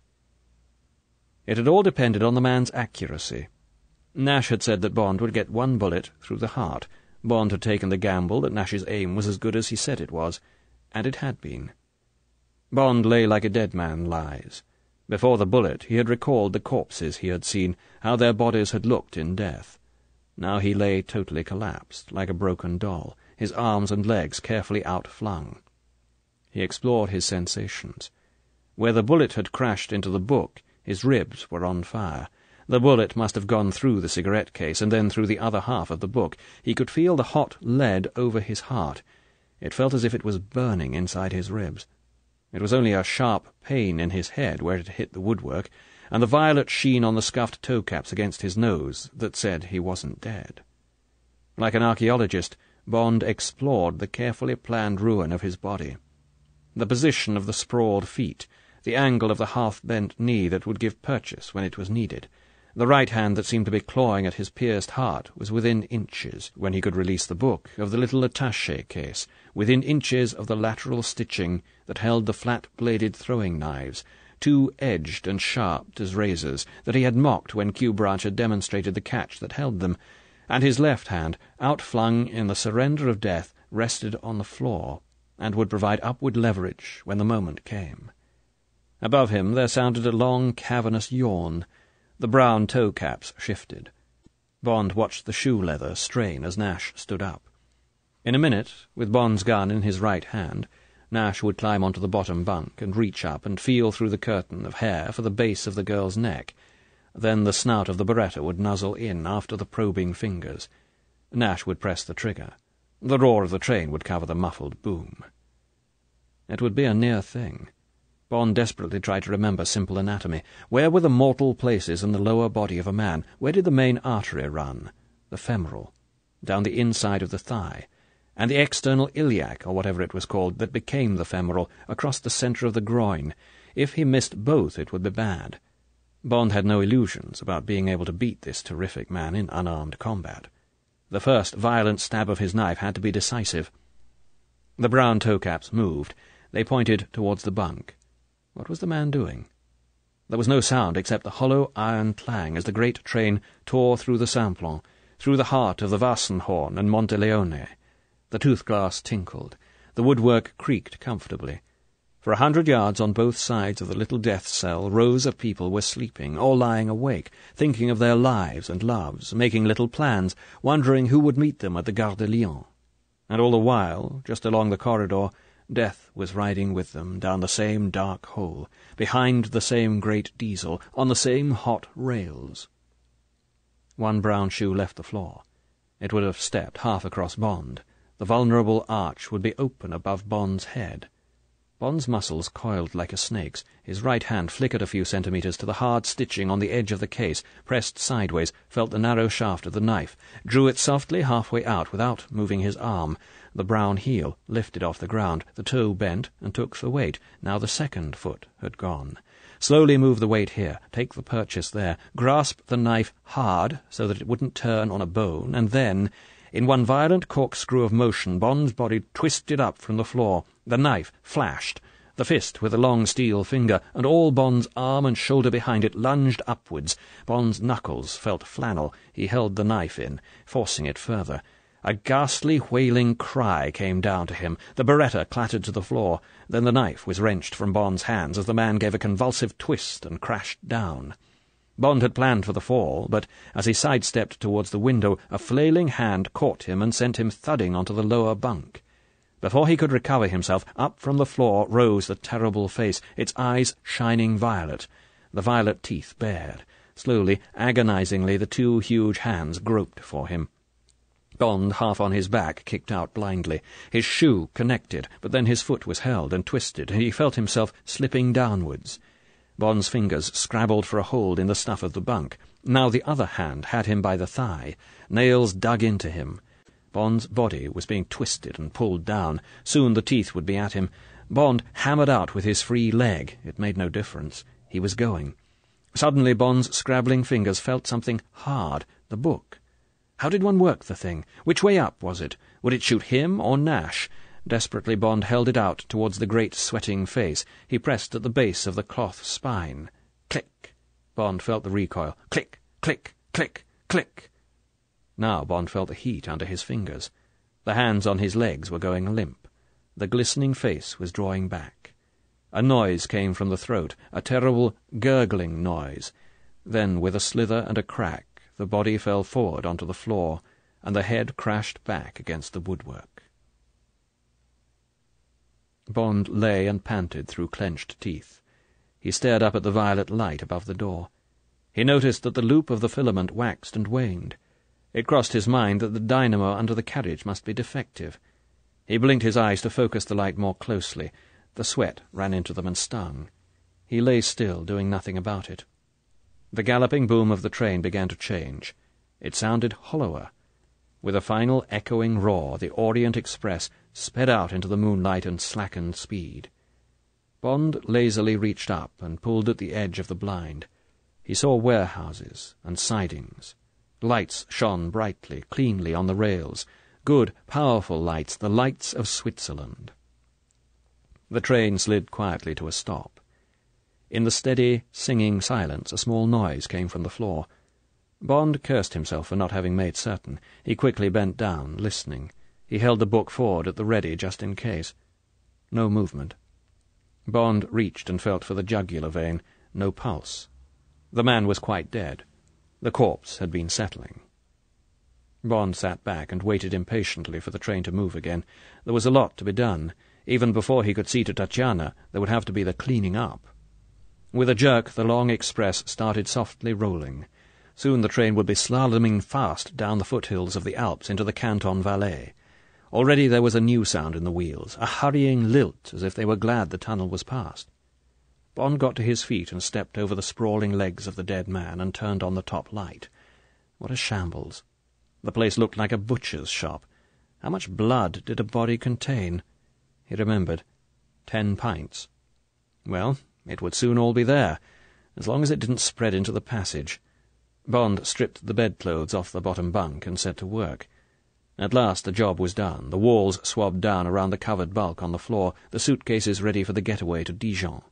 It had all depended on the man's accuracy. Nash had said that Bond would get 1 bullet through the heart. Bond had taken the gamble that Nash's aim was as good as he said it was, and it had been. Bond lay like a dead man lies. Before the bullet he had recalled the corpses he had seen, how their bodies had looked in death. Now he lay totally collapsed, like a broken doll, his arms and legs carefully outflung. He explored his sensations. Where the bullet had crashed into the book, his ribs were on fire. The bullet must have gone through the cigarette case and then through the other half of the book. He could feel the hot lead over his heart. It felt as if it was burning inside his ribs. It was only a sharp pain in his head where it hit the woodwork, and the violet sheen on the scuffed toe-caps against his nose that said he wasn't dead. Like an archaeologist, Bond explored the carefully planned ruin of his body. The position of the sprawled feet, the angle of the half-bent knee that would give purchase when it was needed. The right hand that seemed to be clawing at his pierced heart was within inches, when he could release the book, of the little attaché case, within inches of the lateral stitching that held the flat-bladed throwing knives, 2 edged and sharp as razors, that he had mocked when Q Branch had demonstrated the catch that held them, and his left hand, outflung in the surrender of death, rested on the floor, and would provide upward leverage when the moment came. Above him there sounded a long, cavernous yawn. The brown toe-caps shifted. Bond watched the shoe-leather strain as Nash stood up. In a minute, with Bond's gun in his right hand, Nash would climb onto the bottom bunk and reach up and feel through the curtain of hair for the base of the girl's neck. Then the snout of the Beretta would nuzzle in after the probing fingers. Nash would press the trigger. The roar of the train would cover the muffled boom. It would be a near thing. Bond desperately tried to remember simple anatomy. Where were the mortal places in the lower body of a man? Where did the main artery run? The femoral. Down the inside of the thigh. And the external iliac, or whatever it was called, that became the femoral, across the centre of the groin. If he missed both, it would be bad. Bond had no illusions about being able to beat this terrific man in unarmed combat. The first violent stab of his knife had to be decisive. The brown toe-caps moved. They pointed towards the bunk. What was the man doing? There was no sound except the hollow iron clang as the great train tore through the Simplon, through the heart of the Wassenhorn and Monteleone. The tooth-glass tinkled. The woodwork creaked comfortably. For 100 yards on both sides of the little death cell, rows of people were sleeping, or lying awake, thinking of their lives and loves, making little plans, wondering who would meet them at the Gare de Lyon. And all the while, just along the corridor, death was riding with them down the same dark hole, behind the same great diesel, on the same hot rails. One brown shoe left the floor. It would have stepped half across Bond. The vulnerable arch would be open above Bond's head. Bond's muscles coiled like a snake's. His right hand flickered a few centimetres to the hard stitching on the edge of the case, pressed sideways, felt the narrow shaft of the knife, drew it softly halfway out without moving his arm. The brown heel lifted off the ground, the toe bent and took the weight. Now the second foot had gone. Slowly move the weight here, take the purchase there, grasp the knife hard so that it wouldn't turn on a bone, and then, in one violent corkscrew of motion, Bond's body twisted up from the floor. The knife flashed. The fist with the long steel finger, and all Bond's arm and shoulder behind it, lunged upwards. Bond's knuckles felt flannel. He held the knife in, forcing it further. A ghastly, wailing cry came down to him. The beretta clattered to the floor. Then the knife was wrenched from Bond's hands as the man gave a convulsive twist and crashed down. Bond had planned for the fall, but as he sidestepped towards the window, a flailing hand caught him and sent him thudding onto the lower bunk. Before he could recover himself, up from the floor rose the terrible face, its eyes shining violet, the violet teeth bared. Slowly, agonizingly, the two huge hands groped for him. Bond, half on his back, kicked out blindly. His shoe connected, but then his foot was held and twisted, and he felt himself slipping downwards. Bond's fingers scrabbled for a hold in the stuff of the bunk. Now the other hand had him by the thigh. Nails dug into him. Bond's body was being twisted and pulled down. Soon the teeth would be at him. Bond hammered out with his free leg. It made no difference. He was going. Suddenly Bond's scrabbling fingers felt something hard. The book. How did one work the thing? Which way up was it? Would it shoot him or Nash? Desperately Bond held it out towards the great sweating face. He pressed at the base of the cloth spine. Click! Bond felt the recoil. Click! Click! Click! Click! Now Bond felt the heat under his fingers. The hands on his legs were going limp. The glistening face was drawing back. A noise came from the throat, a terrible gurgling noise. Then, with a slither and a crack, the body fell forward onto the floor, and the head crashed back against the woodwork. Bond lay and panted through clenched teeth. He stared up at the violet light above the door. He noticed that the loop of the filament waxed and waned. It crossed his mind that the dynamo under the carriage must be defective. He blinked his eyes to focus the light more closely. The sweat ran into them and stung. He lay still, doing nothing about it. The galloping boom of the train began to change. It sounded hollower. With a final echoing roar, the Orient Express sped out into the moonlight and slackened speed. Bond lazily reached up and pulled at the edge of the blind. He saw warehouses and sidings. Lights shone brightly, cleanly on the rails. Good, powerful lights, the lights of Switzerland. The train slid quietly to a stop. In the steady, singing silence, a small noise came from the floor. Bond cursed himself for not having made certain. He quickly bent down, listening. He held the book forward at the ready, just in case. No movement. Bond reached and felt for the jugular vein. No pulse. The man was quite dead. The corpse had been settling. Bond sat back and waited impatiently for the train to move again. There was a lot to be done. Even before he could see to Tatiana, there would have to be the cleaning up. With a jerk, the long express started softly rolling. Soon the train would be slaloming fast down the foothills of the Alps into the Canton Valais. Already there was a new sound in the wheels, a hurrying lilt, as if they were glad the tunnel was past. Bond got to his feet and stepped over the sprawling legs of the dead man and turned on the top light. What a shambles! The place looked like a butcher's shop. How much blood did a body contain? He remembered. 10 pints. Well, it would soon all be there, as long as it didn't spread into the passage. Bond stripped the bedclothes off the bottom bunk and set to work. At last the job was done, the walls swabbed down around the covered bulk on the floor, the suitcases ready for the getaway to Dijon.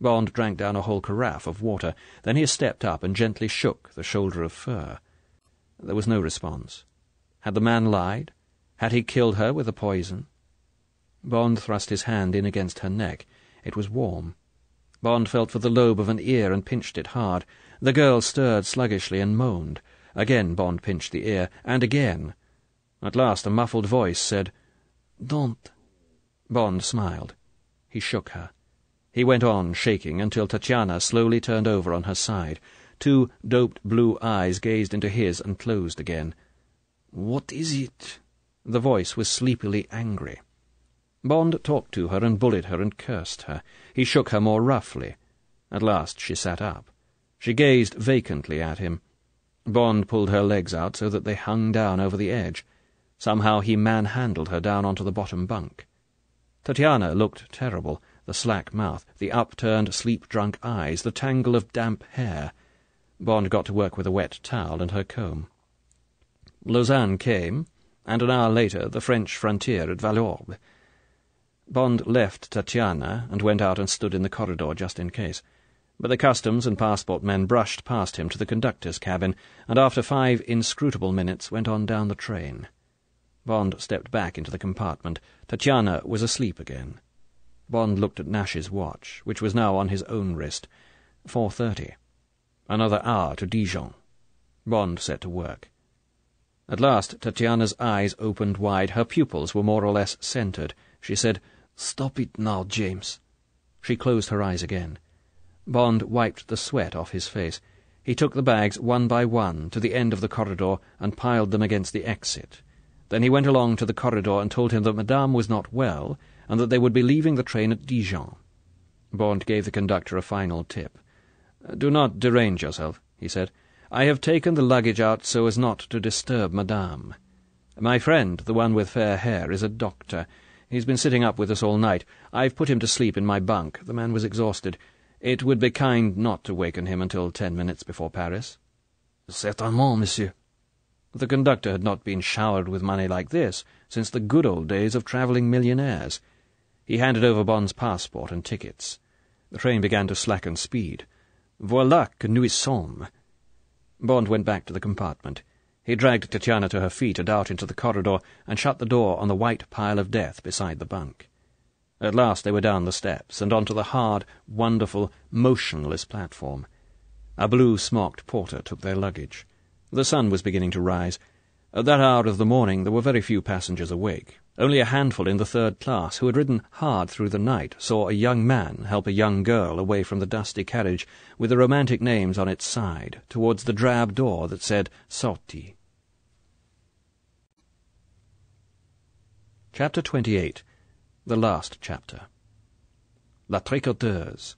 Bond drank down a whole carafe of water. Then he stepped up and gently shook the shoulder of fur. There was no response. Had the man lied? Had he killed her with the poison? Bond thrust his hand in against her neck. It was warm. Bond felt for the lobe of an ear and pinched it hard. The girl stirred sluggishly and moaned. Again Bond pinched the ear, and again. At last a muffled voice said, "Don't." Bond smiled. He shook her. He went on, shaking, until Tatiana slowly turned over on her side. 2 doped blue eyes gazed into his and closed again. "What is it?" The voice was sleepily angry. Bond talked to her and bullied her and cursed her. He shook her more roughly. At last she sat up. She gazed vacantly at him. Bond pulled her legs out so that they hung down over the edge. Somehow he manhandled her down onto the bottom bunk. Tatiana looked terrible, the slack mouth, the upturned, sleep-drunk eyes, the tangle of damp hair. Bond got to work with a wet towel and her comb. Lausanne came, and an hour later the French frontier at Valorbe. Bond left Tatiana and went out and stood in the corridor just in case. But the customs and passport men brushed past him to the conductor's cabin, and after 5 inscrutable minutes went on down the train. Bond stepped back into the compartment. Tatiana was asleep again. Bond looked at Nash's watch, which was now on his own wrist. 4:30. Another hour to Dijon. Bond set to work. At last Tatiana's eyes opened wide. Her pupils were more or less centred. She said, "Stop it now, James." She closed her eyes again. Bond wiped the sweat off his face. He took the bags one by one to the end of the corridor and piled them against the exit. Then he went along to the corridor and told him that Madame was not well, and that they would be leaving the train at Dijon. Bond gave the conductor a final tip. "Do not derange yourself," he said. "I have taken the luggage out so as not to disturb Madame. My friend, the one with fair hair, is a doctor. He's been sitting up with us all night. I've put him to sleep in my bunk. The man was exhausted. It would be kind not to waken him until 10 minutes before Paris." "Certainement, monsieur." The conductor had not been showered with money like this since the good old days of travelling millionaires. He handed over Bond's passport and tickets. The train began to slacken speed. "Voilà que nous y sommes." Bond went back to the compartment. He dragged Tatiana to her feet and out into the corridor and shut the door on the white pile of death beside the bunk. At last they were down the steps and onto the hard, wonderful, motionless platform. A blue-smocked porter took their luggage. The sun was beginning to rise. At that hour of the morning there were very few passengers awake. Only a handful in the third class, who had ridden hard through the night, saw a young man help a young girl away from the dusty carriage with the romantic names on its side, towards the drab door that said Sortie. Chapter 28. The last chapter. La Tricoteuse.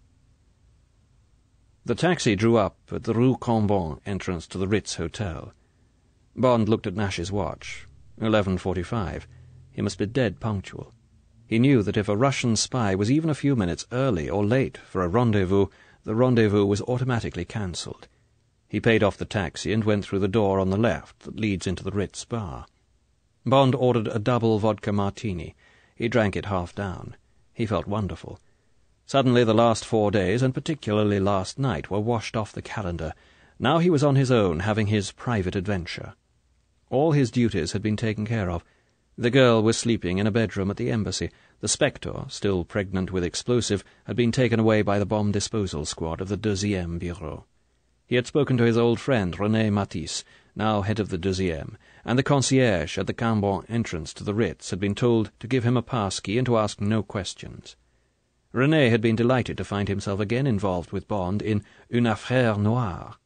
The taxi drew up at the Rue Cambon entrance to the Ritz Hotel. Bond looked at Nash's watch. 11:45. He must be dead punctual. He knew that if a Russian spy was even a few minutes early or late for a rendezvous, the rendezvous was automatically cancelled. He paid off the taxi and went through the door on the left that leads into the Ritz bar. Bond ordered a double vodka martini. He drank it half down. He felt wonderful. Suddenly the last 4 days, and particularly last night, were washed off the calendar. Now he was on his own, having his private adventure. All his duties had been taken care of. The girl was sleeping in a bedroom at the embassy. The Spectre, still pregnant with explosive, had been taken away by the bomb disposal squad of the 2e Bureau. He had spoken to his old friend René Matisse, now head of the 2e, and the concierge at the Cambon entrance to the Ritz had been told to give him a pass-key and to ask no questions. René had been delighted to find himself again involved with Bond in une affaire noire.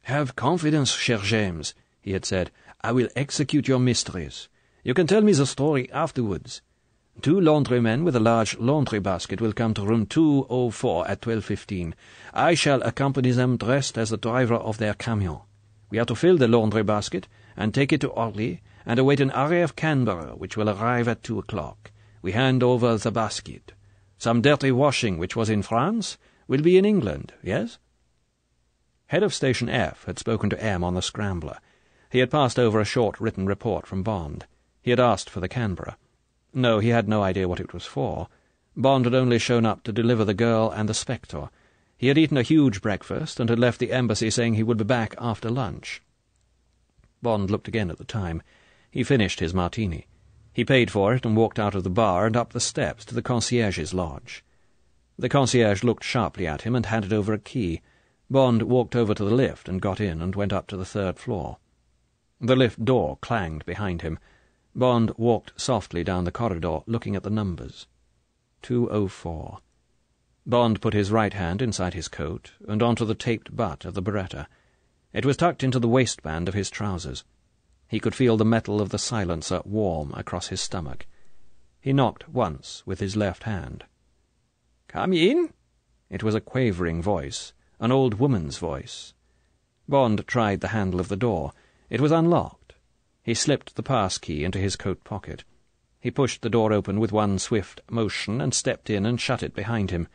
"Have confidence, cher James," he had said. "I will execute your mysteries. You can tell me the story afterwards. 2 laundrymen with a large laundry basket will come to room 204 at 12:15. I shall accompany them dressed as the driver of their camion. We are to fill the laundry basket and take it to Orly and await an RAF Canberra, which will arrive at 2 o'clock. We hand over the basket. Some dirty washing, which was in France, will be in England, yes?" Head of Station F had spoken to M on the Scrambler. He had passed over a short written report from Bond. He had asked for the Canberra. No, he had no idea what it was for. Bond had only shown up to deliver the girl and the Spectre. He had eaten a huge breakfast and had left the embassy saying he would be back after lunch. Bond looked again at the time. He finished his martini. He paid for it and walked out of the bar and up the steps to the concierge's lodge. The concierge looked sharply at him and handed over a key. Bond walked over to the lift and got in and went up to the 3rd floor. The lift door clanged behind him. Bond walked softly down the corridor, looking at the numbers. 204. Bond put his right hand inside his coat and onto the taped butt of the Beretta. It was tucked into the waistband of his trousers. He could feel the metal of the silencer warm across his stomach. He knocked once with his left hand. "Come in?" It was a quavering voice, an old woman's voice. Bond tried the handle of the door. It was unlocked. He slipped the pass-key into his coat pocket. He pushed the door open with one swift motion and stepped in and shut it behind him.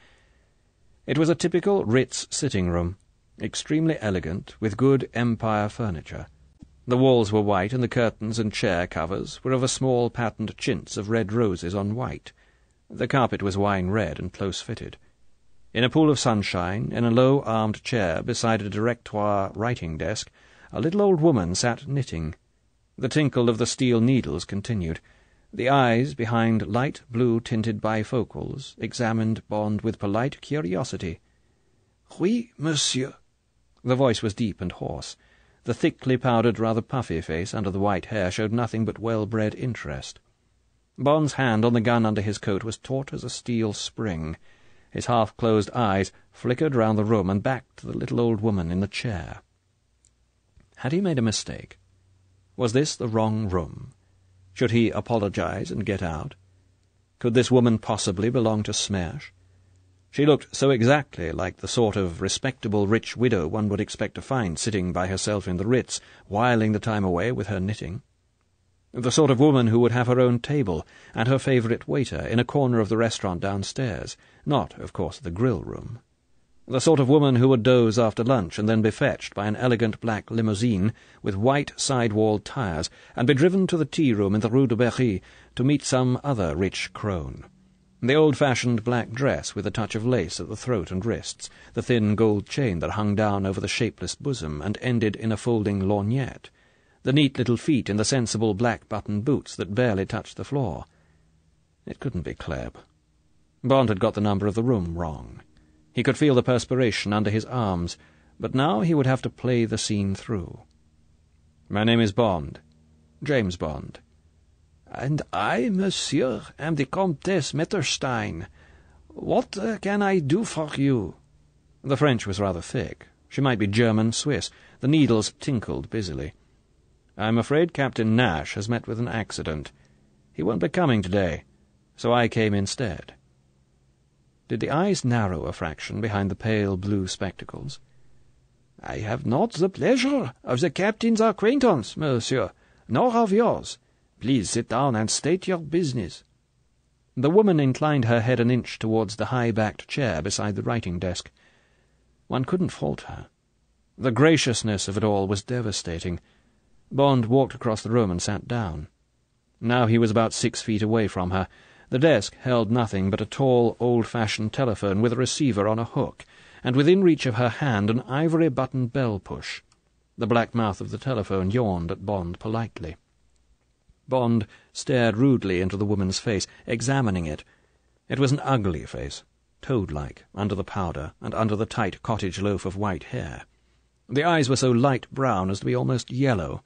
It was a typical Ritz sitting-room, extremely elegant, with good Empire furniture. The walls were white, and the curtains and chair covers were of a small patterned chintz of red roses on white. The carpet was wine-red and close-fitted. In a pool of sunshine, in a low-armed chair beside a directoire writing desk, a little old woman sat knitting. The tinkle of the steel needles continued. The eyes, behind light blue-tinted bifocals, examined Bond with polite curiosity. "Oui, monsieur." The voice was deep and hoarse. The thickly powdered, rather puffy face under the white hair showed nothing but well-bred interest. Bond's hand on the gun under his coat was taut as a steel spring. His half-closed eyes flickered round the room and back to the little old woman in the chair. Had he made a mistake? Was this the wrong room? Should he apologize and get out? Could this woman possibly belong to Smash? She looked so exactly like the sort of respectable rich widow one would expect to find sitting by herself in the Ritz, whiling the time away with her knitting. The sort of woman who would have her own table and her favourite waiter in a corner of the restaurant downstairs, not, of course, the grill-room. The sort of woman who would doze after lunch and then be fetched by an elegant black limousine with white side-walled tires and be driven to the tea-room in the Rue de Berry to meet some other rich crone. The old-fashioned black dress with a touch of lace at the throat and wrists, the thin gold chain that hung down over the shapeless bosom and ended in a folding lorgnette, the neat little feet in the sensible black button boots that barely touched the floor. It couldn't be Klebb. Bond had got the number of the room wrong. He could feel the perspiration under his arms, but now he would have to play the scene through. "My name is Bond. James Bond." "And I, monsieur, am the Comtesse Metterstein. What can I do for you?" The French was rather thick. She might be German-Swiss. The needles tinkled busily. "I'm afraid Captain Nash has met with an accident. He won't be coming today, so I came instead." Did the eyes narrow a fraction behind the pale blue spectacles? "I have not the pleasure of the captain's acquaintance, monsieur, nor of yours. Please sit down and state your business." The woman inclined her head an inch towards the high-backed chair beside the writing desk. One couldn't fault her. The graciousness of it all was devastating. Bond walked across the room and sat down. Now he was about 6 feet away from her. The desk held nothing but a tall, old-fashioned telephone with a receiver on a hook, and within reach of her hand an ivory-buttoned bell-push. The black mouth of the telephone yawned at Bond politely. Bond stared rudely into the woman's face, examining it. It was an ugly face, toad-like, under the powder and under the tight cottage loaf of white hair. The eyes were so light brown as to be almost yellow.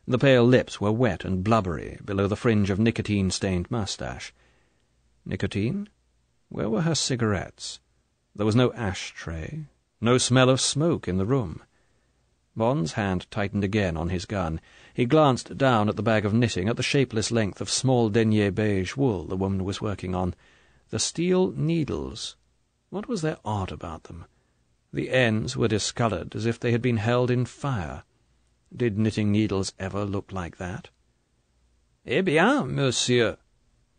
The pale lips were wet and blubbery below the fringe of nicotine-stained moustache. Nicotine? Where were her cigarettes? There was no ash-tray, no smell of smoke in the room. Bond's hand tightened again on his gun. He glanced down at the bag of knitting, at the shapeless length of small denier beige wool the woman was working on. The steel needles. What was there odd about them? The ends were discoloured, as if they had been held in fire. Did knitting needles ever look like that? "Eh bien, monsieur."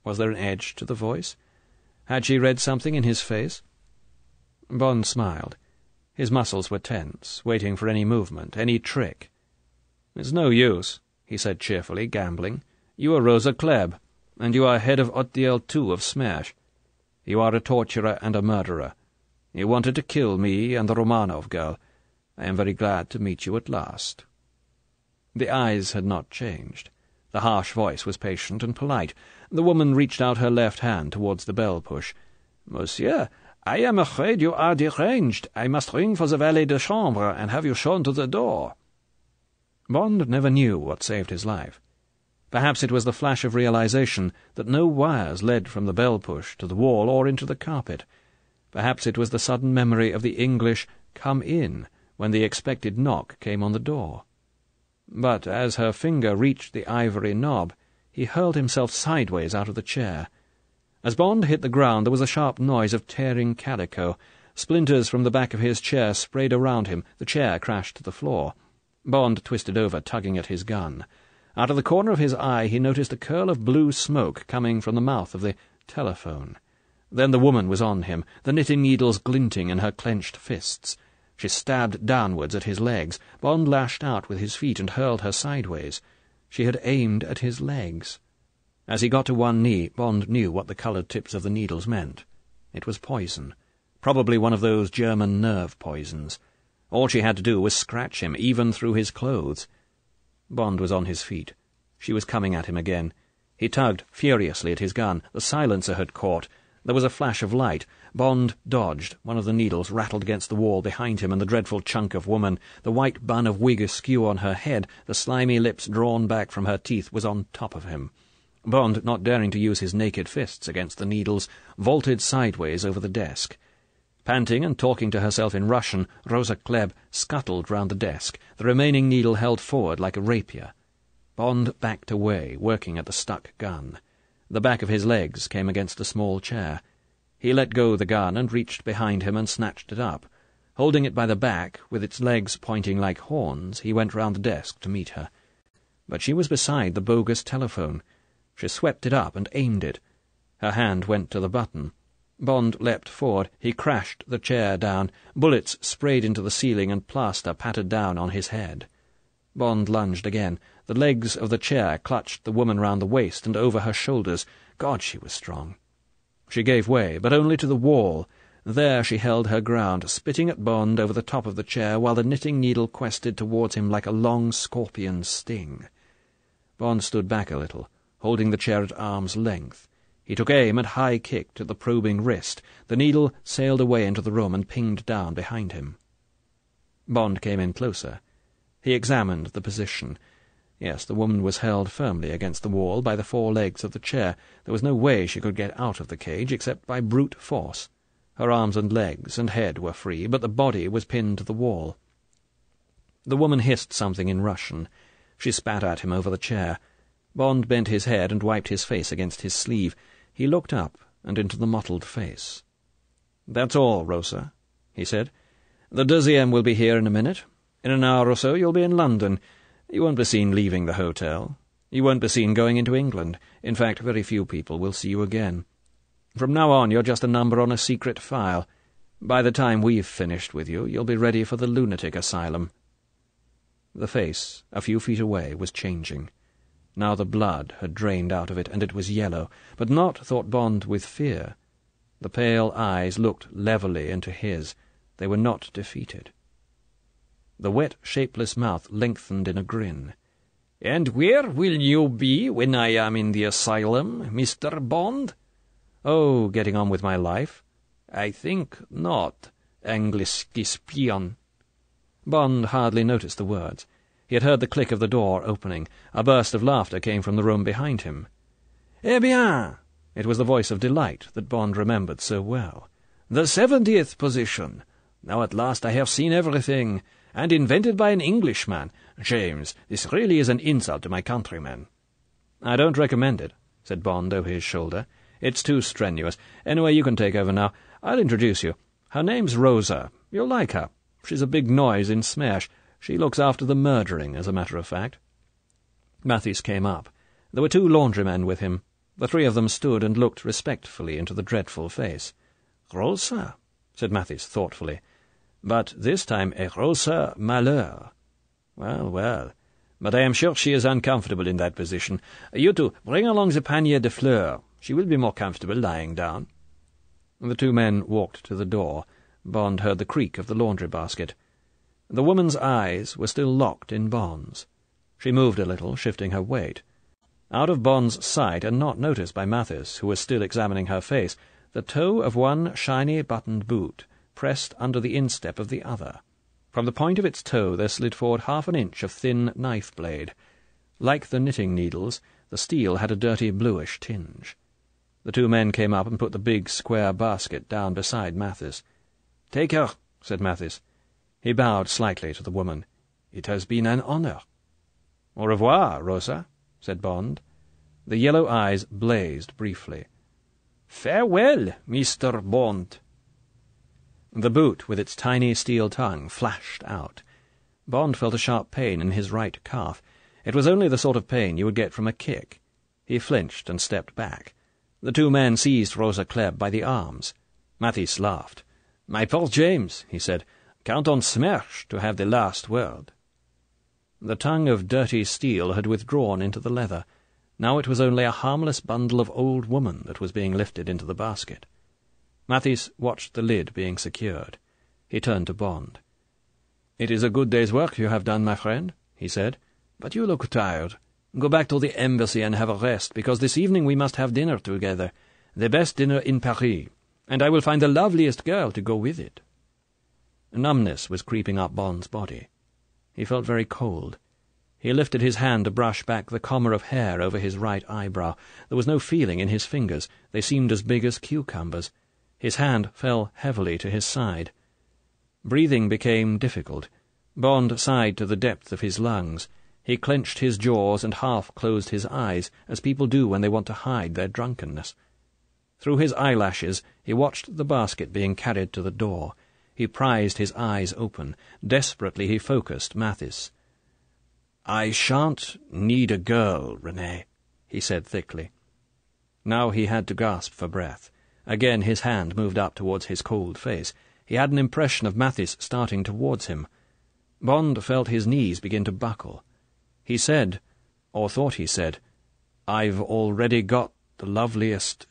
Was there an edge to the voice? Had she read something in his face? Bond smiled. His muscles were tense, waiting for any movement, any trick. "It's no use," he said cheerfully, gambling. "You are Rosa Klebb, and you are head of Otdiel II of Smash. You are a torturer and a murderer. You wanted to kill me and the Romanov girl. I am very glad to meet you at last." The eyes had not changed. The harsh voice was patient and polite. The woman reached out her left hand towards the bell-push. "Monsieur, I am afraid you are deranged. I must ring for the valet de chambre and have you shown to the door." Bond never knew what saved his life. Perhaps it was the flash of realization that no wires led from the bell-push to the wall or into the carpet. Perhaps it was the sudden memory of the English "come in" when the expected knock came on the door. But as her finger reached the ivory knob, he hurled himself sideways out of the chair. As Bond hit the ground, there was a sharp noise of tearing calico. Splinters from the back of his chair sprayed around him. The chair crashed to the floor. Bond twisted over, tugging at his gun. Out of the corner of his eye he noticed a curl of blue smoke coming from the mouth of the telephone. Then the woman was on him, the knitting needles glinting in her clenched fists. She stabbed downwards at his legs. Bond lashed out with his feet and hurled her sideways. She had aimed at his legs. As he got to one knee, Bond knew what the coloured tips of the needles meant. It was poison. Probably one of those German nerve poisons. All she had to do was scratch him, even through his clothes. Bond was on his feet. She was coming at him again. He tugged furiously at his gun. The silencer had caught. There was a flash of light. Bond dodged. One of the needles rattled against the wall behind him, and the dreadful chunk of woman, the white bun of wig askew on her head, the slimy lips drawn back from her teeth, was on top of him. Bond, not daring to use his naked fists against the needles, vaulted sideways over the desk. Panting and talking to herself in Russian, Rosa Klebb scuttled round the desk, the remaining needle held forward like a rapier. Bond backed away, working at the stuck gun. The back of his legs came against a small chair. He let go the gun and reached behind him and snatched it up. Holding it by the back, with its legs pointing like horns, he went round the desk to meet her. But she was beside the bogus telephone. She swept it up and aimed it. Her hand went to the button. Bond leapt forward. He crashed the chair down. Bullets sprayed into the ceiling and plaster pattered down on his head. Bond lunged again. The legs of the chair clutched the woman round the waist and over her shoulders. God, she was strong. She gave way, but only to the wall. There she held her ground, spitting at Bond over the top of the chair, while the knitting needle quested towards him like a long scorpion's sting. Bond stood back a little, holding the chair at arm's length. He took aim and high-kicked at the probing wrist. The needle sailed away into the room and pinged down behind him. Bond came in closer. He examined the position. Yes, the woman was held firmly against the wall by the four legs of the chair. There was no way she could get out of the cage except by brute force. Her arms and legs and head were free, but the body was pinned to the wall. The woman hissed something in Russian. She spat at him over the chair. Bond bent his head and wiped his face against his sleeve. He looked up and into the mottled face. "That's all, Rosa," he said. "The 2e will be here in a minute. In an hour or so you'll be in London. You won't be seen leaving the hotel. You won't be seen going into England. In fact, very few people will see you again. From now on, you're just a number on a secret file. By the time we've finished with you, you'll be ready for the lunatic asylum." The face, a few feet away, was changing. Now the blood had drained out of it, and it was yellow, but not, thought Bond, with fear. The pale eyes looked levelly into his. They were not defeated. The wet, shapeless mouth lengthened in a grin. "And where will you be when I am in the asylum, Mr. Bond?" "Oh, getting on with my life." "I think not, Angliski spion." Bond hardly noticed the words. He had heard the click of the door opening. A burst of laughter came from the room behind him. "Eh bien!" It was the voice of delight that Bond remembered so well. "The 70th position. Now at last I have seen everything, and invented by an Englishman. James, this really is an insult to my countrymen." "I don't recommend it," said Bond over his shoulder. "It's too strenuous. Anyway, you can take over now. I'll introduce you. Her name's Rosa. You'll like her. She's a big noise in Smash. She looks after the murdering, as a matter of fact." Mathis came up. There were 2 laundrymen with him. The 3 of them stood and looked respectfully into the dreadful face. "Rosa," said Mathis thoughtfully. "But this time a Rosa Malheur. Well, well. But I am sure she is uncomfortable in that position. You two, bring along the panier de fleurs. She will be more comfortable lying down." The 2 men walked to the door. Bond heard the creak of the laundry basket. The woman's eyes were still locked in Bond's. She moved a little, shifting her weight. Out of Bond's sight, and not noticed by Mathis, who was still examining her face, the toe of one shiny buttoned boot pressed under the instep of the other. From the point of its toe there slid forward half an inch of thin knife blade. Like the knitting needles, the steel had a dirty bluish tinge. The 2 men came up and put the big square basket down beside Mathis. "Take her," said Mathis. He bowed slightly to the woman. "It has been an honor." "Au revoir, Rosa," said Bond. The yellow eyes blazed briefly. "Farewell, Mr. Bond." The boot with its tiny steel tongue flashed out. Bond felt a sharp pain in his right calf. It was only the sort of pain you would get from a kick. He flinched and stepped back. The two men seized Rosa Klebb by the arms. Mathis laughed. "My poor James," he said, "count on Smersh to have the last word." The tongue of dirty steel had withdrawn into the leather. Now it was only a harmless bundle of old woman that was being lifted into the basket. Mathis watched the lid being secured. He turned to Bond. "It is a good day's work you have done, my friend," he said, "but you look tired. Go back to the embassy and have a rest, because this evening we must have dinner together, the best dinner in Paris, and I will find the loveliest girl to go with it." Numbness was creeping up Bond's body. He felt very cold. He lifted his hand to brush back the comber of hair over his right eyebrow. There was no feeling in his fingers. They seemed as big as cucumbers. His hand fell heavily to his side. Breathing became difficult. Bond sighed to the depth of his lungs. He clenched his jaws and half-closed his eyes, as people do when they want to hide their drunkenness. Through his eyelashes he watched the basket being carried to the door. He prized his eyes open. Desperately he focused Mathis. "I shan't need a girl, Renee," he said thickly. Now he had to gasp for breath. Again his hand moved up towards his cold face. He had an impression of Mathis starting towards him. Bond felt his knees begin to buckle. He said, or thought he said, "I've already got the loveliest—"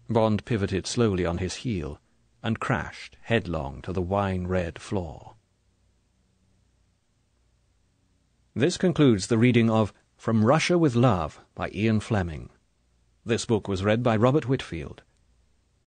Bond pivoted slowly on his heel and crashed headlong to the wine-red floor. This concludes the reading of From Russia with Love by Ian Fleming. This book was read by Robert Whitfield.